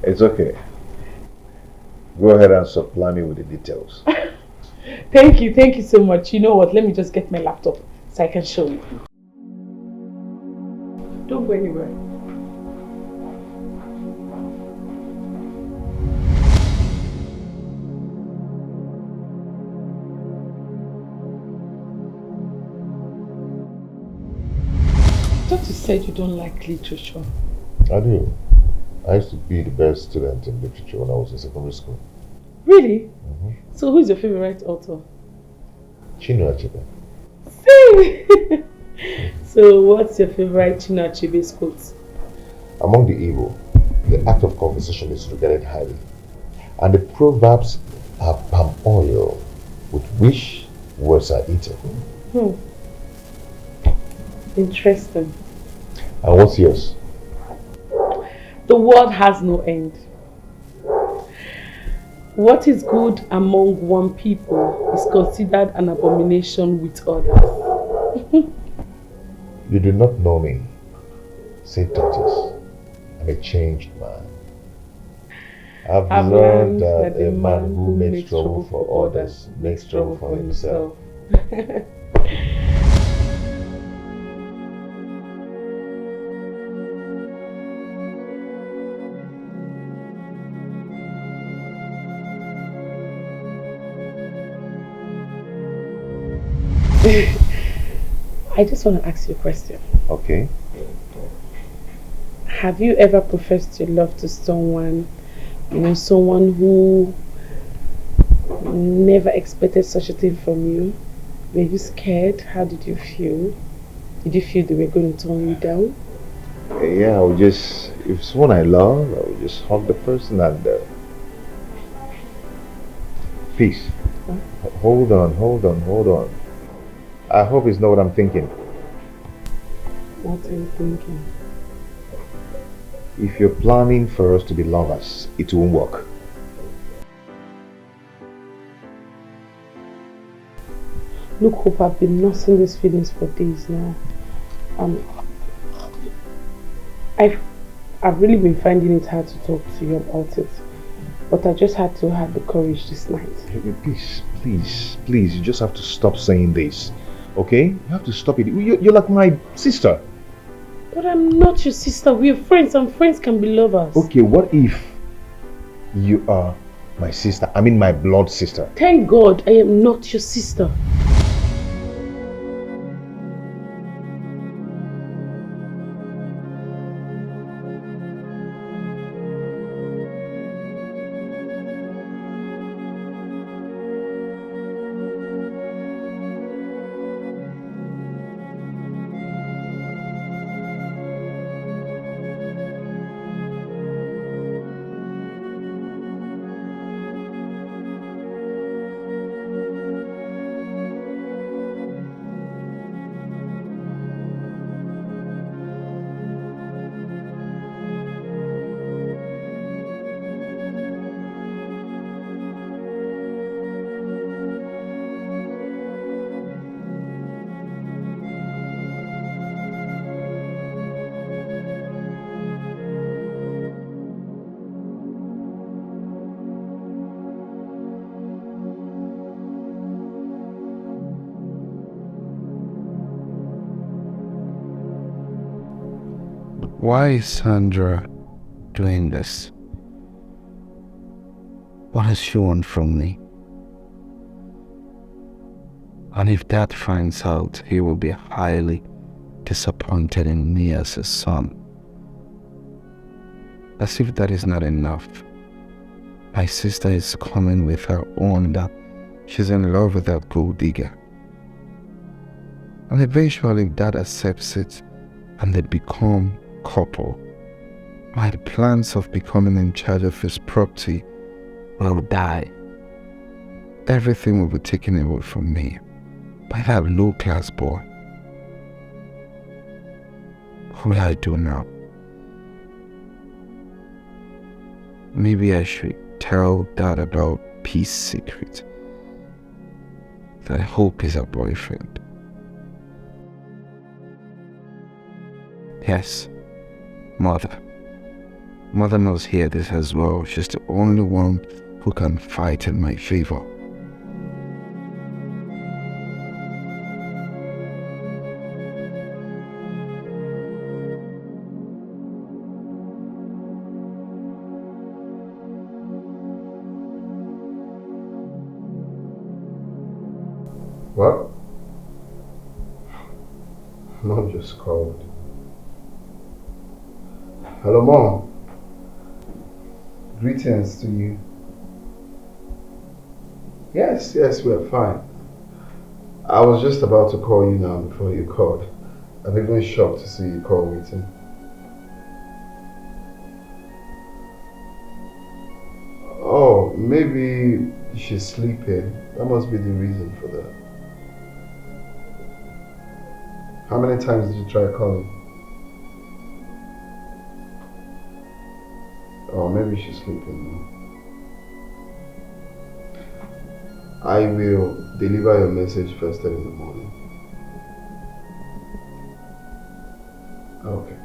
It's okay. Go ahead and supply me with the details. Thank you so much. You know what, let me just get my laptop so I can show you. Don't go anywhere. I thought you said you don't like literature. I do. I used to be the best student in literature when I was in secondary school. Really? So who's your favorite author? Chinua Achebe. Same! So what's your favorite Chinua Achebe's quote? Among the evil, the act of conversation is regarded highly, and the proverbs are palm oil with which words are eaten. Interesting. And what's yours? The world has no end. What is good among one people is considered an abomination with others. You do not know me. Say tortoise. I'm a changed man. I've learned that a man who makes trouble for others makes trouble for himself. I just want to ask you a question. Okay. Have you ever professed your love to someone, someone who never expected such a thing from you? Were you scared? How did you feel? Did you feel they were going to turn you down? Yeah, if it's someone I love, I would just hug the person and peace. Huh? Hold on. I hope it's not what I'm thinking. What are you thinking? If you're planning for us to be lovers, it won't work. Look, Hope, I've been nursing these feelings for days now. Um, I've really been finding it hard to talk to you about it. But I just had to have the courage this night. Please, you just have to stop saying this. Okay? You have to stop it. You're like my sister. But I'm not your sister. We're friends, and friends can be lovers. Okay, what if you are my sister? I mean my blood sister. Thank God I am not your sister. Why is Sandra doing this? What does she want from me? And if Dad finds out, he will be highly disappointed in me as his son. As if that is not enough, my sister is coming with her own that she's in love with that gold digger. And eventually Dad accepts it and they become couple. My plans of becoming in charge of his property will die. Everything will be taken away from me by that low-class boy. What will I do now? Maybe I should tell Dad about Peace's secret. That I hope is her boyfriend. Yes, Mother. Mother must hear this as well. She's the only one who can fight in my favor. What? Mom just called. Hello, Mom. Greetings to you. Yes, we're fine. I was just about to call you now before you called. I'm even shocked to see you call waiting. Oh, maybe she's sleeping. That must be the reason for that. How many times did you try calling? Oh, maybe she's sleeping now. I will deliver your message first thing in the morning. Okay.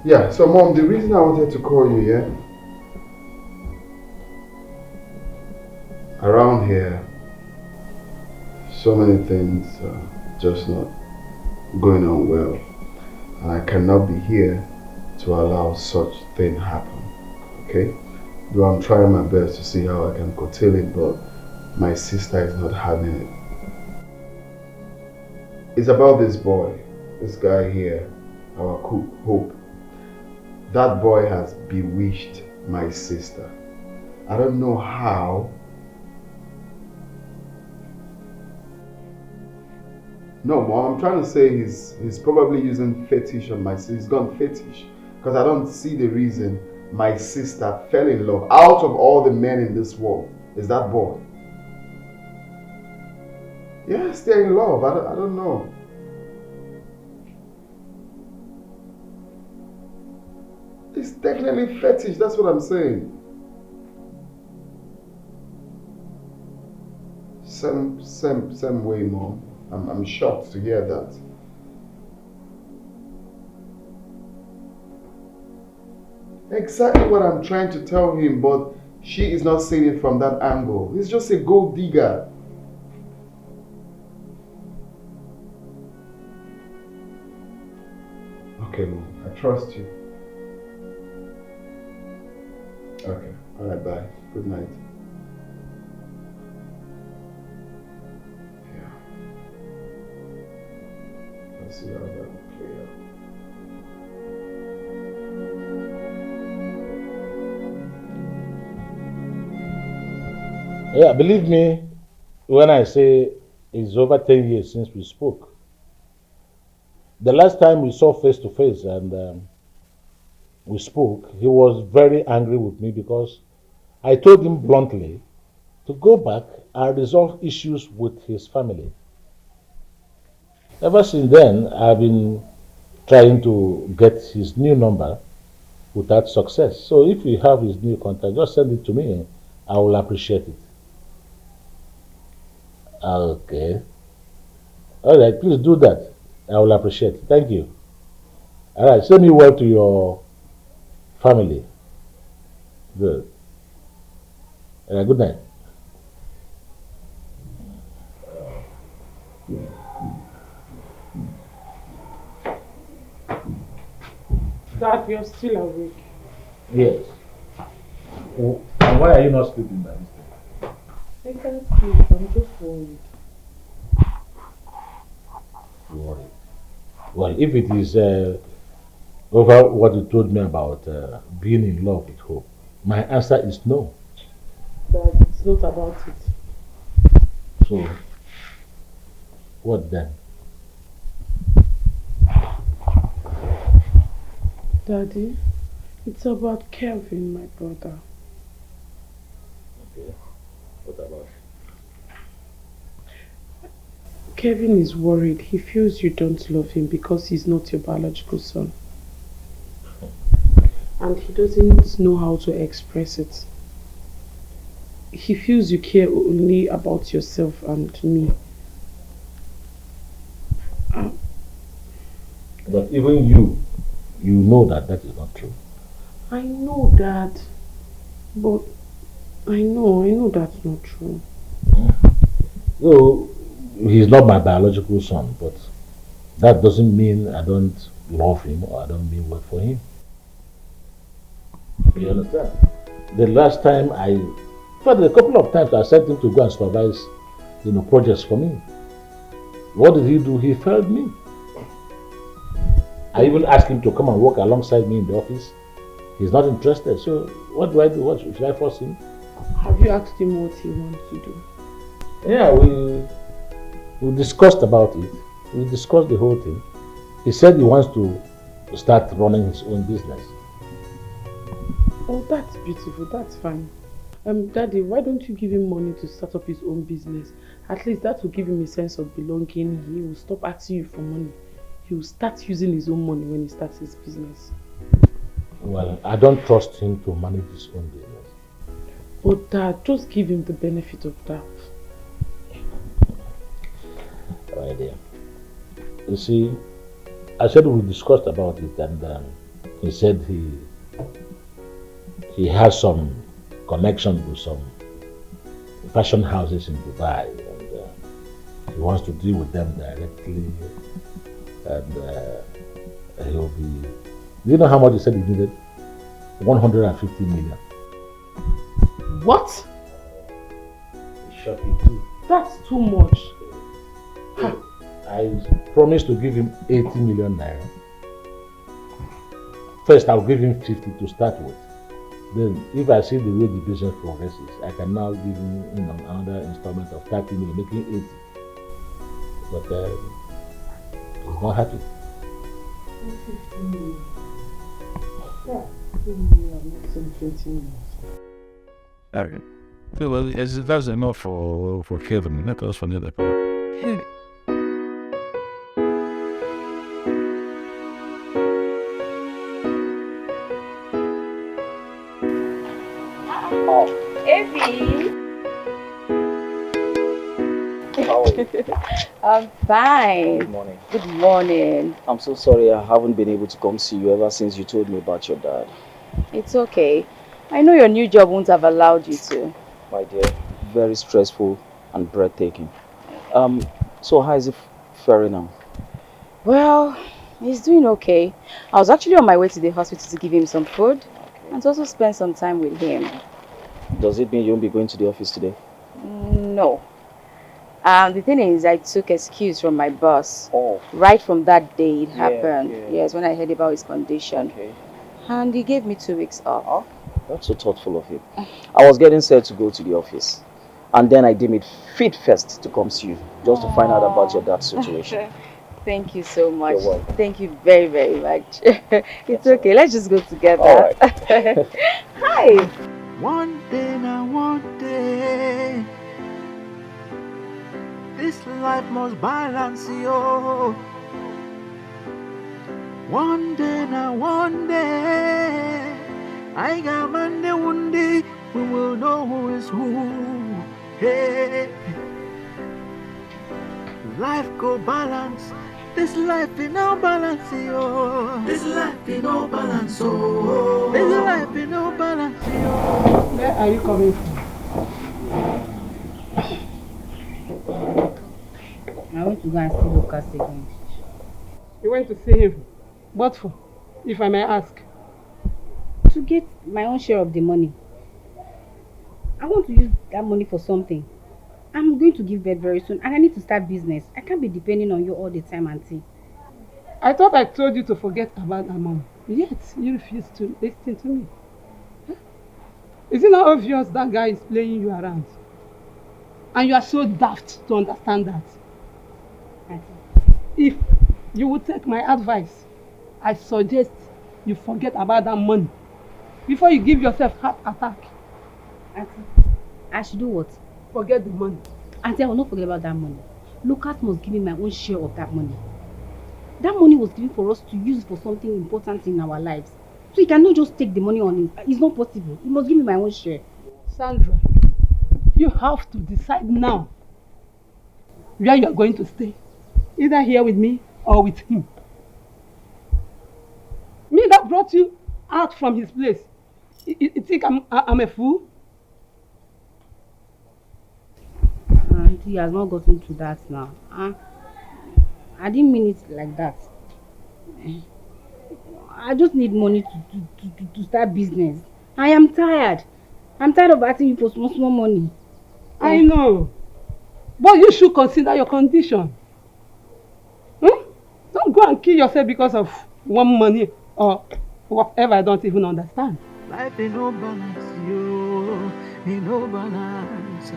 Yeah, so Mom, the reason I wanted to call you, yeah? Around here, so many things are just not going on well. And I cannot be here to allow such thing happen. Okay? Though I'm trying my best to see how I can curtail it, but my sister is not having it. It's about this boy, this guy here, our cook, Hope. That boy has bewitched my sister. I don't know how. No, Mom, I'm trying to say he's probably using fetish on my sister. He's gone fetish. Because I don't see the reason my sister fell in love out of all the men in this world is that boy. Yes, they're in love. I don't know. It's definitely fetish, that's what I'm saying. Same way, Mom. I'm shocked to hear that. Exactly what I'm trying to tell him, but she is not seeing it from that angle. He's just a gold digger. Okay, Mom, I trust you. Okay, alright, bye. Good night. Yeah. Let's see how that will play out. Yeah, believe me when I say it's over 10 years since we spoke. The last time we saw face to face and we spoke, he was very angry with me because I told him bluntly to go back and resolve issues with his family. Ever since then, I've been trying to get his new number without success. So if you have his new contact, just send it to me. I will appreciate it. Okay. All right, please do that. I will appreciate it. Thank you. All right, send me word to your family. Good. All right, good night. Dad, you're still awake. Yes. Oh, and why are you not sleeping by this time? I can't sleep. I'm just worried. Worried. Well, if it is over what you told me about being in love with hope, my answer is no. Dad, it's not about it. So, what then? Daddy, it's about Kevin, my brother. Okay. What about? Kevin is worried. He feels you don't love him because he's not your biological son. And he doesn't know how to express it. He feels you care only about yourself and me. But even you know that that is not true. I know that, but I know that's not true. So, he's not my biological son, but that doesn't mean I don't love him or I don't mean work for him. You understand? The last time for a couple of times I sent him to go and supervise, projects for me. What did he do? He failed me. I even asked him to come and work alongside me in the office. He's not interested. So what do I do? What should I force him? Have you asked him what he wants to do? Yeah, we discussed about it. We discussed the whole thing. He said he wants to start running his own business. Oh, that's beautiful. That's fine. Daddy, why don't you give him money to start up his own business? At least that will give him a sense of belonging. He will stop asking you for money. He will start using his own money when he starts his business. Well, I don't trust him to manage his own business. But Dad, just give him the benefit of doubt. Right there. You see, I said we discussed about it, and he said he has some connection with some fashion houses in Dubai, and he wants to deal with them directly, and he'll be. Do you know how much he said he needed? 150 million. What? He shot it too. That's too much. I promised to give him 80 million naira. First, I'll give him 50 to start with. Then, if I see the way the business progresses, I can now give him another installment of 30 million, making 80. But he's not happy. 150 million. Yeah, 20 million. Okay. So, well, that's enough for Kevin. Let us find the part. Evie! How are you? I'm fine. Good morning. Good morning. I'm so sorry I haven't been able to come see you ever since you told me about your dad. It's okay. I know your new job won't have allowed you to. My dear, very stressful and breathtaking. So how is it faring now? Well, he's doing okay. I was actually on my way to the hospital to give him some food and to also spend some time with him. Does it mean you won't be going to the office today? No. The thing is, I took excuse from my boss. Oh. Right from that day it Yeah, happened. yeah. Yes, when I heard about his condition. Okay. And he gave me 2 weeks off. That's so thoughtful of you. I was getting set to go to the office. And then I deemed it fit first to come see you, just to find out about your dad's situation. Thank you so much. You're welcome. Thank you very, very much. It's okay. Let's just go together. All right. Hi. One day now, one day, this life must balance you. One day now, one day, I got Monday, one day, we will know who is who. Hey, life go balance. This life in no balance, yo. This life in no balance, oh. This life in no balance, yo. Where are you coming from? I want to go and see Lucas again. You went to see him. What for? If I may ask. To get my own share of the money. I want to use that money for something. I'm going to give birth very soon and I need to start business. I can't be depending on you all the time, auntie. I thought I told you to forget about that mom. Yet you refuse to listen to me. Huh? Is it not obvious that guy is playing you around? And you are so daft to understand that. Auntie. If you would take my advice, I suggest you forget about that money before you give yourself heart attack. Auntie, I should do what? Forget the money. Auntie, I will not forget about that money. Lucas must give me my own share of that money. That money was given for us to use for something important in our lives. So he cannot just take the money on him. It's not possible. He must give me my own share. Sandra, you have to decide now where you are going to stay. Either here with me or with him. Me that brought you out from his place. You think I'm a fool? Auntie has not gotten to that now. I didn't mean it like that. I just need money to start business. I am tired. I'm tired of asking you for small money. I know. But you should consider your condition. Don't go and kill yourself because of one money or whatever I don't even understand. Life ain't no balance, yo. Ain't no balance.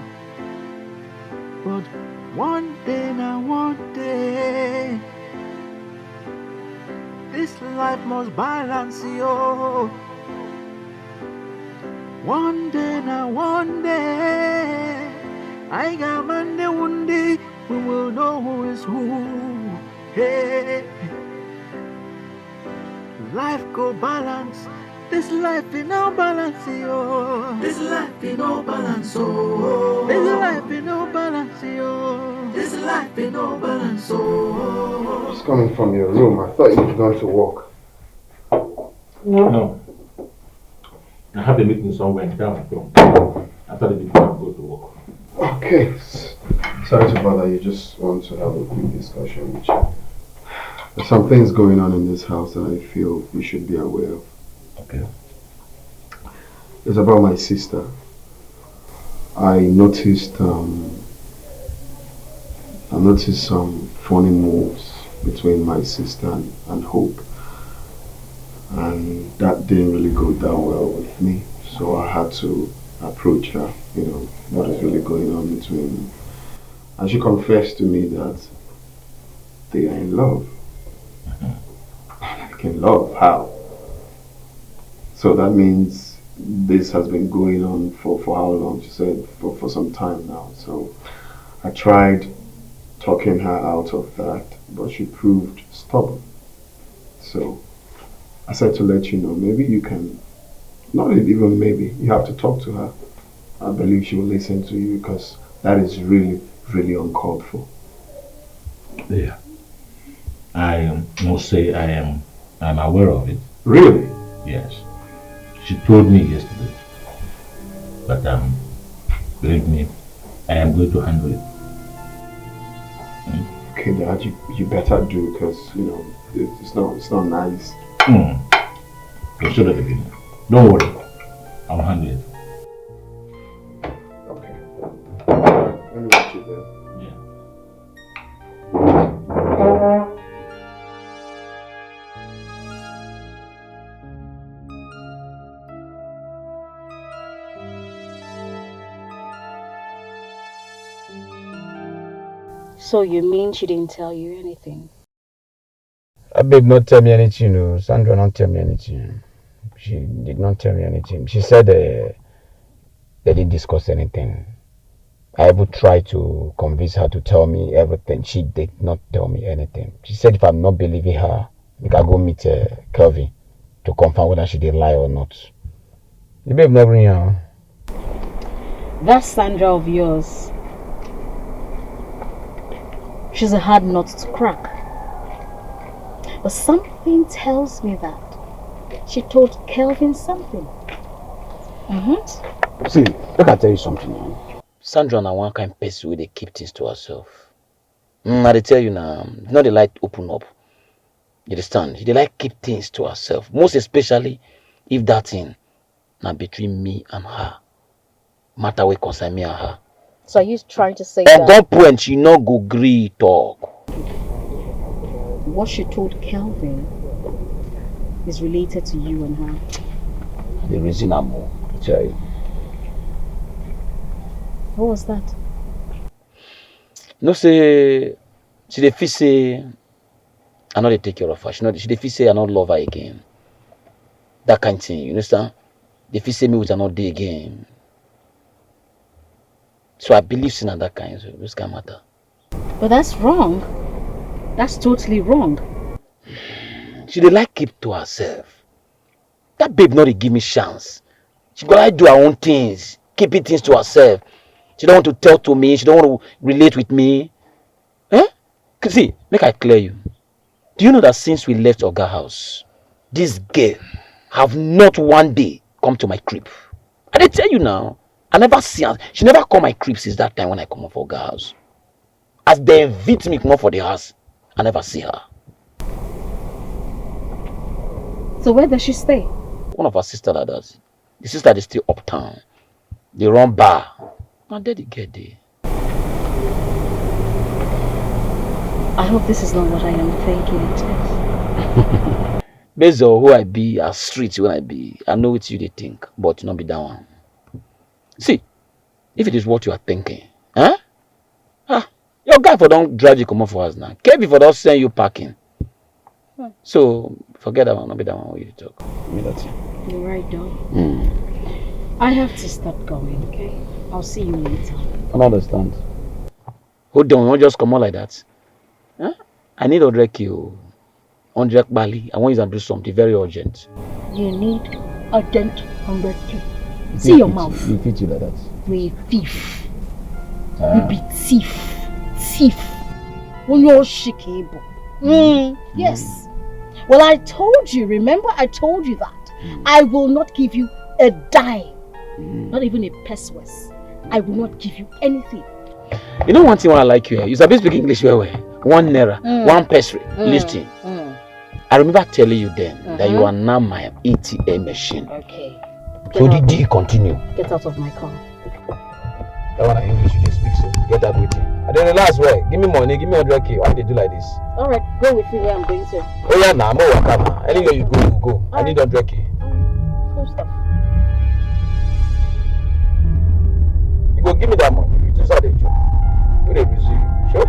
But one day now, one day, this life must balance, yo. One day now, one day, I got Monday, one day, we will know who is who. Hey, life go balance. This life in no balance, yo. This life in no balance, oh. This life in no balance, yo. This life in no balance, oh. Just coming from your room. I thought you were going to walk. No. I have a meeting somewhere down. After the meeting, I'll go to work. Okay. Sorry to bother you. Just want to have a quick discussion with you. There's some things going on in this house that I feel you should be aware of. Okay. It's about my sister. I noticed some funny moves between my sister and Hope, and that didn't really go down well with me. So I had to approach her. What is really going on between them. And she confessed to me that they are in love. Like in love? How? So that means this has been going on for how long? She said for some time now. So I tried talking her out of that, but she proved stubborn. So I said to let you know, maybe you can, not even maybe, you have to talk to her. I believe she will listen to you because that is really, really uncalled for. Yeah. I must say I'm aware of it. Really? Yes. She told me yesterday. But believe me, I am going to handle it. Okay, Dad, you better do, because it's not nice. You should have been. Don't worry, I'll handle it. Okay. Let me watch you there. So you mean she didn't tell you anything? Babe not tell me anything, no. Sandra not tell me anything. She did not tell me anything. She said they didn't discuss anything. I even tried to convince her to tell me everything. She did not tell me anything. She said if I'm not believing her, we can go meet Kelvin to confirm whether she did lie or not. The babe never bring her. That Sandra of yours, she's a hard nut to crack. But something tells me that she told Kelvin something. See, look, I tell you something now. Sandra na one kind person where they keep things to herself. I they tell you now, not they like open up. You understand? They like keep things to herself. Most especially if that thing now between me and her. Matter what concern me and her. So are you trying to say At that that point, she no go gree talk. what she told Kelvin is related to you and her? The reason I'm more, I tell you. What was that? No say, she dey feel say I know they take care of her. She dey feel say I not love her again. That kind of thing, you understand? They feel say me with another day again. So I believe in that kind of this kind of matter. But that's wrong. That's totally wrong. She dey like keep to herself. That babe not dey give me chance. She go like do her own things, keeping things to herself. She don't want to tell to me. She don't want to relate with me. See, make I clear you. Do you know that since we left Oga house, this girl have not one day come to my crib? I dey tell you now. I never see her. She never come my crib since that time when I come up for Oga house. As they invite me come up for the house, I never see her. So where does she stay? One of her sisters that does. The sister is still uptown. They run bar. Now there they get there. I hope this is not what I am thinking it is. Based on who I be, as street when I be, I know what you they think, but not be that one. See, if it is what you are thinking, your guy for don't drive you come off for us now. Kevin for don't send you parking. So forget that one, not be that one where you talk. Me that's it. You're right, though. I have to start going, okay? I'll see you later. I don't understand. Hold on, don't just come out like that. I need 100 kilo. 100 Bali. I want you to do something very urgent. You need a dent 100K. See your mouth. You fit you like that. You're a thief. You be thief. Thief. When you're shakeable. Yes. Well, I told you, remember I told you that. I will not give you a dime. Not even a pesewas. I will not give you anything. You know one thing I like you here? You sabi speak English well. 1 naira, 1 peso. Listen. I remember telling you then that you are now my ATM machine. Okay. So the deal continue. Get out of my car. That one English you can speak so. Get that with you. And then the last way, give me money, give me 100K. Why they do like this? Alright, go with me where I'm going to. Oh yeah, nah, I'm over. Anywhere you go, you go. I need 100K. Cool stuff. You go give me that money. You just had a job. You dey busy. Sure.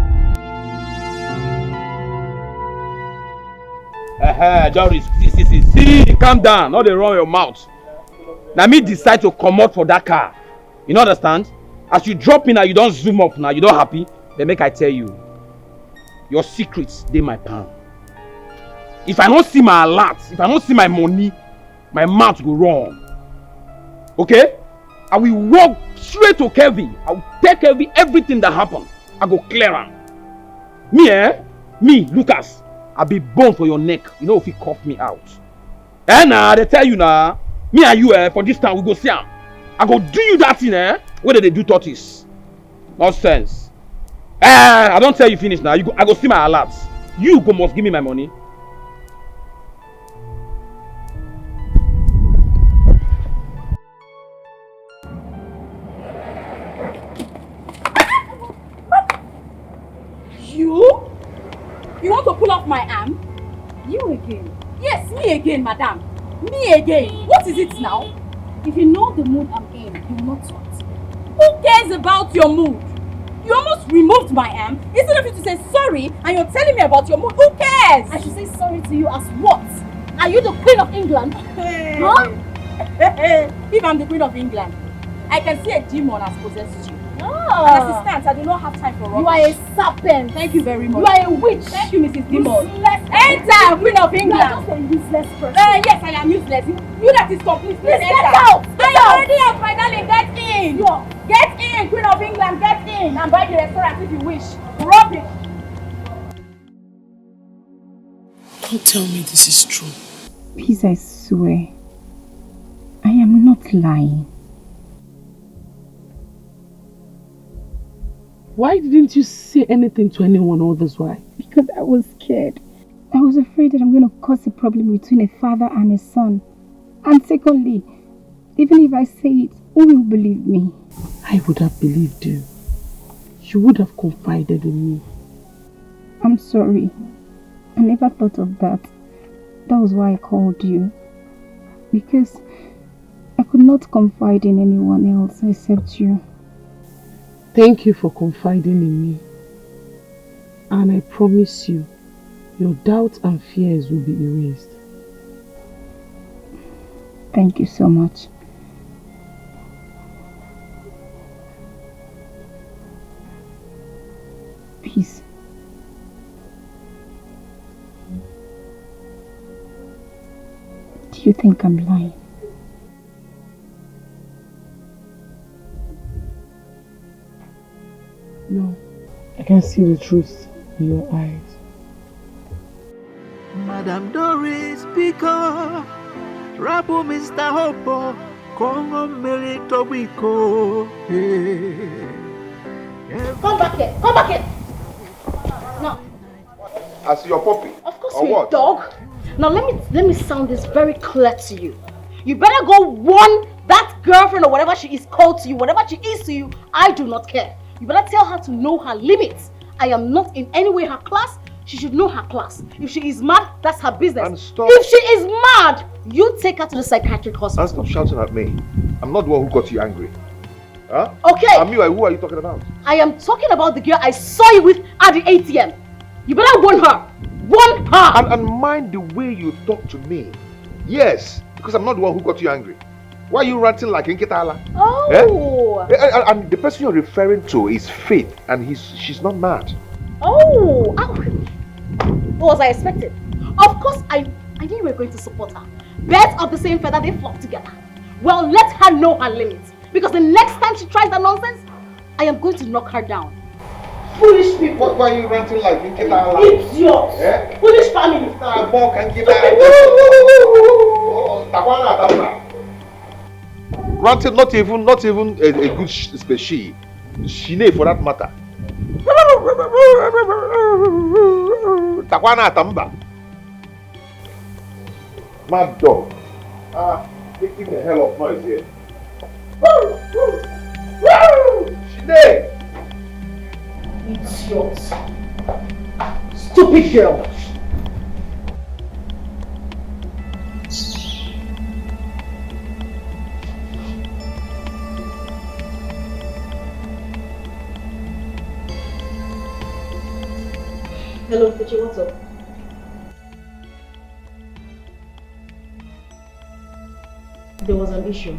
Joris, see, calm down. Not dey run your mouth. Now me decide to come out for that car. You understand? As you drop in now, you don't zoom up now. You don't happy. Then make I tell you, your secrets dey my palm. If I don't see my alert, if I don't see my money, my mouth go run. Okay? I will walk straight to Kevin. I will tell Kevin everything that happened. I go clear am. Me me Lucas, I be born for your neck. You know if you cough me out. Nah, they tell you now. Me and you for this time we go see am. I go do you that thing where they do tortoise. Nonsense. I don't tell you finish now. You go, I go see my alerts. You go must give me my money. You want to pull off my arm? You again? Yes, me again, madam. Me again. What is it now? If you know the mood I'm in, you will not sweat. Who cares about your mood? You almost removed my arm. Instead of you to say sorry and you're telling me about your mood, who cares? I should say sorry to you as what? Are you the Queen of England? Huh? If I'm the Queen of England, I can see a demon has possessed you. And as it stands, I do not have time for rubbish. You are a serpent. Thank you very much. You are a witch. Thank you, Mrs. Demon. Enter, Queen of England. You are just a useless person. Yes, I am useless. You that is complete. Please get out. I already have my darling. Get in. Get in, Queen of England. Get in. And buy the restaurant if you wish. Rubbish. Don't tell me this is true. Please, I swear, I am not lying. Why didn't you say anything to anyone all this while? Because I was scared. I was afraid that I'm going to cause a problem between a father and a son. And secondly, even if I say it, who will believe me? I would have believed you. You would have confided in me. I'm sorry. I never thought of that. That was why I called you. Because I could not confide in anyone else except you. Thank you for confiding in me. And I promise you, your doubts and fears will be erased. Thank you so much. Peace. Do you think I'm lying? No, I can see the truth in your eyes. Madam Doris, speak up. Rapo Mr. Hopo, Kongo Milito Wiko. Come back here. Come back here. No. As your puppy? Of course or you're what? a dog. Now let me sound this very clear to you. You better go warn that girlfriend or whatever she is called to you, whatever she is to you, I do not care. You better tell her to know her limits. I am not in any way her class. She should know her class. If she is mad, that's her business. And stop. If she is mad, you take her to the psychiatric hospital. And stop shouting at me. I'm not the one who got you angry. Huh? Okay. Who are you talking about? I am talking about the girl I saw you with at the ATM. You better warn her. Warn her. And mind the way you talk to me. Yes, because I'm not the one who got you angry. Why are you ranting like Nkitala? Oh. Eh? And the person you're referring to is Faith, and she's not mad. Oh. What was I expecting? Of course, I knew you were going to support her. Birds of the same feather, they flock together. Well, let her know her limits. Because the next time she tries that nonsense, I am going to knock her down. Foolish people. Why are you ranting like Nkitala? Idiots. Eh? Foolish family. Ranting, not even a good species. Shine for that matter. Takwana Tamba. Mad dog. Making the hell of noise here. Shine! Idiot. Stupid girl. Hello, Kuchi, what's up? There was an issue.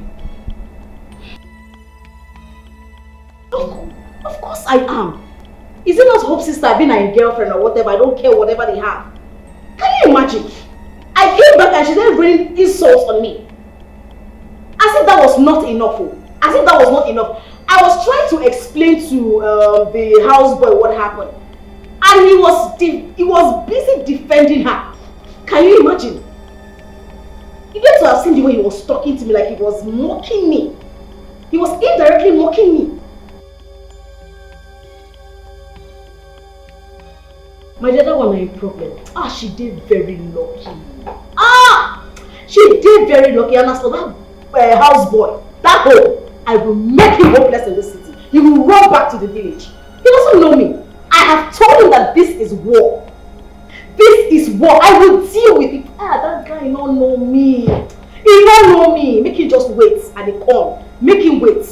Of course I am. Is it not Hope's sister being a girlfriend or whatever? I don't care whatever they have. Can you imagine? I came back and she started raining insults on me. As if that was not enough. As if that was not enough. I was trying to explain to the houseboy what happened, and he was busy defending her. Can you imagine? You get to have seen the way he was talking to me, like he was mocking me. He was indirectly mocking me. My other one had a problem. She did very lucky. She did very lucky. And as for that houseboy, that hole, I will make him hopeless in the city. He will run back to the village. He doesn't know me. I have told him that this is war. This is war. I will deal with it. That guy don't know me. He don't know me. Make him just wait at the corner. Make him wait.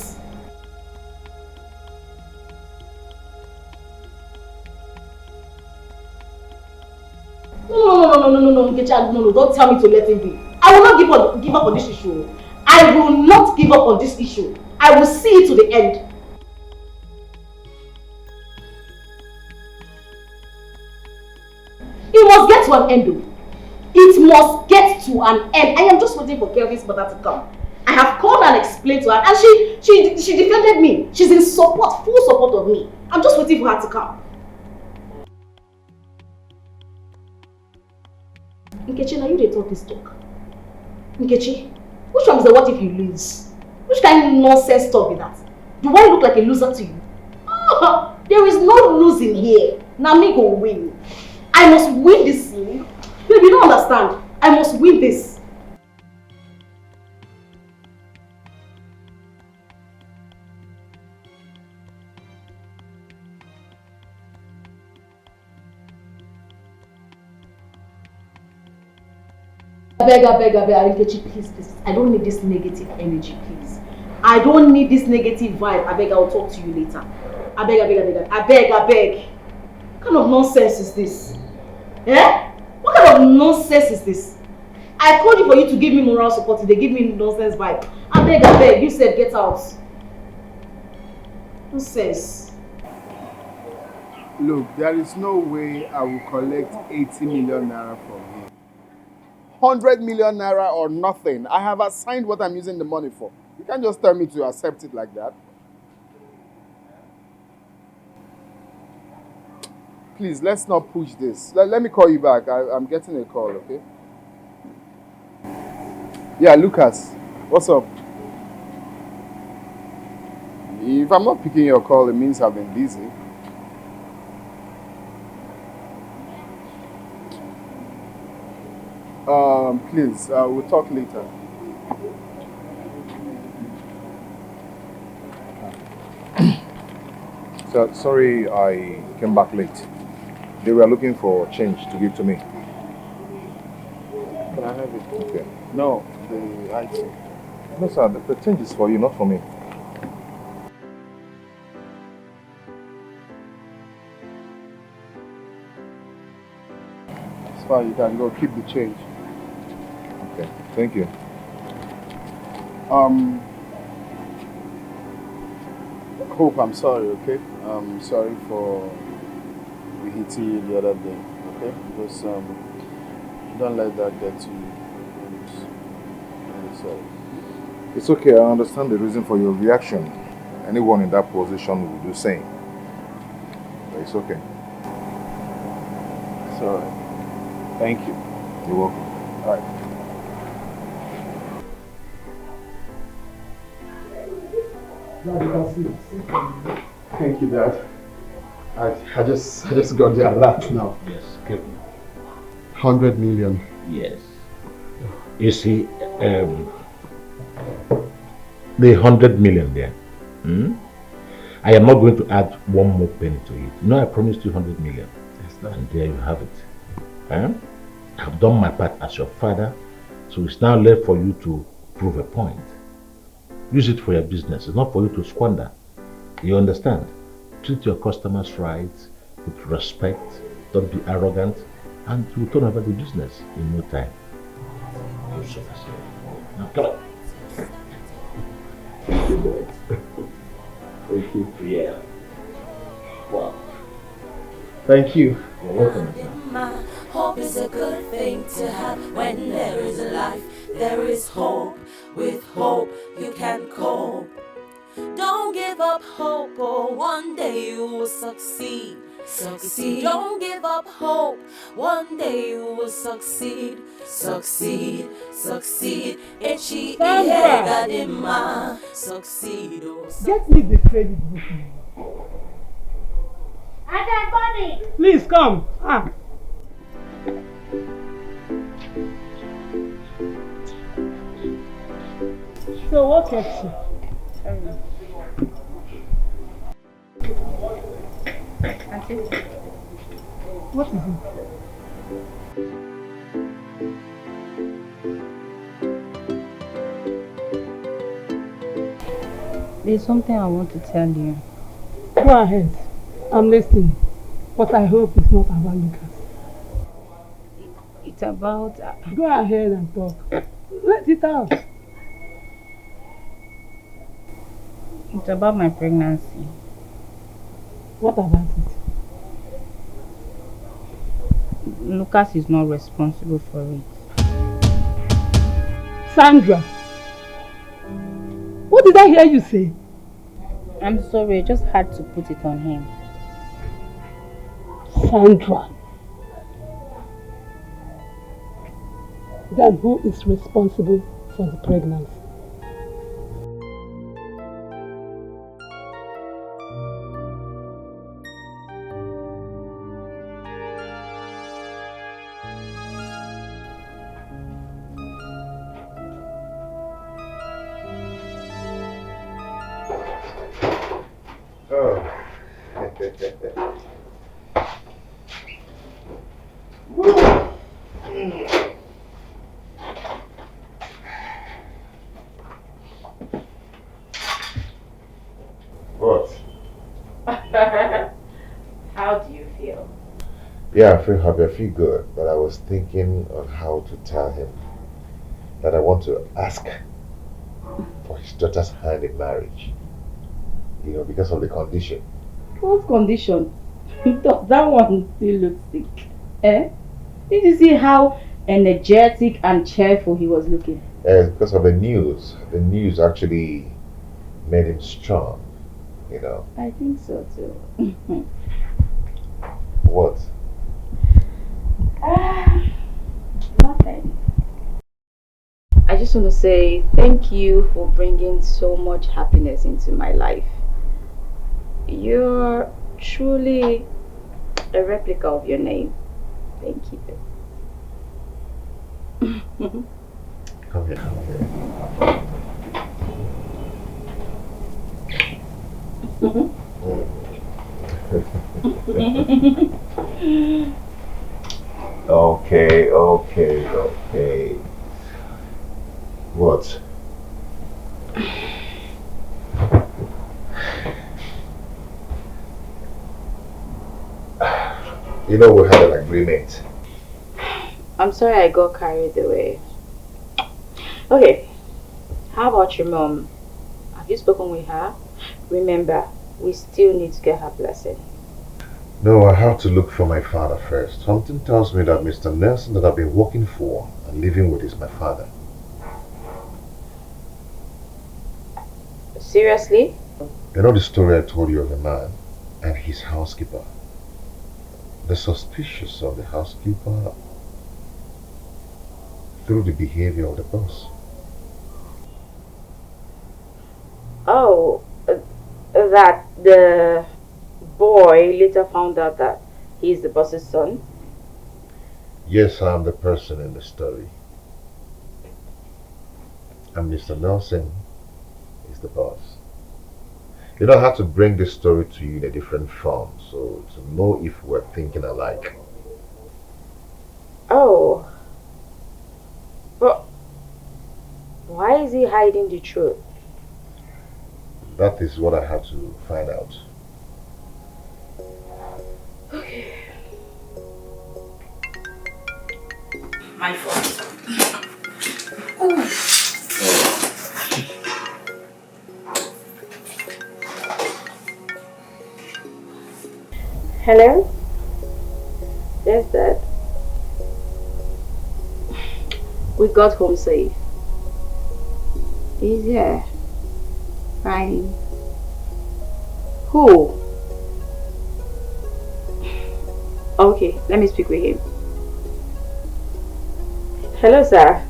No, Nkechi, no, don't tell me to let him be. I will not give up on this issue. I will not give up on this issue. I will see it to the end. It must get to an end, though. It must get to an end. I am just waiting for Kelvin's mother to come. I have called and explained to her, and she defended me. She's in support, full support of me. I'm just waiting for her to come. Nkechi, now you dey talk this talk. Nkechi, which one is the what if you lose? Which kind of nonsense talk is that? Do I look like a loser to you? There is no losing here. Now me go win. I must win this. Baby, you don't understand. I must win this. I beg, Nkechi, please. I don't need this negative energy, please. I don't need this negative vibe. I beg, I'll talk to you later. I beg. What kind of nonsense is this? What kind of nonsense is this? I called you for you to give me moral support. They give me nonsense vibe. I beg. You said get out. Nonsense. Look, there is no way I will collect 80 million naira from him. 100 million naira or nothing. I have assigned what I'm using the money for. You can't just tell me to accept it like that. Please, let's not push this. Let me call you back. I'm getting a call, okay? Yeah, Lucas, what's up? If I'm not picking your call, it means I've been busy. Please, we'll talk later. So, sorry I came back late. They were looking for change to give to me. Can I have it? Okay. No, the item. No, sir, the change is for you, not for me. It's fine, you can go. Keep the change. Okay, thank you. Hope, I'm sorry, okay? I'm sorry for hitting you the other day, okay? Because don't let that get to you. I'm really sorry. It's okay, I understand the reason for your reaction. Anyone in that position would do the same. But it's okay. It's alright. Thank you. You're welcome. Alright. Thank you, Dad. I just got the alert now. Yes, give me. 100 million. Yes. You see, the 100 million there. I am not going to add one more penny to it. I promised you 100 million. Yes, Dad. And there you have it. I've done my part as your father, so it's now left for you to prove a point. Use it for your business. It's not for you to squander. You understand? Treat your customers right, with respect, don't be arrogant, and you will turn over the business in no time. You suffer. Now come on. Thank you. Yeah. Wow. Thank you. You're welcome. Hope is a good thing to have. When there is life, there is hope. With hope, you can cope. Don't give up hope, or one day you will succeed. Succeed. Don't give up hope. One day you will succeed. Succeed. Succeed. Echi Sandra! gadima. Succeed. Get me the credit book. Please come. So what kept you? Auntie, What is it? there's something I want to tell you. Go ahead. I'm listening. But I hope it's not about Lucas. It's about... Go ahead and talk. Let it out. It's about my pregnancy. What about it? Lucas is not responsible for it. Sandra! What did I hear you say? I'm sorry, I just had to put it on him. Sandra. Then who is responsible for the pregnancy? What? How do you feel? Yeah, I feel happy, I feel good, but I was thinking on how to tell him that I want to ask for his daughter's hand in marriage. You know, because of the condition. What condition? That one still looks sick. Eh? Did you see how energetic and cheerful he was looking? Because of the news. The news actually made him strong, you know. I think so too. What? Nothing. I just want to say thank you for bringing so much happiness into my life. You're truly a replica of your name. Thank you. Come here, come here. Okay. What? You know we had an agreement. I'm sorry I got carried away. Okay, how about your mom? Have you spoken with her? Remember, we still need to get her blessing. No, I have to look for my father first. Something tells me that Mr. Nelson that I've been working for and living with is my father. Seriously? You know the story I told you of the man and his housekeeper? The suspicious of the housekeeper through the behavior of the boss. Oh, that the boy later found out that he's the boss's son? Yes, I'm the person in the story. And Mr. Nelson is the boss. You know, I had to bring this story to you in a different form, so to know if we're thinking alike. Oh. But why is he hiding the truth? That is what I had to find out. Okay. My fault. Hello? Yes, Dad. We got home safe. He's here. Fine. Who? Okay, let me speak with him. Hello, sir.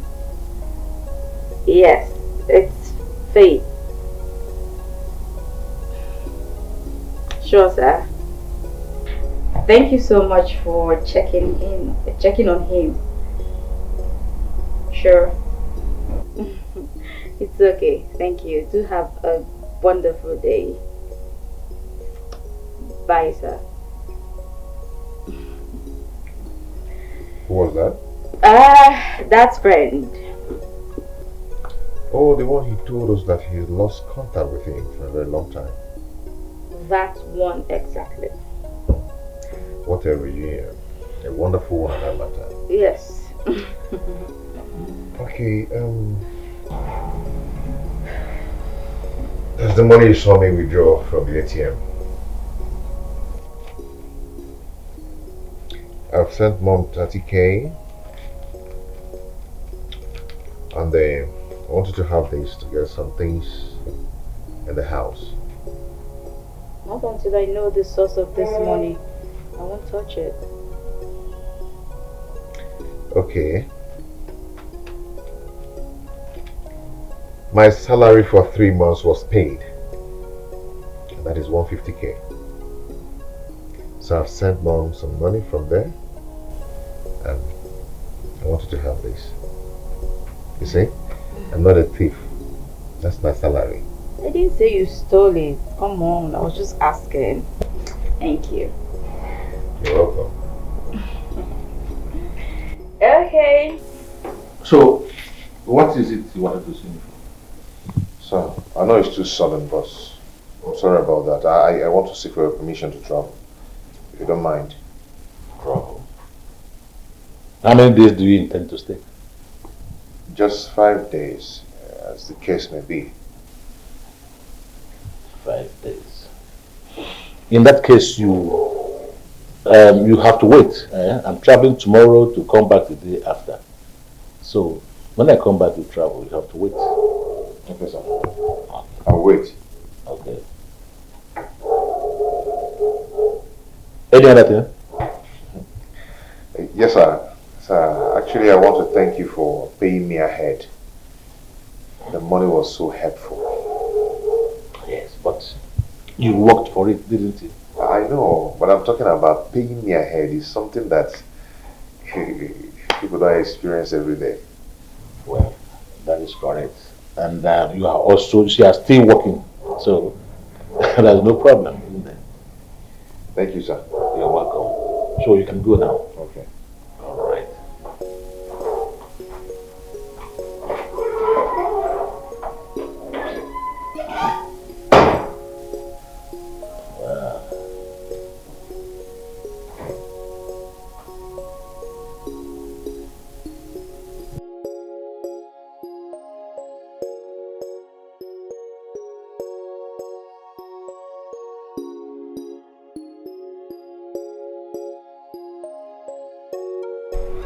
Yes, it's Faith. Sure, sir. Thank you so much for checking on him. Sure. It's okay. Thank you. Do have a wonderful day. Bye, sir. Who was that? That's friend. Oh, the one he told us that he lost contact with him for a very long time. That one exactly. What a reunion. A wonderful one at that matter. Yes. Okay, that's the money you saw me withdraw from the ATM. I've sent mom 30K, and I wanted to have this to get some things in the house. Not until I know the source of this money. I won't touch it. Okay. My salary for 3 months was paid, and that is 150K. So I've sent mom some money from there, and I wanted to have this. You see, I'm not a thief. That's my salary. I didn't say you stole it. Come on, I was just asking. Thank you. You're welcome. Okay. So, what is it you wanted to see me for? So, I know it's too sudden, but I'm sorry about that. I want to seek for your permission to travel, if you don't mind. Travel? How many days do you intend to stay? Just 5 days, as the case may be. 5 days. In that case, you have to wait. I'm traveling tomorrow to come back the day after. So, when I come back to travel, you have to wait. Okay, sir. I'll wait. Okay. Any other thing? Yes, sir. Sir, actually, I want to thank you for paying me ahead. The money was so helpful. Yes, but you worked for it, didn't you? I know, but I'm talking about paying me ahead is something that people don't experience every day. Well, that is correct. And you are still working, so there's no problem, isn't there? Thank you, sir. You're welcome. So you can go now. Okay. All right.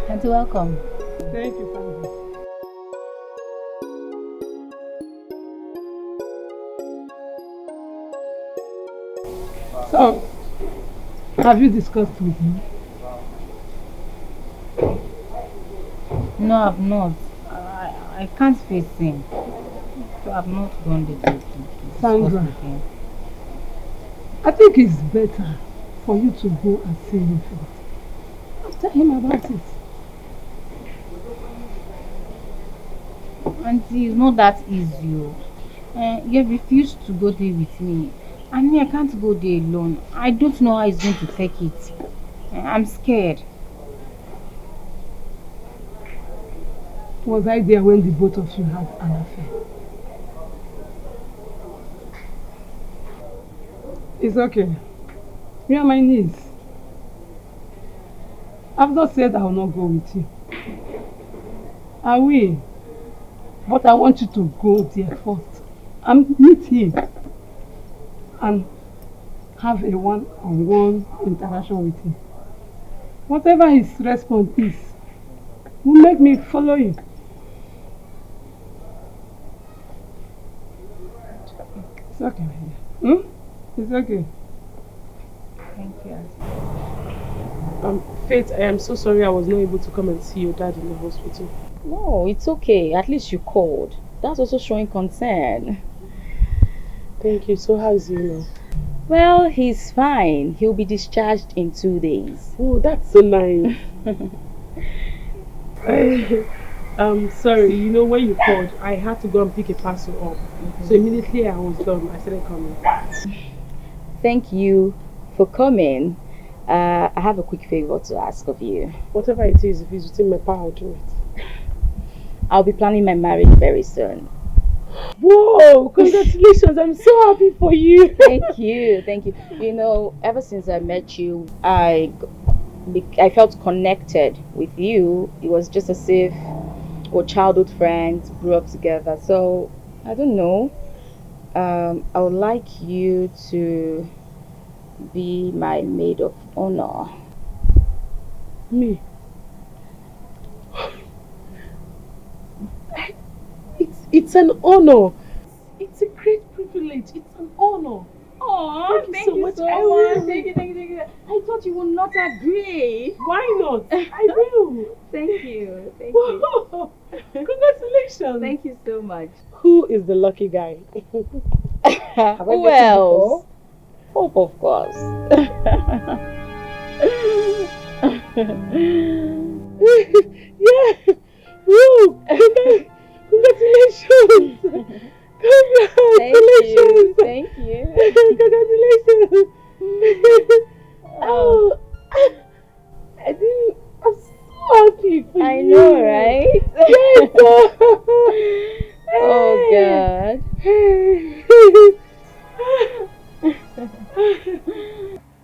Auntie, welcome. Thank you, Sandra. So, have you discussed with me? No, I've not. I can't face him. So I've not gone there to discuss Sandra, with him. I think it's better for you to go and see him first. I'll tell him about it. Auntie, it's not that easy. You have refused to go there with me. And me, I can't go there alone. I don't know how he's going to take it. I'm scared. Was I there when the both of you had an affair? It's okay. You are my niece. I've not said I will not go with you. I will. But I want you to go there first and meet him and have a one-on-one interaction with him. Whatever his response is, will make me follow him. It's okay, my dear. It's okay. Thank you. Faith, I am so sorry I was not able to come and see your dad in the hospital. No, it's okay. At least you called. That's also showing concern. Thank you. So how is he now? Well, he's fine. He'll be discharged in 2 days. Oh, that's so nice. Sorry, you know when you called, I had to go and pick a parcel up. So immediately I was done, I started coming. Thank you for coming. I have a quick favor to ask of you. Whatever it is, if it's within my power, I'll do it. I'll be planning my marriage very soon. Whoa, congratulations. I'm so happy for you. Thank you. Thank you. You know, ever since I met you, I felt connected with you. It was just as if we're childhood friends, grew up together. So, I don't know. I would like you to be my maid of honor. Me? It's an honor. It's a great privilege. It's an honor. Oh, thank you so much. Thank you. I thought you would not agree. Why not? I will. Thank you. Thank you. Congratulations. Thank you so much. Who is the lucky guy? Who else? Hope, of course. Yeah. Woo. Congratulations. Congratulations. Thank you. Congratulations. Oh, I'm so happy for you. I know, right? Yes. Oh, God.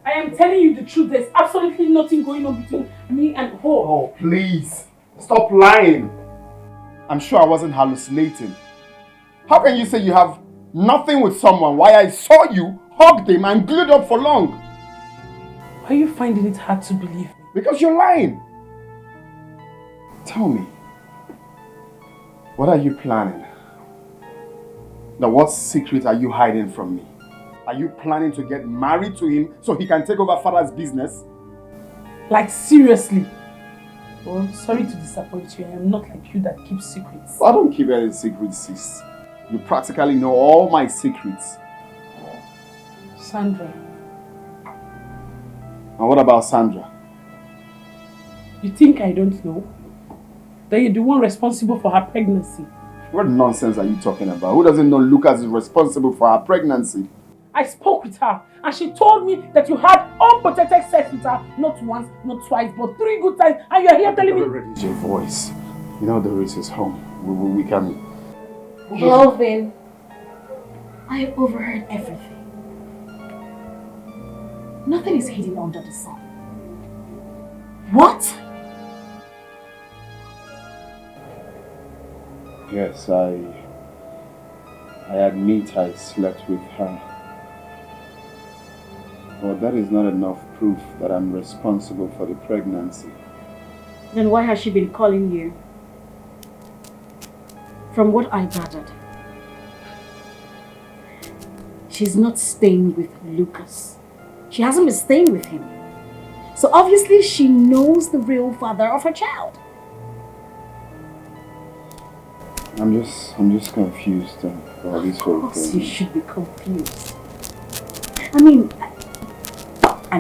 I am telling you the truth. There's absolutely nothing going on between me and her. Oh, please. Stop lying. I'm sure I wasn't hallucinating. How can you say you have nothing with someone while I saw you, hugged him and glued up for long? Why are you finding it hard to believe me? Because you're lying. Tell me, what are you planning? Now, what secret are you hiding from me? Are you planning to get married to him so he can take over father's business? Like, seriously? Well, sorry to disappoint you. I am not like you that keeps secrets. Well, I don't keep any secrets, sis. You practically know all my secrets. Sandra. And what about Sandra? You think I don't know? That you're the one responsible for her pregnancy. What nonsense are you talking about? Who doesn't know Lucas is responsible for her pregnancy? I spoke with her and she told me that you had unprotected sex with her not once, not twice, but 3 good times, and you're here telling me... Raise your voice. You know the race is home. We can... Kelvin, I overheard everything. Nothing is hidden under the sun. What? Yes, I admit I slept with her. But that is not enough proof that I'm responsible for the pregnancy. Then why has she been calling you? From what I gathered, she's not staying with Lucas. She hasn't been staying with him. So obviously she knows the real father of her child. I'm just confused about this whole Of course thing. you should be confused. I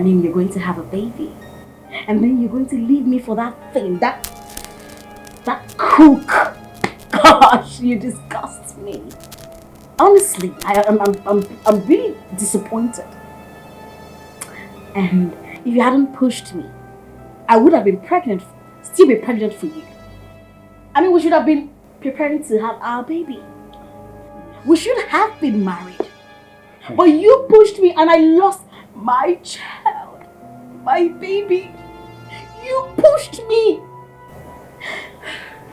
mean, you're going to have a baby. And then you're going to leave me for that thing, that cook. Gosh, you disgust me. Honestly, I'm really disappointed. And if you hadn't pushed me, I would have been pregnant, still be pregnant for you. I mean, we should have been preparing to have our baby. We should have been married. But you pushed me and I lost my child, my baby. You pushed me.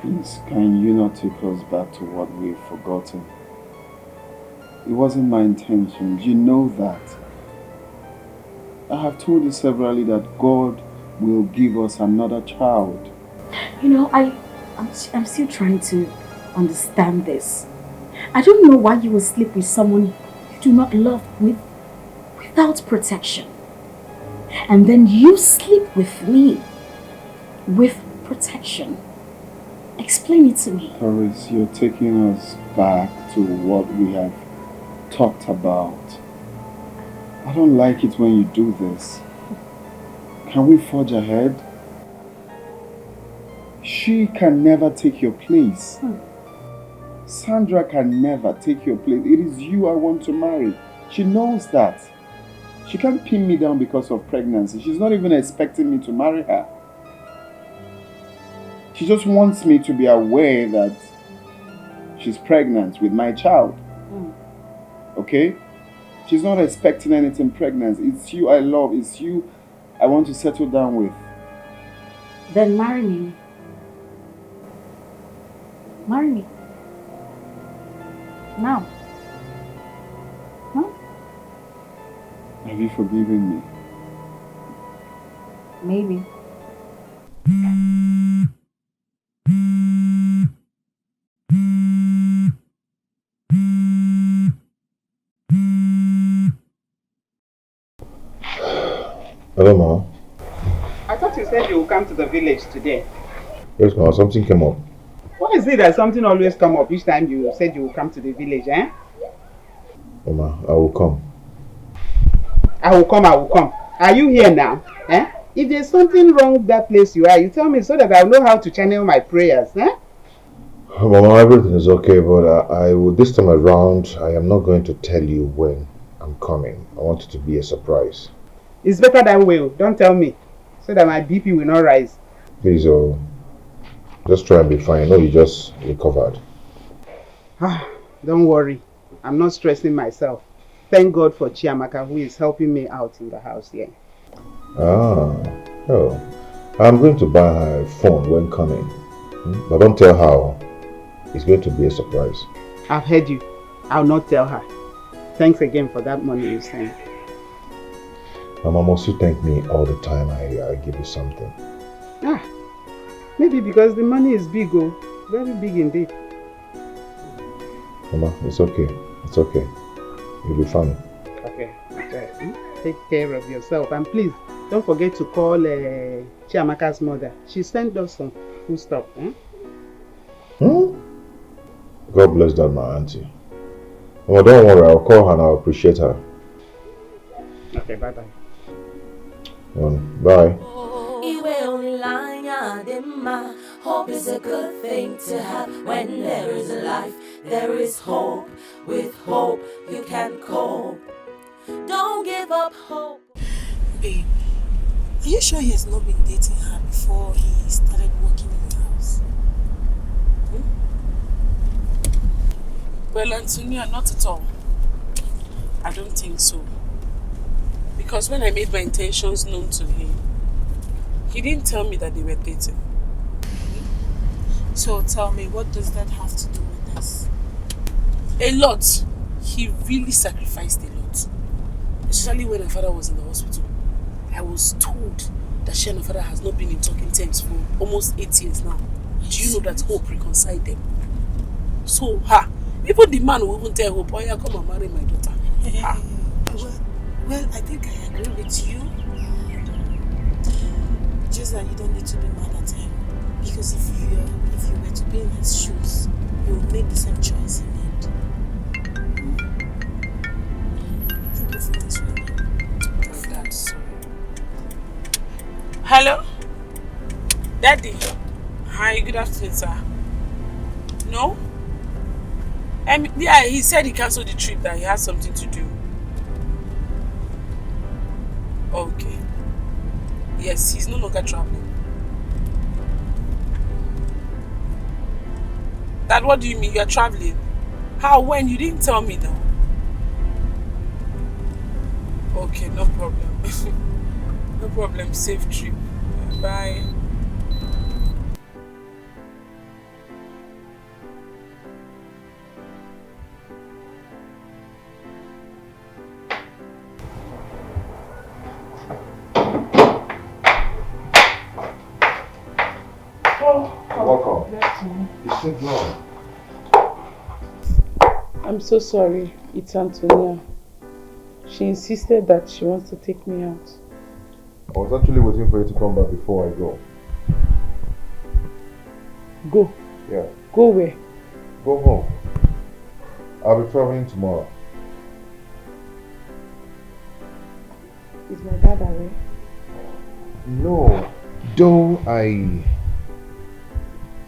Please, can you not take us back to what we've forgotten? It wasn't my intention. You know that. I have told you severally that God will give us another child. You know, I'm still trying to understand this. I don't know why you will sleep with someone You do not love without protection. And then you sleep with me with protection. Explain it to me. Doris, you're taking us back to what we have talked about. I don't like it when you do this. Can we forge ahead? She can never take your place. Sandra can never take your place. It is you I want to marry. She knows that. She can't pin me down because of pregnancy. She's not even expecting me to marry her. She just wants me to be aware that she's pregnant with my child. Okay? She's not expecting anything pregnant. It's you I love. It's you I want to settle down with. Then marry me. Marry me. Now. Huh? Have you forgiven me? Maybe. Hello, Ma. I thought you said you would come to the village today. Yes, Ma. Something came up. Why is it that something always come up each time you said you will come to the village, eh? Oh, Ma, I will come. I will come. Are you here now? Eh? If there's something wrong with that place you are, you tell me so that I'll know how to channel my prayers, eh? Mama, everything is okay, but I will, this time around, I am not going to tell you when I'm coming. I want it to be a surprise. It's better that way. Don't tell me, so that my BP will not rise. Please, just try and be fine. I know you just recovered. Don't worry. I'm not stressing myself. Thank God for Chiamaka, who is helping me out in the house here. I'm going to buy her a phone when coming. But don't tell her. It's going to be a surprise. I've heard you. I'll not tell her. Thanks again for that money you sent. Mama, must you thank me all the time I give you something? Maybe because the money is big, very big indeed. Mama, it's okay. It's okay. You'll be fine. Okay. Take care of yourself. And please, don't forget to call Chiamaka's mother. She sent us some food stuff. God bless that, my auntie. Mama, don't worry. I'll call her and I'll appreciate her. Okay, bye-bye. Bye. Hope is a good thing to have. When there is life, there is hope. With hope, you can cope. Don't give up hope. Babe, are you sure he has not been dating her before he started working in the house? Well, Antonia, not at all. I don't think so. Because when I made my intentions known to him, he didn't tell me that they were dating. So tell me, what does that have to do with this? A lot. He really sacrificed a lot. Especially when her father was in the hospital. I was told that she and her father has not been in talking terms for almost 8 years now. Do you know that Hope reconciled them? So, even the man will even tell Hope, oh yeah, come and marry my daughter. Well, I think I agree with you. Just that you don't need to be mad at him. Because if you were to be in his shoes, you would make the same choice he made. Think of it this way. That's sorry. Hello? Daddy? Hi, good afternoon, sir. No? Yeah, he said he cancelled the trip, that he has something to do. Okay. Yes, he's no longer traveling. Dad, what do you mean? You're traveling? How? When? You didn't tell me now. Okay, no problem. No problem. Safe trip. Bye. Welcome. You said no. I'm so sorry. It's Antonia. She insisted that she wants to take me out. I was actually waiting for you to come back before I go. Go? Yeah. Go where? Go home. I'll be traveling tomorrow. Is my dad away? No. Though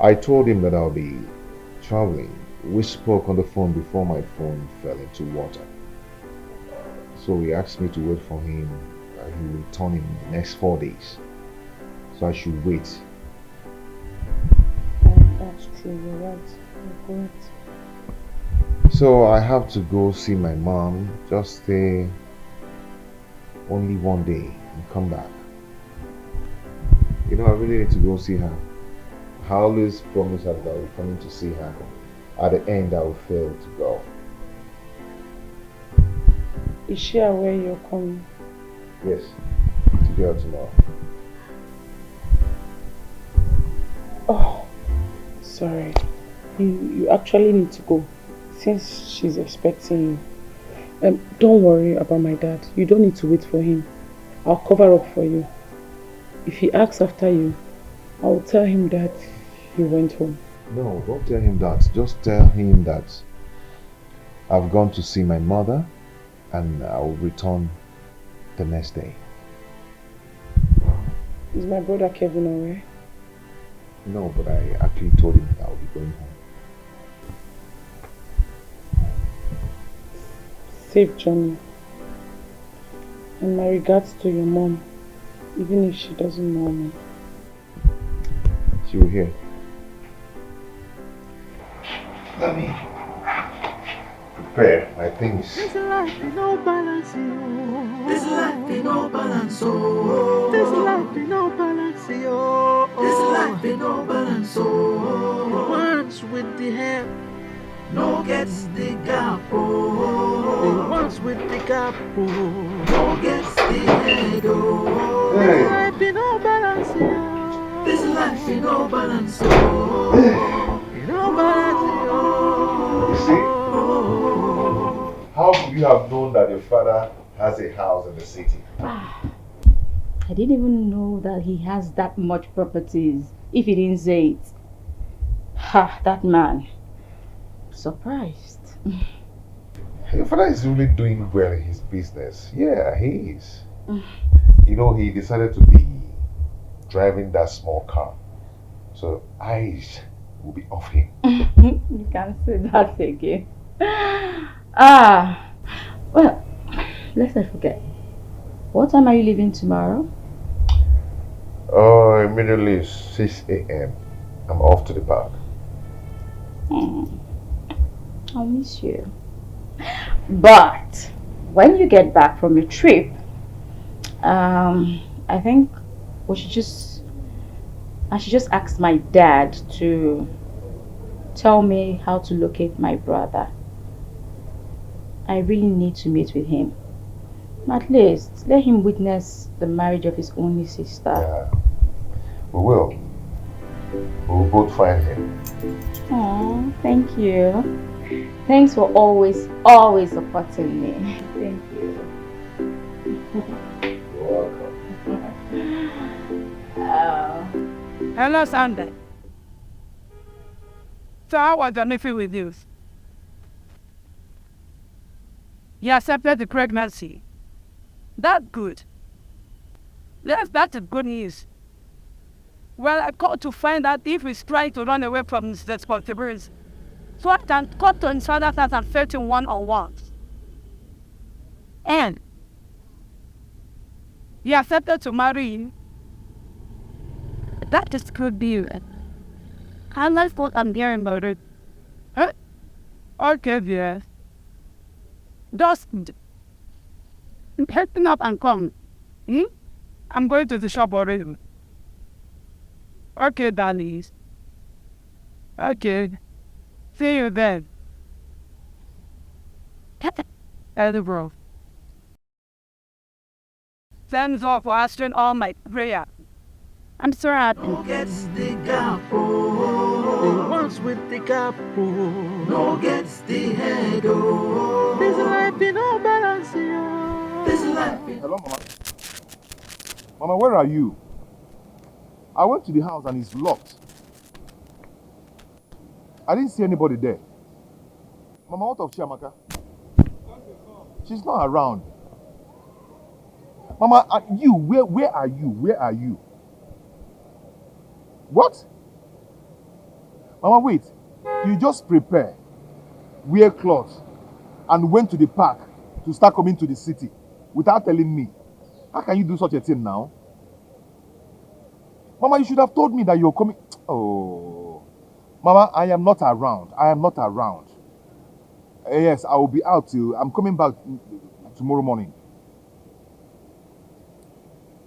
I told him that I'll be traveling. We spoke on the phone before my phone fell into water. So he asked me to wait for him. He will return in the next 4 days. So I should wait. That's true, you're right. You're correct. So I have to go see my mom. Just stay only 1 day and come back. You know, I really need to go see her. I always promise her that I will be coming to see her. At the end, I will fail to go. Is she aware you're coming? Yes, today or tomorrow. Oh, sorry. You actually need to go since she's expecting you. Don't worry about my dad. You don't need to wait for him. I'll cover up for you. If he asks after you, I'll tell him that you went home. No, don't tell him that. Just tell him that I've gone to see my mother and I will return the next day. Is my brother Kevin aware? No, but I actually told him that I will be going home. Safe journey. And my regards to your mom, even if she doesn't know me. She will hear. Let me prepare my things. This life in no balance, This life in no balance, oh. This life in no balance, oh. This life in no balance, oh. The ones with the hair, no gets the gap, oh. the ones with the gap, oh. No gets the head, oh. This life in no balance, oh. This life in no balance, oh. In no balance, oh. You see? How could you have known that your father has a house in the city? I didn't even know that he has that much properties, if he didn't say it. Ha, that man. Surprised. Your father is really doing well in his business. Yeah, he is. You know, he decided to be driving that small car. So eyes will be off him. You can't say that again. Well, let's not forget. What time are you leaving tomorrow? Immediately 6 a.m. I'm off to the park. I'll miss you. But when you get back from your trip, I think I should just ask my dad to tell me how to locate my brother. I really need to meet with him. At least let him witness the marriage of his only sister. Yeah. We will. We'll both find him. Oh, thank you. Thanks for always supporting me. Thank you. You're welcome. Hello, Sunday. So how was your nephew with you? He accepted the pregnancy. That's good. Yes, that's good news. Well, I called to find out if he's trying to run away from his responsibilities. So I can cut to his father's house and fetch him one-on-one. And he accepted to marry him. That is good news. I like what I'm hearing about it. Huh? Okay, yes. Just help up and come. I'm going to the shop already. Okay, darlings. Okay. See you then. Elder bro. Thanks all for answering all my prayer. I'm so happy. No gets the gap, oh. The ones with the gap, oh. No gets the head, oh. This life in no balance. This life in... Hello, Mama. Mama, where are you? I went to the house and it's locked. I didn't see anybody there. Mama, what of Chiamaka? She's not around. Mama, you, where are you? Where are you? What? Mama, wait. You just prepare, wear clothes, and went to the park to start coming to the city without telling me. How can you do such a thing now? Mama, you should have told me that you're coming. Oh. Mama, I am not around. I am not around. Yes, I will be out till... I'm coming back tomorrow morning.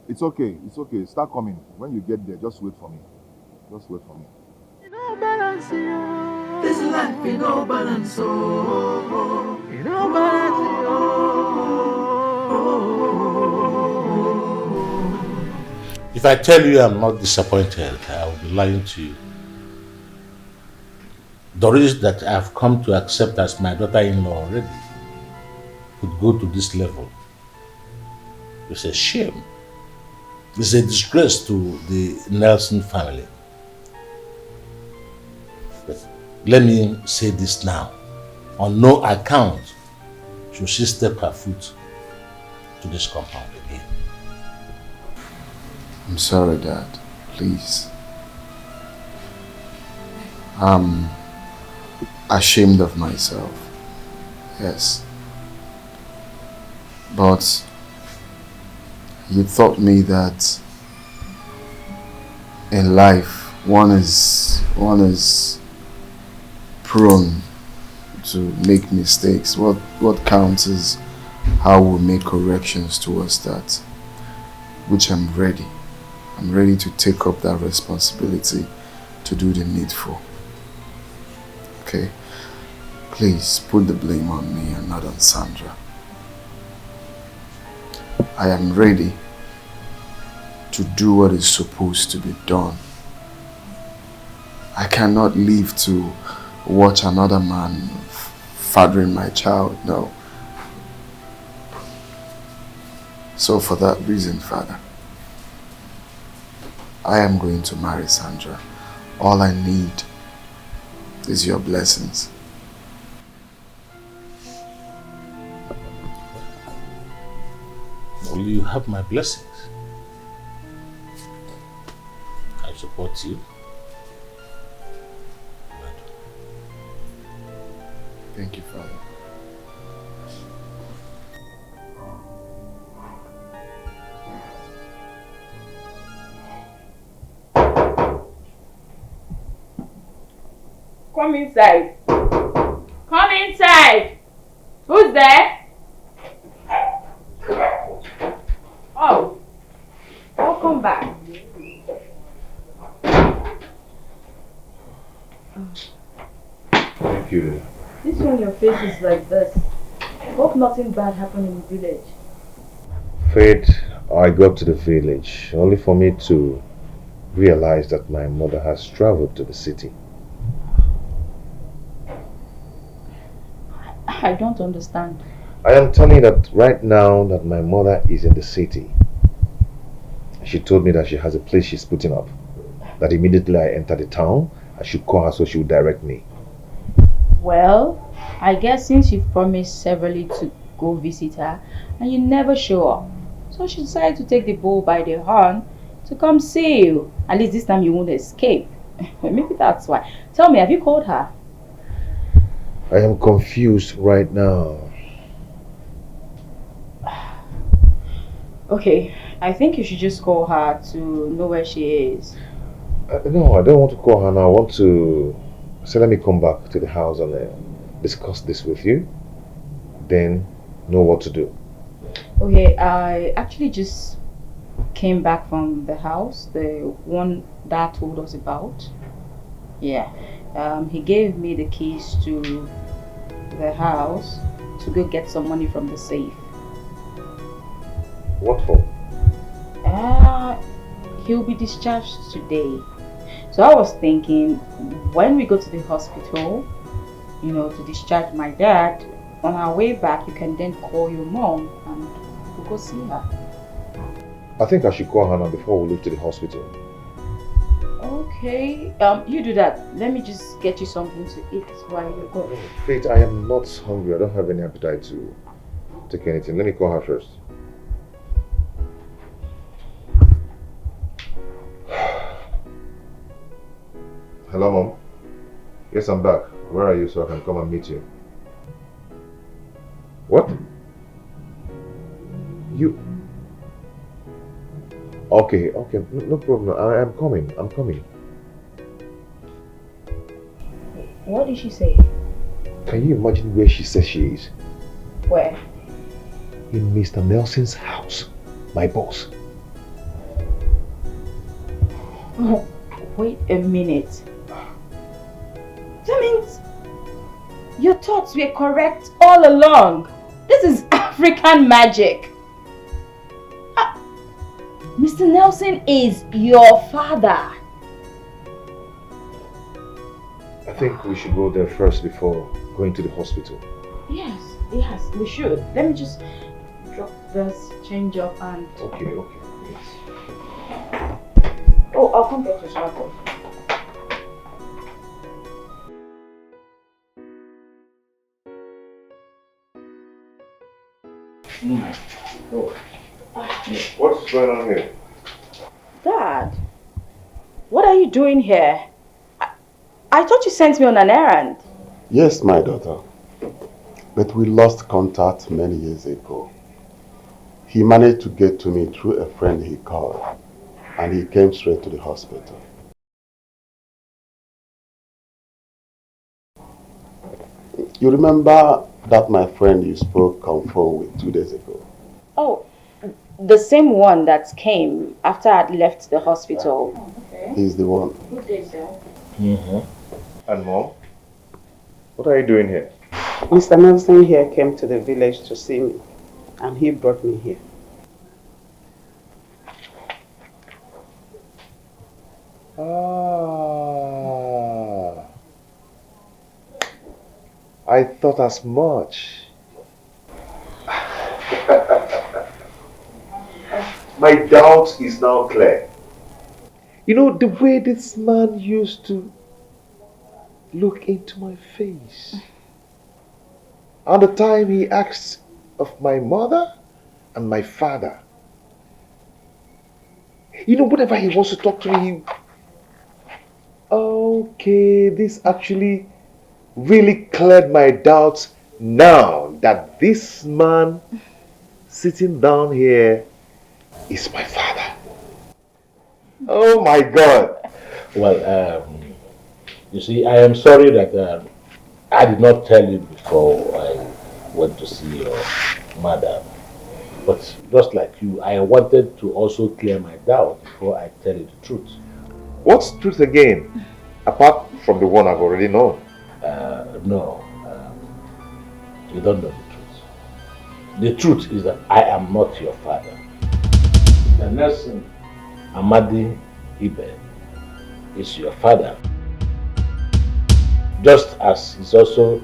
It's okay. It's okay. Start coming. When you get there, just wait for me. Just wait for me. no balance. This life in no balance. Oh, in no balance. If I tell you I'm not disappointed, I will be lying to you. Doris that I've come to accept as my daughter-in-law already could go to this level. It's a shame. It's a disgrace to the Nelson family. But let me say this now. On no account should she step her foot to this compound again. I'm sorry, Dad. Please. I'm ashamed of myself. Yes. But you taught me that in life one is prone to make mistakes. What counts is how we make corrections towards that, which I'm ready. I'm ready to take up that responsibility to do the needful. Okay? Please put the blame on me and not on Sandra. I am ready to do what is supposed to be done. I cannot live to watch another man fathering my child, no. So for that reason, Father, I am going to marry Sandra. All I need is your blessings. Will you have my blessings? I support you. Thank you, Father. Come inside. Come inside. Who's there? Oh, welcome back. Thank you. This one, your face is like this. Hope nothing bad happened in the village. Faith, I got to the village only for me to realize that my mother has traveled to the city. I don't understand. I am telling you that right now that my mother is in the city. She told me that she has a place she's putting up. That immediately I enter the town, I should call her so she would direct me. Well, I guess since you've promised severally to go visit her and you never show up, so she decided to take the bull by the horn to come see you. At least this time you won't escape. Maybe that's why. Tell me, have you called her? I am confused right now. Okay, I think you should just call her to know where she is. No, I don't want to call her now. I want to say let me come back to the house and discuss this with you. Then know what to do. Okay, I actually just came back from the house, the one Dad told us about. Yeah, he gave me the keys to the house to go get some money from the safe. What for? He'll be discharged today. So I was thinking, when we go to the hospital, you know, to discharge my dad, on our way back, you can then call your mom and we'll go see her. I think I should call her now before we leave to the hospital. Okay, you do that. Let me just get you something to eat while you go. Faith, I am not hungry. I don't have any appetite to take anything. Let me call her first. Hello, Mom. Yes, I'm back. Where are you so I can come and meet you? What? You... Okay, no problem. I'm coming. What did she say? Can you imagine where she says she is? Where? In Mr. Nelson's house. My boss. Oh, wait a minute. That means your thoughts were correct all along. This is African magic. Mr. Nelson is your father. I think we should go there first before going to the hospital. Yes, we should. Let me just drop this change up and... Okay. Yes. Oh, I'll come get your smartphone. What's going on here? Dad, what are you doing here? I thought you sent me on an errand. Yes, my daughter. But we lost contact many years ago. He managed to get to me through a friend he called, and he came straight to the hospital. You remember that my friend you spoke on phone with 2 days ago? Oh, the same one that came after I'd left the hospital. Okay. He's the one. Good day, sir. And Mom? What are you doing here? Mr. Nelson here came to the village to see me, and he brought me here. I thought as much. My doubt is now clear. You know, the way this man used to look into my face. And the time he asked of my mother and my father. You know, whenever he wants to talk to me, okay, this actually really cleared my doubts now that this man sitting down here is my father. Oh my God. Well, you see, I am sorry that I did not tell you before I went to see your mother. But just like you, I wanted to also clear my doubt before I tell you the truth. What's truth again? Apart from the one I've already known. No, you don't know the truth. The truth is that I am not your father. The Nelson Amadi Ibe is your father, just as he's also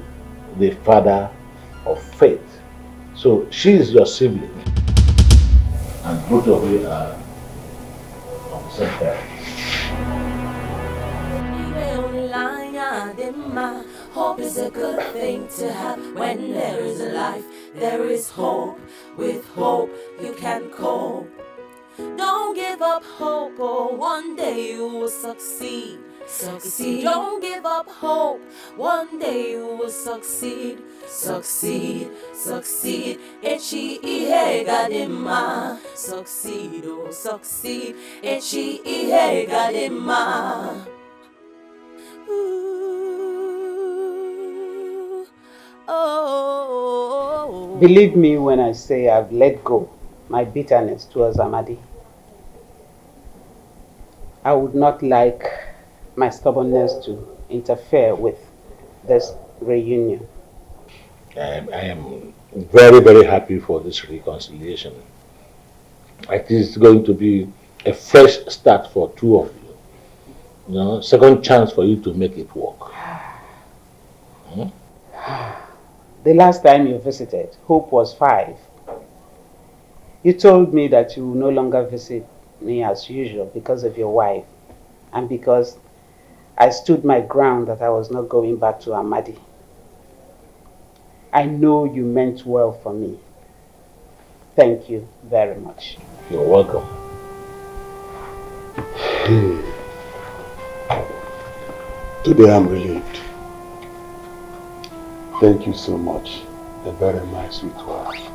the father of Faith. So she is your sibling, and both of you are of the same parents. Hope is a good thing to have. When there is life, there is hope. With hope, you can cope. Don't give up hope, or one day you will succeed. Succeed. Don't give up hope. One day you will succeed. Succeed. Succeed. Echi ihe gadima. Succeed. Oh, succeed. Echi ihe gadima. Oh. Believe me when I say I've let go my bitterness towards Amadi. I would not like my stubbornness to interfere with this reunion. I am very, very happy for this reconciliation. It is going to be a fresh start for two of you. You know, second chance for you to make it work. The The last time you visited, Hope was 5. You told me that you will no longer visit me as usual because of your wife and because I stood my ground that I was not going back to Amadi. I know you meant well for me. Thank you very much. You're welcome. Today I'm relieved. Thank you so much. A very nice sweet wife.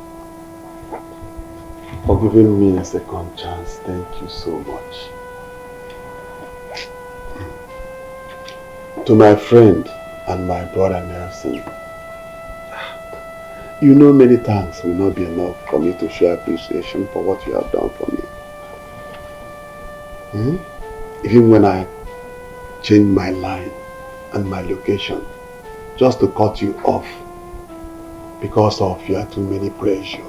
For giving me a second chance. Thank you so much. To my friend and my brother Nelson, you know many thanks will not be enough for me to show appreciation for what you have done for me. Even when I changed my line and my location just to cut you off because of your too many pressure,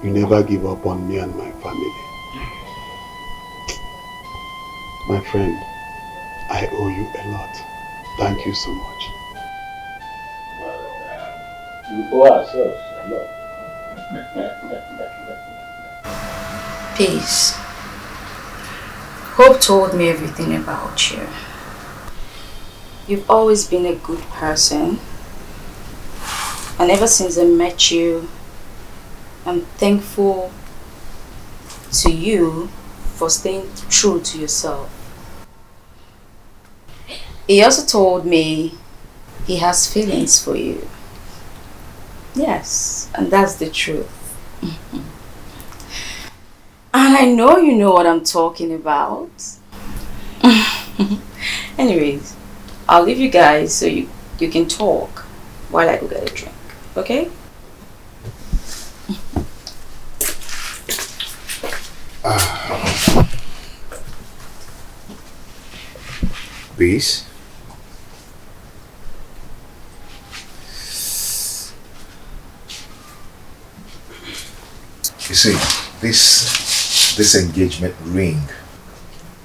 you never give up on me and my family. My friend, I owe you a lot. Thank you so much. We owe ourselves a lot. Peace. Hope told me everything about you. You've always been a good person. And ever since I met you, I'm thankful to you for staying true to yourself. He also told me he has feelings for you. Yes, and that's the truth. And I know you know what I'm talking about. Anyways, I'll leave you guys so you can talk while I go get a drink, okay? Peace. You see, this engagement ring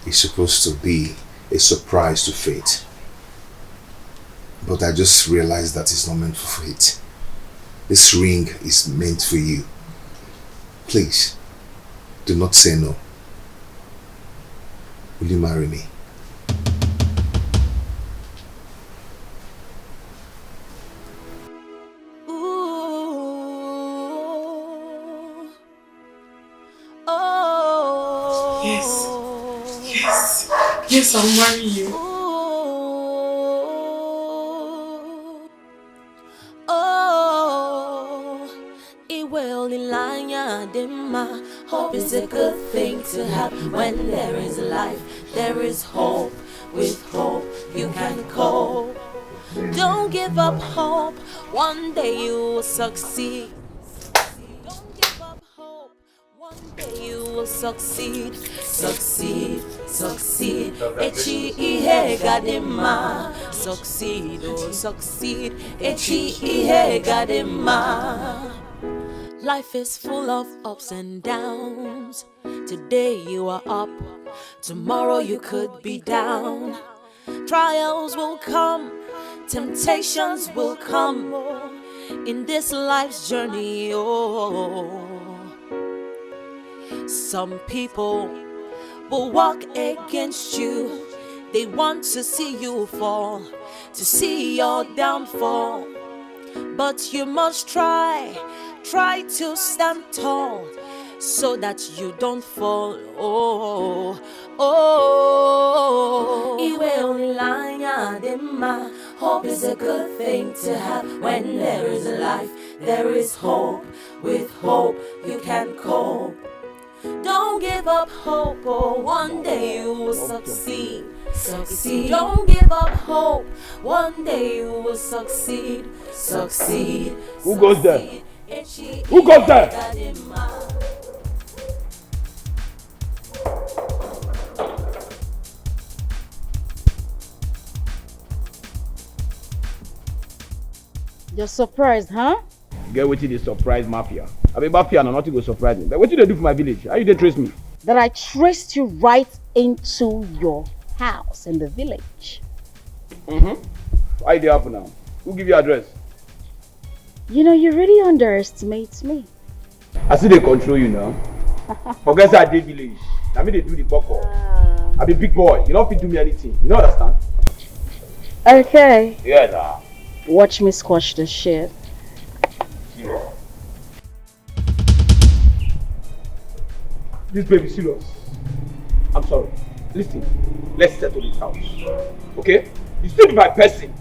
is supposed to be a surprise to fate. But I just realized that it's not meant for fate. This ring is meant for you. Please, do not say no. Will you marry me? Yes, I'll marry you. Hope is a good thing to have. When there is life, there is hope. With hope, you can cope. Don't give up hope. One day you will succeed. Don't give up hope. One day you will succeed. Succeed, succeed. Echi ihe gadima. Succeed, oh succeed. Echi ihe gadima. Life is full of ups and downs. Today you are up, tomorrow you could be down. Trials will come, temptations will come in this life's journey. Oh, some people will walk against you. They want to see you fall, to see your downfall. But you must try to stand tall so that you don't fall. Oh, oh. Iwe onilanya dema. Hope is a good thing to have. When there is life, there is hope. With hope, you can cope. Don't give up hope, oh, one day you will succeed. Succeed. Don't give up hope. One day you will succeed. Succeed. Who goes there? Who goes there? You're surprised, huh? Get waiting the surprise mafia. I mean mafia and nothing will surprise me. But what did they do for my village? How you they trace me? That I traced you right into your house in the village. Why they happen now? Who give you address? You know, you really underestimate me. I see they control you now. Forget that day village. I mean they do the boko. I be big boy. You don't fit do me anything. You don't understand? Okay. Yeah, nah. Watch me squash this shit. Yeah. This baby serious. I'm sorry. Listen, let's settle this house. Okay? You still be my person.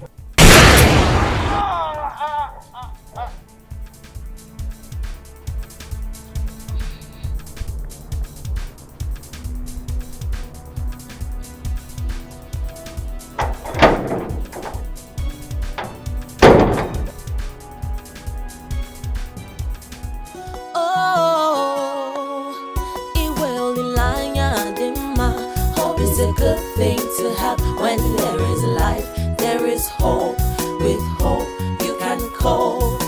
Good thing to have when there is life, there is hope. With hope you can cope.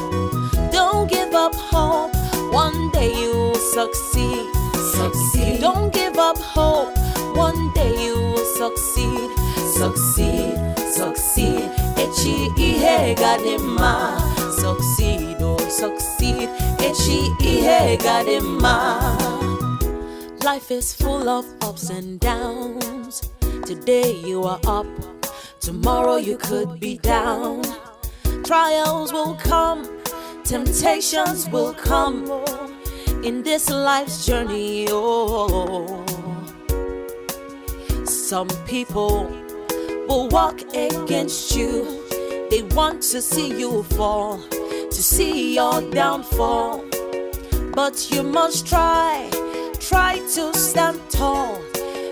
Don't give up hope, one day you'll succeed. Succeed. Don't give up hope, one day you will succeed. Succeed, succeed. Echi ihe gadema. Succeed, oh succeed. Echi ihe gadema. Life is full of ups and downs. Today you are up, tomorrow you could be down. Trials will come, temptations will come in this life's journey. Oh, some people will walk against you. They want to see you fall, to see your downfall. But you must try to stand tall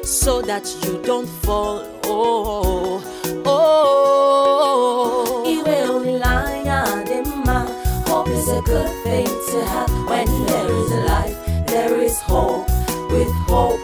so that you don't fall. Oh, oh. Hope is a good thing to have when there is life, there is hope. With hope